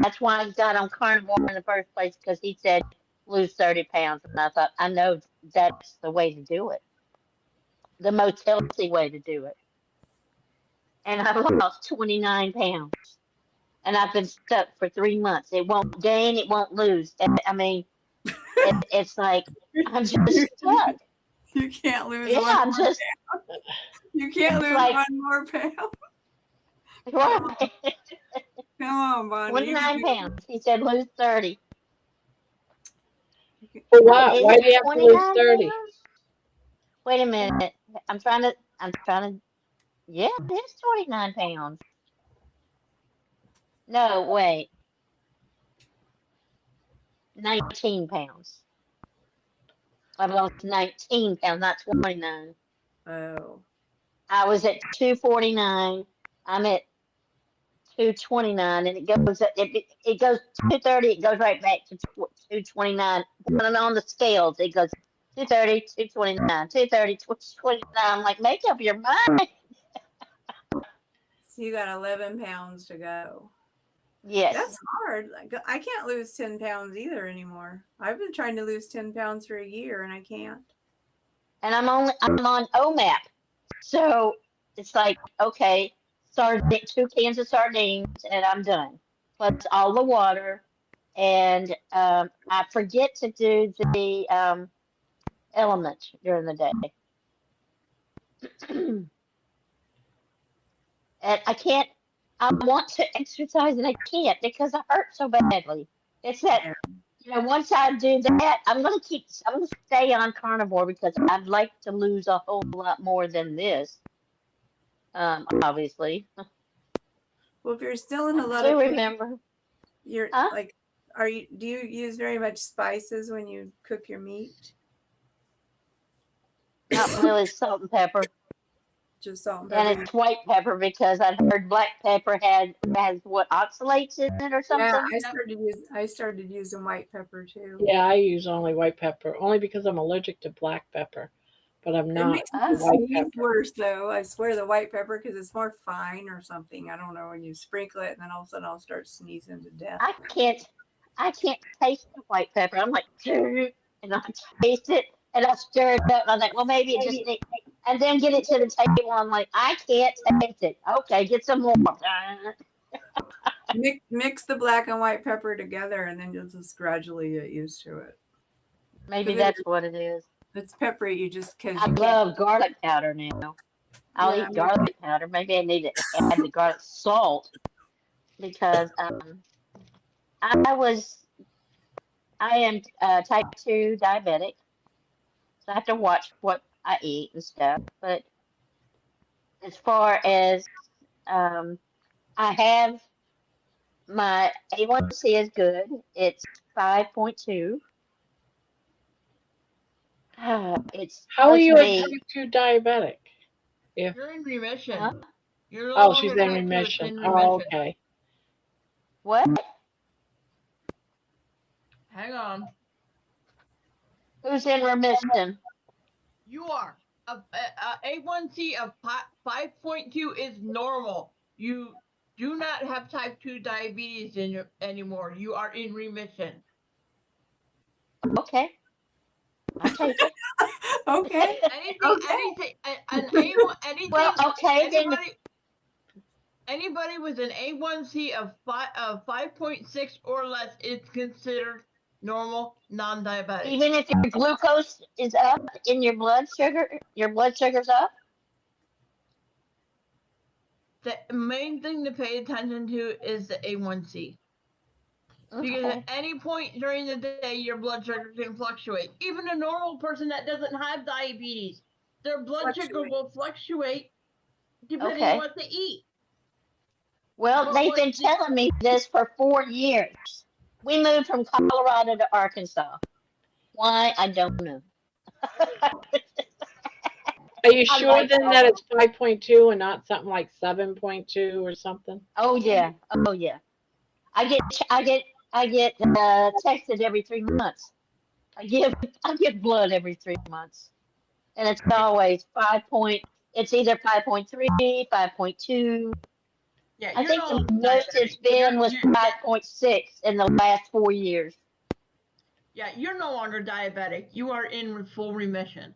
that's why I got on carnivore in the first place, because he said lose 30 pounds. And I thought, I know that's the way to do it, the most healthy way to do it. And I lost 29 pounds. And I've been stuck for 3 months. It won't gain, it won't lose. I mean, it's like I'm just stuck. You can't lose Yeah, one I'm more just. pound. You can't lose like, one more pound. Right. Come on, Bonnie. 29 pounds. He said lose 30. For what? Is Why it do you have to 29 lose 30? pounds? Wait a minute. I'm trying to. Yeah, it is 29 pounds. No, wait. 19 pounds. I've lost 19 pounds, not 29. Oh. I was at 249. I'm at 229, and it goes 230. It goes right back to 229. When on the scales, it goes 230, 229, 230, 229. I'm like, make up your mind. So you got 11 pounds to go. Yes. That's hard. Like, I can't lose 10 pounds either anymore. I've been trying to lose 10 pounds for a year and I can't. And I'm on OMAP. So it's like, okay, 2 cans of sardines and I'm done. Plus all the water. And I forget to do the element during the day. And I want to exercise and I can't because I hurt so badly. It's that, once I do that, I'm going to stay on carnivore because I'd like to lose a whole lot more than this. Obviously. Well, if you're still in a lot I of pain, remember. you're like, do you use very much spices when you cook your meat? Not really, salt and pepper. Just salt and pepper. And it's white pepper because I heard black pepper has what, oxalates in it or something? Yeah, I started using white pepper too. Yeah, I use only white pepper, only because I'm allergic to black pepper. but I'm It not makes the the white sneeze pepper. worse, though. I swear, the white pepper, because it's more fine or something. I don't know, when you sprinkle it, and then all of a sudden I'll start sneezing to death. I can't taste the white pepper. I'm like, and I taste it and I stir it up. And I'm like, well, maybe it just needs, and then get it to the table. I'm like, I can't taste it. Okay, get some more. Mix the black and white pepper together, and then you'll just gradually get used to it. Maybe 'Cause that's what it is. It's peppery. You just because I you can't. love garlic powder now. I'll Yeah, eat garlic powder. Maybe I need to add the garlic salt because I am type 2 diabetic, so I have to watch what I eat and stuff. But as far as I have my A1C is good. It's 5.2. It's How are supposed you to a be. type 2 diabetic? If You're in remission. Huh? You're no oh, longer she's in type 2, it's remission. in Oh, remission. okay. What? Hang on. Who's in remission? You are. A1C of 5.2 is normal. You do not have type 2 diabetes anymore. You are in remission. Okay. I'll take it. Okay. Anything. Well, okay, then. Anybody with an A1C of 5.6 or less is considered normal, non-diabetic. Even if your glucose is up in your blood sugar's up? The main thing to pay attention to is the A1C. Because Okay. at any point during the day, your blood sugar can fluctuate. Even a normal person that doesn't have diabetes, their blood sugar will fluctuate depending on what they eat. Well, they've been telling me this for 4 years. We moved from Colorado to Arkansas. Why? I don't know. Are you sure then that it's 5.2 and not something like 7.2 or something? Oh yeah. Oh yeah. I get texted every 3 months. I get blood every 3 months, and it's always It's either 5.3, 5.2. Yeah, I think the most it's been was 5.6 in the last 4 years. Yeah, you're no longer diabetic. You are in full remission.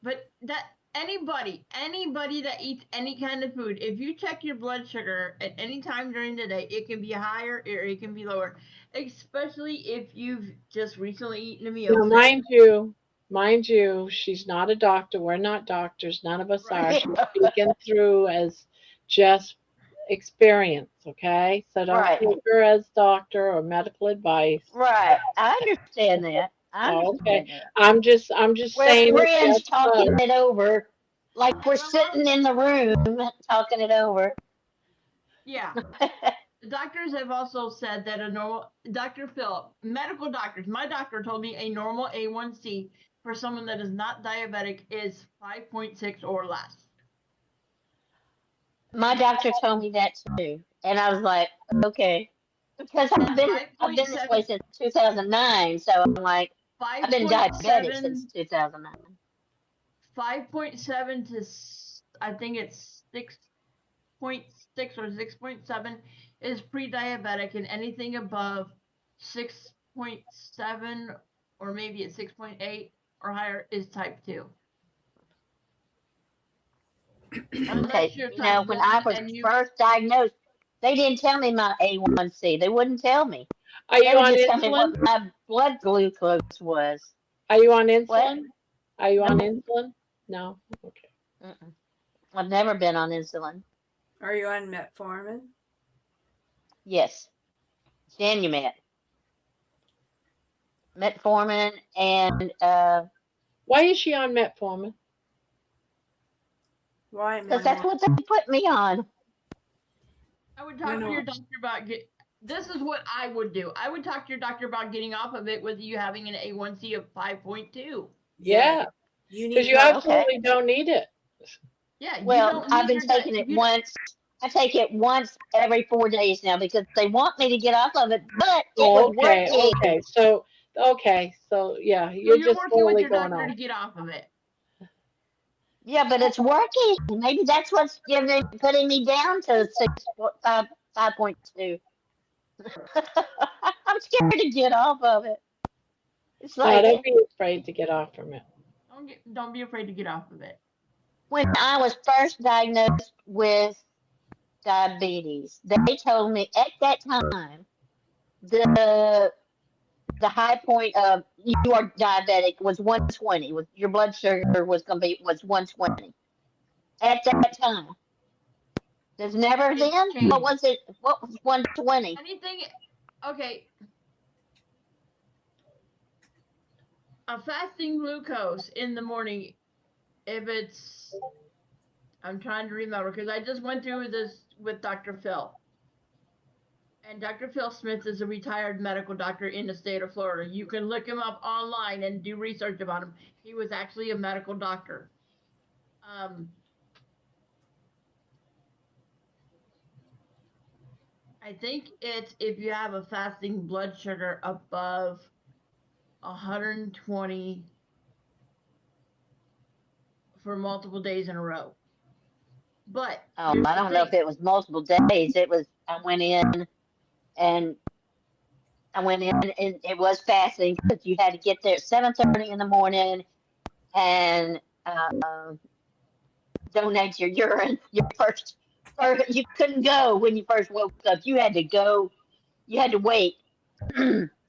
But that anybody that eats any kind of food, if you check your blood sugar at any time during the day, it can be higher or it can be lower. Especially if you've just recently eaten a meal. Now, mind you, she's not a doctor. We're not doctors. None of us are. She's speaking through as just experience, okay? So don't take her as doctor or medical advice. Right. I understand that. Okay. I'm just saying. We're friends talking it over, like we're sitting in the room talking it over. Yeah. The doctors have also said that Dr. Phillip, medical doctors, my doctor told me a normal A1C for someone that is not diabetic is 5.6 or less. My doctor told me that too, and I was like, okay, because I've been this way since 2009, so I'm like, I've been diabetic since 2009. 5.7 to I think it's 6.6 or 6.7 is pre-diabetic, and anything above 6.7 or maybe at 6.8 or higher is type 2. Okay, when I was first diagnosed, they didn't tell me my A1C. They wouldn't tell me. Are you on insulin? Tell me what my blood glucose was. Are you on insulin? What? Are you on insulin? No. Okay. I've never been on insulin. Are you on metformin? Yes. Genumet. Metformin and why is she on metformin? Why? Because that's what they put me on. I would talk to your doctor about this is what I would do. I would talk to your doctor about getting off of it with you having an A1C of 5.2. Yeah. Because you absolutely don't need it. Yeah. Well, I've been taking it once. I take it once every 4 days now because they want me to get off of it, but it was working. So yeah, you're just working with slowly your going doctor on. to get off of it. Yeah, but it's working. Maybe that's what's putting me down to 5.2. I'm scared to get off of it. It's No, like don't be afraid to get off from it. Don't be afraid to get off of it. when I was first diagnosed with diabetes, they told me at that time the high point of you are diabetic was 120. Your blood sugar was 120 at that time. There's never been. What was it? What was 120? Anything? Okay. A fasting glucose in the morning, if it's, I'm trying to remember because I just went through this with Dr. Phil. And Dr. Phil Smith is a retired medical doctor in the state of Florida. You can look him up online and do research about him. He was actually a medical doctor. I think it's if you have a fasting blood sugar above 120 for multiple days in a row. But I don't know if it was multiple days. It was I went in and it was fasting because you had to get there at 7:30 in the morning and donate your urine. You couldn't go when you first woke up. You had to go. You had to wait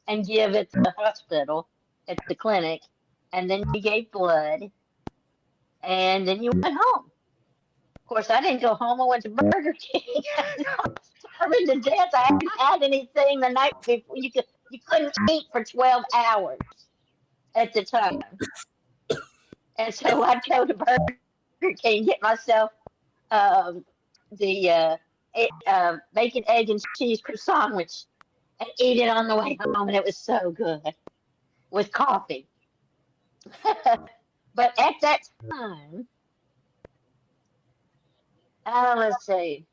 and give at the hospital, at the clinic, and then you gave blood, and then you went home. Of course, I didn't go home. I went to Burger King. I was starving to death. I hadn't had anything the night before. You couldn't eat for 12 hours at the time, and so I'd go to Burger King, get myself the bacon, egg, and cheese croissant sandwich, and eat it on the way home, and it was so good with coffee. But at that time, let's see,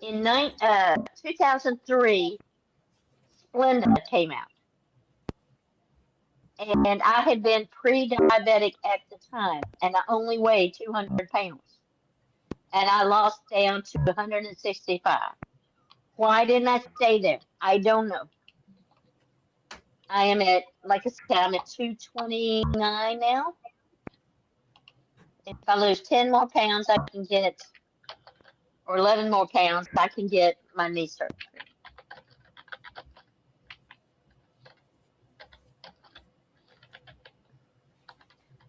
in 2003, Splenda came out. And I had been pre-diabetic at the time, and I only weighed 200 pounds. And I lost down to 165. Why didn't I stay there? I don't know. I am at, like I said, I'm at 229 now. If I lose 10 more pounds, I can get, or 11 more pounds, I can get my knee surgery.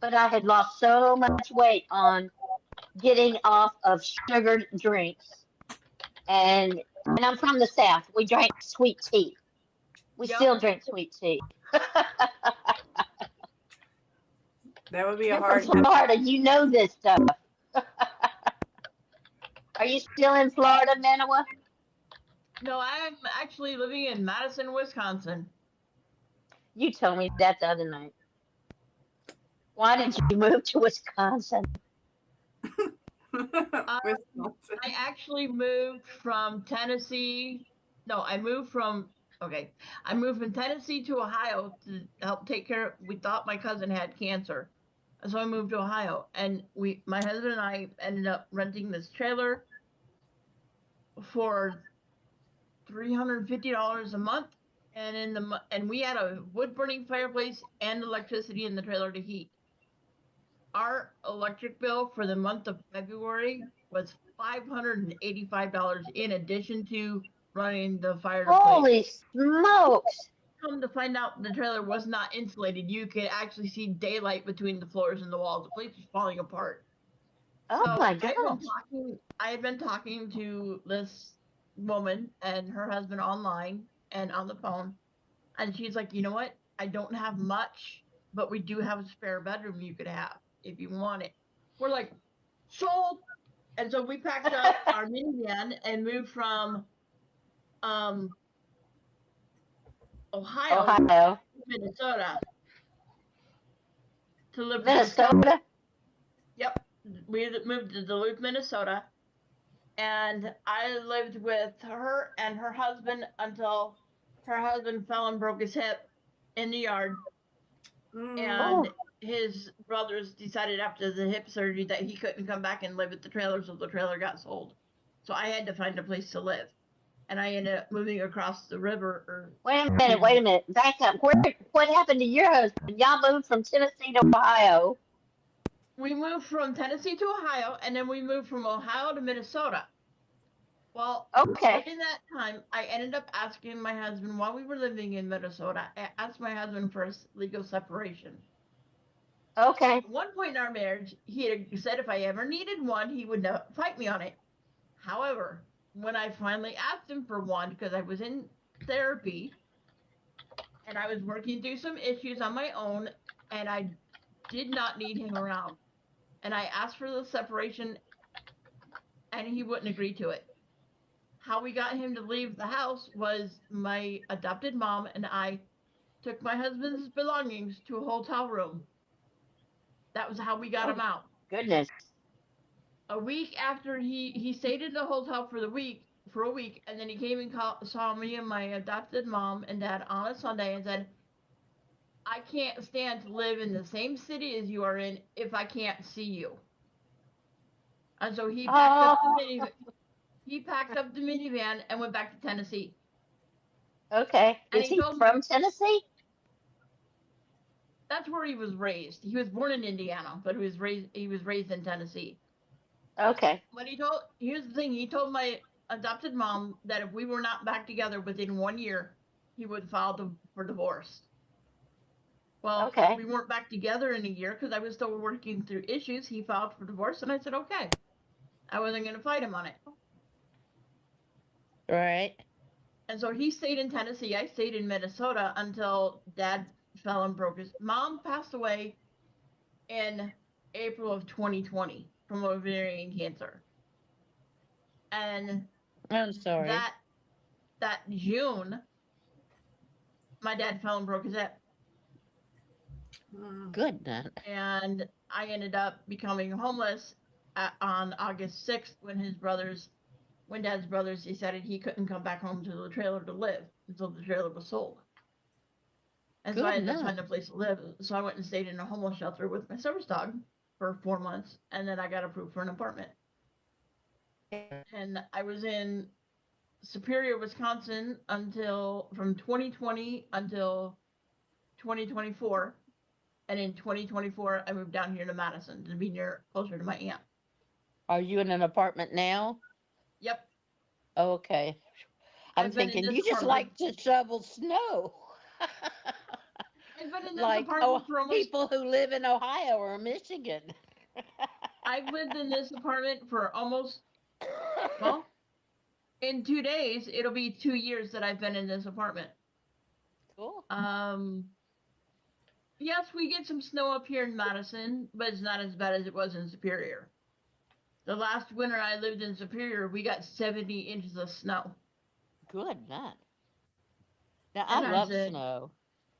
But I had lost so much weight on getting off of sugared drinks. And I'm from the South. We drank sweet tea. We still drink sweet tea. That would be You're a hard. from Florida. You know this stuff. Are you still in Florida, Manawa? No, I'm actually living in Madison, Wisconsin. You told me that the other night. Why did you move to Wisconsin? I actually moved from Tennessee. No, I moved from Tennessee to Ohio to help take care of, we thought my cousin had cancer. So I moved to Ohio, and my husband and I ended up renting this trailer for $350 a month, and we had a wood burning fireplace and electricity in the trailer to heat. Our electric bill for the month of February was $585 in addition to running the fireplace. Holy smokes! Come to find out, the trailer was not insulated. You could actually see daylight between the floors and the walls. The place was falling apart. Oh so my gosh! I had been talking to this woman and her husband online and on the phone, and she's like, you know what? I don't have much, but we do have a spare bedroom you could have if you want it. We're like, sold. And so we packed up our minivan and moved from Ohio to Minnesota to live in Minnesota. Yep, we moved to Duluth, Minnesota, and I lived with her and her husband until her husband fell and broke his hip in the yard, and his brothers decided after the hip surgery that he couldn't come back and live at the trailer, so the trailer got sold. So I had to find a place to live, and I ended up moving across the river. Wait a minute. Back up. What happened to your husband? Y'all moved from Tennessee to Ohio. We moved from Tennessee to Ohio, and then we moved from Ohio to Minnesota. Well, Okay. during that time, I ended up asking my husband, while we were living in Minnesota, I asked my husband for a legal separation. Okay. At one point in our marriage, he had said if I ever needed one, he would fight me on it. However, when I finally asked him for one, because I was in therapy and I was working through some issues on my own, and I did not need him around, and I asked for the separation, and he wouldn't agree to it. How we got him to leave the house was my adopted mom and I took my husband's belongings to a hotel room. That was how we got him out. Goodness. A week after he stayed in the hotel for a week, and then he came and saw me and my adopted mom and dad on a Sunday and said, I can't stand to live in the same city as you are in if I can't see you. And so he packed up the minivan and went back to Tennessee. Okay. And Is he from Tennessee? That's where he was raised. He was born in Indiana, but he was raised in Tennessee. Okay. But here's the thing, he told my adopted mom that if we were not back together within 1 year, he would file for divorce. Well, okay. We weren't back together in a year because I was still working through issues. He filed for divorce, and I said, okay. I wasn't going to fight him on it. Right. And so he stayed in Tennessee. I stayed in Minnesota until Dad fell and broke his. Mom passed away in April of 2020 from ovarian cancer. And I'm sorry. That June, my dad fell and broke his hip. Goodness. And I ended up becoming homeless on August 6th when Dad's brothers decided he couldn't come back home to the trailer to live until the trailer was sold. And so I ended up finding a place to live. So I went and stayed in a homeless shelter with my service dog for 4 months, and then I got approved for an apartment. And I was in Superior, Wisconsin from 2020 until 2024. And in 2024, I moved down here to Madison to be closer to my aunt. Are you in an apartment now? Yep. Okay. I'm thinking you just like to shovel snow. I've been in this like apartment for almost people who live in Ohio or Michigan. I've lived in this apartment for almost, in 2 days, it'll be 2 years that I've been in this apartment. Cool. Yes, we get some snow up here in Madison, but it's not as bad as it was in Superior. The last winter I lived in Superior, we got 70 inches of snow. Good, man. Now, I love snow.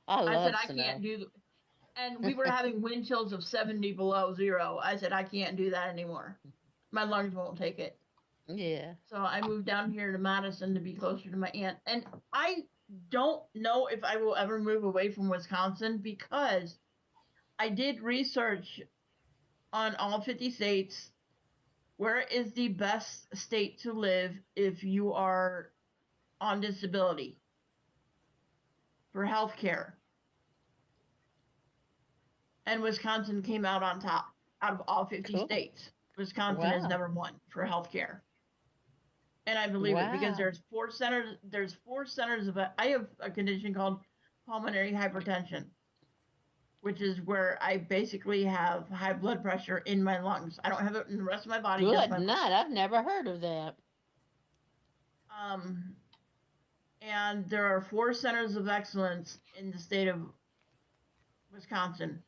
I said, I can't do, and we were having wind chills of 70 below zero. I said, I can't do that anymore. My lungs won't take it. Yeah. So I moved down here to Madison to be closer to my aunt. And I don't know if I will ever move away from Wisconsin because I did research on all 50 states. Where is the best state to live if you are on disability for health care? And Wisconsin came out on top out of all 50 states. Wisconsin is number 1 for health care. And I believe it because there's 4 centers of I have a condition called pulmonary hypertension, which is where I basically have high blood pressure in my lungs. I don't have it in the rest of my body. Good night. I've never heard of that. And there are 4 centers of excellence in the state of Wisconsin.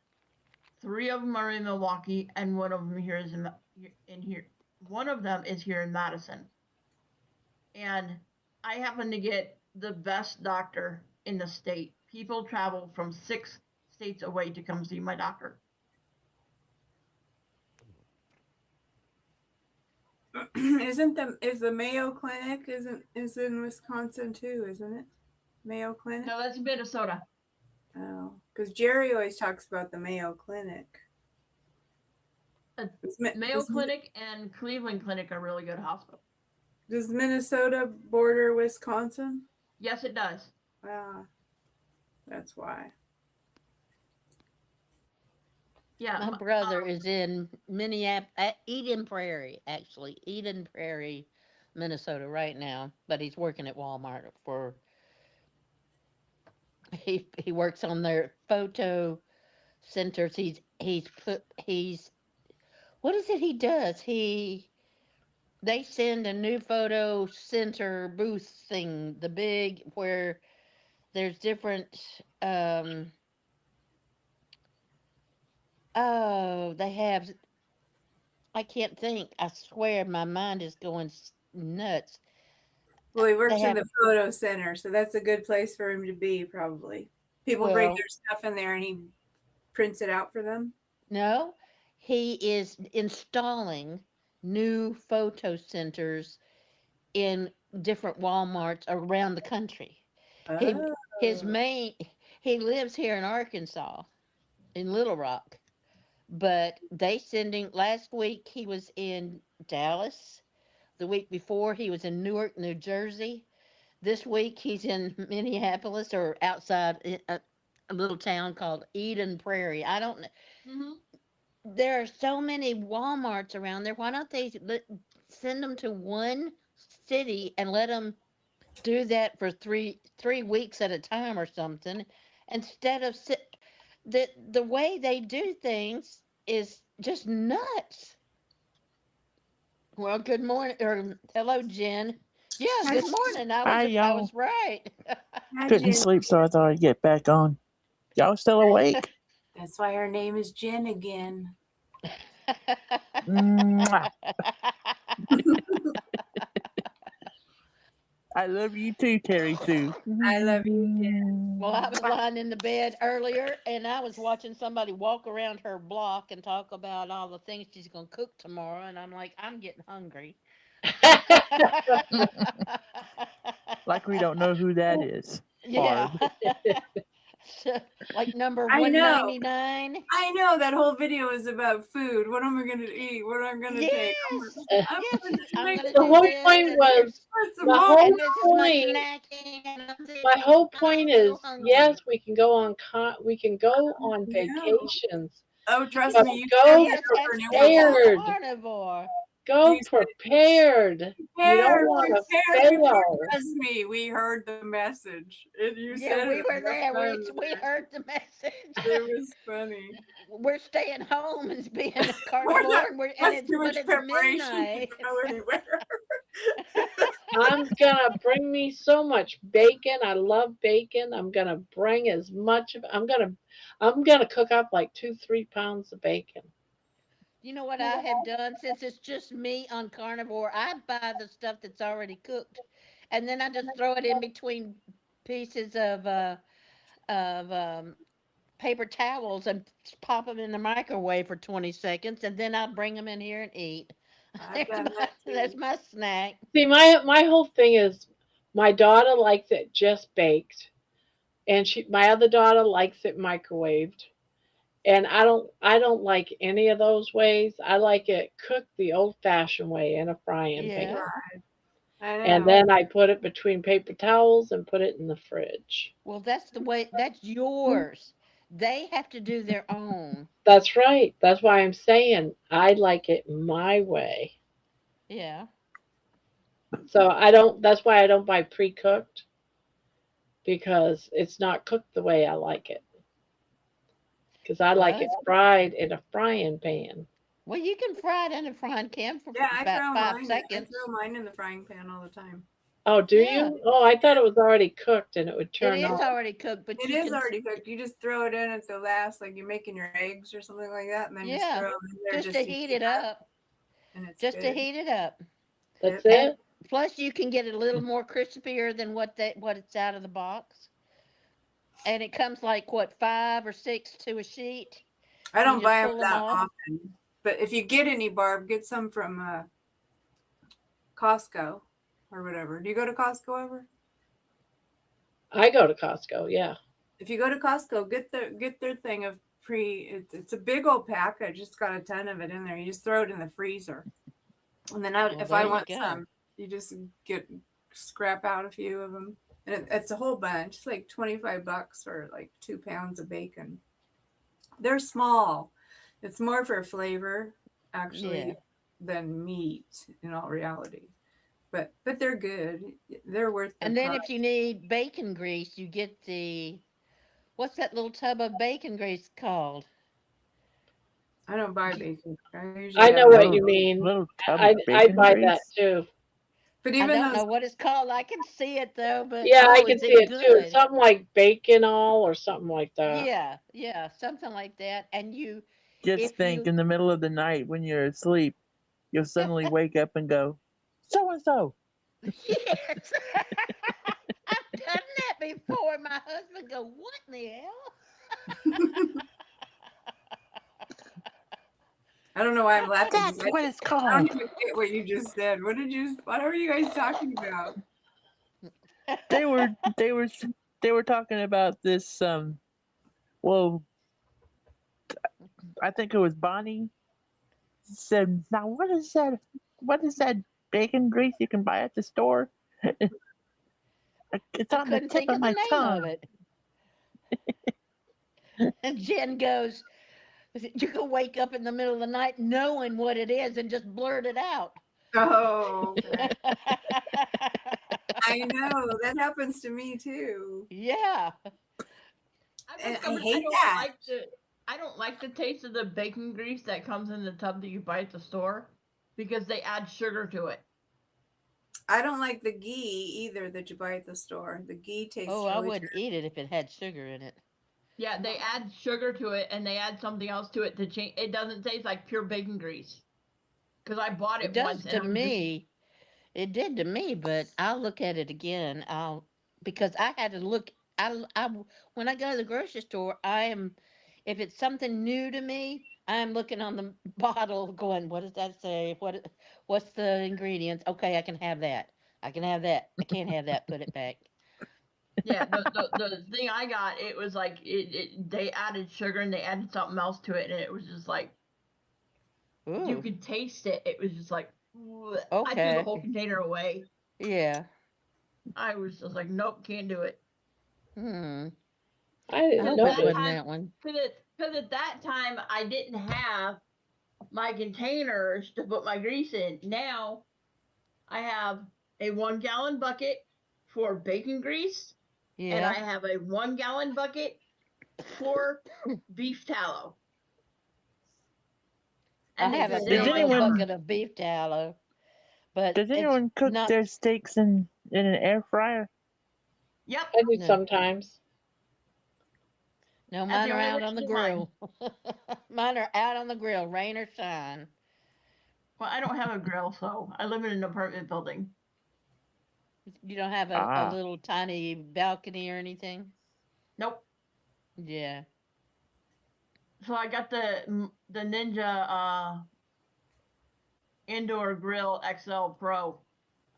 3 of them are in Milwaukee, and one of them here is in here. One of them is here in Madison. And I happen to get the best doctor in the state. People travel from 6 states away to come see my doctor. Is the Mayo Clinic is in Wisconsin too, isn't it? Mayo Clinic? No, that's Minnesota. Oh, because Jerry always talks about the Mayo Clinic. Mayo Clinic and Cleveland Clinic are really good hospitals. Does Minnesota border Wisconsin? Yes, it does. Ah, that's why. Yeah, My brother is in Minneapolis, Eden Prairie, actually, Eden Prairie, Minnesota, right now. But he's working at Walmart for. He works on their photo centers. He's what is it he does? They send a new photo center booth thing, the big where there's different oh, they have, I can't think. I swear my mind is going nuts. Well, he works They in have, the photo center, so that's a good place for him to be, probably. People bring well, their stuff in there and he prints it out for them. no, he is installing new photo centers in different Walmarts around the country. He his Oh. main he lives here in Arkansas, in Little Rock, but they sending last week he was in Dallas. The week before he was in Newark, New Jersey. This week he's in Minneapolis or outside a little town called Eden Prairie. I don't know. Mm-hmm. There are so many Walmarts around there. Why don't they send them to one city and let them do that for three weeks at a time or something, instead of the way they do things is just nuts. Well, good morning or hello, Jen. Yeah, good morning. Hi, I y'all. was right. Couldn't sleep, so I thought I'd get back on. Y'all still awake? That's why her name is Jen again. Mwah. I love you too, Terry Sue. I love you, Jen. Well, I was lying in the bed earlier and I was watching somebody walk around her block and talk about all the things she's going to cook tomorrow. And I'm like, I'm getting hungry. Like we don't know who that is. Yeah. Barb. Like number I know. 199. I know that whole video is about food. What am I going to eat? What am I going to take? Yes. I'm gonna The do whole this, point and was What's the whole and this is my point. snacking, and I'm thinking, My whole I'm point so is, hungry. yes, we can go on Yeah. vacations, Oh, trust but me, you go Yes, and stay prepared. carnivore. Go You said prepared. You don't want to fail. Trust me, we heard the message. You Yeah, said we it. were there. It We heard the message. was funny. We're staying home as being a We're carnivore, not, and that's too much it's preparation midnight. to go anywhere. I'm gonna bring me so much bacon. I love bacon. I'm gonna bring as much of. I'm gonna cook up like 2-3 pounds of bacon. You know what I have done since it's just me on carnivore? I buy the stuff that's already cooked, and then I just throw it in between pieces of paper towels and pop them in the microwave for 20 seconds, and then I bring them in here and eat. I've done that too. That's my snack. See, my whole thing is, my daughter likes it just baked, and my other daughter likes it microwaved. And I don't like any of those ways. I like it cooked the old-fashioned way in a frying pan. Yeah. I know. And then I put it between paper towels and put it in the fridge. Well, that's the way. That's yours. They have to do their own. That's right. That's why I'm saying I like it my way. Yeah. So that's why I don't buy pre-cooked, because it's not cooked the way I like it. Because I like it Well, fried in a frying pan. well, you can fry it in a frying pan for Yeah, I about throw 5 mine. I seconds. throw mine in the frying pan all the time. Oh, do Yeah. you? Oh, I thought it was already cooked and it would It turn is off. already cooked, but It you is can. already cooked. You just throw it in at the last, like you're making your eggs or something like that, and then just Yeah, throw them in there just to to heat heat it up. and it's Just to good. heat it up. That's And it? plus, you can get it a little more crispier than what it's out of the box. And it comes like what 5 or 6 to a sheet. I You don't just buy them pull them that off. often, but if you get any, Barb, get some from Costco or whatever. Do you go to Costco ever? I go to Costco, yeah. if you go to Costco, get their thing of it's a big old package. It's got a ton of it in there. You just throw it in the freezer. And then if I want some, you just scrap out a few of them. And it's a whole bunch. It's like $25 for like 2 pounds of bacon. They're small. It's more for flavor, actually, than meat in all reality. But they're good. They're worth the And then price. if you need bacon grease, you get what's that little tub of bacon grease called? I don't buy bacon. I know what you mean. Little tub I of bacon buy that grease. too. But I even don't those, know what it's called. I can see it though, but Yeah, I oh, can is see it it too. good? Something like bacon all or something like that. Yeah, something like that. And Just think, in the middle of the night when you're asleep, you'll suddenly wake up and go, so and so. Yes, I've done that before. My husband go, what in the hell? I don't know why I'm laughing. That's what it's I called. don't even get what you just said. What are you guys talking about? They were talking about this. Well, I think it was Bonnie said, "Now what is that? What is that bacon grease you can buy at the store? It's I on the couldn't tip think of of my the name tongue." of it. And Jen goes, you can wake up in the middle of the night knowing what it is and just blurt it out. Oh, okay. I know that happens to me too. Yeah. And I I hate don't that. I don't like the taste of the bacon grease that comes in the tub that you buy at the store because they add sugar to it. I don't like the ghee either that you buy at the store. The ghee tastes Oh, I really wouldn't eat it if it had sugar in it. Yeah, they add sugar to it and they add something else to it to change. It doesn't taste like pure bacon grease. Because I bought It it does once to and me. It did to me, but I'll look at it again. Because I had to look. When I go to the grocery store, if it's something new to me, I'm looking on the bottle, going, "What does that say? What's the ingredients? Okay, I can have that. I can have that. I can't have that. Put it back." Yeah, the thing I got, it was like they added sugar and they added something else to it, and it was just like you Ooh, could taste it. It was just like bleh. I threw the okay. whole container away. Yeah. I was just like, nope, can't do it. Hmm. I I didn't hope know it That that. wasn't time, that one. because at that time I didn't have my containers to put my grease in. Now I have a 1 gallon bucket for bacon grease, and I Yeah. have a 1 gallon bucket for beef tallow. I And they have a sit Does in my big anyone cupboard. bucket of beef tallow, but does it's anyone cook not. their steaks in an air fryer? Yep, I do No, sometimes. no, that's mine the are only way out on to the do mine. grill. Mine are out on the grill, rain or shine. Well, I don't have a grill, so I live in an apartment building. You don't have a Ah, little tiny balcony or anything? Nope. Yeah. So I got the Ninja indoor grill XL Pro.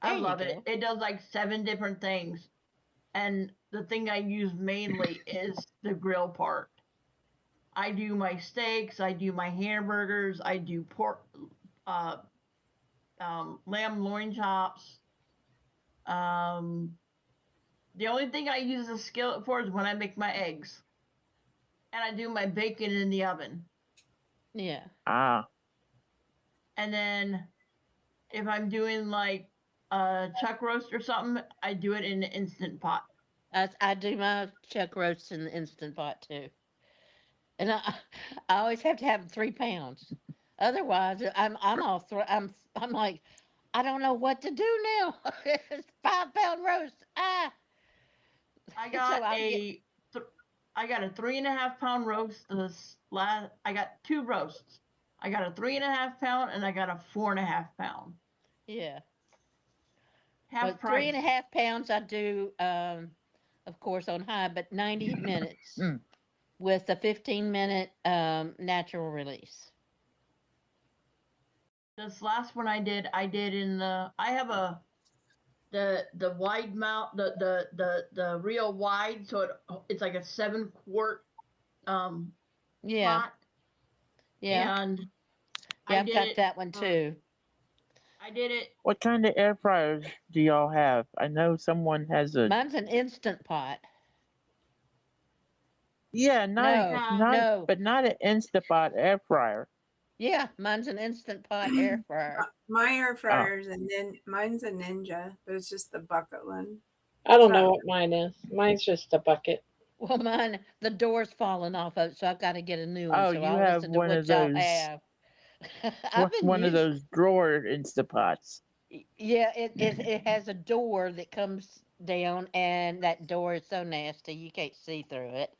I There you love it. go. It does like 7 different things. And the thing I use mainly is the grill part. I do my steaks, I do my hamburgers, I do pork, uh, lamb loin chops. Um, the only thing I use a skillet for is when I make my eggs, and I do my bacon in the oven. Yeah. ah. And then if I'm doing like a chuck roast or something, I do it in an instant pot. I do my chuck roasts in the instant pot too. And I always have to have 3 pounds. Otherwise, I'm like, I don't know what to do now. It's 5 pound roast. Ah. I So got I'll get. I got a 3.5 pound roast. I got 2 roasts. I got a 3.5 pound and I got a 4.5 pound. Yeah. Well, Half three and price. a half pounds I do, of course, on high, but 90 minutes Mm. with a 15-minute natural release. This last one I did in the. I have a the wide mount, the real wide, so it's like a 7-quart Yeah. pot, Yeah. and Yeah, I I've did got it. that one too. I did it. What kind of air fryers do y'all have? I know someone has a. Mine's an Instant Pot. Yeah, No. but not an Instapot air fryer. Yeah, mine's an Instant Pot air fryer. My air Oh, fryer's and then mine's a Ninja, but it's just the bucket one. I It's don't know not. what mine is. Mine's just a bucket. Well, mine, the door's falling off of it, so I've got to get a new one. oh, So you I'll have listen to one what of y'all those. have. I've been One of using. those drawer Instapots. Yeah, it has a door that comes down, and that door is so nasty you can't see through it.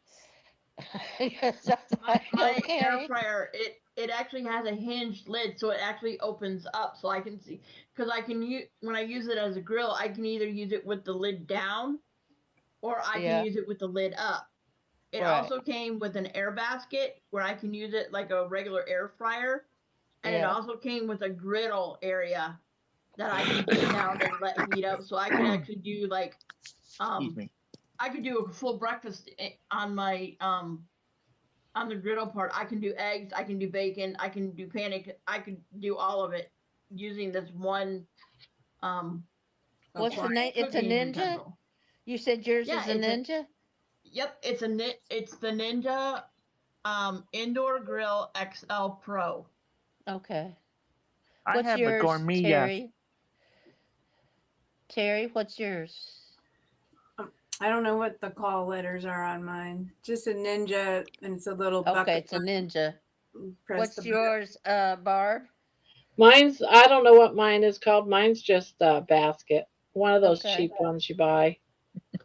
So I was like, My air okay. fryer, it actually has a hinged lid, so it actually opens up, so I can see. Because I can use when I use it as a grill, I can either use it with the lid down, or I can Yeah, use it with the lid up. It right. also came with an air basket where I can use it like a regular air fryer, and it Yeah. also came with a griddle area that I can get down and let heat up, so I can actually do like Excuse me. I could do a full breakfast on my on the griddle part. I can do eggs, I can do bacon, I can do pancake, I can do all of it using this one um What's the Appliance. name? It's a cooking Ninja. utensil. You said yours Yeah, is a it's a Ninja. yep, it's the Ninja indoor grill XL Pro. Okay. I What's have a yours, gourmet. Terry? Terry, what's yours? I don't know what the call letters are on mine. Just a Ninja, and it's a little Okay, bucket. it's a Ninja. Press What's the yours, Barb? Mine's, I don't know what mine is called. Mine's just a basket. One of those Okay. cheap ones you buy.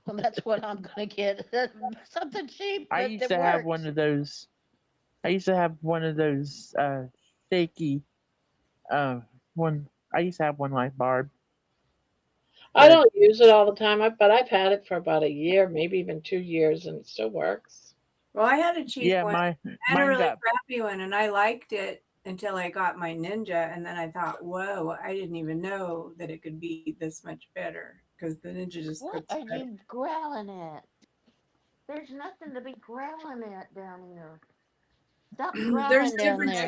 Well, that's what I'm gonna get. Something cheap, I but used that to have one works. of those. I used to have one of those shaky one. I used to have one like Barb, I but don't use it all the time, but I've had it for about a year, maybe even 2 years, and it still works. Well, I had a cheap yeah, one. I had a mine really got. crappy one, and I liked it until I got my Ninja, and then I thought, whoa, I didn't even know that it could be this much better because the Ninja just What cooks are better. you growling at? There's nothing to be growling at down here. Stop There's growling down The different. there.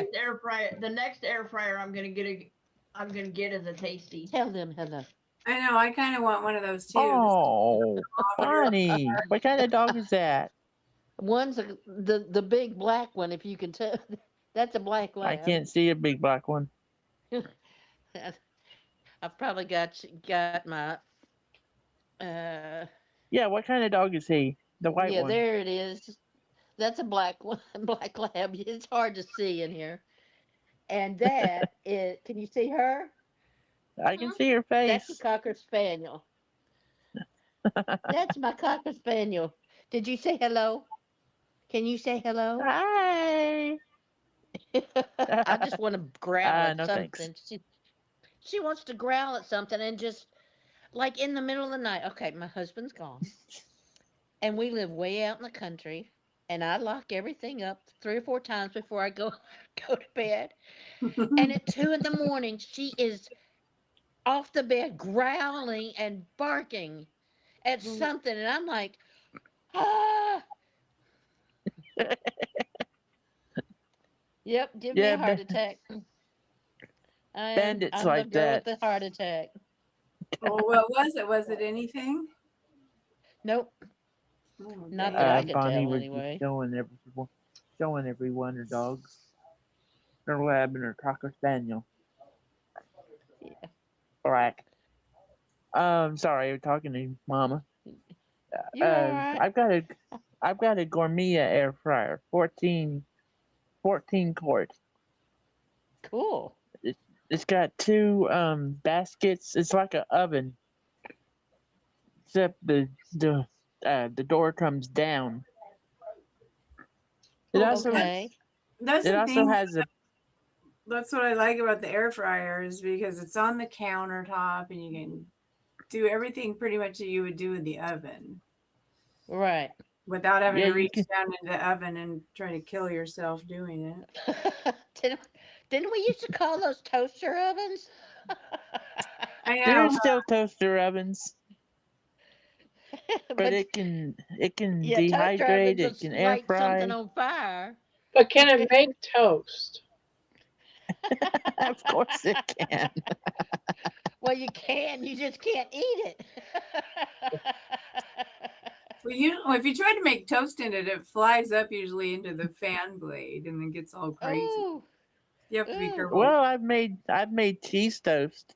next air fryer I'm gonna get is a Tasty. Tell them hello. I know. I kind of want one of those too. Oh, Thermometer. Bonnie, what kind of dog is that? One's the big black one, if you can tell. That's a black I lab. can't see a big black one. I've probably got my Yeah, what kind of dog is he? The white yeah, one. there it is. That's a black one, black lab. It's hard to see in here. And that is, can you see her? I can see her That's a face. Cocker Spaniel. That's my Cocker Spaniel. Did you say hello? Can you say hello? Hi. I just want to growl at No thanks. something. She wants to growl at something and just like in the middle of the night. Okay, my husband's gone. And we live way out in the country. And I lock everything up 3 or 4 times before I go go to bed. And at 2 in the morning, she is off the bed growling and barking at something. And I'm like, ah. Yep, give me Yeah, a heart attack. bandits I'm the like girl that. with the heart attack. Well, what was it? Was it anything? Nope, Oh, not dang. that I can Bonnie tell was anyway. just showing everyone her dogs, her lab and her cocker spaniel. Yeah. Black. Sorry, I'm talking to you, Mama. You're all right. I've got a gourmet air fryer, 14 quart. Cool. It's got 2 baskets. It's like an oven, except the door comes down. It Well, also Okay. that's it the also thing. has a That's what I like about the air fryer is because it's on the countertop and you can do everything pretty much that you would do in the oven Right. without having yeah to you reach can down into the oven and try to kill yourself doing it. Didn't we used to call those toaster ovens? I know. There's still toaster ovens, but But it can yeah, toaster dehydrate. ovens will It can air light something fry. on fire. But can it make toast? Of course it can. Well, you can. You just can't eat it. Well, if you try to make toast in it, it flies up usually into the fan blade and then gets all crazy. Ooh, You have to be ooh. careful. Well, I've made cheese toast.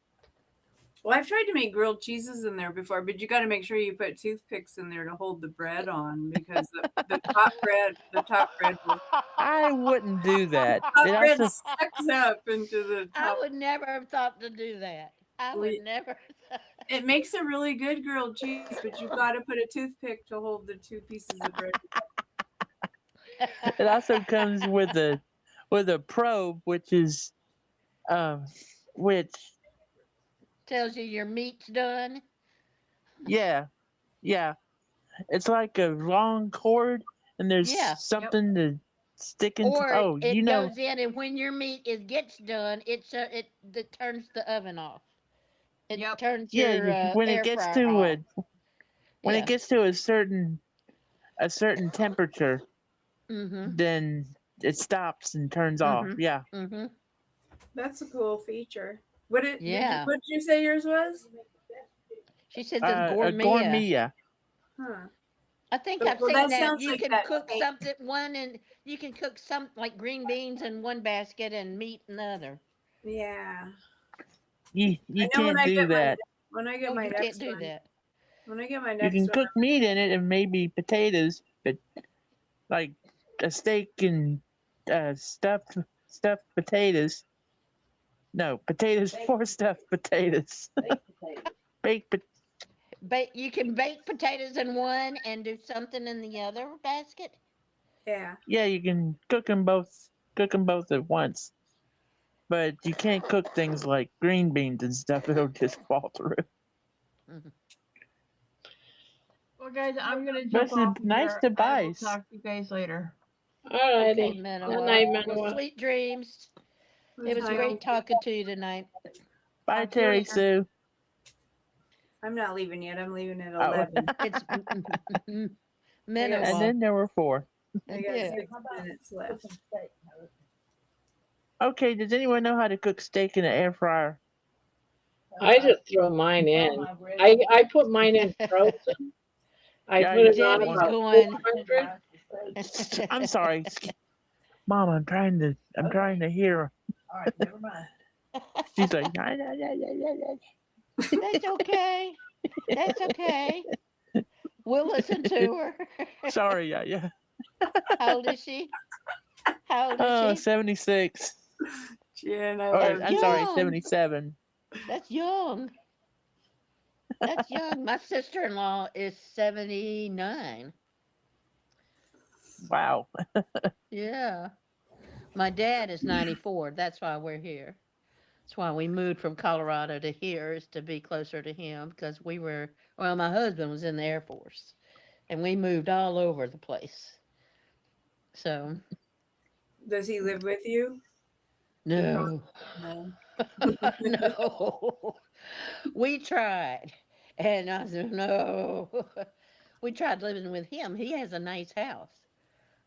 Well, I've tried to make grilled cheeses in there before, but you got to make sure you put toothpicks in there to hold the bread on because the top bread will I wouldn't do that. top It bread also sucks up into the I top. would never have thought to do that. I would never. It makes a really good grilled cheese, but you got to put a toothpick to hold the two pieces of bread. it also comes with a probe, which is which Tells you your meat's done. yeah it's like a long cord, and there's Yeah. something to stick into. Or Oh, it goes in, and when your meat gets done, it turns the oven off. It turns yeah. your When it air gets fryer to off. it, when Yeah. it gets to a certain temperature, Mm-hmm. then it stops and turns off. Yeah. Mm-hmm. That's a cool feature. What did Yeah. what did you say yours was? She said it's A gourmet. gourmet. Huh. I think Well, I've seen that that. sounds You like can that cook cake. something and you can cook some like green beans in one basket and meat in the other. Yeah. You I know can't do that. when I get No, my you next can't do one. that. When I get my You next can one. cook meat in it and maybe potatoes, but like a steak and stuffed potatoes. No, potatoes for stuffed potatoes. Baked potatoes. You can bake potatoes in one and do something in the other basket. Yeah. Yeah, you can cook them both. Cook them both at once, but you can't cook things like green beans and stuff. It'll just fall through. Mm-hmm. Well, guys, I'm gonna But jump it's off nice here. to I buy. will talk to you guys later. Alrighty. Okay, Good night, Manoa. Well, Manoa. sweet dreams. It was Bye. great talking to you tonight. Bye, Talk to you Terry later. Sue. I'm not leaving yet. I'm leaving at Oh. 11. It's And Manoa. then there were 4. I got Yeah. 6 minutes left. Okay, does anyone know how to cook steak in an air fryer? I just throw mine in. I put mine in frozen. I Yeah, put it on Debbie's about going. 400. I'm sorry, Mom. I'm trying to hear. All right, never mind. She's like, That's okay. That's okay. We'll listen to her. sorry, yeah. How old is she? How old Oh, is she? 76. Jen, I Oh, love That's I'm sorry, young. 77. That's young. That's young. My sister-in-law is 79. Wow. Yeah. My dad is 94. That's why we're here. That's why we moved from Colorado to here, is to be closer to him, because my husband was in the Air Force and we moved all over the place. So, Does he live with you? no, No. no. We tried. And I said, no. We tried living with him. He has a nice house.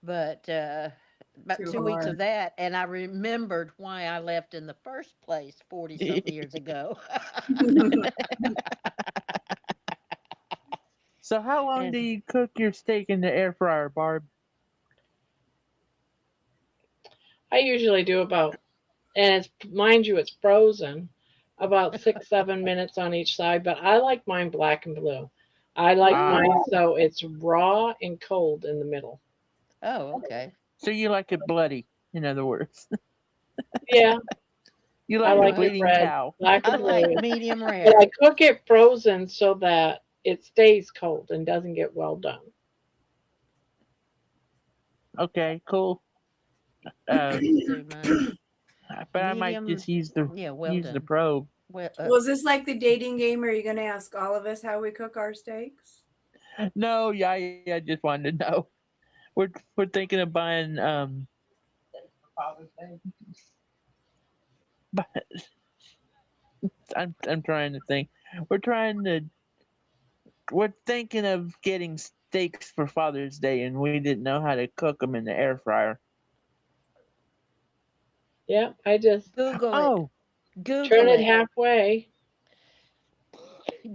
But about Too 2 weeks hard. of that, and I remembered why I left in the first place 40-something years ago. So how long And- do you cook your steak in the air fryer, Barb? I usually do about, and it's, mind you, it's frozen, about 6, 7 minutes on each side. But I like mine black and blue. I like Ah. mine so it's raw and cold in the middle. Oh, okay. So you like it bloody, in other words. Yeah, You I like like a it bleeding red, cow. black I and like blue. medium rare. But I cook it frozen so that it stays cold and doesn't get well done. Okay, cool. Do mine. But I might Medium, just use the well done. probe. Well, Well, is this like the dating game? Are you going to ask all of us how we cook our steaks? No, yeah, I just wanted to know. We're thinking of buying but I'm trying to think. We're thinking of getting steaks for Father's Day, and we didn't know how to cook them in the air fryer. Yeah, I just Google it. Oh, turn Google it it. halfway.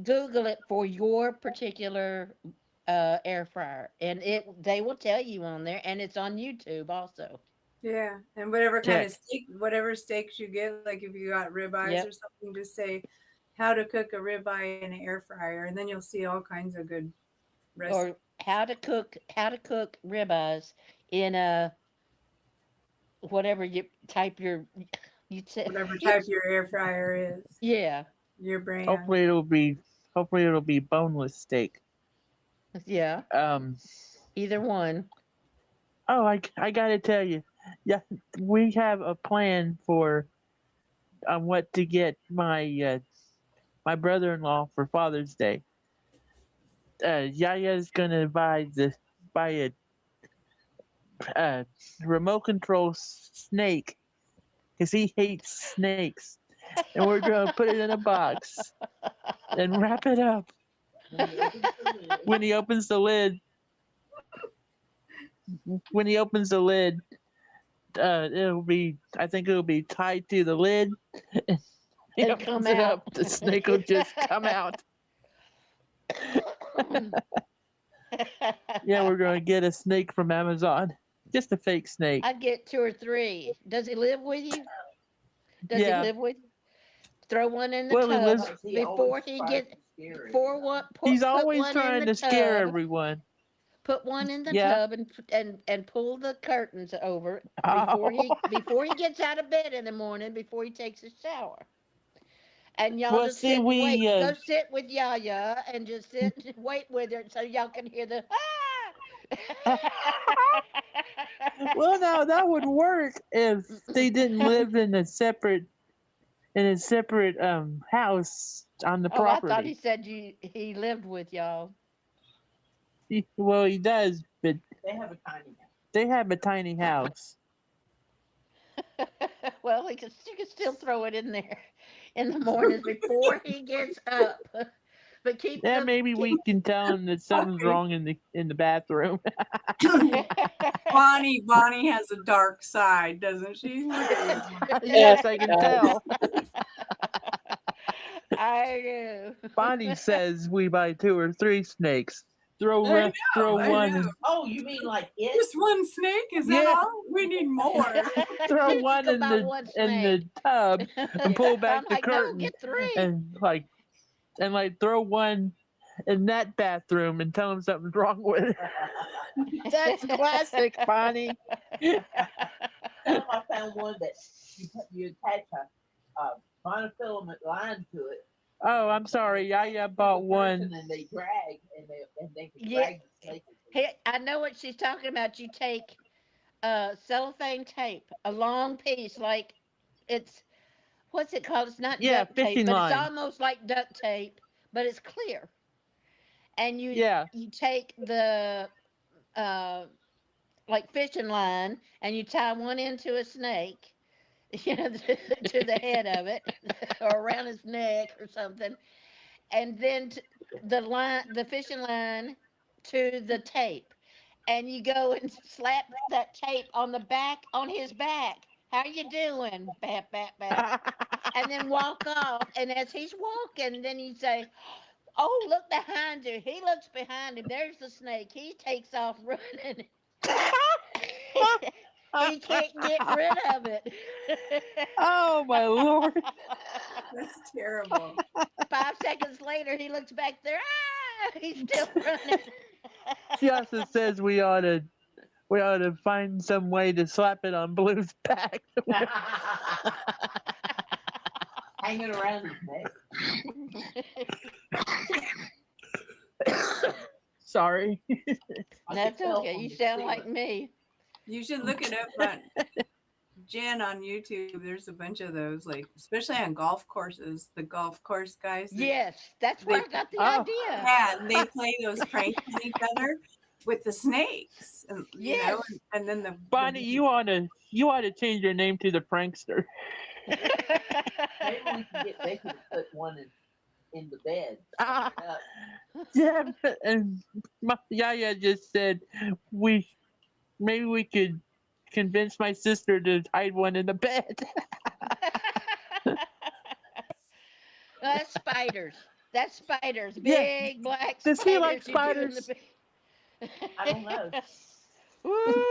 Google it for your particular air fryer, and they will tell you on there, and it's on YouTube also. Yeah, and whatever kind of check. steak, whatever steaks you get, like if you got ribeyes Yep. or something, just say how to cook a ribeye in an air fryer, and then you'll see all kinds of good recipes. Or how to cook ribeyes in a whatever you type your you say. Whatever type your air fryer is, Yeah, your brand. Hopefully it'll be boneless steak. yeah, either one. Oh, I gotta tell you, yeah, we have a plan for what to get my my brother-in-law for Father's Day. Yaya's gonna buy a remote control snake because he hates snakes, and we're gonna put it in a box and wrap it up. When he opens the lid, I think it'll be tied to the lid. He And opens come it out. up, the snake will just come out. Yeah, we're gonna get a snake from Amazon. Just a fake snake. I'd get 2 or 3. Does he live with you? Does Yeah. he live with you? Throw one in the Well, he tub lives- before he gets before one. He's put always one in trying the to scare tub, everyone. Put one in the Yeah. tub and pull the curtains over Oh. before he gets out of bed in the morning before he takes a shower. And y'all Well, just see, sit and we, wait. Go sit with Yaya and just sit and wait with her so y'all can hear the Well, now that would work if they didn't live in a separate house on the Oh, I thought property. he said he lived with y'all. Well, he does, but They have a tiny house. they have a tiny house. Well, you can still throw it in there in the mornings before he gets up. But keep Yeah, maybe we can tell him that something's wrong in the bathroom. Bonnie has a dark side, doesn't she? Look at you. Yes, I can tell. I do. Bonnie says we buy 2 or 3 snakes. Throw I one. know. Oh, you mean like it? Just one snake? Is that Yeah. all? We need more. Throw one Go in buy the one in the snake. tub and pull back I'm the like, no, curtain get 3. and throw one in that bathroom and tell him something's wrong with it. That's classic, Bonnie. I found one that you attach a monofilament line to it. Oh, I'm sorry. Yaya bought one. And they drag and they can Yeah. drag the snake. Hey, I know what she's talking about. You take cellophane tape, a long piece, like it's what's it called? It's not Yeah, duct tape, fishing but line. it's almost like duct tape, but it's clear. And you take the like fishing line and you tie one end to a snake, to the head of it or around his neck or something, and then the fishing line to the tape, and you go and slap that tape on his back. How you doing? Bap, bap, bap. And then walk off. And as he's walking, then you say, oh, look behind you. He looks behind him. There's the snake. He takes off running. He can't get rid of it. Oh, my Lord. That's terrible. 5 seconds later, he looks back there. Ah, he's still running. She also says we ought to find some way to slap it on Blue's back. Hanging around his neck. Sorry. That's okay. You sound like me. You should look it up on Jen on YouTube. There's a bunch of those, like especially on golf courses. The golf course guys. Yes, that's where I got the idea. Yeah, and they play those pranks on each other with the snakes, and Yes. and then Bonnie, you ought to change your name to the prankster. Maybe we can get Becky to put one in the bed. Ah, Uh, yeah, and Yaya just said maybe we could convince my sister to hide one in the bed. That's spiders. That's spiders. Yeah, Big black does he spiders like you do in the spiders? I don't know. Woo!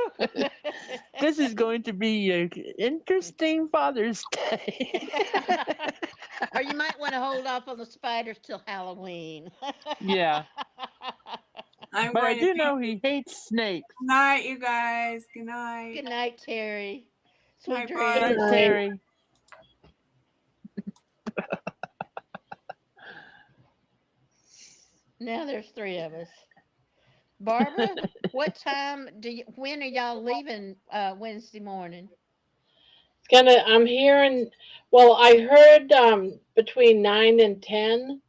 This is going to be an interesting Father's Day. Or you might want to hold off on the spiders till Halloween. Yeah, I'm but I going to do be. know he hates snakes. Good night, you guys. Good night. Good night, Terry. Sweet Night, Good Barb. night, Night. Terry. Now there's three of us. Barbara, what time when are y'all leaving Wednesday morning? I'm hearing, well, I heard between 9 and 10,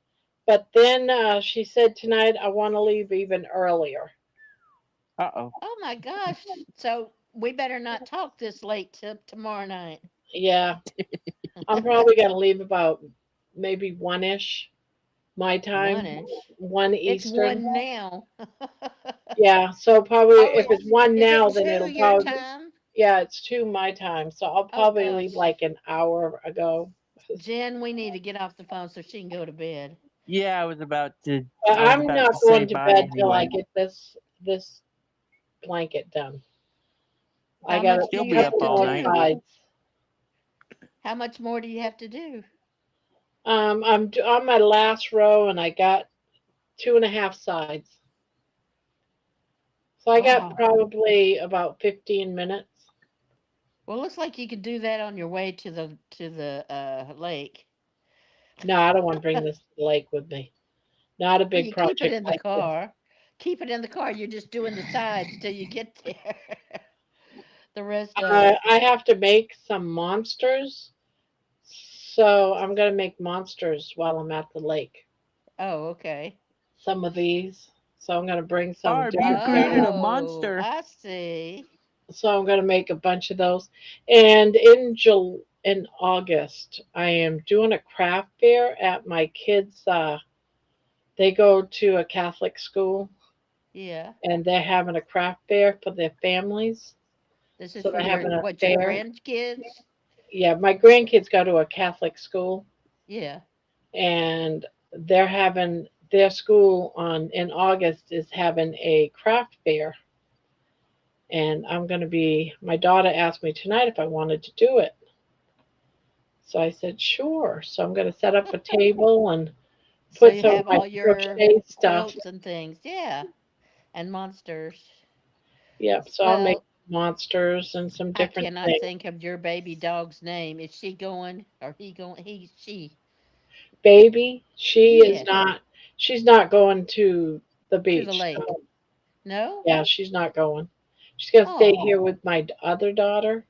but then she said tonight I want to leave even earlier. Uh-oh. Oh my gosh. So we better not talk this late tomorrow night. Yeah, I'm probably going to leave about maybe 1-ish my time, 1-ish. 1 It's Eastern. 1 now. Yeah, so probably Oh, if it's 1 is it now, 2 then it'll your probably, time? yeah, it's 2 my time. So I'll Oh probably leave gosh. like an hour ago. Jen, we need to get off the phone so she can go to bed. Yeah, But I was I'm about not to say going to bye bed till I anyway. get this blanket done. I How got much a do You'll you be have up couple to all more night. do? sides. How much more do you have to do? I'm on my last row and I got 2.5 sides. So I got Wow. probably about 15 minutes. Well, looks like you could do that on your way to the lake. No, I don't want to bring this to the lake with me. Not a Well, big you keep it project in the like this. car. Keep it in the car. You're just doing the sides till you get there. The rest of it. I have to make some monsters. So I'm going to make monsters while I'm at the lake. Oh, okay. Some of these. So I'm going to bring some Barb, you different created a things. Oh, monster. I see. So I'm going to make a bunch of those. And in August, I am doing a craft fair at my kids. They go to a Catholic school, Yeah. and they're having a craft fair for their families. This is So for they're your having a what your fair. grandkids? Yeah, my grandkids go to a Catholic school, Yeah. and they're having their school on in August is having a craft fair. And I'm going to be, my daughter asked me tonight if I wanted to do it. So I said, sure. So I'm going to set up a table and So put you some of have my all your crochet stuff. quilts and things. Yeah. And monsters. Yep. So I'll make Well, monsters and some I different cannot things. think of your baby dog's name. Is she going or he going? She. Baby, she is Yes. not, she's not going to the To the beach. lake. No? Yeah, she's not going. She's going to stay Oh, here with my other daughter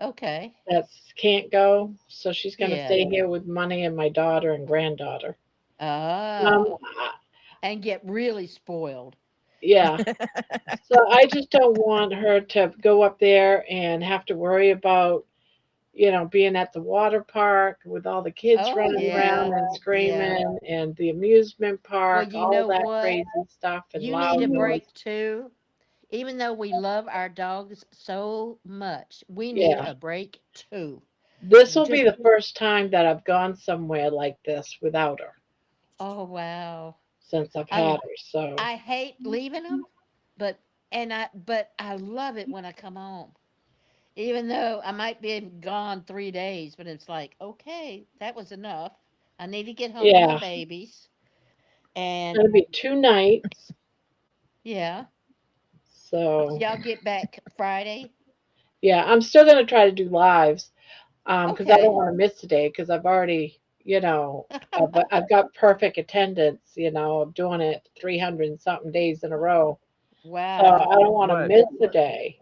okay. that can't go. So she's going to Yeah. stay here with Money and my daughter and granddaughter. Ah. I- And get really spoiled. yeah. So I just don't want her to go up there and have to worry about, being at the water park with all the kids Oh, running around yeah. and Yeah. screaming and the amusement Well, park, you all know that what? crazy stuff and You need loud a noise. break too. Even though we love our dogs so much, we need Yeah. a break too. This will be Just, the first time that I've gone somewhere like this without her oh wow. since I've I had her. So, I hate leaving them, but I love it when I come home. Even though I might be gone 3 days, but it's like, okay, that was enough. I need to get home to my yeah, babies. it's And going to be 2 nights. yeah, So, y'all get back Friday. yeah, I'm still going to try to do lives because I don't Okay. want to miss a day because I've already, I've got perfect attendance, of doing it 300 and something days in a row. So Wow. I don't want to What? miss a day.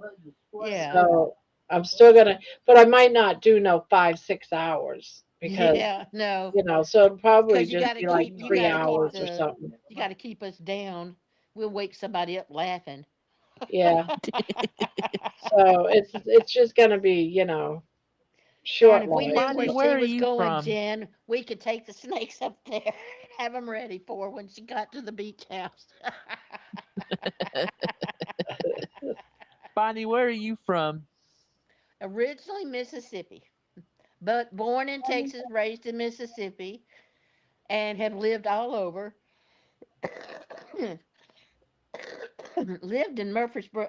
Yeah. So I'm still going to, but I might not do no 5, 6 hours because, Yeah. No. so it'll probably Because just be like you three gotta keep hours or something. you gotta keep us down. We'll wake somebody up laughing. Yeah. So it's just going to be, Short if we life. knew Bonnie, where where she are was you going, from? Jen, we could take the snakes up there and have them ready for her when she got to the beach house. Bonnie, where are you from? Originally Mississippi, but born in Texas, raised in Mississippi, and have lived all over. Lived in Murfreesboro,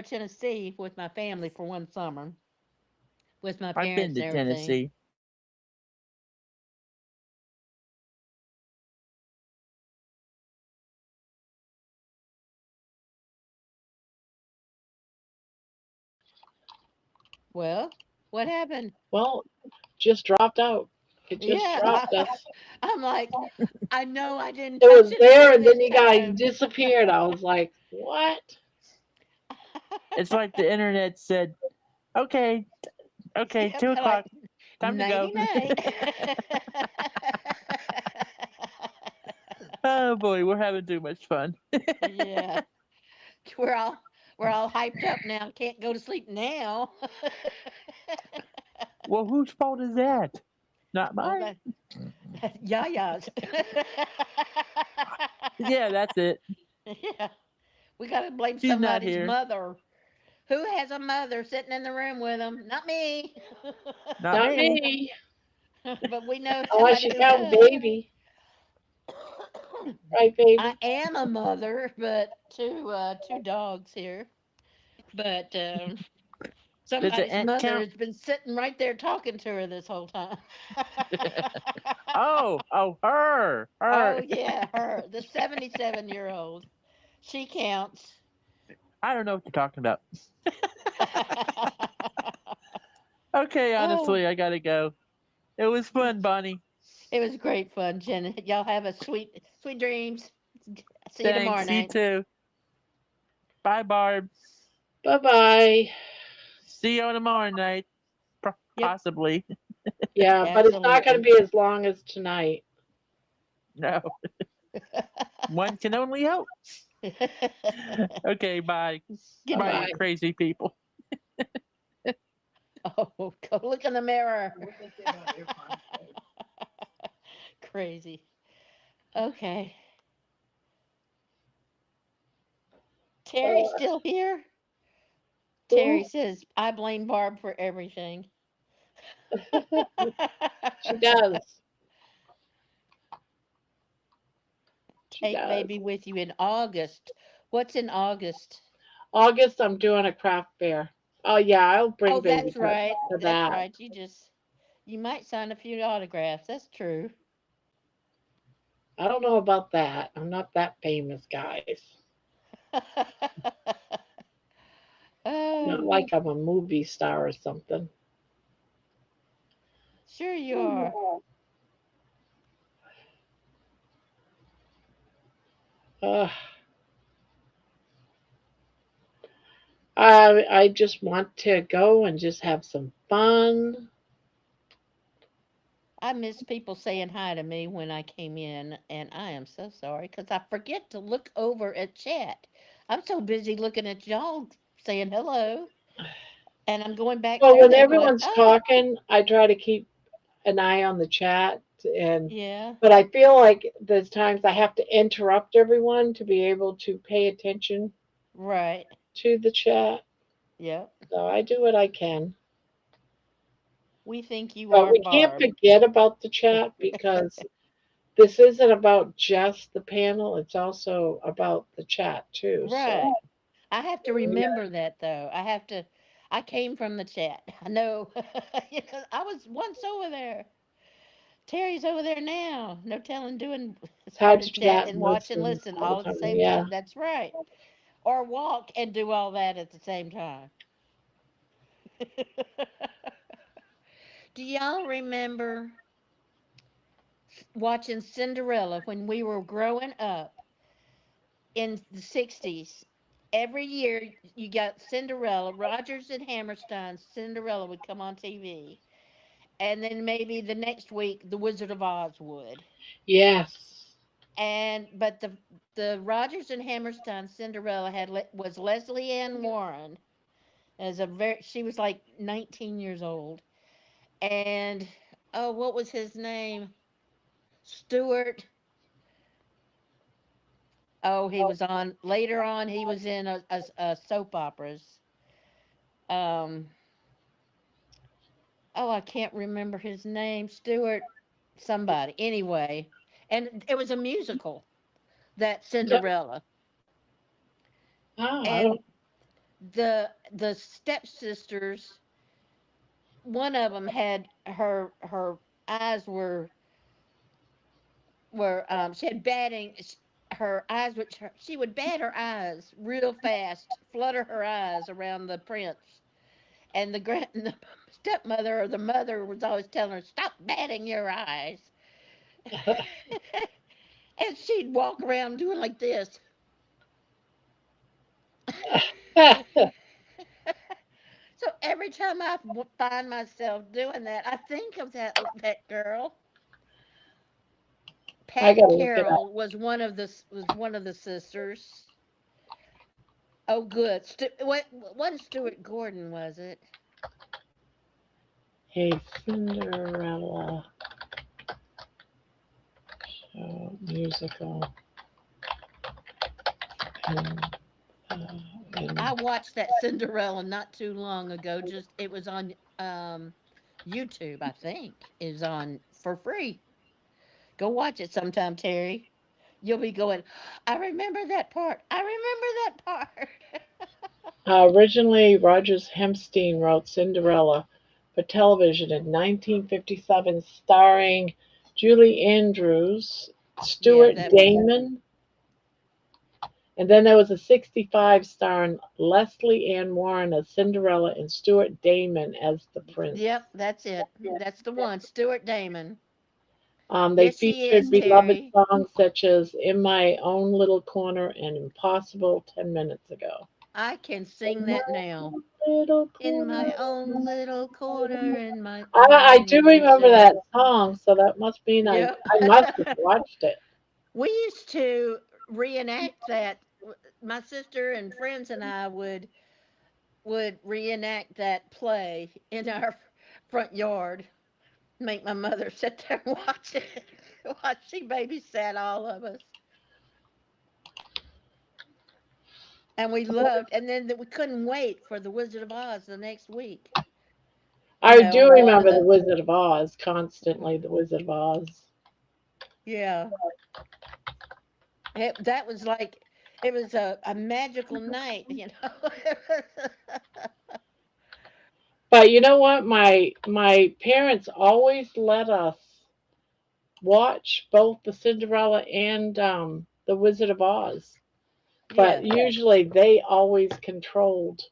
Tennessee, with my family for one summer, with my I've been parents to and everything. Tennessee. Well, what happened? Well, just dropped out. It just Yeah, dropped us. I'm like, I know I didn't It touch was there anything and then this you guys time. disappeared. I was like, what? It's like the internet said, okay, okay, Yep, 2 o'clock, like time to go. nighty night. Oh boy, we're having too much fun. Yeah, we're all we're all hyped up now. Can't go to sleep now. Well, whose fault is that? Not Oh, mine. that Yaya's. Yeah, that's it. Yeah, we gotta blame She's not somebody's here. mother. Who has a mother sitting in the room with them? Not me. Not Not me. me. But we know Unless somebody you who count does. baby. Right, I baby? am a mother, but two dogs here. But Does the somebody's ant mother count? has been sitting right there talking to her this whole time. Oh, her, Oh her. yeah, her, the 77-year-old. She counts. I don't know what you're talking about. Okay, Oh, honestly, I gotta go. It was fun, Bonnie. it was great fun, Jen. Y'all have a sweet dreams. See you tomorrow Thanks, you night. too. Bye, Barb. Bye bye. See you tomorrow night. Yep, Possibly. Yeah, but it's not going to absolutely. be as long as tonight. No. One can only hope. Okay, bye. Bye Bye, Goodbye. you bye. crazy people. Oh, go look in the mirror. What they say about earphones. Crazy. Okay. Terry's Uh, still here? Terry who? says, I blame Barb for everything. She does. She Take does. baby with you in August. What's in August? August, I'm doing a craft fair. Oh, yeah, I'll bring Oh, baby that's right. to That's that. right. You might sign a few autographs. That's true. I don't know about that. I'm not that famous, guys. Not Oh, like I'm a movie star or something. sure you are. Uh, I just want to go and just have some fun. I miss people saying hi to me when I came in, and I am so sorry because I forget to look over at chat. I'm so busy looking at y'all saying hello, and I'm going back Well, through when there going, everyone's oh, talking, I try to keep an eye on the chat, and yeah, but I feel like there's times I have to interrupt everyone to be able to pay attention right, to the chat. yep. So I do what I can. We think you But are we can't Barb. forget about the chat because this isn't about just the panel, it's also about the chat too. So Right. I have to remember that though. I came from the chat. I know. I was once over there. Terry's over there now. No telling doing it's hard to started do that chat and and watch and listen listen all the all at the time. same Yeah. time. That's right. Or walk and do all that at the same time. Do y'all remember watching Cinderella when we were growing up in the 60s? Every year you got Cinderella, Rogers and Hammerstein's Cinderella would come on TV. And then maybe the next week the Wizard of Oz would. Yes. And but the Rogers and Hammerstein Cinderella was Leslie Ann Warren as a very she was like 19 years old, and oh, what was his name? Stuart. Oh, he was on later on. He was in a soap operas. Um, oh, I can't remember his name. Stuart, somebody. Anyway, and it was a musical, that Yep. Cinderella, Oh, I and don't. the stepsisters. One of them had her eyes were she had batting. Her eyes, she would bat her eyes real fast, flutter her eyes around the prince. And the stepmother or the mother was always telling her, "Stop batting your eyes." And she'd walk around doing like this. So every time I find myself doing that, I think of that girl. I Pat gotta look it up. Carroll was one of the sisters. Oh, good. What Stuart Gordon was it? A Cinderella musical. And, uh, I and watched that Cinderella not too long ago. Just it was on YouTube, I think. Is on for free. Go watch it sometime, Terry. You'll be going, I remember that part. I remember that part. originally, Rogers Hempstein wrote Cinderella for television in 1957, starring Julie Andrews, Yeah, Stuart that was. Damon, and then there was a 65 starring Leslie Ann Warren as Cinderella and Stuart Damon as the prince. Yep, that's it. That's the one. Stuart Damon. They Yes, he featured is, beloved Terry. songs such as In My Own Little Corner and Impossible 10 Minutes Ago. I can sing In my that now. own little In corner. my own little corner, in my I own do little remember that shell. song, so that must mean Yep. I must have watched it. We used to reenact that. My sister and friends and I would reenact that play in our front yard. Make my mother sit there and watch it. Watch she babysat all of us, and we loved. And then we couldn't wait for the Wizard of Oz the next week. You I know, do one of remember The the Wizard of Oz constantly, The Wizard of Oz. yeah. That was like it was a magical night. But you know what? My parents always let us watch both the Cinderella and the Wizard of Oz. But Yeah, usually they always controlled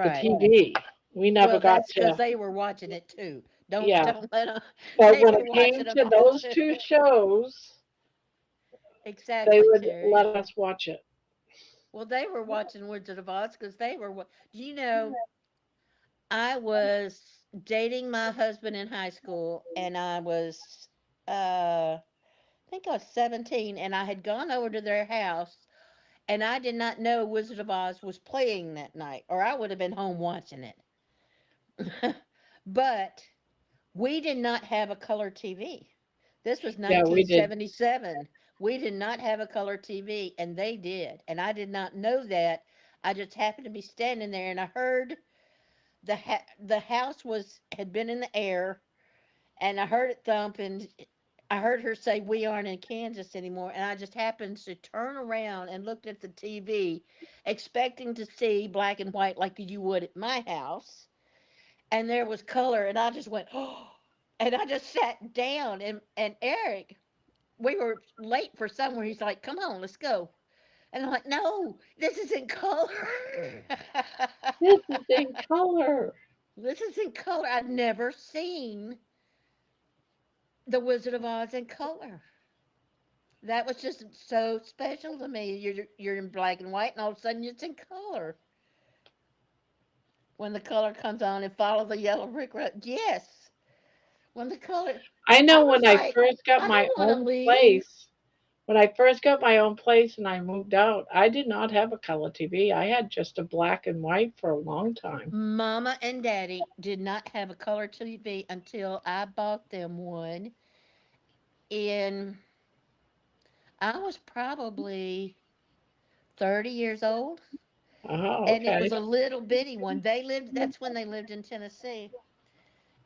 the right. TV. We never Well, got that's because to, they were watching it too. Don't yeah. don't let them. But They when were it watching came them to all those too. two shows, they Exactly, would Terry. let us watch it. Well, they were watching Wizard of Oz because Do you know? I was dating my husband in high school, and I think I was 17, and I had gone over to their house, and I did not know Wizard of Oz was playing that night, or I would have been home watching it. But we did not have a color TV. This was Yeah, we did. 1977. We did not have a color TV, and they did. And I did not know that. I just happened to be standing there, and I heard the house had been in the air, and I heard it thump, and I heard her say, "We aren't in Kansas anymore." And I just happened to turn around and looked at the TV, expecting to see black and white like you would at my house. And there was color, and I just went, "Oh," and I just sat down. And Eric, we were late for somewhere. He's like, "Come on, let's go." And I'm like, "No, this isn't color." This is in color. This isn't color. I'd never seen The Wizard of Oz in color. That was just so special to me. You're in black and white, and all of a sudden it's in color. When the color comes on and follow the yellow brick road. Yes. When the color, I I know was when I like, first got I my don't want to own leave. place, When I first got my own place and I moved out, I did not have a color TV. I had just a black and white for a long time. Mama and Daddy did not have a color TV until I bought them one. And I was probably 30 years old. Oh, And it okay. was a little bitty one. That's when they lived in Tennessee.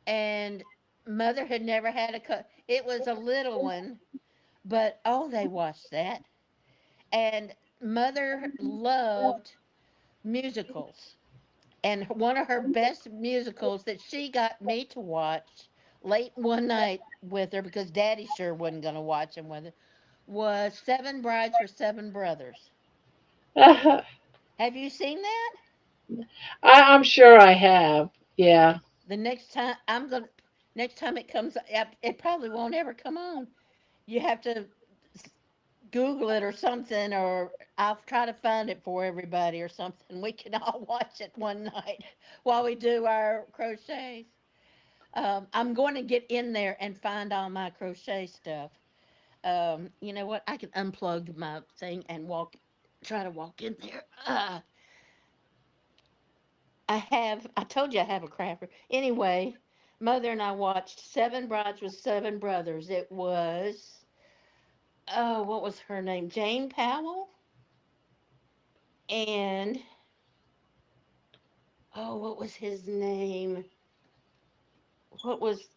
And mother had never had it was a little one, but oh, they watched that. And mother loved musicals. And one of her best musicals that she got me to watch late one night with her because Daddy sure wasn't going to watch them with her was Seven Brides for Seven Brothers. Have you seen that? I'm sure I have. Yeah. The next time next time it comes it probably won't ever come on. You have to Google it or something, or I'll try to find it for everybody or something. We can all watch it one night while we do our crochets. I'm going to get in there and find all my crochet stuff. You know what? I can unplug my thing and try to walk in there. I told you I have a crafter. Anyway, Mother and I watched Seven Brides with Seven Brothers. It was, oh, what was her name? Jane Powell? And, oh, what was his name? What was,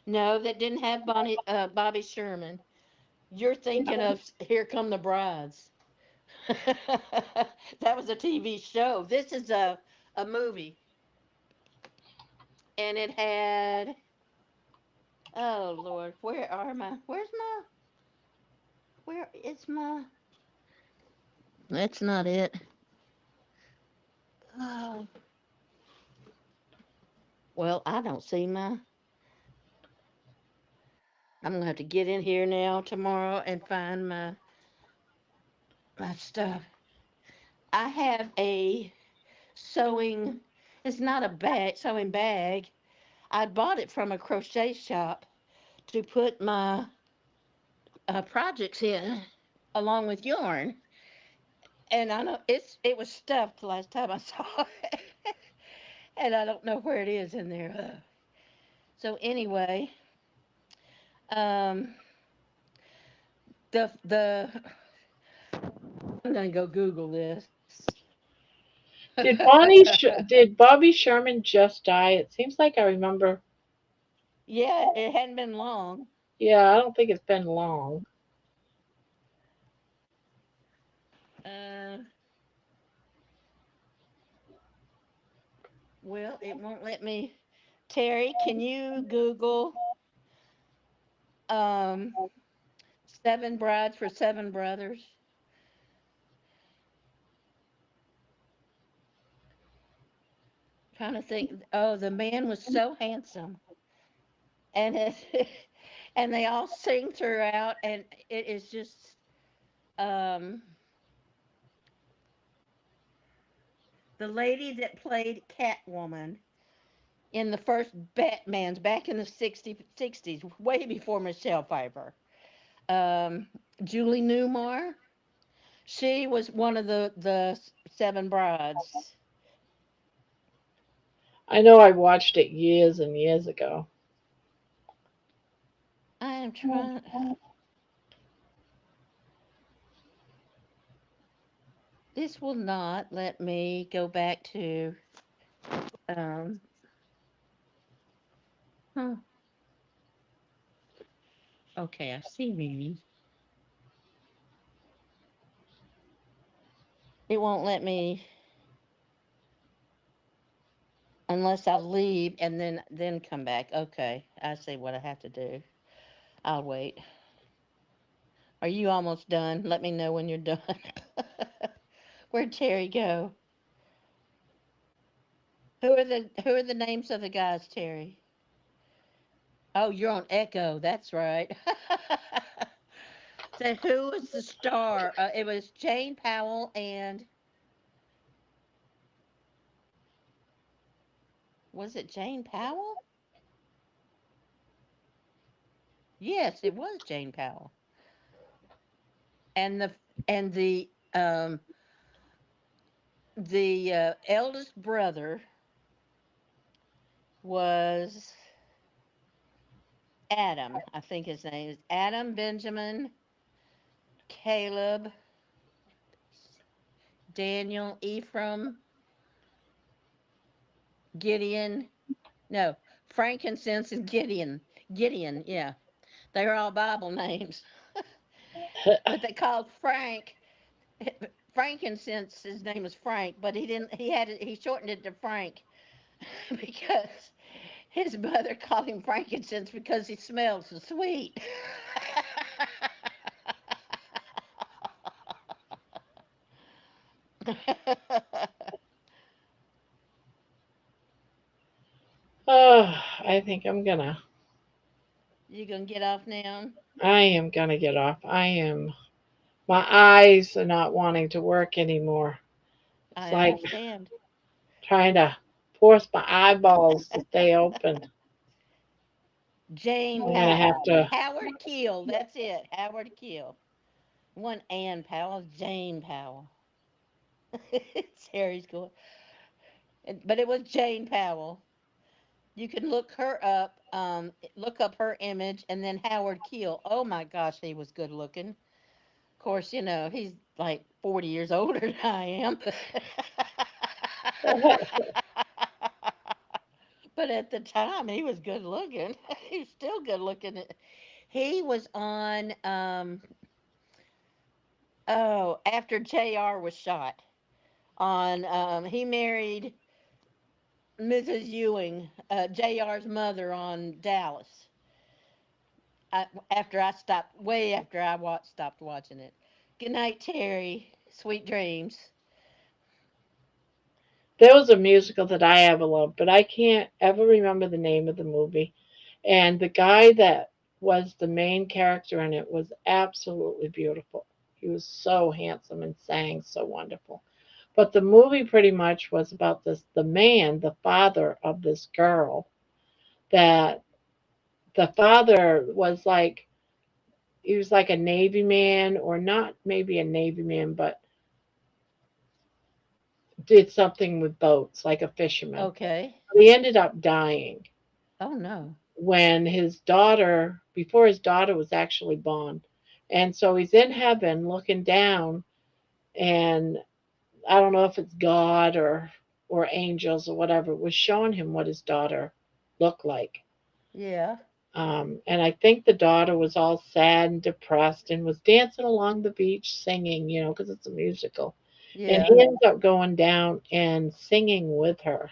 no, that didn't have Bobby Sherman. You're thinking of Here Come the Brides. That was a TV show. This is a movie. And it had, oh Lord, where is my, that's not it. Oh, well, I don't see I'm gonna have to get in here now tomorrow and find my stuff. I have a sewing, it's not a sewing bag. I bought it from a crochet shop to put my projects in along with yarn. And I know it was stuffed the last time I saw it. And I don't know where it is in there. So anyway, um, the I'm gonna go Google this. Did Bobby Sherman just die? It seems like I remember. Yeah, it hadn't been long. Yeah, I don't think it's been long. Uh, well, it won't let me. Terry, can you Google um, Seven Brides for Seven Brothers? Trying to think. Oh, the man was so handsome, and and they all sing throughout, and it is just um, the lady that played Catwoman in the first Batman's back in the 60s, way before Michelle Pfeiffer. Um, Julie Newmar. She was one of the seven brides. I know I watched it years and years ago. I am trying. This will not let me go back to. Um, huh. Okay, I see Mimi. It won't let me unless I leave and then come back. Okay, I see what I have to do. I'll wait. Are you almost done? Let me know when you're done. Where'd Terry go? Who are the names of the guys, Terry? Oh, you're on Echo. That's right. So who was the star? It was Jane Powell and was it Jane Powell? Yes, it was Jane Powell. and the eldest brother was Adam. I think his name is Adam, Benjamin, Caleb, Daniel, Ephraim, Gideon. No, frankincense and Gideon. Gideon, yeah. They were all Bible names. But they called Frank frankincense. His name was Frank, but he didn't. He shortened it to Frank because his mother called him frankincense because he smelled so sweet. Oh, I think I'm gonna. You gonna get off now? I am gonna get off. My eyes are not wanting to work anymore. It's I like understand. trying to force my eyeballs to stay open. Jane I'm gonna have Powell. to. Howard Keel. That's it. Howard Keel. One Ann Powell, Jane Powell. Harry's going. But it was Jane Powell. You can look her up, look up her image, and then Howard Keel. Oh my gosh, he was good looking. Of course, he's like 40 years older than I am. But at the time, he was good looking. He's still good looking. He was on, after JR was shot. He married Mrs. Ewing, JR's mother on Dallas. After I stopped watching it. Good night, Terry. Sweet dreams. There was a musical that I ever loved, but I can't ever remember the name of the movie. And the guy that was the main character in it was absolutely beautiful. He was so handsome and sang so wonderful. But the movie pretty much was about the man, the father of this girl, that the father was like he was like a navy man, or not maybe a navy man, but did something with boats like a fisherman. Okay. He ended up dying Oh no. when before his daughter was actually born. And so he's in heaven looking down, and I don't know if it's God or angels or whatever was showing him what his daughter looked like. Yeah. And I think the daughter was all sad and depressed and was dancing along the beach singing, because it's a musical. And Yeah. he ends up going down and singing with her.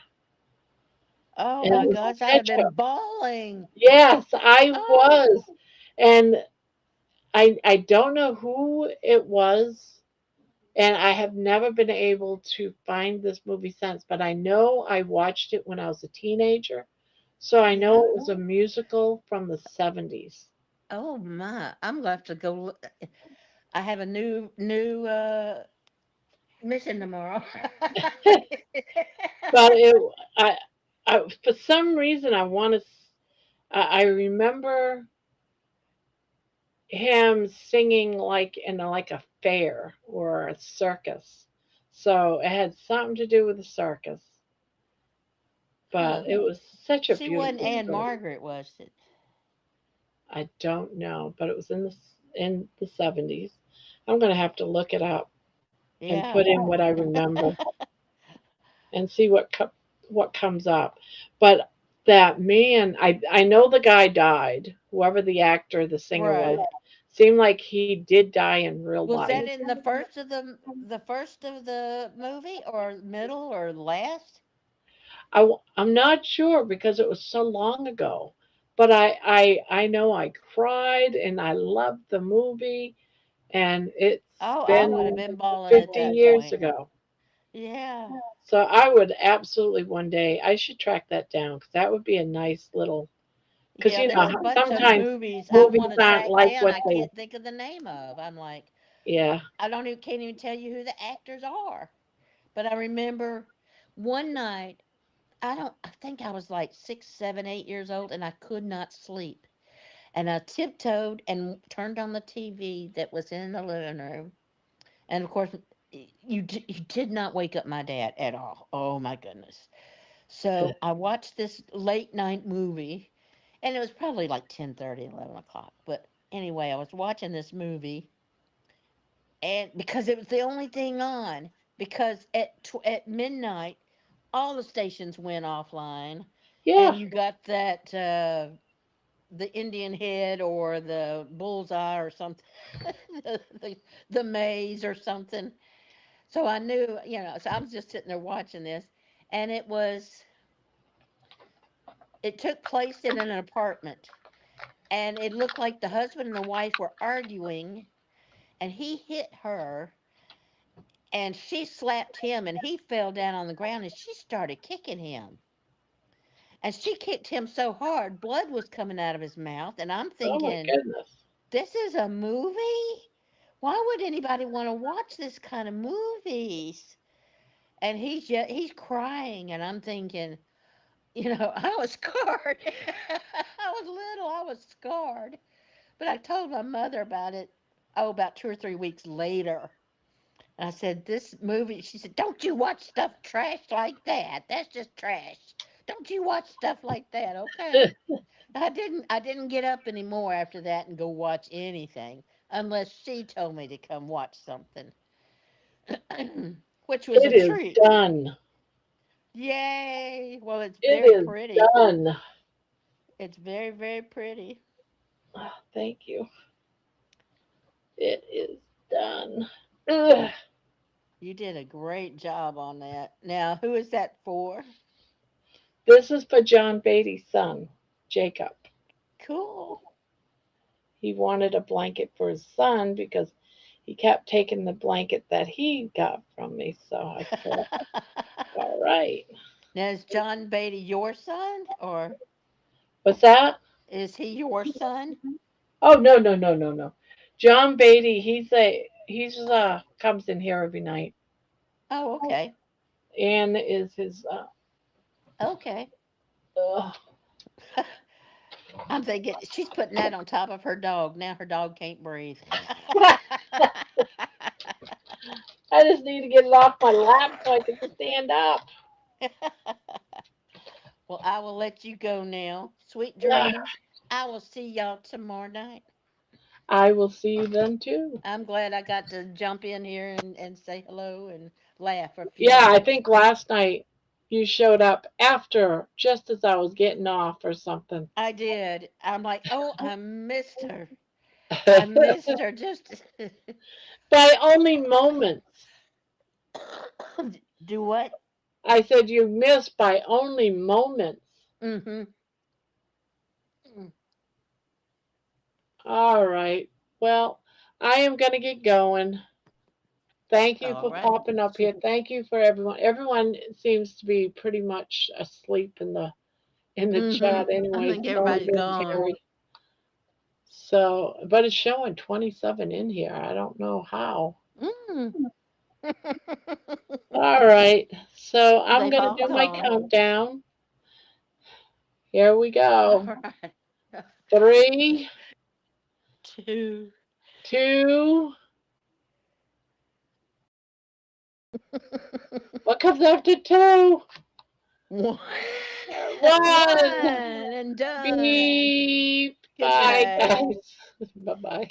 Oh And my it was gosh, I'd have such a been bawling. yes, I Oh. was. And I don't know who it was, and I have never been able to find this movie since, but I know I watched it when I was a teenager. So I know Yeah. it was a musical from the 70s. Oh my. I'm gonna have to go I have a new mission tomorrow. But I, for some reason, I remember him singing like in like a fair or a circus. So it had something to do with the circus. Huh. But it was such a She wasn't beautiful Anne story. Margaret, was it? I don't know, but it was in the 70s. I'm gonna have to look it up and Yeah. put in what I remember and see what comes up. But that man, I know the guy died. Whoever the actor, the singer was, Right. seemed like he did die in real Was life. that in the first of the movie, or middle, or last? I'm not sure because it was so long ago. But I know I cried and I loved the movie, and it's Oh, I would have been been bawling at 50 that years point. ago. Yeah. So I would absolutely one day I should track that down because that would be a nice little because Yeah, there's a how bunch of sometimes movies I movies want to aren't track like down. what I they can't think of the name of. I'm like, yeah. can't even tell you who the actors are. But I remember one night, I think I was like 6, 7, 8 years old, and I could not sleep. And I tiptoed and turned on the TV that was in the living room. And of course, you did not wake up my dad at all. Oh my goodness. So I watched this late night movie, and it was probably like 10:30, 11 o'clock. But anyway, I was watching this movie, and because it was the only thing on, because at midnight, all the stations went offline, Yeah. and you got that the Indian head or the bullseye or something, the maze or something. So I knew, so I was just sitting there watching this, and it took place in an apartment, and it looked like the husband and the wife were arguing, and he hit her, and she slapped him, and he fell down on the ground, and she started kicking him. And she kicked him so hard, blood was coming out of his mouth, and I'm Oh my thinking, goodness. this is a movie? Why would anybody want to watch this kind of movies? And he's crying, and I'm thinking, I was scarred. I was little, I was scarred. But I told my mother about it, about 2 or 3 weeks later. And I said, this movie, she said, don't you watch stuff trash like that. That's just trash. Don't you watch stuff like that, okay? I didn't get up anymore after that and go watch anything unless she told me to come watch something. Which was a It is treat. done. Yay! Well, it's It very is pretty. done. It's very, very pretty. Oh, thank you. It is done. Ugh. You did a great job on that. Now, who is that for? This is for John Beatty's son, Jacob. Cool. He wanted a blanket for his son because he kept taking the blanket that he got from me. So I said, all right. Now, is John Beatty your son, or What's that? is he your son? Oh, no, no, no, no, no. John Beatty, he's comes in here every night. Oh, okay. Anne is his Okay. uh, I'm thinking she's putting that on top of her dog. Now her dog can't breathe. I just need to get it off my lap so I can stand up. Well, I will let you go now. Sweet Ah, dreams. I will see y'all tomorrow night. I will see you then too. I'm glad I got to jump in here and say hello and laugh for a few Yeah, I minutes. think last night you showed up after, just as I was getting off or something. I did. I'm like, oh, I missed her. I missed her just. By only moments. Do what? I said you missed by only moments. Mm-hmm. All right. Well, I am going to get going. Thank you All for right. popping up here. Thank you for everyone. Everyone seems to be pretty much asleep in the Mm-hmm. chat I anyway. think Sorry, everybody's Ben gone. Terry. So, but it's showing 27 in here. I don't know how. Mm. All right. So I'm They've going all to do my gone. countdown. Here we go. All right. 3, 2. 2. What comes after 2? 1. 1. And done. Beep. Good Bye, night. guys. Bye bye.